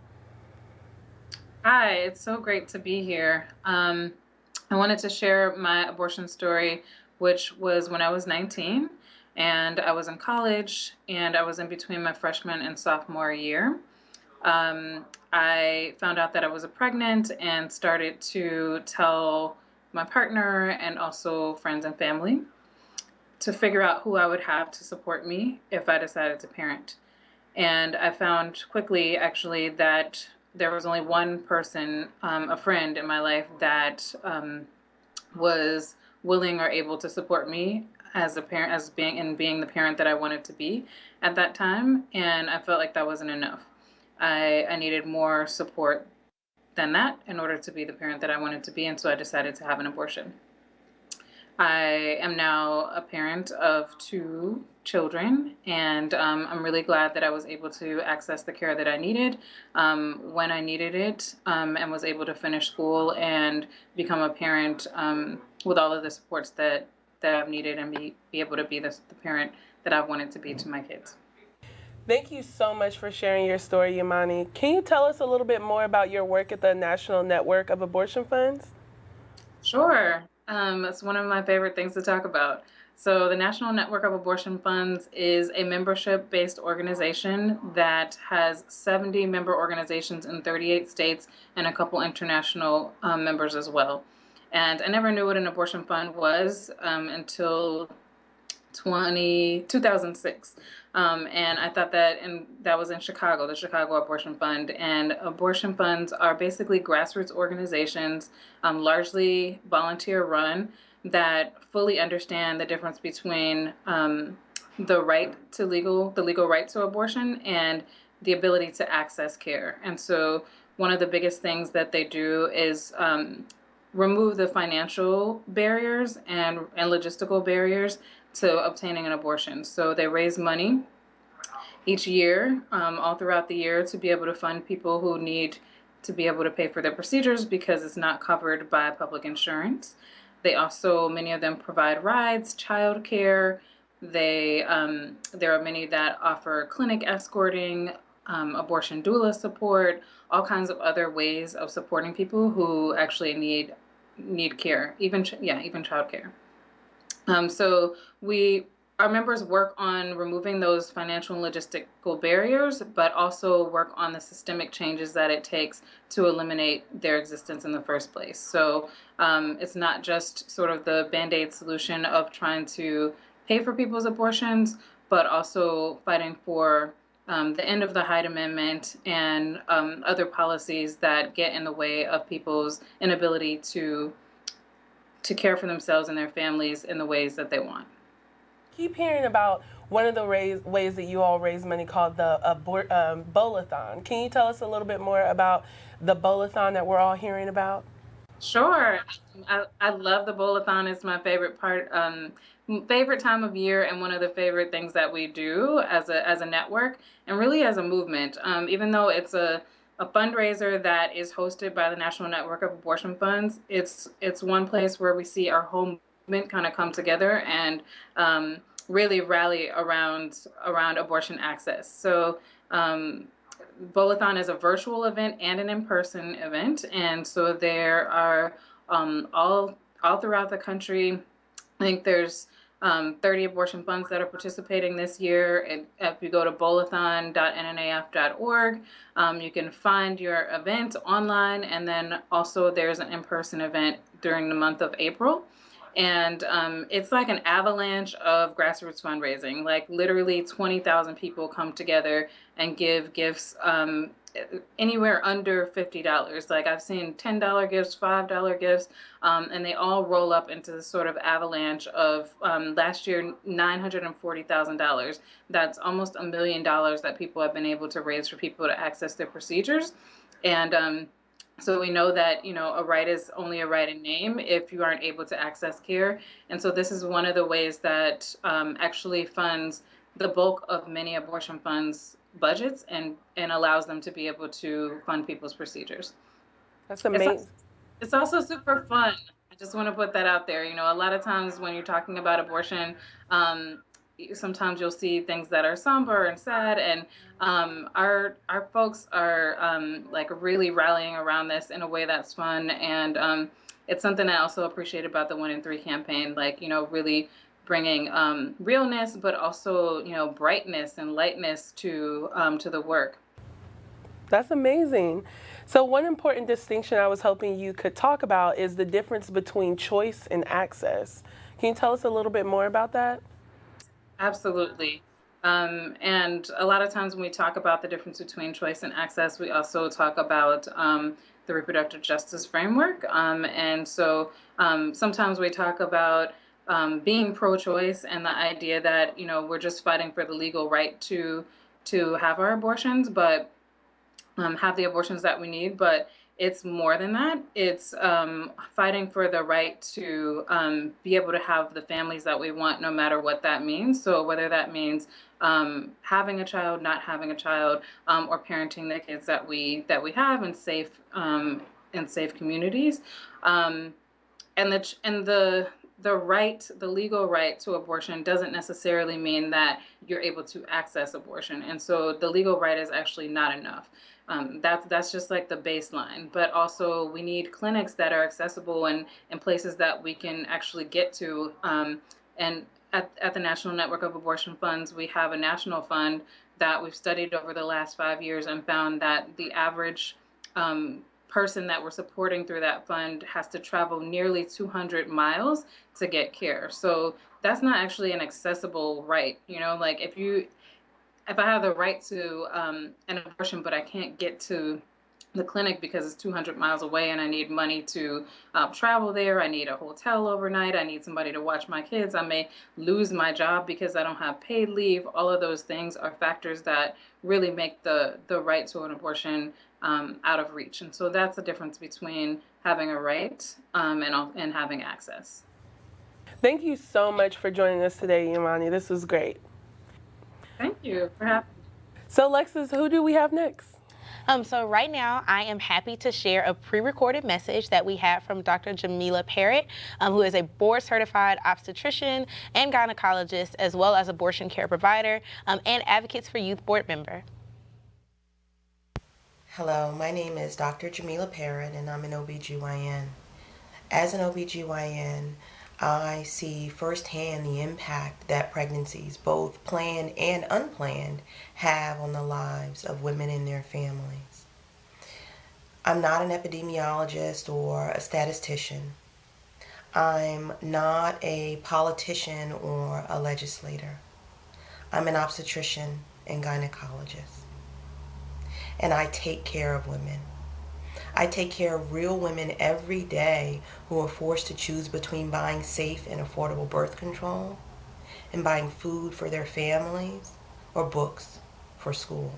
Hi, it's so great to be here. I wanted to share my abortion story, which was when I was 19 and I was in college and I was in between my freshman and sophomore year. I found out that I was pregnant and started to tell my partner and also friends and family to figure out who I would have to support me if I decided to parent. And I found quickly actually that there was only one person, a friend in my life that was willing or able to support me as a parent, as being the parent that I wanted to be at that time, and I felt like that wasn't enough. I needed more support than that in order to be the parent that I wanted to be, and so I decided to have an abortion. I am now a parent of 2 children, and I'm really glad that I was able to access the care that I needed when I needed it, and was able to finish school and become a parent with all of the supports that I've needed and be able to be the parent that I've wanted to be to my kids. Thank you so much for sharing your story, Yamani. Can you tell us a little bit more about your work at the National Network of Abortion Funds? Sure. It's one of my favorite things to talk about. So the National Network of Abortion Funds is a membership-based organization that has 70 member organizations in 38 states and a couple international members as well. And I never knew what an abortion fund was until 2006. And I thought that was in Chicago, the Chicago Abortion Fund. And abortion funds are basically grassroots organizations, largely volunteer run, that fully understand the difference between the legal right to abortion and the ability to access care. And so one of the biggest things that they do is remove the financial barriers and logistical barriers to obtaining an abortion. So they raise money each year, all throughout the year, to be able to fund people who need to be able to pay for their procedures because it's not covered by public insurance. They also, many of them provide rides, childcare. There are many that offer clinic escorting, abortion doula support, all kinds of other ways of supporting people who actually need care, even childcare. So we our members work on removing those financial and logistical barriers, but also work on the systemic changes that it takes to eliminate their existence in the first place. So it's not just sort of the Band-Aid solution of trying to pay for people's abortions, but also fighting for the end of the Hyde Amendment and other policies that get in the way of people's inability to care for themselves and their families in the ways that they want. Keep hearing about one of the ways that you all raise money called the Bowl-a-thon. Can you tell us a little bit more about the Bowl-a-thon that we're all hearing about? Sure. I love the Bowl-a-thon. It's my favorite favorite time of year, and one of the favorite things that we do as a network and really as a movement. Even though it's a fundraiser that is hosted by the National Network of Abortion Funds, it's one place where we see our whole movement kind of come together and really rally around abortion access. So Bowl-a-thon is a virtual event and an in-person event, and so there are all throughout the country. I think there's 30 abortion funds that are participating this year. And if you go to bowl-a-thon.nnaf.org, you can find your event online, and then also there's an in-person event during the month of April. And it's like an avalanche of grassroots fundraising. Like literally 20,000 people come together and give gifts anywhere under $50. Like I've seen $10 gifts, $5 gifts, and they all roll up into this sort of avalanche of last year $940,000. That's almost $1 million that people have been able to raise for people to access their procedures. And so we know that, a right is only a right in name if you aren't able to access care. And so this is one of the ways that actually funds the bulk of many abortion funds budgets and allows them to be able to fund people's procedures. That's amazing. It's also super fun. I just want to put that out there. A lot of times when you're talking about abortion, sometimes you'll see things that are somber and sad, and our folks are like really rallying around this in a way that's fun, and it's something I also appreciate about the 1 in 3 campaign, like really bringing realness, but also brightness and lightness to the work. That's amazing. So one important distinction I was hoping you could talk about is the difference between choice and access. Can you tell us a little bit more about that? Absolutely. And a lot of times when we talk about the difference between choice and access, we also talk about the reproductive justice framework. And so sometimes we talk about being pro-choice and the idea that, we're just fighting for the legal right to have our abortions, but have the abortions that we need. But it's more than that. It's fighting for the right to be able to have the families that we want, no matter what that means. So whether that means having a child, not having a child, or parenting the kids that we have in safe communities, and the legal right to abortion doesn't necessarily mean that you're able to access abortion. And so the legal right is actually not enough. That's just like the baseline, but also we need clinics that are accessible and places that we can actually get to. And at the National Network of Abortion Funds, we have a national fund that we've studied over the last 5 years and found that the average person that we're supporting through that fund has to travel nearly 200 miles to get care. So that's not actually an accessible right. Like if I have the right to an abortion, but I can't get to the clinic because it's 200 miles away and I need money to travel there, I need a hotel overnight, I need somebody to watch my kids, I may lose my job because I don't have paid leave. All of those things are factors that really make the right to an abortion out of reach. And so that's the difference between having a right and having access. Thank you so much for joining us today, Yamani. This was great. Thank you for having me. So, Lexus, who do we have next? So right now, I am happy to share a pre-recorded message that we had from Dr. Jamila Parrott, who is a board-certified obstetrician and gynecologist, as well as abortion care provider and Advocates for Youth board member. Hello, my name is Dr. Jamila Parrott, and I'm an OBGYN. As an OBGYN, I see firsthand the impact that pregnancies, both planned and unplanned, have on the lives of women and their families. I'm not an epidemiologist or a statistician. I'm not a politician or a legislator. I'm an obstetrician and gynecologist. And I take care of women. I take care of real women every day who are forced to choose between buying safe and affordable birth control and buying food for their families or books for school.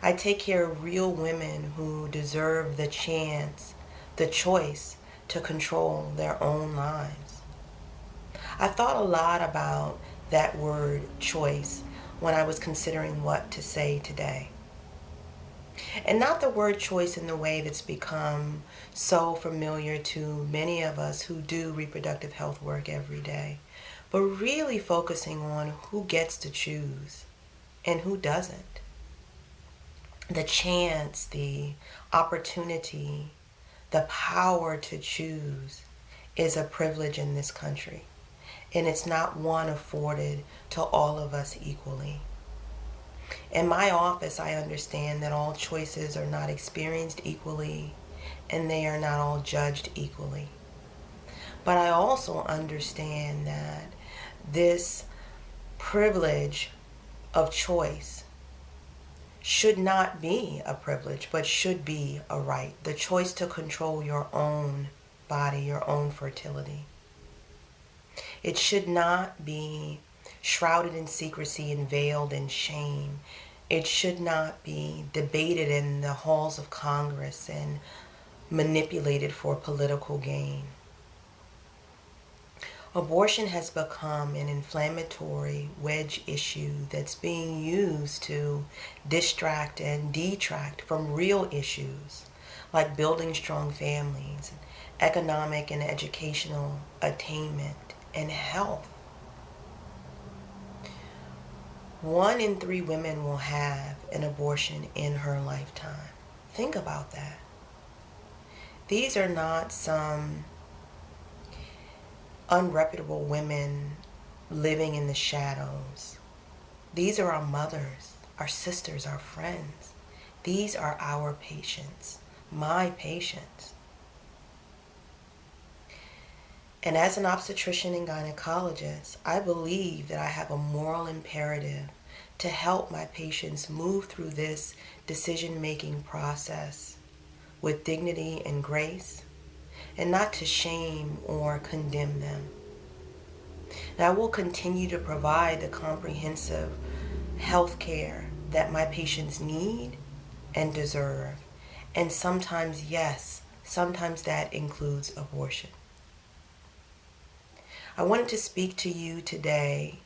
I take care of real women who deserve the chance, the choice to control their own lives. I thought a lot about that word choice when I was considering what to say today. And not the word choice in the way that's become so familiar to many of us who do reproductive health work every day, but really focusing on who gets to choose and who doesn't. The chance, the opportunity, the power to choose is a privilege in this country, and it's not one afforded to all of us equally. In my office, I understand that all choices are not experienced equally, and they are not all judged equally. But I also understand that this privilege of choice should not be a privilege, but should be a right. The choice to control your own body, your own fertility. It should not be shrouded in secrecy and veiled in shame. It should not be debated in the halls of Congress and manipulated for political gain. Abortion has become an inflammatory wedge issue that's being used to distract and detract from real issues like building strong families, economic and educational attainment, and health. 1 in 3 women will have an abortion in her lifetime. Think about that. These are not some unreputable women living in the shadows. These are our mothers, our sisters, our friends. These are our patients, my patients. And as an obstetrician and gynecologist, I believe that I have a moral imperative to help my patients move through this decision-making process with dignity and grace, and not to shame or condemn them. And I will continue to provide the comprehensive health care that my patients need and deserve. And sometimes, yes, sometimes that includes abortion. I wanted to speak to you today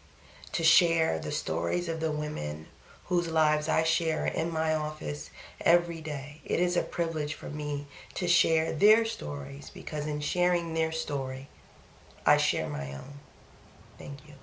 to share the stories of the women whose lives I share in my office every day. It is a privilege for me to share their stories, because in sharing their story, I share my own. Thank you.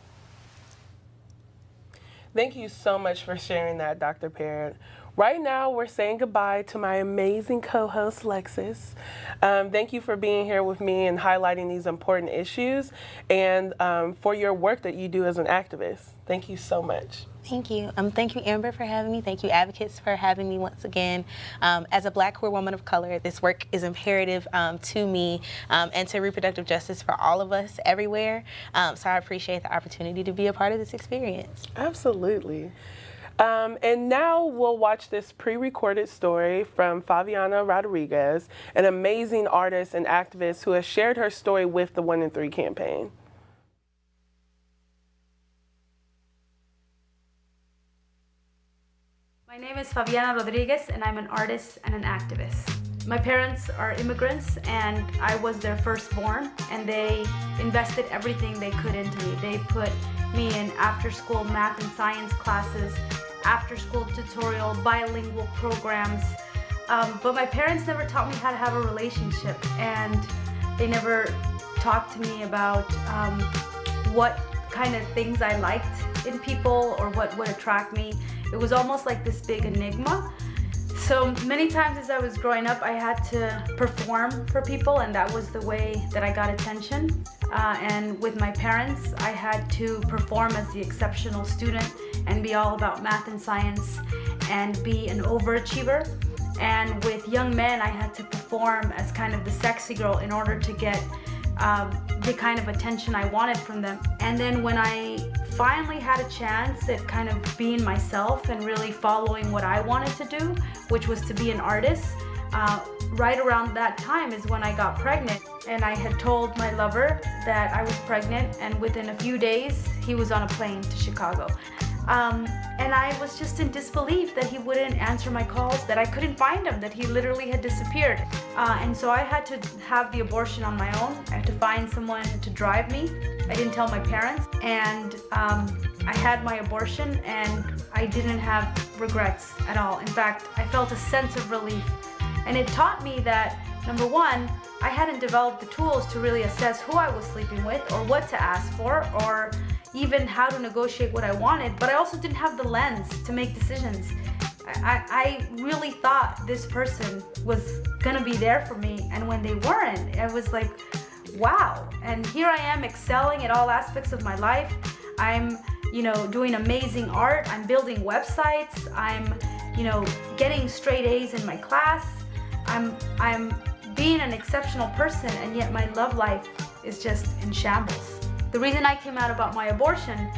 Thank you so much for sharing that, Dr. Parrott. Right now, we're saying goodbye to my amazing co-host, Lexis. Thank you for being here with me and highlighting these important issues, and for your work that you do as an activist. Thank you so much. Thank you. Thank you, Amber, for having me. Thank you, advocates, for having me once again. As a Black queer woman of color, this work is imperative to me and to reproductive justice for all of us everywhere. So I appreciate the opportunity to be a part of this experience. Absolutely. And now we'll watch this pre-recorded story from Faviana Rodriguez, an amazing artist and activist who has shared her story with the 1 in 3 campaign. My name is Faviana Rodriguez, and I'm an artist and an activist. My parents are immigrants, and I was their firstborn, and they invested everything they could into me. They put me in after-school math and science classes, after-school tutorial, bilingual programs, but my parents never taught me how to have a relationship, and they never talked to me about what kind of things I liked in people or what would attract me. It was almost like this big enigma. So many times as I was growing up, I had to perform for people, and that was the way that I got attention. And with my parents, I had to perform as the exceptional student and be all about math and science and be an overachiever. And with young men, I had to perform as kind of the sexy girl in order to get the kind of attention I wanted from them. And then when I finally had a chance at kind of being myself and really following what I wanted to do, which was to be an artist, right around that time is when I got pregnant. And I had told my lover that I was pregnant, and within a few days, he was on a plane to Chicago. And I was just in disbelief that he wouldn't answer my calls, that I couldn't find him, that he literally had disappeared. And so I had to have the abortion on my own. I had to find someone to drive me. I didn't tell my parents. And I had my abortion, and I didn't have regrets at all. In fact, I felt a sense of relief. And it taught me that, number one, I hadn't developed the tools to really assess who I was sleeping with or what to ask for or even how to negotiate what I wanted, but I also didn't have the lens to make decisions. I really thought this person was gonna be there for me, and when they weren't, I was like, wow. And here I am excelling at all aspects of my life. I'm, doing amazing art. I'm building websites. I'm, getting straight A's in my class. I'm being an exceptional person, and yet my love life is just in shambles. The reason I came out about my abortion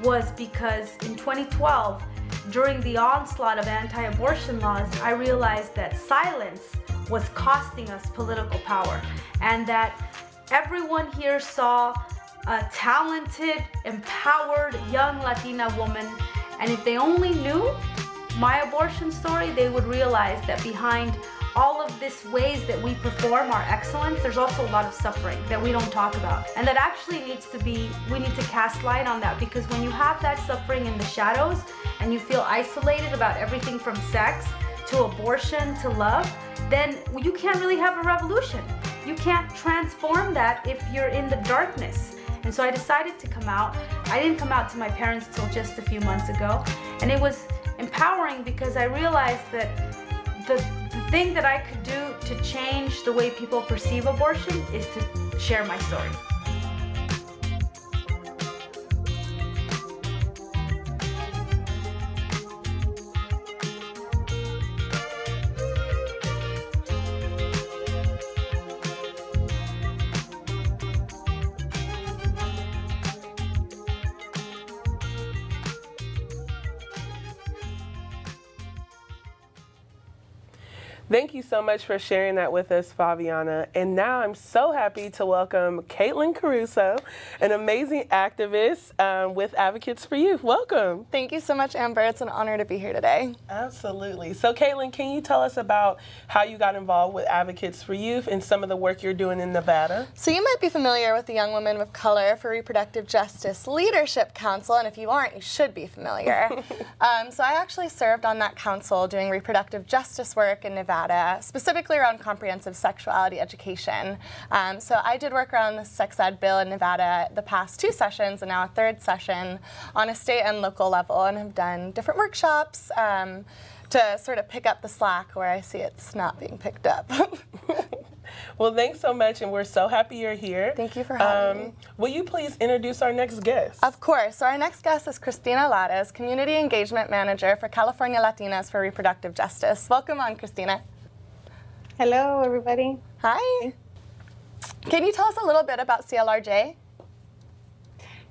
was because in 2012, during the onslaught of anti-abortion laws, I realized that silence was costing us political power, and that everyone here saw a talented, empowered, young Latina woman, and if they only knew my abortion story, they would realize that behind all of these ways that we perform our excellence, there's also a lot of suffering that we don't talk about. And that actually we need to cast light on that, because when you have that suffering in the shadows and you feel isolated about everything from sex to abortion to love, then you can't really have a revolution. You can't transform that if you're in the darkness. And so I decided to come out. I didn't come out to my parents till just a few months ago. And it was empowering because I realized that the thing that I could do to change the way people perceive abortion is to share my story. Thank you so much for sharing that with us, Faviana. And now I'm so happy to welcome Caitlin Caruso, an amazing activist with Advocates for Youth. Welcome. Thank you so much, Amber. It's an honor to be here today. Absolutely. So, Caitlin, can you tell us about how you got involved with Advocates for Youth and some of the work you're doing in Nevada? So you might be familiar with the Young Women of Color for Reproductive Justice Leadership Council, and if you aren't, you should be familiar. So I actually served on that council doing reproductive justice work in Nevada, specifically around comprehensive sexuality education. So I did work around the sex ed bill in Nevada the past 2 sessions and now a 3rd session on a state and local level, and have done different workshops to sort of pick up the slack where I see it's not being picked up. Well, thanks so much, and we're so happy you're here. Thank you for having me. Will you please introduce our next guest? Of course. So our next guest is Christina Lares, Community Engagement Manager for California Latinas for Reproductive Justice. Welcome on, Christina. Hello, everybody. Hi. Can you tell us a little bit about CLRJ?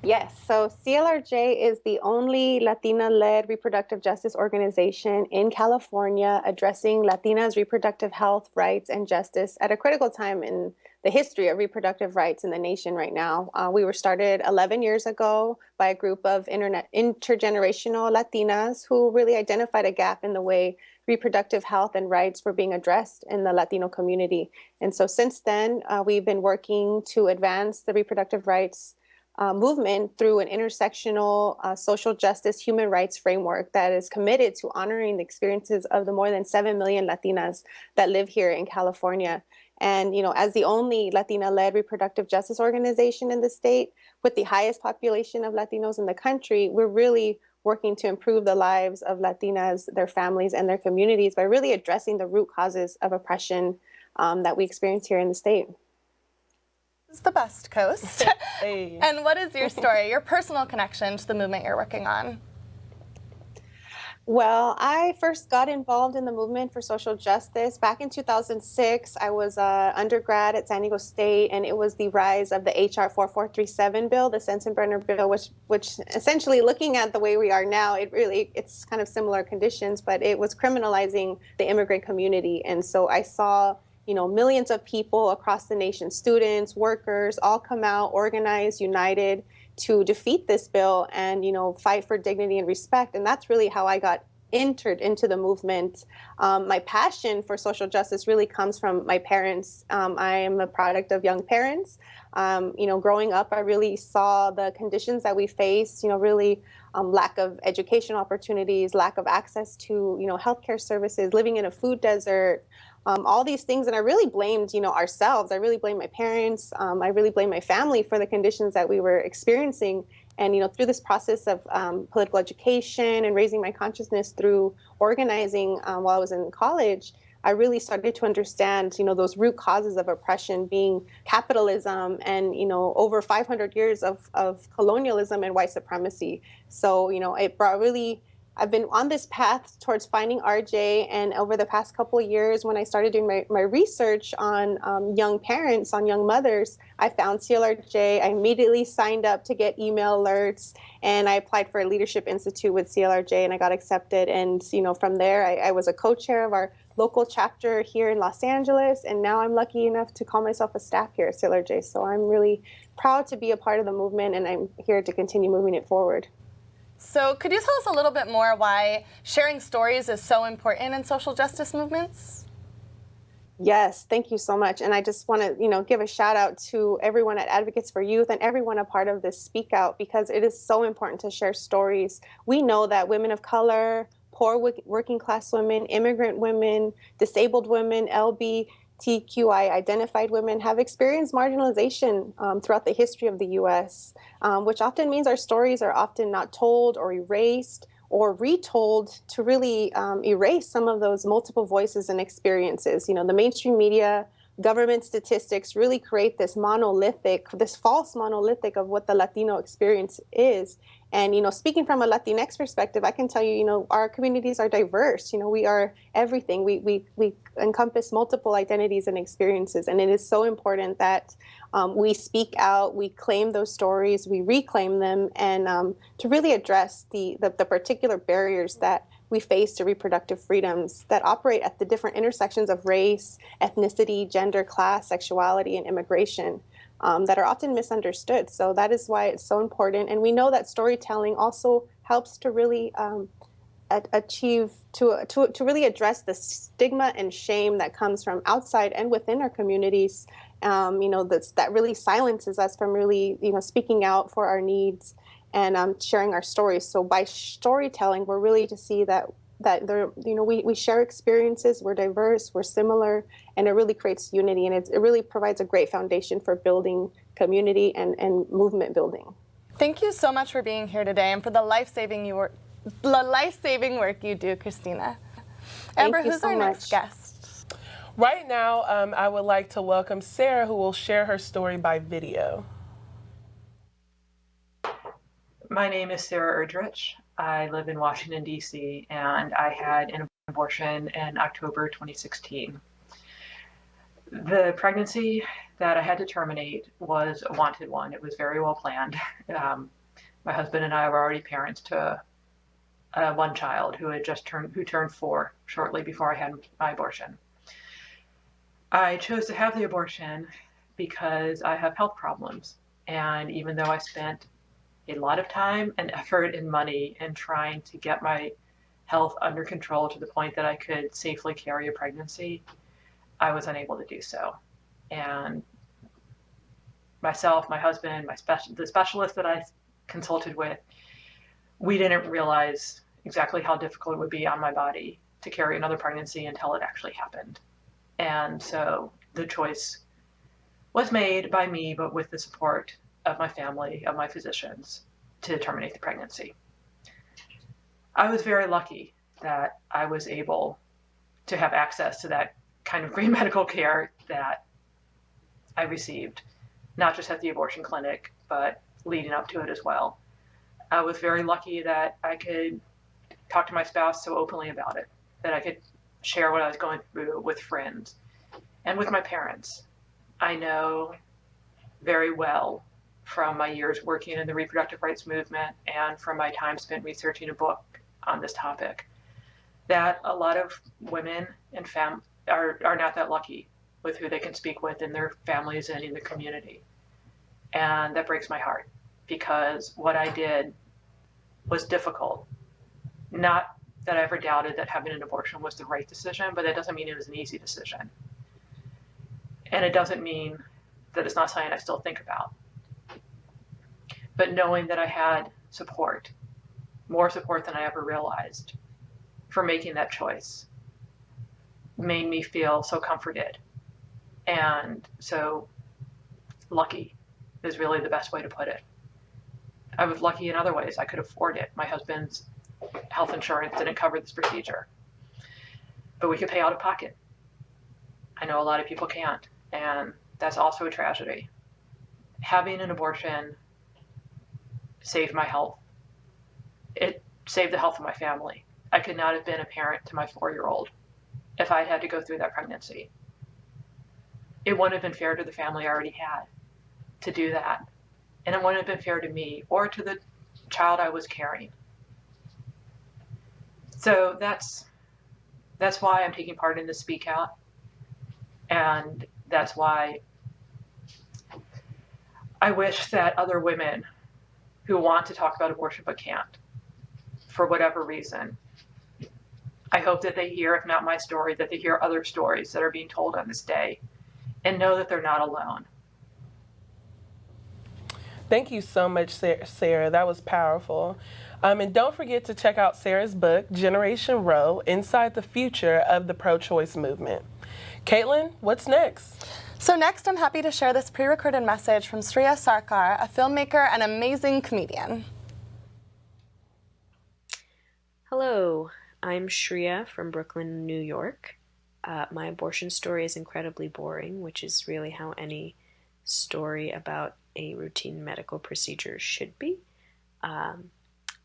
Yes, so CLRJ is the only Latina-led reproductive justice organization in California addressing Latinas' reproductive health, rights, and justice at a critical time in the history of reproductive rights in the nation right now. We were started 11 years ago by a group of intergenerational Latinas who really identified a gap in the way reproductive health and rights were being addressed in the Latino community. And so since then, we've been working to advance the reproductive rights movement through an intersectional social justice human rights framework that is committed to honoring the experiences of the more than 7 million Latinas that live here in California. And, you know, as the only Latina-led reproductive justice organization in the state with the highest population of Latinos in the country, we're really working to improve the lives of Latinas, their families, and their communities by really addressing the root causes of oppression that we experience here in the state. This is the best coast. Hey. And what is your story, your personal connection to the movement you're working on? Well, I first got involved in the movement for social justice back in 2006. I was an undergrad at San Diego State, and it was the rise of the HR 4437 bill, the Sensenbrenner bill, which essentially, looking at the way we are now, it's kind of similar conditions, but it was criminalizing the immigrant community. And so I saw, millions of people across the nation, students, workers, all come out, organized, united, to defeat this bill and, fight for dignity and respect. And that's really how I got entered into the movement. My passion for social justice really comes from my parents. I am a product of young parents. Growing up, I really saw the conditions that we face, really lack of education opportunities, lack of access to, healthcare services, living in a food desert, all these things. And I really blamed, ourselves. I really blamed my parents. I really blamed my family for the conditions that we were experiencing. And, through this process of political education and raising my consciousness through organizing while I was in college, I really started to understand, those root causes of oppression being capitalism and, over 500 years of colonialism and white supremacy. So, it brought really, I've been on this path towards finding RJ, and over the past couple of years, when I started doing my research on young parents, on young mothers, I found CLRJ. I immediately signed up to get email alerts, and I applied for a Leadership Institute with CLRJ, and I got accepted. And from there, I was a co-chair of our local chapter here in Los Angeles, and now I'm lucky enough to call myself a staff here at CLRJ. So I'm really proud to be a part of the movement, and I'm here to continue moving it forward. So could you tell us a little bit more why sharing stories is so important in social justice movements? Yes, thank you so much. And I just want to, give a shout out to everyone at Advocates for Youth and everyone a part of this Speak Out, because it is so important to share stories. We know that women of color, poor working class women, immigrant women, disabled women, LGBTQI identified women have experienced marginalization throughout the history of the U.S., which often means our stories are often not told or erased or retold to really erase some of those multiple voices and experiences. The mainstream media, government statistics really create this false monolithic of what the Latino experience is. And, speaking from a Latinx perspective, I can tell you, our communities are diverse. We are everything. We encompass multiple identities and experiences. And it is so important that we speak out, we claim those stories, we reclaim them, and to really address the particular barriers that we face to reproductive freedoms that operate at the different intersections of race, ethnicity, gender, class, sexuality, and immigration. That are often misunderstood. So that is why it's so important. And we know that storytelling also helps to really to really address the stigma and shame that comes from outside and within our communities. That really silences us from really, speaking out for our needs and sharing our stories. So by storytelling, we're really to see that there, we share experiences, we're diverse, we're similar, and it really creates unity, and it really provides a great foundation for building community and movement building. Thank you so much for being here today and for the life-saving work you do, Christina. Amber, who's our next guest? Right now, I would like to welcome Sarah, who will share her story by video. My name is Sarah Erdrich. I live in Washington, D.C., and I had an abortion in October 2016. The pregnancy that I had to terminate was a wanted one. It was very well planned. My husband and I were already parents to one child who turned 4 shortly before I had my abortion. I chose to have the abortion because I have health problems, and even though I spent a lot of time and effort and money in trying to get my health under control to the point that I could safely carry a pregnancy, I was unable to do so. And myself, my husband, the specialist that I consulted with, we didn't realize exactly how difficult it would be on my body to carry another pregnancy until it actually happened. And so the choice was made by me, but with the support of my family, of my physicians, to terminate the pregnancy. I was very lucky that I was able to have access to that kind of free medical care that I received, not just at the abortion clinic, but leading up to it as well. I was very lucky that I could talk to my spouse so openly about it, that I could share what I was going through with friends and with my parents. I know very well from my years working in the reproductive rights movement and from my time spent researching a book on this topic that a lot of women and are not that lucky with who they can speak with in their families and in the community. And that breaks my heart, because what I did was difficult. Not that I ever doubted that having an abortion was the right decision, but that doesn't mean it was an easy decision. And it doesn't mean that it's not something I still think about. But knowing that I had support, more support than I ever realized, for making that choice, made me feel so comforted and so lucky is really the best way to put it. I was lucky in other ways. I could afford it. My husband's health insurance didn't cover this procedure, but we could pay out of pocket. I know a lot of people can't, and that's also a tragedy. Having an abortion saved my health. It saved the health of my family. I could not have been a parent to my 4-year-old if I had to go through that pregnancy. It wouldn't have been fair to the family I already had to do that. And it wouldn't have been fair to me or to the child I was carrying. So that's why I'm taking part in the Speakout. And that's why I wish that other women who want to talk about abortion but can't, for whatever reason, I hope that they hear, if not my story, that they hear other stories that are being told on this day and know that they're not alone. Thank you so much, Sarah. That was powerful. And don't forget to check out Sarah's book, Generation Roe, Inside the Future of the Pro-Choice Movement. Caitlin, what's next? So next, I'm happy to share this pre-recorded message from Shria Sarkar, a filmmaker and amazing comedian. Hello, I'm Shria from Brooklyn, New York. My abortion story is incredibly boring, which is really how any story about a routine medical procedure should be.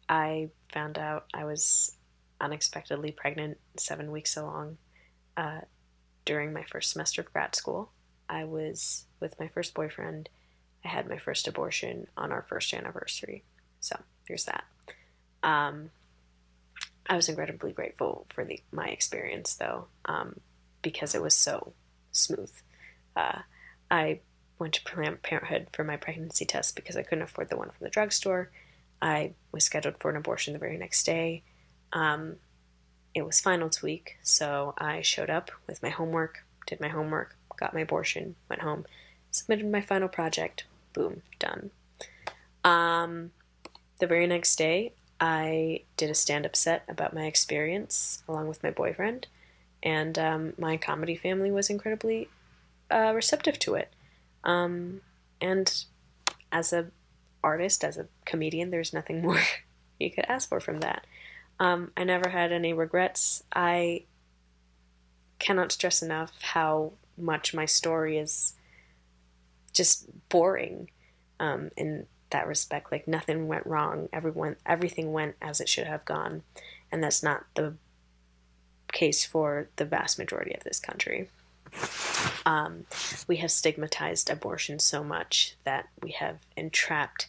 I found out I was unexpectedly pregnant 7 weeks along during my first semester of grad school. I was with my first boyfriend. I had my first abortion on our first anniversary. So here's that. I was incredibly grateful for my experience, though, because it was so smooth. I went to Planned Parenthood for my pregnancy test because I couldn't afford the one from the drugstore. I was scheduled for an abortion the very next day. It was finals week, so I showed up with my homework, did my homework, got my abortion, went home, submitted my final project, boom, done. The very next day, I did a stand-up set about my experience along with my boyfriend, and my comedy family was incredibly receptive to it. And as an artist, as a comedian, there's nothing more you could ask for from that. I never had any regrets. I cannot stress enough how much my story is just boring in that respect. Like, nothing went wrong. Everything went as it should have gone. And that's not the case for the vast majority of this country. We have stigmatized abortion so much that we have entrapped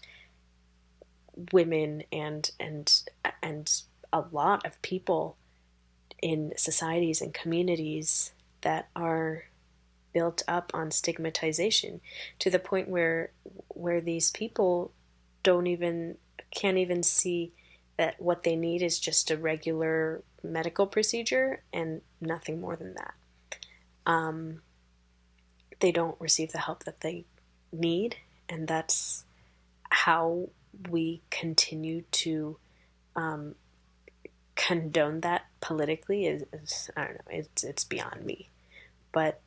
women and a lot of people in societies and communities that are built up on stigmatization, to the point where these people can't even see that what they need is just a regular medical procedure and nothing more than that. They don't receive the help that they need, and that's how we continue to condone that politically. Is I don't know, it's beyond me. But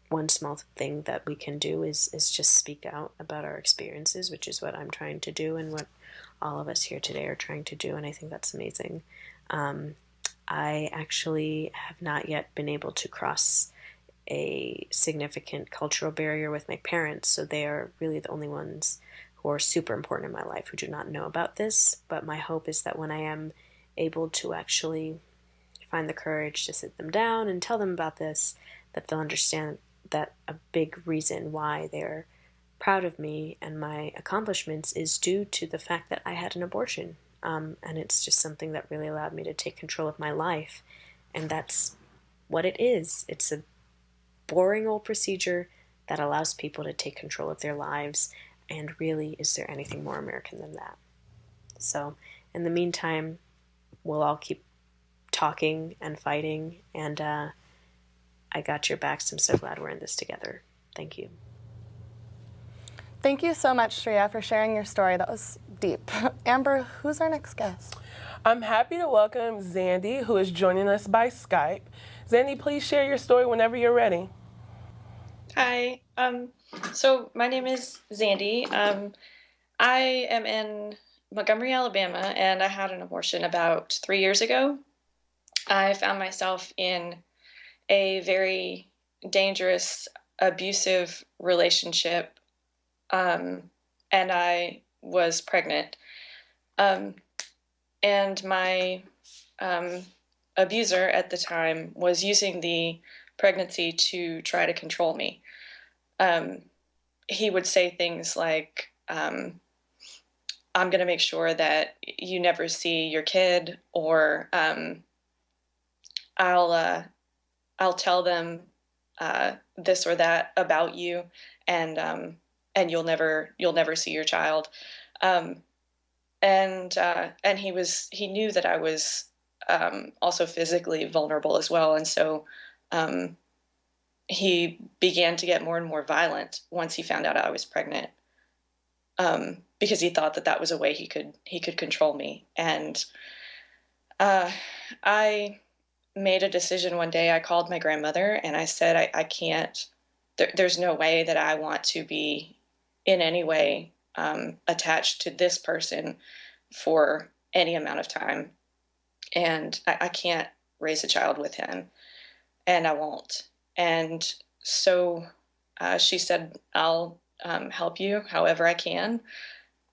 one small thing that we can do is just speak out about our experiences, which is what I'm trying to do and what all of us here today are trying to do, and I think that's amazing. I actually have not yet been able to cross a significant cultural barrier with my parents, so they are really the only ones who are super important in my life who do not know about this. But my hope is that when I am able to actually find the courage to sit them down and tell them about this, that they'll understand that a big reason why they're proud of me and my accomplishments is due to the fact that I had an abortion. And it's just something that really allowed me to take control of my life. And that's what it is. It's a boring old procedure that allows people to take control of their lives. And really, is there anything more American than that? So, in the meantime, we'll all keep talking and fighting. And I got your backs. I'm so glad we're in this together. Thank you. Thank you so much, Shria, for sharing your story. That was deep. Amber, who's our next guest? I'm happy to welcome Zandy, who is joining us by Skype. Zandy, please share your story whenever you're ready. Hi. So my name is Zandy. I am in Montgomery, Alabama, and I had an abortion about 3 years ago. I found myself in a very dangerous, abusive relationship, and I was pregnant. And my abuser at the time was using the pregnancy to try to control me. He would say things like, I'm going to make sure that you never see your kid, or I'll tell them this or that about you, and you'll never see your child. And he knew that I was also physically vulnerable as well, and so he began to get more and more violent once he found out I was pregnant, because he thought that that was a way he could control me. And I made a decision one day. I called my grandmother and I said, I can't, there's no way that I want to be in any way attached to this person for any amount of time. And I can't raise a child with him, and I won't. And so she said, I'll help you however I can.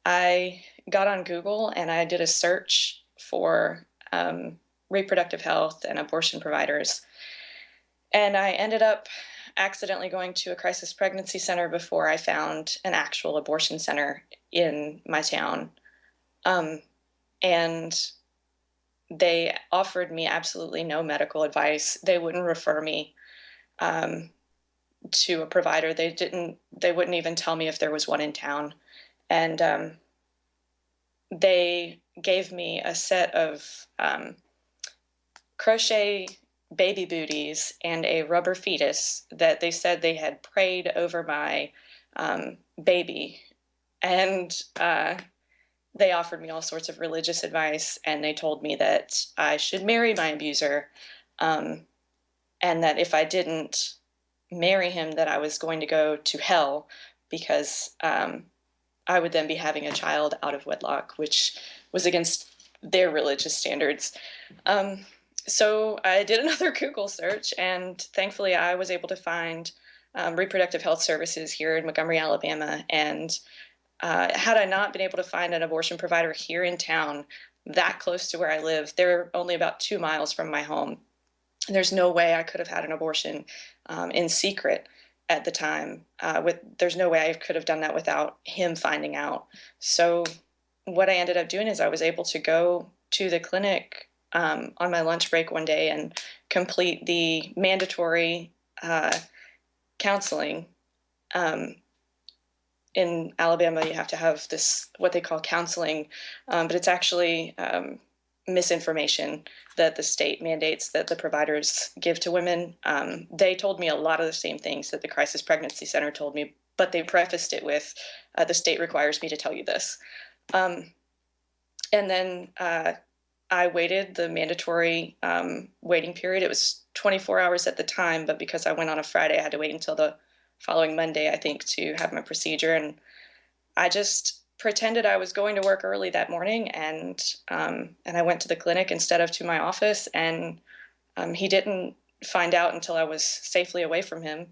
I got on Google and I did a search for reproductive health and abortion providers. And I ended up accidentally going to a crisis pregnancy center before I found an actual abortion center in my town. And they offered me absolutely no medical advice. They wouldn't refer me to a provider. They wouldn't even tell me if there was one in town. And they gave me a set of crochet baby booties and a rubber fetus that they said they had prayed over my baby. And they offered me all sorts of religious advice, and they told me that I should marry my abuser, and that if I didn't marry him, that I was going to go to hell, because I would then be having a child out of wedlock, which was against their religious standards. So I did another Google search, and thankfully I was able to find reproductive health services here in Montgomery, Alabama. And had I not been able to find an abortion provider here in town that close to where I live, they're only about 2 miles from my home. There's no way I could have had an abortion in secret at the time. There's no way I could have done that without him finding out. So what I ended up doing is I was able to go to the clinic on my lunch break one day and complete the mandatory counseling. In Alabama, you have to have this, what they call counseling, but it's actually misinformation that the state mandates that the providers give to women. They told me a lot of the same things that the Crisis Pregnancy Center told me, but they prefaced it with, the state requires me to tell you this. And then I waited the mandatory waiting period. It was 24 hours at the time, but because I went on a Friday, I had to wait until the following Monday, I think, to have my procedure. And I just pretended I was going to work early that morning, and I went to the clinic instead of to my office, and he didn't find out until I was safely away from him.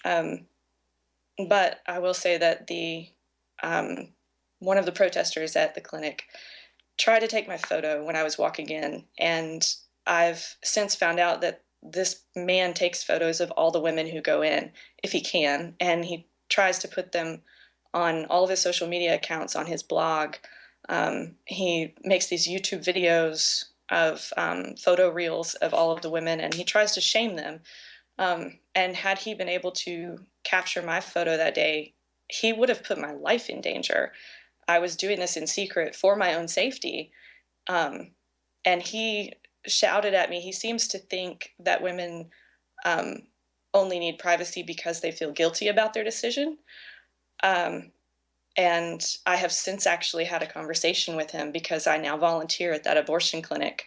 But I will say that the one of the protesters at the clinic tried to take my photo when I was walking in, and I've since found out that this man takes photos of all the women who go in if he can, and he tries to put them on all of his social media accounts, on his blog. He makes these YouTube videos of photo reels of all of the women, and he tries to shame them. And had he been able to capture my photo that day, he would have put my life in danger. I was doing this in secret for my own safety. And he shouted at me. He seems to think that women only need privacy because they feel guilty about their decision. And I have since actually had a conversation with him because I now volunteer at that abortion clinic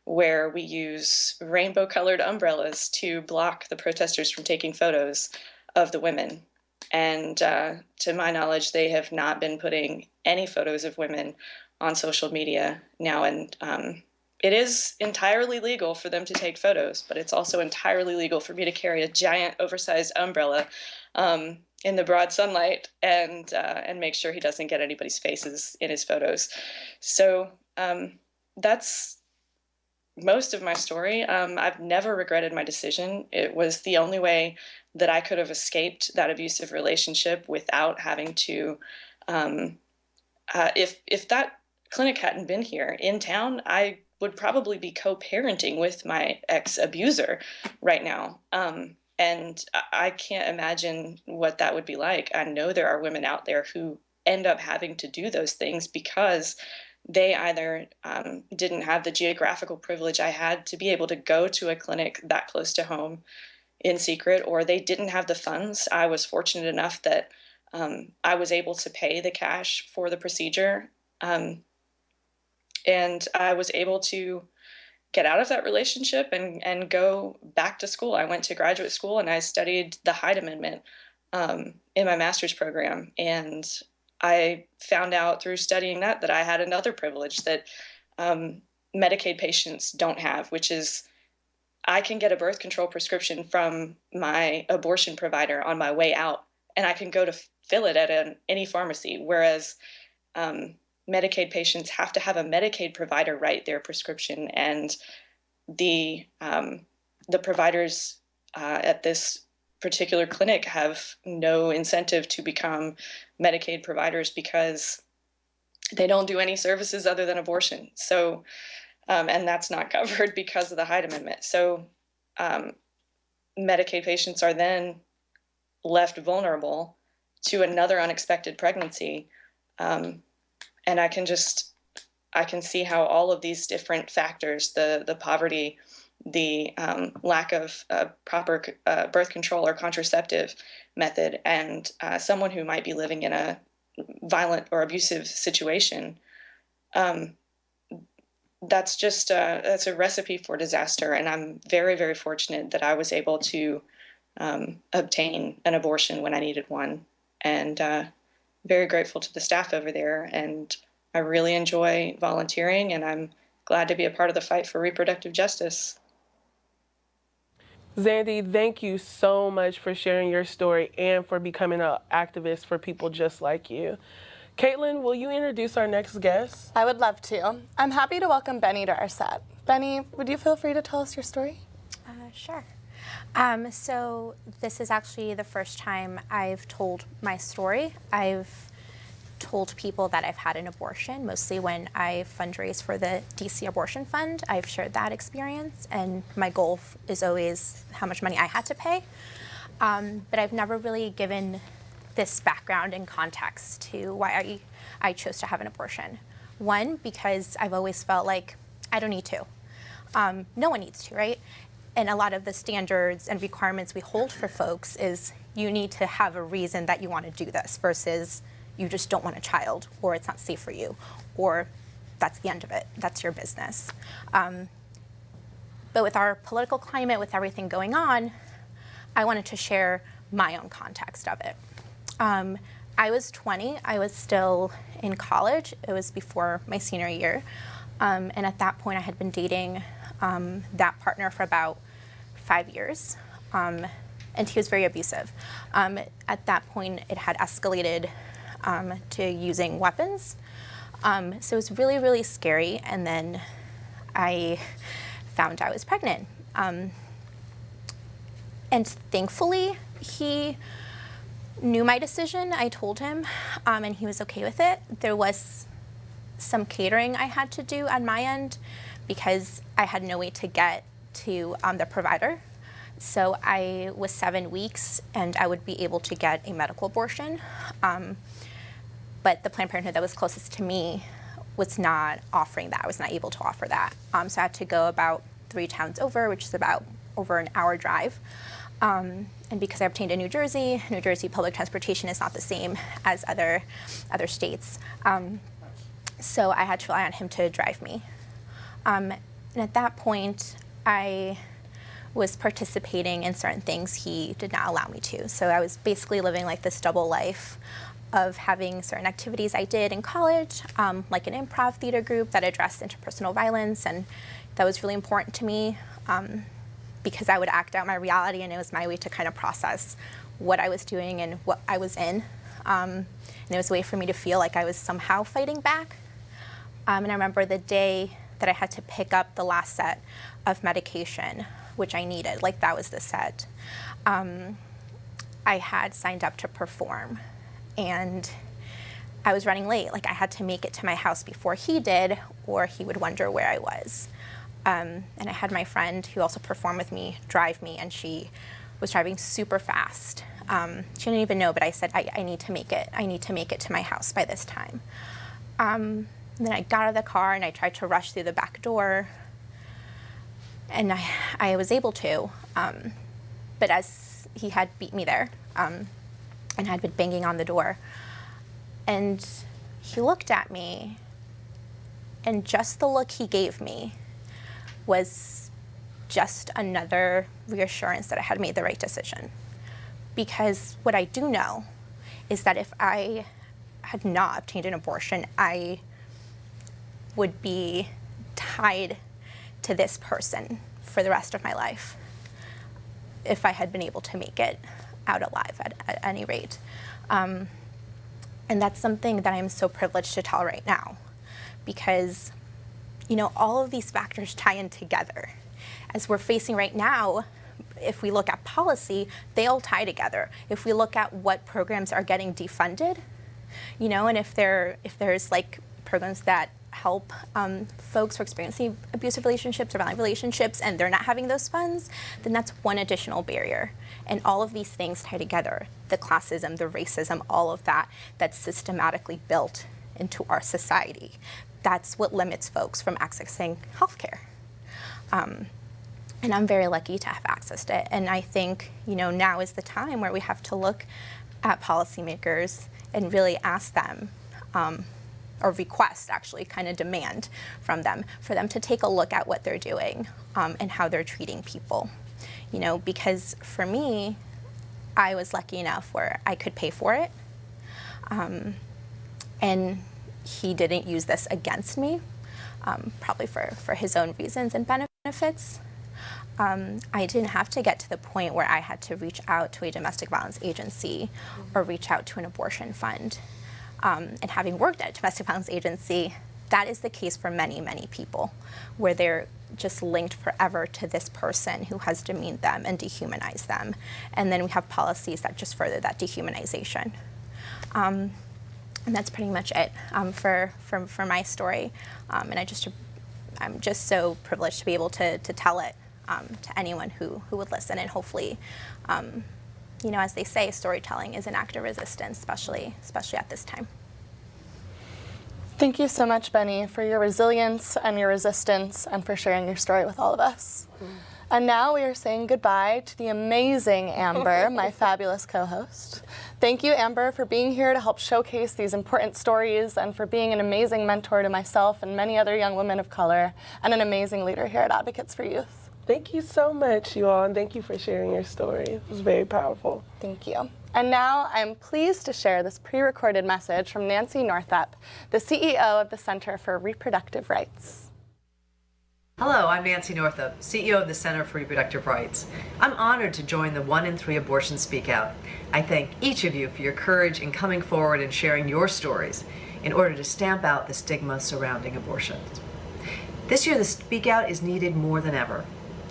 where we use rainbow-colored umbrellas to block the protesters from taking photos of the women. And to my knowledge, they have not been putting any photos of women on social media now. And it is entirely legal for them to take photos, but it's also entirely legal for me to carry a giant oversized umbrella in the broad sunlight and make sure he doesn't get anybody's faces in his photos. So that's most of my story. I've never regretted my decision. It was the only way that I could have escaped that abusive relationship without having to, if that clinic hadn't been here in town, I would probably be co-parenting with my ex-abuser right now. And I can't imagine what that would be like. I know there are women out there who end up having to do those things because they either didn't have the geographical privilege I had to be able to go to a clinic that close to home in secret, or they didn't have the funds. I was fortunate enough that I was able to pay the cash for the procedure. And I was able to get out of that relationship and go back to school. I went to graduate school and I studied the Hyde Amendment in my master's program. And I found out through studying that I had another privilege that Medicaid patients don't have, which is I can get a birth control prescription from my abortion provider on my way out, and I can go to fill it at any pharmacy, whereas Medicaid patients have to have a Medicaid provider write their prescription, and the providers at this particular clinic have no incentive to become Medicaid providers because they don't do any services other than abortion. So, and that's not covered because of the Hyde Amendment. So Medicaid patients are then left vulnerable to another unexpected pregnancy. And I can see how all of these different factors, the poverty, the lack of proper birth control or contraceptive method, and someone who might be living in a violent or abusive situation, that's a recipe for disaster. And I'm very, very fortunate that I was able to obtain an abortion when I needed one, and very grateful to the staff over there. And I really enjoy volunteering, and I'm glad to be a part of the fight for reproductive justice. Zandy, thank you so much for sharing your story and for becoming an activist for people just like you. Caitlin, will you introduce our next guest? I would love to. I'm happy to welcome Benny to our set. Benny, would you feel free to tell us your story? Sure. So this is actually the first time I've told my story. I've told people that I've had an abortion, mostly when I fundraise for the DC Abortion Fund. I've shared that experience, and my goal is always how much money I had to pay. But I've never really given this background and context to why I chose to have an abortion. One, because I've always felt like I don't need to. No one needs to, right? And a lot of the standards and requirements we hold for folks is you need to have a reason that you want to do this versus you just don't want a child, or it's not safe for you, or that's the end of it. That's your business. But with our political climate, with everything going on, I wanted to share my own context of it. I was 20. I was still in college. It was before my senior year. And at that point, I had been dating that partner for about 5 years. And he was very abusive. At that point, it had escalated to using weapons. So it was really, really scary. And then I found I was pregnant. And thankfully, he knew my decision. I told him, and he was okay with it. There was some catering I had to do on my end because I had no way to get to the provider. So I was 7 weeks, and I would be able to get a medical abortion. But the Planned Parenthood that was closest to me was not offering that. I was not able to offer that. So I had to go about 3 towns over, which is about over an hour drive. And because I obtained in New Jersey public transportation is not the same as other states. So I had to rely on him to drive me. And at that point, I was participating in certain things he did not allow me to. So I was basically living like this double life of having certain activities I did in college, like an improv theater group that addressed interpersonal violence, and that was really important to me. Because I would act out my reality, and it was my way to kind of process what I was doing and what I was in. And it was a way for me to feel like I was somehow fighting back. And I remember the day that I had to pick up the last set of medication, which I needed, like that was the set. I had signed up to perform, and I was running late. Like I had to make it to my house before he did, or he would wonder where I was. And I had my friend who also performed with me drive me, and she was driving super fast. She didn't even know, but I said, I need to make it. I need to make it to my house by this time. And then I got out of the car, and I tried to rush through the back door. And I was able to, but as he had beat me there and had been banging on the door. And he looked at me, and just the look he gave me was just another reassurance that I had made the right decision. Because what I do know is that if I had not obtained an abortion, I would be tied to this person for the rest of my life if I had been able to make it out alive at any rate. And that's something that I'm so privileged to tell right now, because all of these factors tie in together. As we're facing right now, if we look at policy, they all tie together. If we look at what programs are getting defunded, and if there's like programs that help folks who are experiencing abusive relationships or violent relationships and they're not having those funds, then that's one additional barrier. And all of these things tie together. The classism, the racism, all of that, that's systematically built into our society. That's what limits folks from accessing healthcare. And I'm very lucky to have access to it. And I think, now is the time where we have to look at policymakers and really ask them, or request, actually, kind of demand from them, for them to take a look at what they're doing and how they're treating people. Because for me, I was lucky enough where I could pay for it. And he didn't use this against me, probably for his own reasons and benefits. I didn't have to get to the point where I had to reach out to a domestic violence agency or reach out to an abortion fund. And having worked at a domestic violence agency, that is the case for many, many people, where they're just linked forever to this person who has demeaned them and dehumanized them. And then we have policies that just further that dehumanization. And that's pretty much it for my story. And I'm just so privileged to be able to tell it to anyone who would listen. And hopefully, as they say, storytelling is an act of resistance, especially at this time. Thank you so much, Benny, for your resilience and your resistance and for sharing your story with all of us. And now we are saying goodbye to the amazing Amber, my fabulous co-host. Thank you, Amber, for being here to help showcase these important stories and for being an amazing mentor to myself and many other young women of color and an amazing leader here at Advocates for Youth. Thank you so much, you all, and thank you for sharing your story. It was very powerful. Thank you. And now I'm pleased to share this pre-recorded message from Nancy Northup, the CEO of the Center for Reproductive Rights. Hello, I'm Nancy Northup, CEO of the Center for Reproductive Rights. I'm honored to join the 1 in 3 abortion Speakout. I thank each of you for your courage in coming forward and sharing your stories in order to stamp out the stigma surrounding abortions. This year, the Speakout is needed more than ever,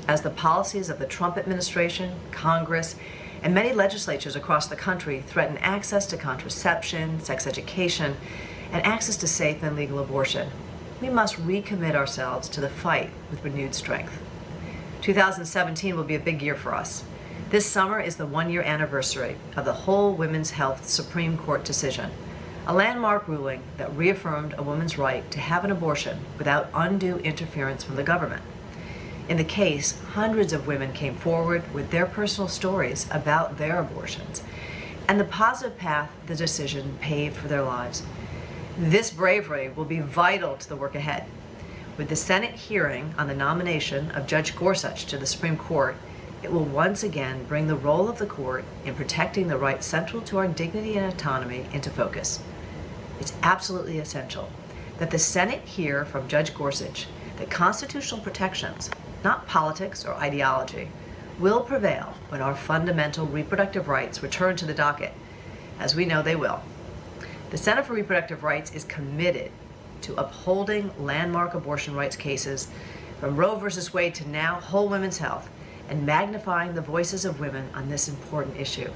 as the policies of the Trump administration, Congress, and many legislatures across the country threaten access to contraception, sex education, and access to safe and legal abortion. We must recommit ourselves to the fight with renewed strength. 2017 will be a big year for us. This summer is the 1-year anniversary of the Whole Women's Health Supreme Court decision, a landmark ruling that reaffirmed a woman's right to have an abortion without undue interference from the government. In the case, hundreds of women came forward with their personal stories about their abortions and the positive path the decision paved for their lives. This bravery will be vital to the work ahead. With the Senate hearing on the nomination of Judge Gorsuch to the Supreme Court, it will once again bring the role of the court in protecting the rights central to our dignity and autonomy into focus. It's absolutely essential that the Senate hear from Judge Gorsuch that constitutional protections, not politics or ideology, will prevail when our fundamental reproductive rights return to the docket, as we know they will. The Center for Reproductive Rights is committed to upholding landmark abortion rights cases from Roe v. Wade to now Whole Women's Health and magnifying the voices of women on this important issue.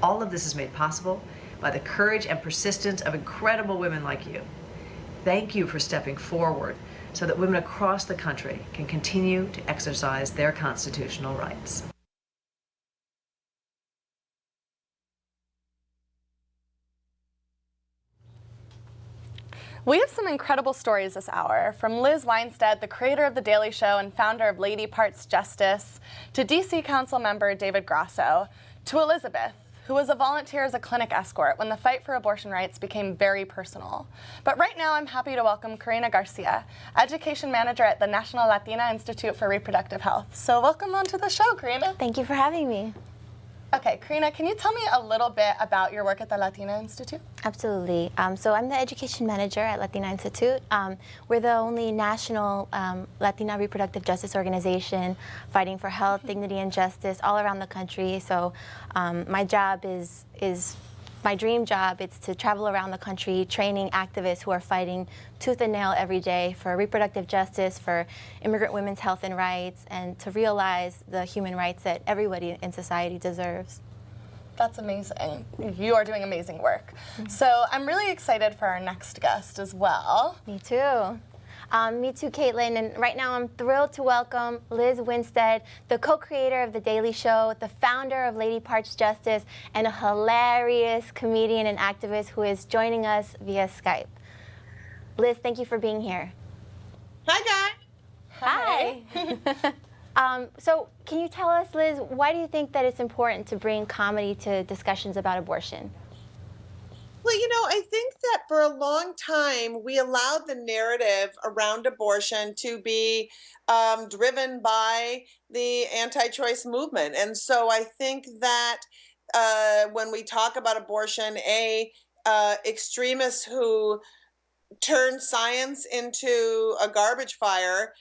All of this is made possible by the courage and persistence of incredible women like you. Thank you for stepping forward so that women across the country can continue to exercise their constitutional rights. We have some incredible stories this hour, from Liz Weinstead, the creator of The Daily Show and founder of Lady Parts Justice, to DC Council member David Grasso, to Elizabeth, who was a volunteer as a clinic escort when the fight for abortion rights became very personal. But right now I'm happy to welcome Karina Garcia, education manager at the National Latina Institute for Reproductive Health. So welcome onto the show, Karina. Thank you for having me. Okay, Karina, can you tell me a little bit about your work at the Latina Institute? Absolutely. So I'm the education manager at Latina Institute. We're the only national Latina reproductive justice organization fighting for health, dignity, and justice all around the country. So my job is my dream job. It's to travel around the country training activists who are fighting tooth and nail every day for reproductive justice, for immigrant women's health and rights, and to realize the human rights that everybody in society deserves. That's amazing. You are doing amazing work. So I'm really excited for our next guest as well. Me too. Me too, Caitlin. And right now I'm thrilled to welcome Liz Winstead, the co-creator of The Daily Show, the founder of Lady Parts Justice, and a hilarious comedian and activist who is joining us via Skype. Liz, thank you for being here. Hi, guys. Hi. So can you tell us, Liz, why do you think that it's important to bring comedy to discussions about abortion? Well, you know, I think that for a long time, we allowed the narrative around abortion to be driven by the anti-choice movement. And so I think that when we talk about abortion, extremists who turn science into a garbage fire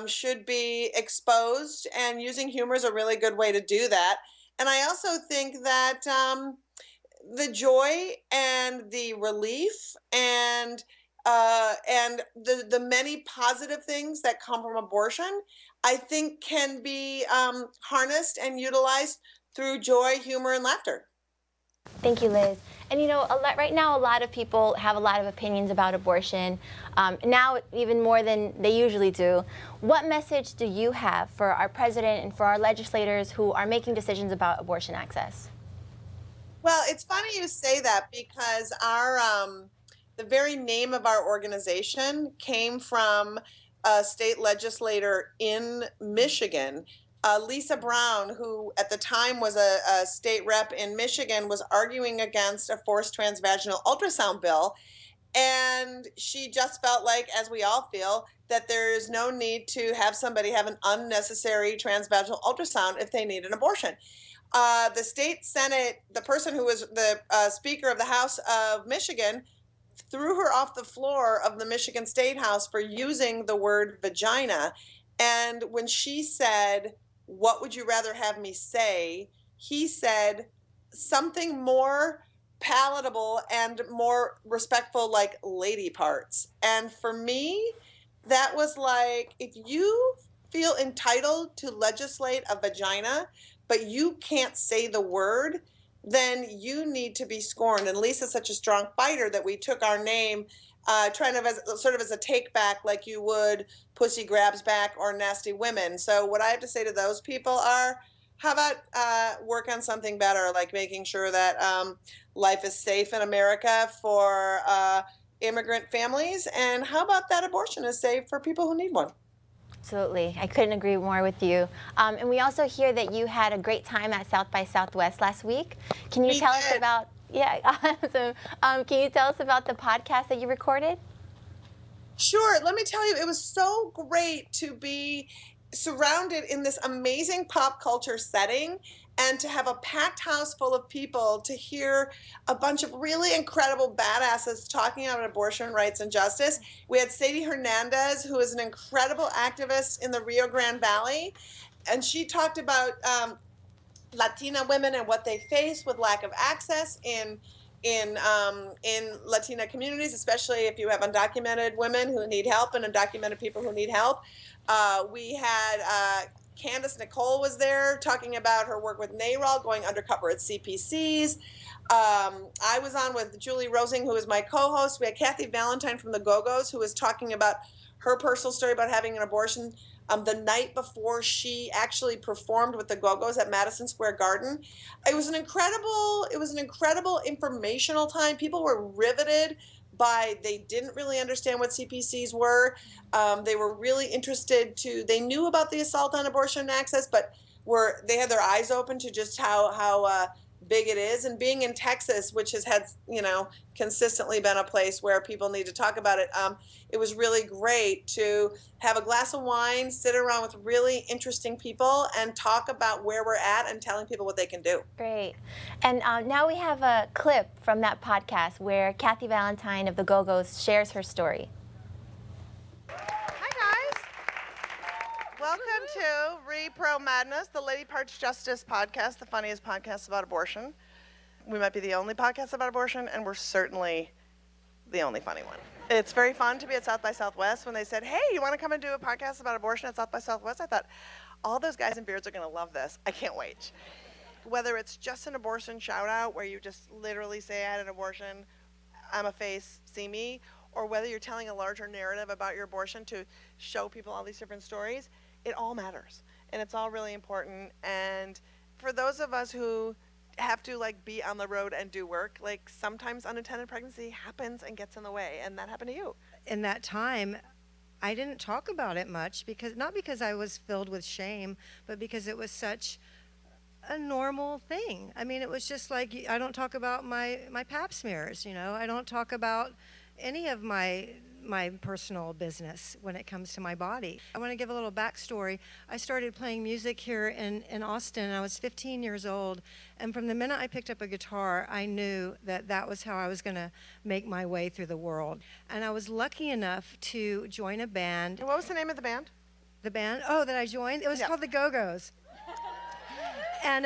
should be exposed, and using humor is a really good way to do that. And I also think that the joy and the relief and the many positive things that come from abortion, I think can be harnessed and utilized through joy, humor, and laughter. Thank you, Liz. And you know, right now a lot of people have a lot of opinions about abortion, now even more than they usually do. What message do you have for our president and for our legislators who are making decisions about abortion access? Well, it's funny you say that, because our the very name of our organization came from a state legislator in Michigan Lisa Brown, who at the time was a state rep in Michigan, was arguing against a forced transvaginal ultrasound bill. And she just felt like, as we all feel, that there is no need to have somebody have an unnecessary transvaginal ultrasound if they need an abortion. The state Senate, the person who was the Speaker of the House of Michigan, threw her off the floor of the Michigan State House for using the word vagina. And when she said, "What would you rather have me say?" he said something more palatable and more respectful, like lady parts. And for me, that was like, if you feel entitled to legislate a vagina, but you can't say the word, then you need to be scorned. And Lisa's such a strong fighter that we took our name, trying to sort of as a take back, like you would Pussy Grabs Back or Nasty Women. So what I have to say to those people are, how about work on something better, like making sure that life is safe in America for immigrant families, and how about that abortion is safe for people who need one? Absolutely. I couldn't agree more with you. And we also hear that you had a great time at South by Southwest last week. Can you tell us about, awesome. Can you tell us about the podcast that you recorded? Sure. Let me tell you, it was so great to be surrounded in this amazing pop culture setting and to have a packed house full of people to hear a bunch of really incredible badasses talking about abortion rights and justice. We had Sadie Hernandez, who is an incredible activist in the Rio Grande Valley, and she talked about Latina women and what they face with lack of access in Latina communities, especially if you have undocumented women who need help and undocumented people who need help. We had Candace Nicole was there talking about her work with NARAL, going undercover at CPCs. I was on with Julie Rosing, who is my co-host. We had Kathy Valentine from the Go-Go's, who was talking about her personal story about having an abortion the night before she actually performed with the Go-Go's at Madison Square Garden. It was an incredible informational time. People were riveted by, they didn't really understand what CPCs were. They were really interested they knew about the Assault on Abortion and Access, but they had their eyes open to just how big it is. And being in Texas, which has had, consistently been a place where people need to talk about it, it was really great to have a glass of wine, sit around with really interesting people and talk about where we're at and telling people what they can do. Great. And now we have a clip from that podcast where Kathy Valentine of the Go-Go's shares her story. Welcome to Repro Madness, the Lady Parts Justice podcast, the funniest podcast about abortion. We might be the only podcast about abortion, and we're certainly the only funny one. It's very fun to be at South by Southwest. When they said, "Hey, you want to come and do a podcast about abortion at South by Southwest?" I thought, all those guys in beards are going to love this. I can't wait. Whether it's just an abortion shout out where you just literally say, "I had an abortion, I'm a face, see me," or whether you're telling a larger narrative about your abortion to show people all these different stories, it all matters. And it's all really important. And for those of us who have to be on the road and do work, sometimes unintended pregnancy happens and gets in the way, and that happened to you. In that time, I didn't talk about it much, not because I was filled with shame, but because it was such a normal thing. I mean, it was just like, I don't talk about my pap smears, I don't talk about any of my personal business when it comes to my body. I want to give a little backstory. I started playing music here in Austin, and I was 15 years old, and from the minute I picked up a guitar, I knew that was how I was going to make my way through the world. And I was lucky enough to join a band. And what was the name of the band? The band? Oh, that I joined? It was called the Go-Go's. And,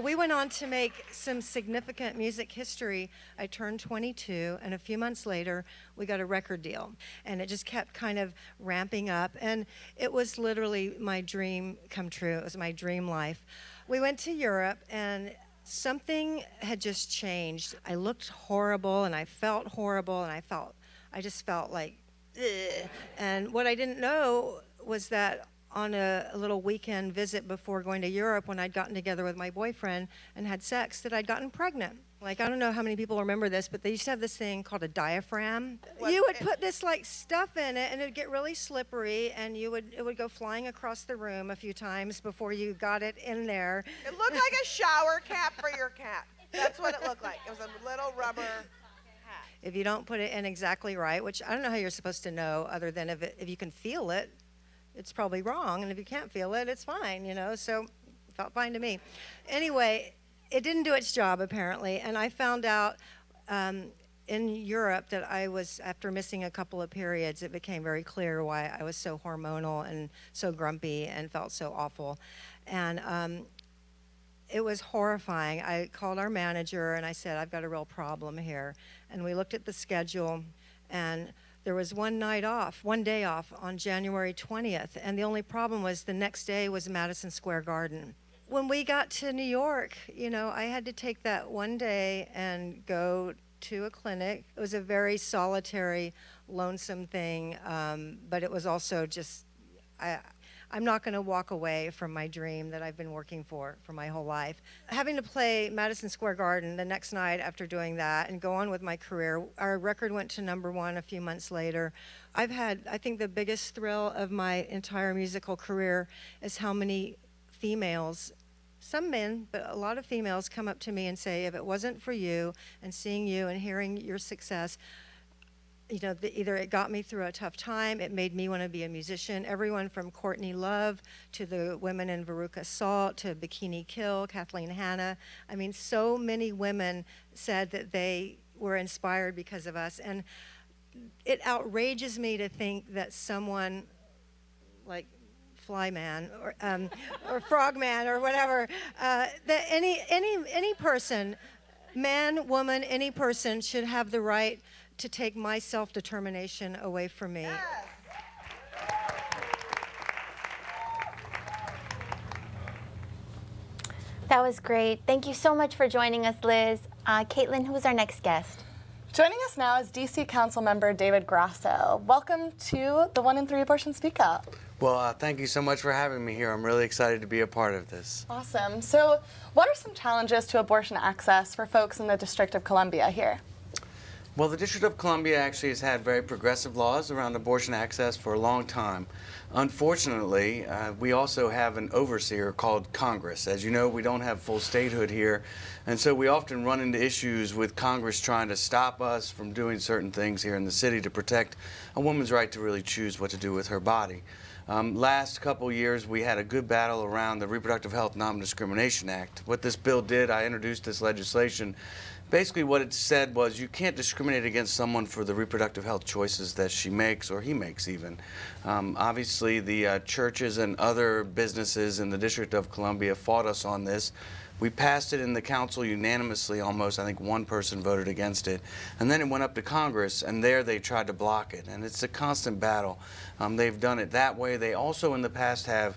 we went on to make some significant music history. I turned 22, and a few months later, we got a record deal. And it just kept kind of ramping up. And it was literally my dream come true. It was my dream life. We went to Europe, and something had just changed. I looked horrible, and I felt horrible, and I just felt like, ugh. And what I didn't know was that on a little weekend visit before going to Europe, when I'd gotten together with my boyfriend and had sex, that I'd gotten pregnant. Like, I don't know how many people remember this, but they used to have this thing called a diaphragm. You would put this like stuff in it and it'd get really slippery and it would go flying across the room a few times before you got it in there. It looked like a shower cap for your cat. That's what it looked like. It was a little rubber hat. If you don't put it in exactly right, which I don't know how you're supposed to know other than if you can feel it, it's probably wrong. And if you can't feel it, it's fine, you know, so it felt fine to me. Anyway, it didn't do its job, apparently, and I found out in Europe that I was, after missing a couple of periods, it became very clear why I was so hormonal and so grumpy and felt so awful. And it was horrifying. I called our manager and I said, I've got a real problem here. And we looked at the schedule, and there was one day off on January 20th, and the only problem was the next day was Madison Square Garden. When we got to New York, you know, I had to take that one day and go to a clinic. It was a very solitary, lonesome thing, but it was also just, I'm not going to walk away from my dream that I've been working for my whole life. Having to play Madison Square Garden the next night after doing that and go on with my career, our record went to #1 a few months later. I've had, I think the biggest thrill of my entire musical career is how many females, some men, but a lot of females come up to me and say, if it wasn't for you and seeing you and hearing your success, you know, either it got me through a tough time, it made me want to be a musician. Everyone from Courtney Love to the women in Veruca Salt to Bikini Kill, Kathleen Hanna. I mean, so many women said that they were inspired because of us. And it outrages me to think that someone like Flyman or Frogman or whatever, that any person, man, woman, any person should have the right to take my self-determination away from me. Yes. That was great. Thank you so much for joining us, Liz. Caitlin, who's our next guest? Joining us now is DC Council Member David Grasso. Welcome to the 1 in 3 Abortion Speakout. Well, thank you so much for having me here. I'm really excited to be a part of this. Awesome. So what are some challenges to abortion access for folks in the District of Columbia here? Well, the District of Columbia actually has had very progressive laws around abortion access for a long time. Unfortunately, we also have an overseer called Congress. As you know, we don't have full statehood here, and so we often run into issues with Congress trying to stop us from doing certain things here in the city to protect a woman's right to really choose what to do with her body. Last couple years, we had a good battle around the Reproductive Health Non-Discrimination Act. What this bill did, I introduced this legislation. Basically what it said was you can't discriminate against someone for the reproductive health choices that she makes or he makes even. Obviously the churches and other businesses in the District of Columbia fought us on this. We passed it in the council unanimously almost. I think one person voted against it. And then it went up to Congress, and there they tried to block it. And it's a constant battle. They've done it that way. They also in the past have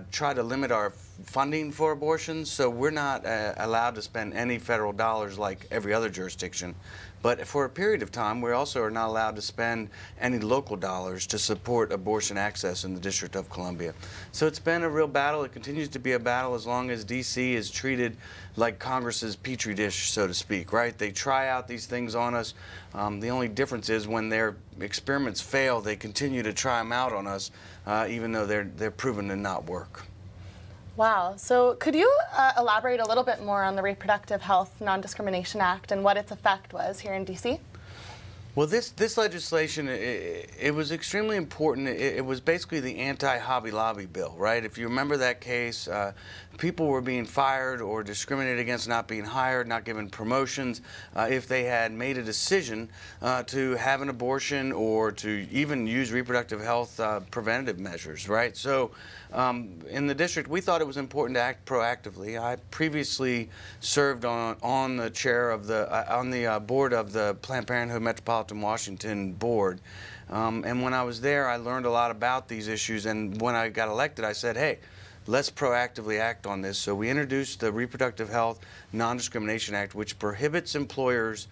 tried to limit our funding for abortions, so we're not allowed to spend any federal dollars like every other jurisdiction. But for a period of time, we also are not allowed to spend any local dollars to support abortion access in the District of Columbia. So it's been a real battle. It continues to be a battle as long as D.C. is treated like Congress's petri dish, so to speak, right? They try out these things on us. The only difference is when their experiments fail, they continue to try them out on us, even though they're proven to not work. Wow. So could you elaborate a little bit more on the Reproductive Health Non-Discrimination Act and what its effect was here in D.C.? Well, this legislation, it was extremely important. It was basically the anti-Hobby Lobby bill, right? If you remember that case, people were being fired or discriminated against, not being hired, not given promotions, if they had made a decision to have an abortion or to even use reproductive health preventative measures, right? So in the district, we thought it was important to act proactively. I previously served on the chair of on the board of the Planned Parenthood Metropolitan Washington board. And when I was there, I learned a lot about these issues. And when I got elected, I said, hey, let's proactively act on this. So we introduced the Reproductive Health Non-Discrimination Act, which prohibits employers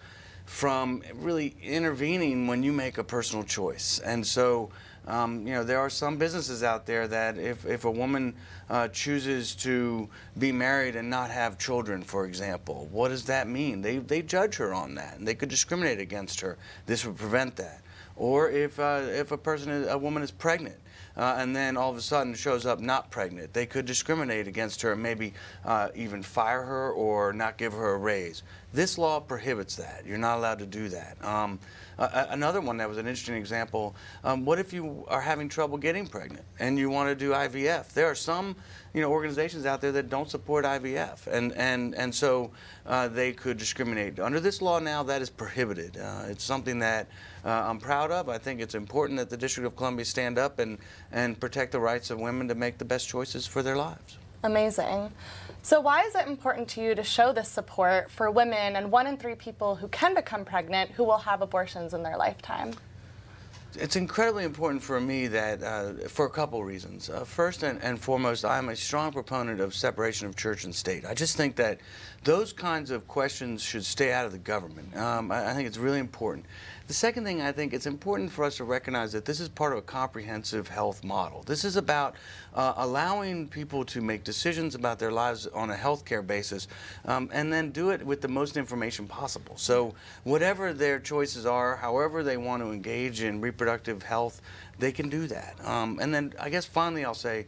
from really intervening when you make a personal choice. And so There are some businesses out there that if a woman chooses to be married and not have children, for example, what does that mean? They judge her on that, and they could discriminate against her. This would prevent that. Or if a woman is pregnant, and then all of a sudden shows up not pregnant, they could discriminate against her and maybe even fire her or not give her a raise. This law prohibits that. You're not allowed to do that. Another one that was an interesting example, what if you are having trouble getting pregnant and you want to do IVF? There are some organizations out there that don't support IVF, and so they could discriminate. Under this law now, that is prohibited. It's something that I'm proud of. I think it's important that the District of Columbia stand up and protect the rights of women to make the best choices for their lives. Amazing. So why is it important to you to show this support for women and 1 in 3 people who can become pregnant who will have abortions in their lifetime? It's incredibly important for me that, for a couple reasons. First and foremost, I'm a strong proponent of separation of church and state. I just think that those kinds of questions should stay out of the government. I think it's really important. The second thing, I think it's important for us to recognize that this is part of a comprehensive health model. This is about allowing people to make decisions about their lives on a healthcare basis, and then do it with the most information possible. So whatever their choices are, however they want to engage in reproductive health, they can do that. And then I guess finally I'll say,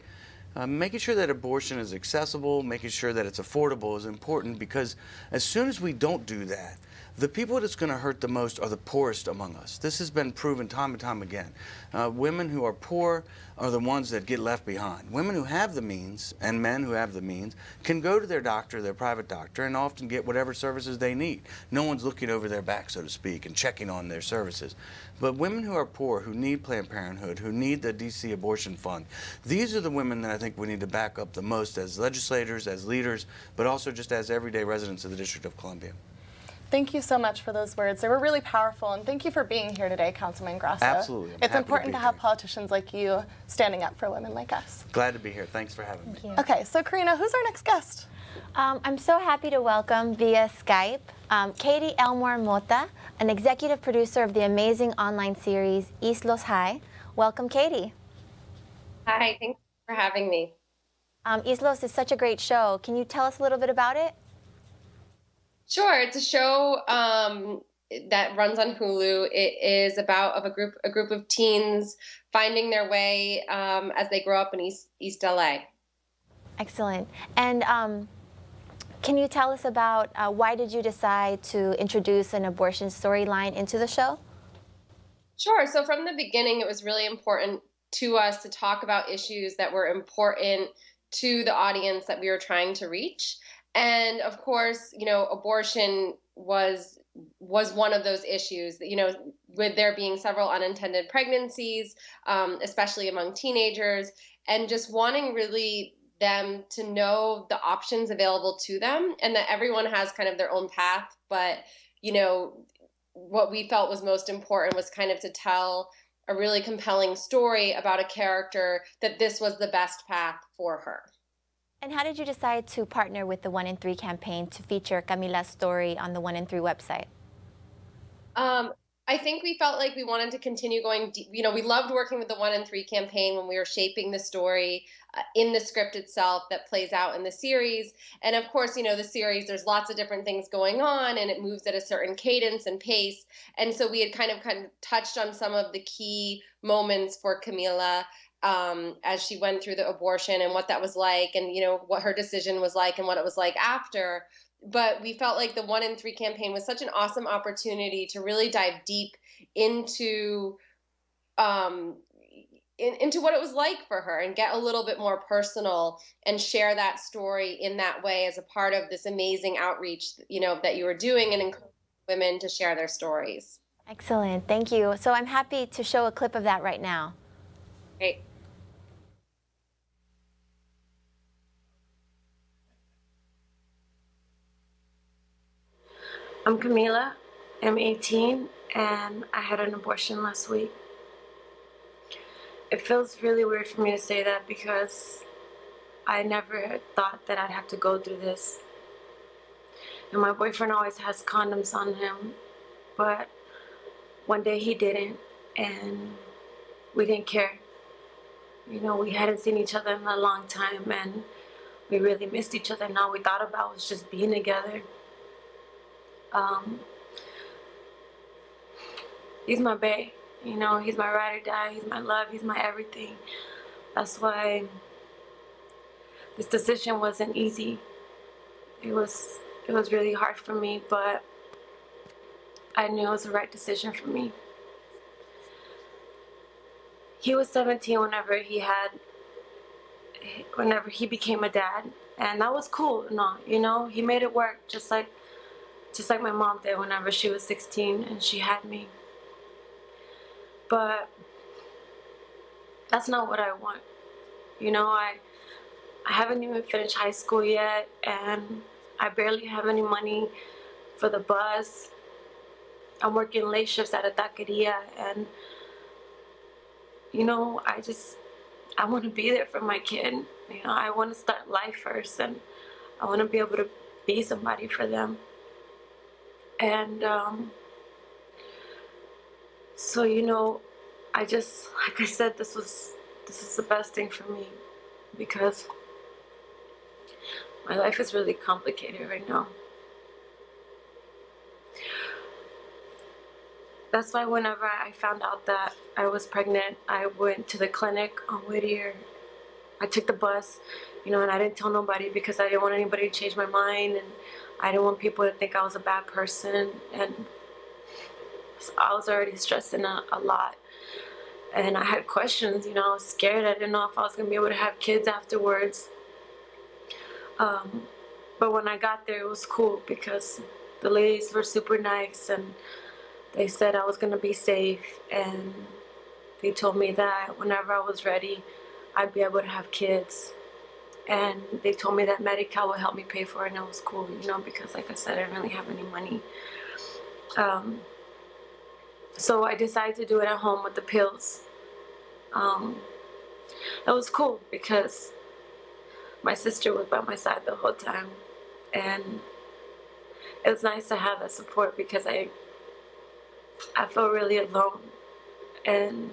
making sure that abortion is accessible, making sure that it's affordable is important, because as soon as we don't do that, the people that's going to hurt the most are the poorest among us. This has been proven time and time again. Women who are poor are the ones that get left behind. Women who have the means, and men who have the means, can go to their doctor, their private doctor, and often get whatever services they need. No one's looking over their back, so to speak, and checking on their services. But women who are poor, who need Planned Parenthood, who need the DC abortion fund, these are the women that I think we need to back up the most as legislators, as leaders, but also just as everyday residents of the District of Columbia. Thank you so much for those words. They were really powerful, and thank you for being here today, Councilman Grasso. Absolutely. It's important to have politicians like you standing up for women like us. Glad to be here. Thanks for having me. Thank you. Okay, so Karina, who's our next guest? I'm so happy to welcome via Skype Katie Elmore Mota, an executive producer of the amazing online series Islos High. Welcome, Katie. Hi, thanks for having me. Islos is such a great show. Can you tell us a little bit about it? Sure, it's a show that runs on Hulu. It is about a group of teens finding their way as they grow up in East LA. Excellent. And can you tell us about why did you decide to introduce an abortion storyline into the show? Sure. So from the beginning, it was really important to us to talk about issues that were important to the audience that we were trying to reach. And of course, abortion was one of those issues, with there being several unintended pregnancies, especially among teenagers, and just wanting really them to know the options available to them, and that everyone has kind of their own path. But, what we felt was most important was kind of to tell a really compelling story about a character that this was the best path for her. And how did you decide to partner with the 1 in 3 campaign to feature Camila's story on the 1 in 3 website? I think we felt like we wanted to continue going deep. We loved working with the 1 in 3 campaign when we were shaping the story in the script itself that plays out in the series. And of course, the series, there's lots of different things going on, and it moves at a certain cadence and pace. And so we had kind of touched on some of the key moments for Camila as she went through the abortion and what that was like, and what her decision was like and what it was like after. But we felt like the 1 in 3 campaign was such an awesome opportunity to really dive deep into into what it was like for her and get a little bit more personal and share that story in that way as a part of this amazing outreach, that you were doing, and encouraging women to share their stories. Excellent, thank you. So I'm happy to show a clip of that right now. Great. I'm Camila, I'm 18, and I had an abortion last week. It feels really weird for me to say that because I never thought that I'd have to go through this. And my boyfriend always has condoms on him, but one day he didn't, and we didn't care. You know, we hadn't seen each other in a long time, and we really missed each other. And all we thought about was just being together. He's my bae, you know, he's my ride or die, he's my love, he's my everything. That's why this decision wasn't easy. It was really hard for me, but I knew it was the right decision for me. He was 17 whenever he became a dad, and that was cool and all, you know, he made it work just like my mom did whenever she was 16 and she had me. But that's not what I want. You know, I haven't even finished high school yet, and I barely have any money for the bus. I'm working late shifts at a taqueria, and you know, I want to be there for my kid. You know, I want to start life first, and I want to be able to be somebody for them. And so, you know, like I said, this is the best thing for me, because my life is really complicated right now. That's why whenever I found out that I was pregnant, I went to the clinic on Whittier. I took the bus, you know, and I didn't tell nobody because I didn't want anybody to change my mind, and I didn't want people to think I was a bad person, and I was already stressing a lot. And I had questions, you know, I was scared. I didn't know if I was going to be able to have kids afterwards. But when I got there, it was cool because the ladies were super nice, and they said I was going to be safe, and they told me that whenever I was ready, I'd be able to have kids. And they told me that Medi-Cal would help me pay for it, and it was cool, you know, because like I said, I didn't really have any money. So I decided to do it at home with the pills. It was cool because my sister was by my side the whole time, and it was nice to have that support because I felt really alone, and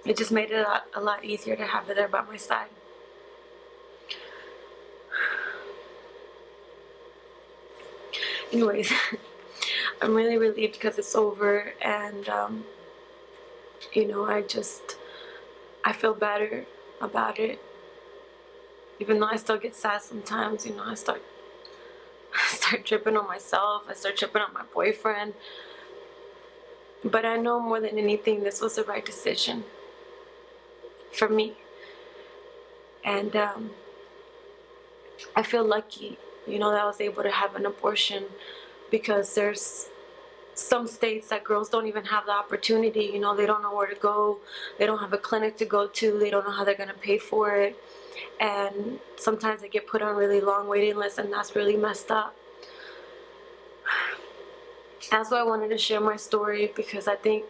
it just made it a lot easier to have her there by my side. Anyways, I'm really relieved because it's over, and you know, I feel better about it. Even though I still get sad sometimes, you know, I start tripping on myself, I start tripping on my boyfriend. But I know more than anything, this was the right decision for me. And I feel lucky, you know, that I was able to have an abortion, because there's some states that girls don't even have the opportunity, you know, they don't know where to go, they don't have a clinic to go to, they don't know how they're going to pay for it, and sometimes they get put on really long waiting lists, and that's really messed up. That's why I wanted to share my story, because I think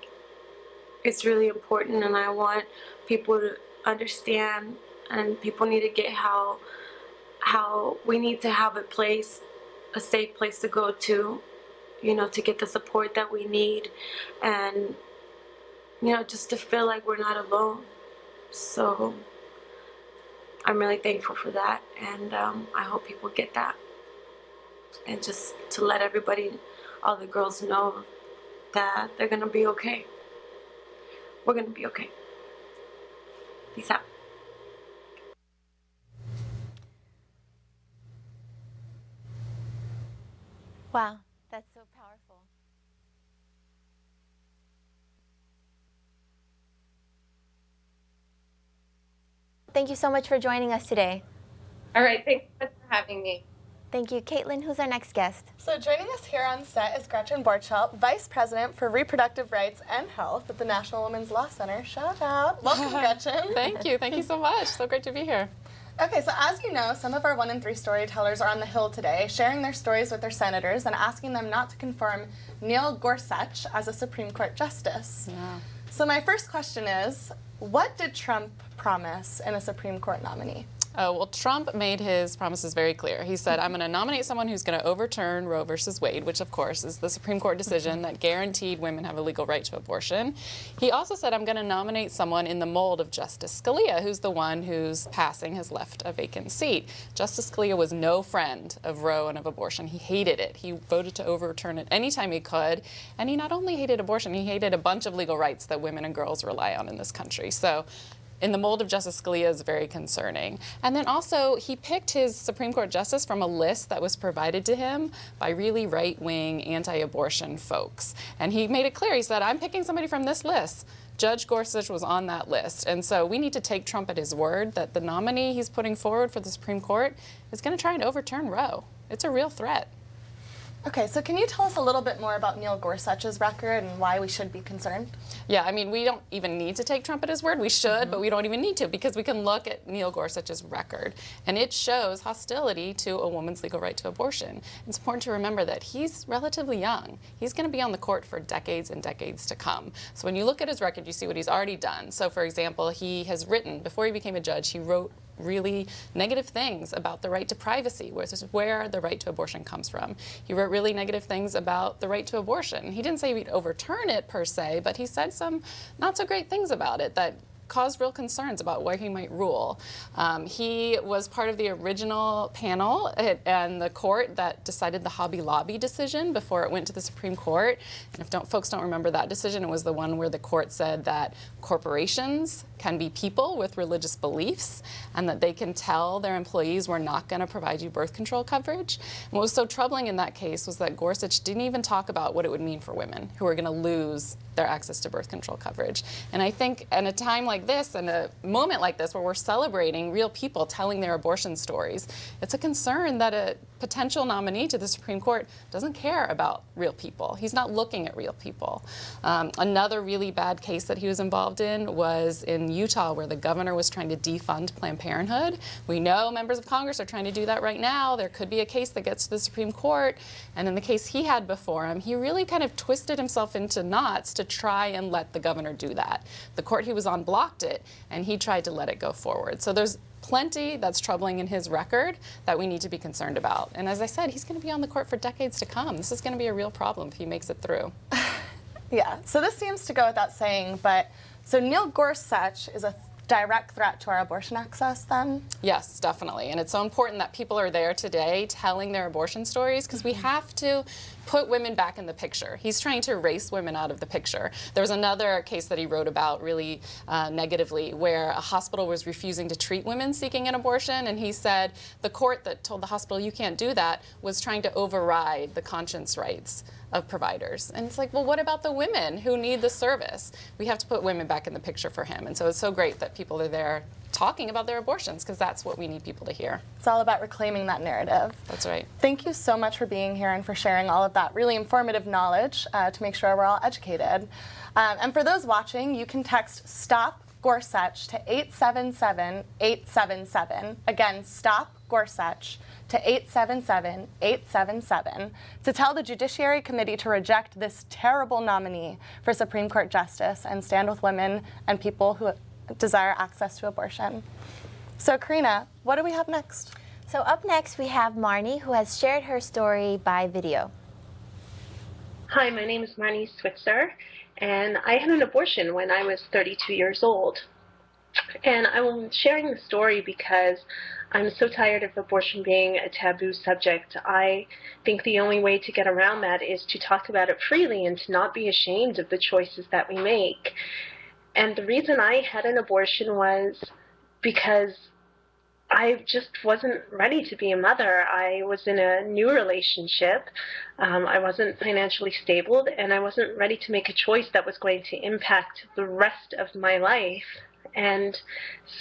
it's really important, and I want people to understand, and people need to get how we need to have a safe place to go to, you know, to get the support that we need, and, you know, just to feel like we're not alone. So I'm really thankful for that, and I hope people get that. And just to let everybody, all the girls know that they're gonna be okay. We're gonna be okay. Peace out. Wow, that's so powerful. Thank you so much for joining us today. All right, thanks so much for having me. Thank you. Caitlin, who's our next guest? So joining us here on set is Gretchen Borcheldt, Vice President for Reproductive Rights and Health at the National Women's Law Center. Shout out. Welcome, Gretchen. Thank you. Thank you so much. So great to be here. Okay, so as you know, some of our 1 in 3 storytellers are on the Hill today, sharing their stories with their senators and asking them not to confirm Neil Gorsuch as a Supreme Court justice. Yeah. So my first question is, what did Trump promise in a Supreme Court nominee? Well, Trump made his promises very clear. He said, I'm going to nominate someone who's going to overturn Roe versus Wade, which, of course, is the Supreme Court decision that guaranteed women have a legal right to abortion. He also said, I'm going to nominate someone in the mold of Justice Scalia, who's the one whose passing has left a vacant seat. Justice Scalia was no friend of Roe and of abortion. He hated it. He voted to overturn it anytime he could. And he not only hated abortion, he hated a bunch of legal rights that women and girls rely on in this country. So in the mold of Justice Scalia is very concerning. And then also, he picked his Supreme Court justice from a list that was provided to him by really right-wing, anti-abortion folks. And he made it clear, he said, I'm picking somebody from this list. Judge Gorsuch was on that list. And so we need to take Trump at his word that the nominee he's putting forward for the Supreme Court is going to try and overturn Roe. It's a real threat. Okay, so can you tell us a little bit more about Neil Gorsuch's record and why we should be concerned? Yeah, I mean, we don't even need to take Trump at his word. We should, but we don't even need to, because we can look at Neil Gorsuch's record, and it shows hostility to a woman's legal right to abortion. It's important to remember that he's relatively young. He's going to be on the court for decades and decades to come. So when you look at his record, you see what he's already done. So, for example, he has written, before he became a judge, he wrote really negative things about the right to privacy, which is where the right to abortion comes from. He wrote really negative things about the right to abortion. He didn't say he'd overturn it per se, but he said some not so great things about it that caused real concerns about where he might rule. He was part of the original panel and the court that decided the Hobby Lobby decision before it went to the Supreme Court. And if folks don't remember that decision, it was the one where the court said that corporations can be people with religious beliefs and that they can tell their employees, we're not going to provide you birth control coverage. And what was so troubling in that case was that Gorsuch didn't even talk about what it would mean for women who are going to lose their access to birth control coverage. And I think in a time like this, and a moment like this where we're celebrating real people telling their abortion stories, it's a concern that a potential nominee to the Supreme Court doesn't care about real people. He's not looking at real people. Another really bad case that he was involved in was in Utah, where the governor was trying to defund Planned Parenthood. We know members of Congress are trying to do that right now. There could be a case that gets to the Supreme Court. And in the case he had before him, he really kind of twisted himself into knots to try and let the governor do that. The court he was on blocked it, and he tried to let it go forward. So there's plenty that's troubling in his record that we need to be concerned about. And as I said, he's going to be on the court for decades to come. This is going to be a real problem if he makes it through. Yeah, so this seems to go without saying, but so Neil Gorsuch is a direct threat to our abortion access then? Yes, definitely. And it's so important that people are there today telling their abortion stories, because we have to put women back in the picture. He's trying to erase women out of the picture. There was another case that he wrote about really negatively, where a hospital was refusing to treat women seeking an abortion, and he said the court that told the hospital you can't do that was trying to override the conscience rights of providers. And it's like, well, what about the women who need the service? We have to put women back in the picture for him. And so it's so great that people are there talking about their abortions, because that's what we need people to hear. It's all about reclaiming that narrative. That's right. Thank you so much for being here and for sharing all of that really informative knowledge to make sure we're all educated. And for those watching, you can text STOP Gorsuch to 877-877. Again, STOP Gorsuch to 877-877 to tell the Judiciary Committee to reject this terrible nominee for Supreme Court Justice and stand with women and people who desire access to abortion. So Karina, what do we have next? So up next we have Marne, who has shared her story by video. Hi, my name is Marne Switzer, and I had an abortion when I was 32 years old. And I'm sharing the story because I'm so tired of abortion being a taboo subject. I think the only way to get around that is to talk about it freely and to not be ashamed of the choices that we make. And the reason I had an abortion was because I just wasn't ready to be a mother. I was in a new relationship. I wasn't financially stable, and I wasn't ready to make a choice that was going to impact the rest of my life. And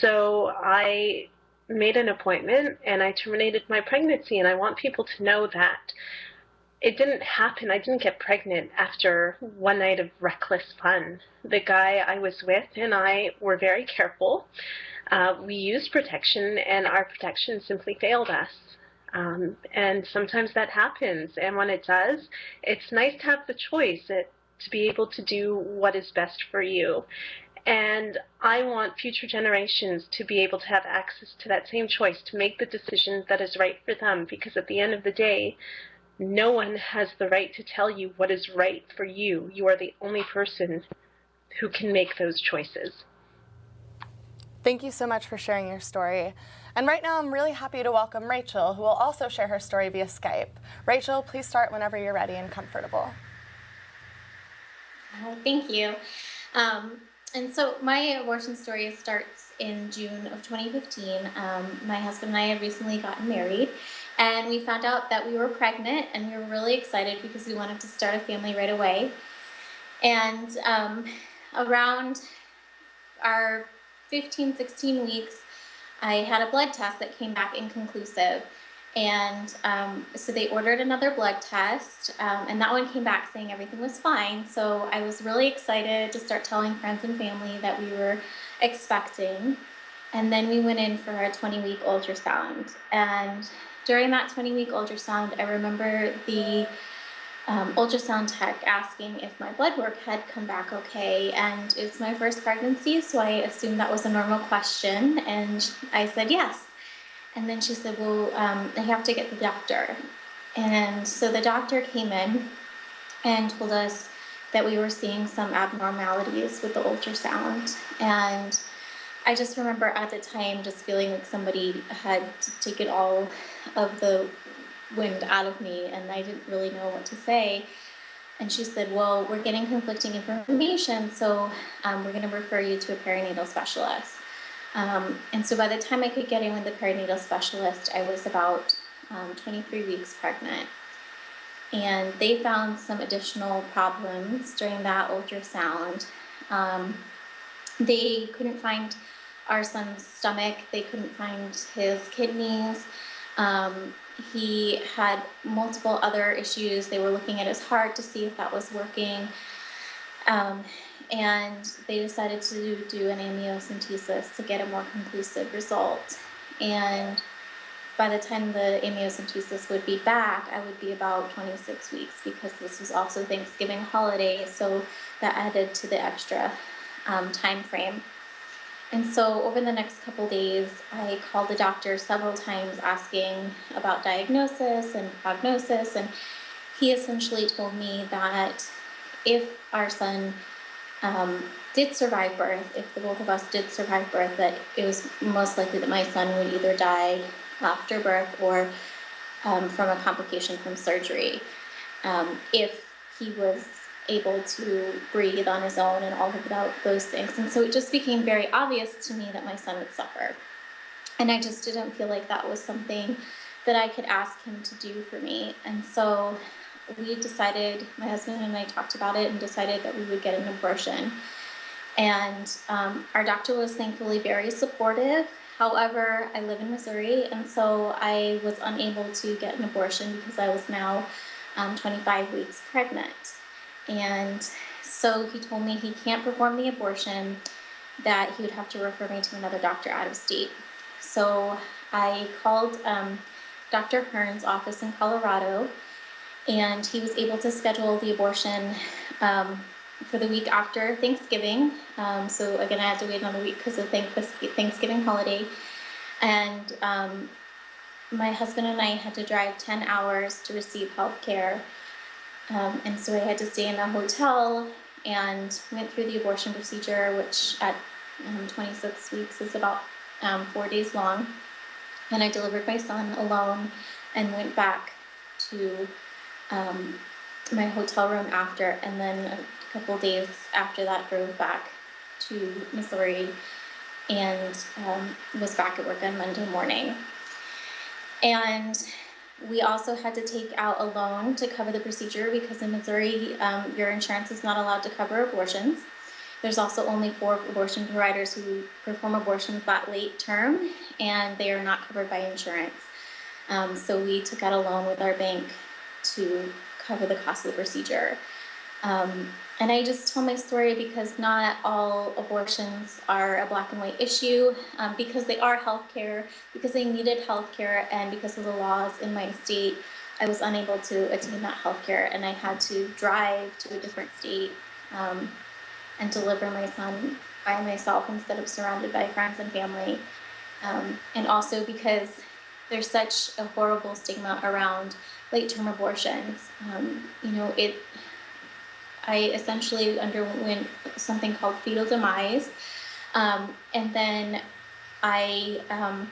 so I made an appointment and I terminated my pregnancy, and I want people to know that it didn't happen. I didn't get pregnant after one night of reckless fun. The guy I was with and I were very careful. We used protection, and our protection simply failed us. And sometimes that happens, and when it does, it's nice to have the choice to be able to do what is best for you. And I want future generations to be able to have access to that same choice, to make the decision that is right for them, because at the end of the day, no one has the right to tell you what is right for you. You are the only person who can make those choices. Thank you so much for sharing your story. And right now I'm really happy to welcome Rachel, who will also share her story via Skype. Rachel, please start whenever you're ready and comfortable. Thank you. And so my abortion story starts in June of 2015. My husband and I had recently gotten married, and we found out that we were pregnant, and we were really excited because we wanted to start a family right away. And around our 15, 16 weeks, I had a blood test that came back inconclusive. And so they ordered another blood test, and that one came back saying everything was fine. So I was really excited to start telling friends and family that we were expecting. And then we went in for a 20-week ultrasound. And during that 20-week ultrasound, I remember the ultrasound tech asking if my blood work had come back okay. And it's my first pregnancy, so I assumed that was a normal question. And I said yes. And then she said, well, I have to get the doctor. And so the doctor came in and told us that we were seeing some abnormalities with the ultrasound. And I just remember at the time just feeling like somebody had taken all of the wind out of me, and I didn't really know what to say. And she said, well, we're getting conflicting information, so we're going to refer you to a perinatal specialist. And so by the time I could get in with the perinatal specialist, I was about 23 weeks pregnant. And they found some additional problems during that ultrasound. They couldn't find our son's stomach. They couldn't find his kidneys. He had multiple other issues. They were looking at his heart to see if that was working. And they decided to do an amniocentesis to get a more conclusive result. And by the time the amniocentesis would be back, I would be about 26 weeks, because this was also Thanksgiving holiday, so that added to the extra time frame. And so over the next couple days, I called the doctor several times asking about diagnosis and prognosis, and he essentially told me that if our son did survive birth, if the both of us did survive birth, that it was most likely that my son would either die after birth or from a complication from surgery. If he was able to breathe on his own and all of those things. And so it just became very obvious to me that my son would suffer. And I just didn't feel like that was something that I could ask him to do for me. And so we decided, my husband and I talked about it and decided that we would get an abortion. And our doctor was thankfully very supportive. However, I live in Missouri, and so I was unable to get an abortion because I was now 25 weeks pregnant. And so he told me he can't perform the abortion, that he would have to refer me to another doctor out of state. So I called Dr. Hearn's office in Colorado, and he was able to schedule the abortion for the week after Thanksgiving. So again, I had to wait another week because of the Thanksgiving holiday. And my husband and I had to drive 10 hours to receive health care. And so I had to stay in a hotel and went through the abortion procedure, which at 26 weeks is about 4 days long. And I delivered my son alone and went back to my hotel room after, and then a couple days after that drove back to Missouri and was back at work on Monday morning. And we also had to take out a loan to cover the procedure because in Missouri, your insurance is not allowed to cover abortions. There's also only 4 abortion providers who perform abortions that late term, and they are not covered by insurance. So we took out a loan with our bank to cover the cost of the procedure. And I just tell my story because not all abortions are a black and white issue, because they are healthcare, because they needed healthcare, and because of the laws in my state, I was unable to attain that healthcare, and I had to drive to a different state and deliver my son by myself instead of surrounded by friends and family. And also because there's such a horrible stigma around late-term abortions. I essentially underwent something called fetal demise. And then on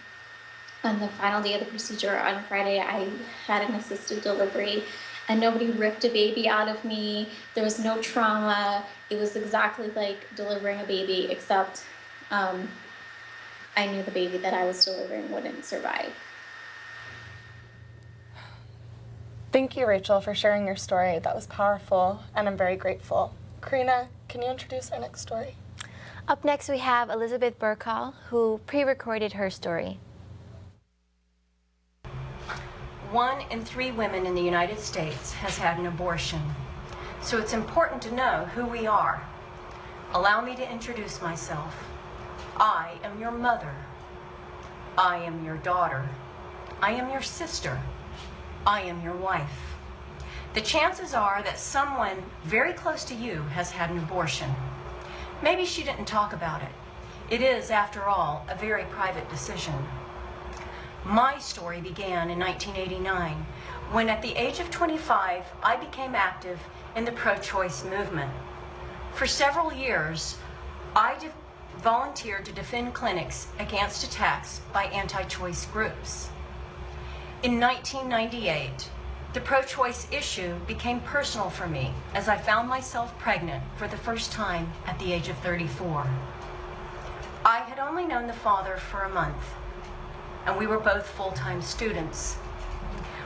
the final day of the procedure on Friday, I had an assisted delivery, and nobody ripped a baby out of me. There was no trauma. It was exactly like delivering a baby, except I knew the baby that I was delivering wouldn't survive. Thank you, Rachel, for sharing your story. That was powerful, and I'm very grateful. Karina, can you introduce our next story? Up next, we have Elizabeth Burkall, who pre-recorded her story. 1 in 3 women in the United States has had an abortion. So it's important to know who we are. Allow me to introduce myself. I am your mother. I am your daughter. I am your sister. I am your wife. The chances are that someone very close to you has had an abortion. Maybe she didn't talk about it. It is, after all, a very private decision. My story began in 1989, when at the age of 25, I became active in the pro-choice movement. For several years, I volunteered to defend clinics against attacks by anti-choice groups. In 1998, the pro-choice issue became personal for me as I found myself pregnant for the first time at the age of 34. I had only known the father for a month, and we were both full-time students.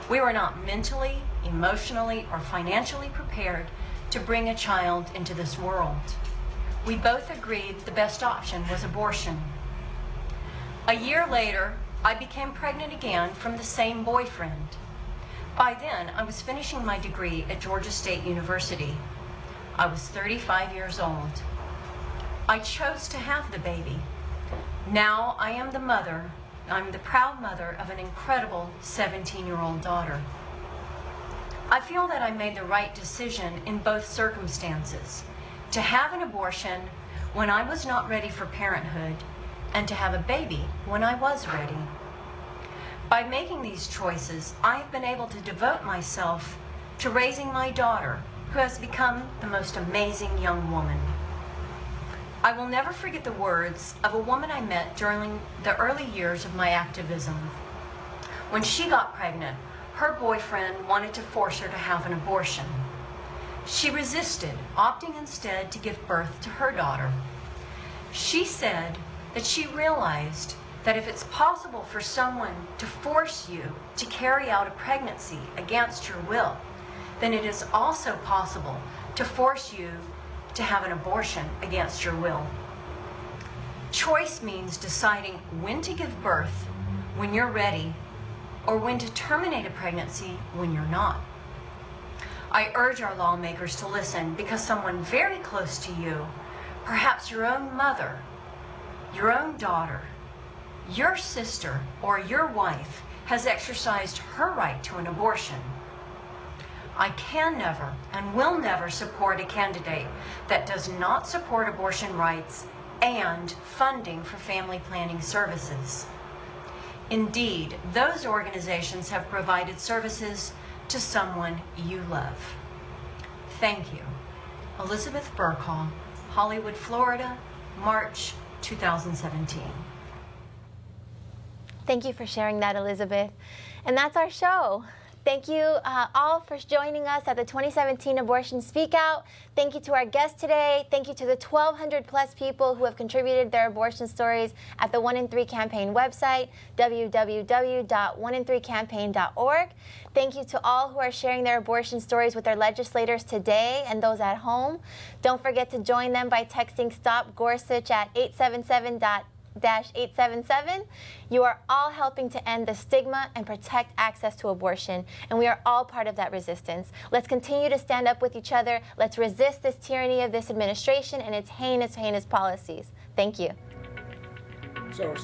We were not mentally, emotionally, or financially prepared to bring a child into this world. We both agreed the best option was abortion. A year later, I became pregnant again from the same boyfriend. By then, I was finishing my degree at Georgia State University. I was 35 years old. I chose to have the baby. Now I am the mother. I'm the proud mother of an incredible 17-year-old daughter. I feel that I made the right decision in both circumstances, to have an abortion when I was not ready for parenthood, and to have a baby when I was ready. By making these choices, I have been able to devote myself to raising my daughter, who has become the most amazing young woman. I will never forget the words of a woman I met during the early years of my activism. When she got pregnant, her boyfriend wanted to force her to have an abortion. She resisted, opting instead to give birth to her daughter. She said that she realized that if it's possible for someone to force you to carry out a pregnancy against your will, then it is also possible to force you to have an abortion against your will. Choice means deciding when to give birth when you're ready, or when to terminate a pregnancy when you're not. I urge our lawmakers to listen, because someone very close to you, perhaps your own mother, your own daughter, your sister, or your wife, has exercised her right to an abortion. I can never and will never support a candidate that does not support abortion rights and funding for family planning services. Indeed, those organizations have provided services to someone you love. Thank you. Elizabeth Burkall, Hollywood, Florida, March 2017. Thank you for sharing that, Elizabeth. And that's our show. Thank you all for joining us at the 2017 Abortion Speakout. Thank you to our guest today. Thank you to the 1,200 plus people who have contributed their abortion stories at the 1 in 3 campaign website, www.onein3campaign.org. Thank you to all who are sharing their abortion stories with their legislators today and those at home. Don't forget to join them by texting Stop Gorsuch at 877-877. You are all helping to end the stigma and protect access to abortion, and we are all part of that resistance. Let's continue to stand up with each other. Let's resist this tyranny of this administration and its heinous, heinous policies. Thank you. So.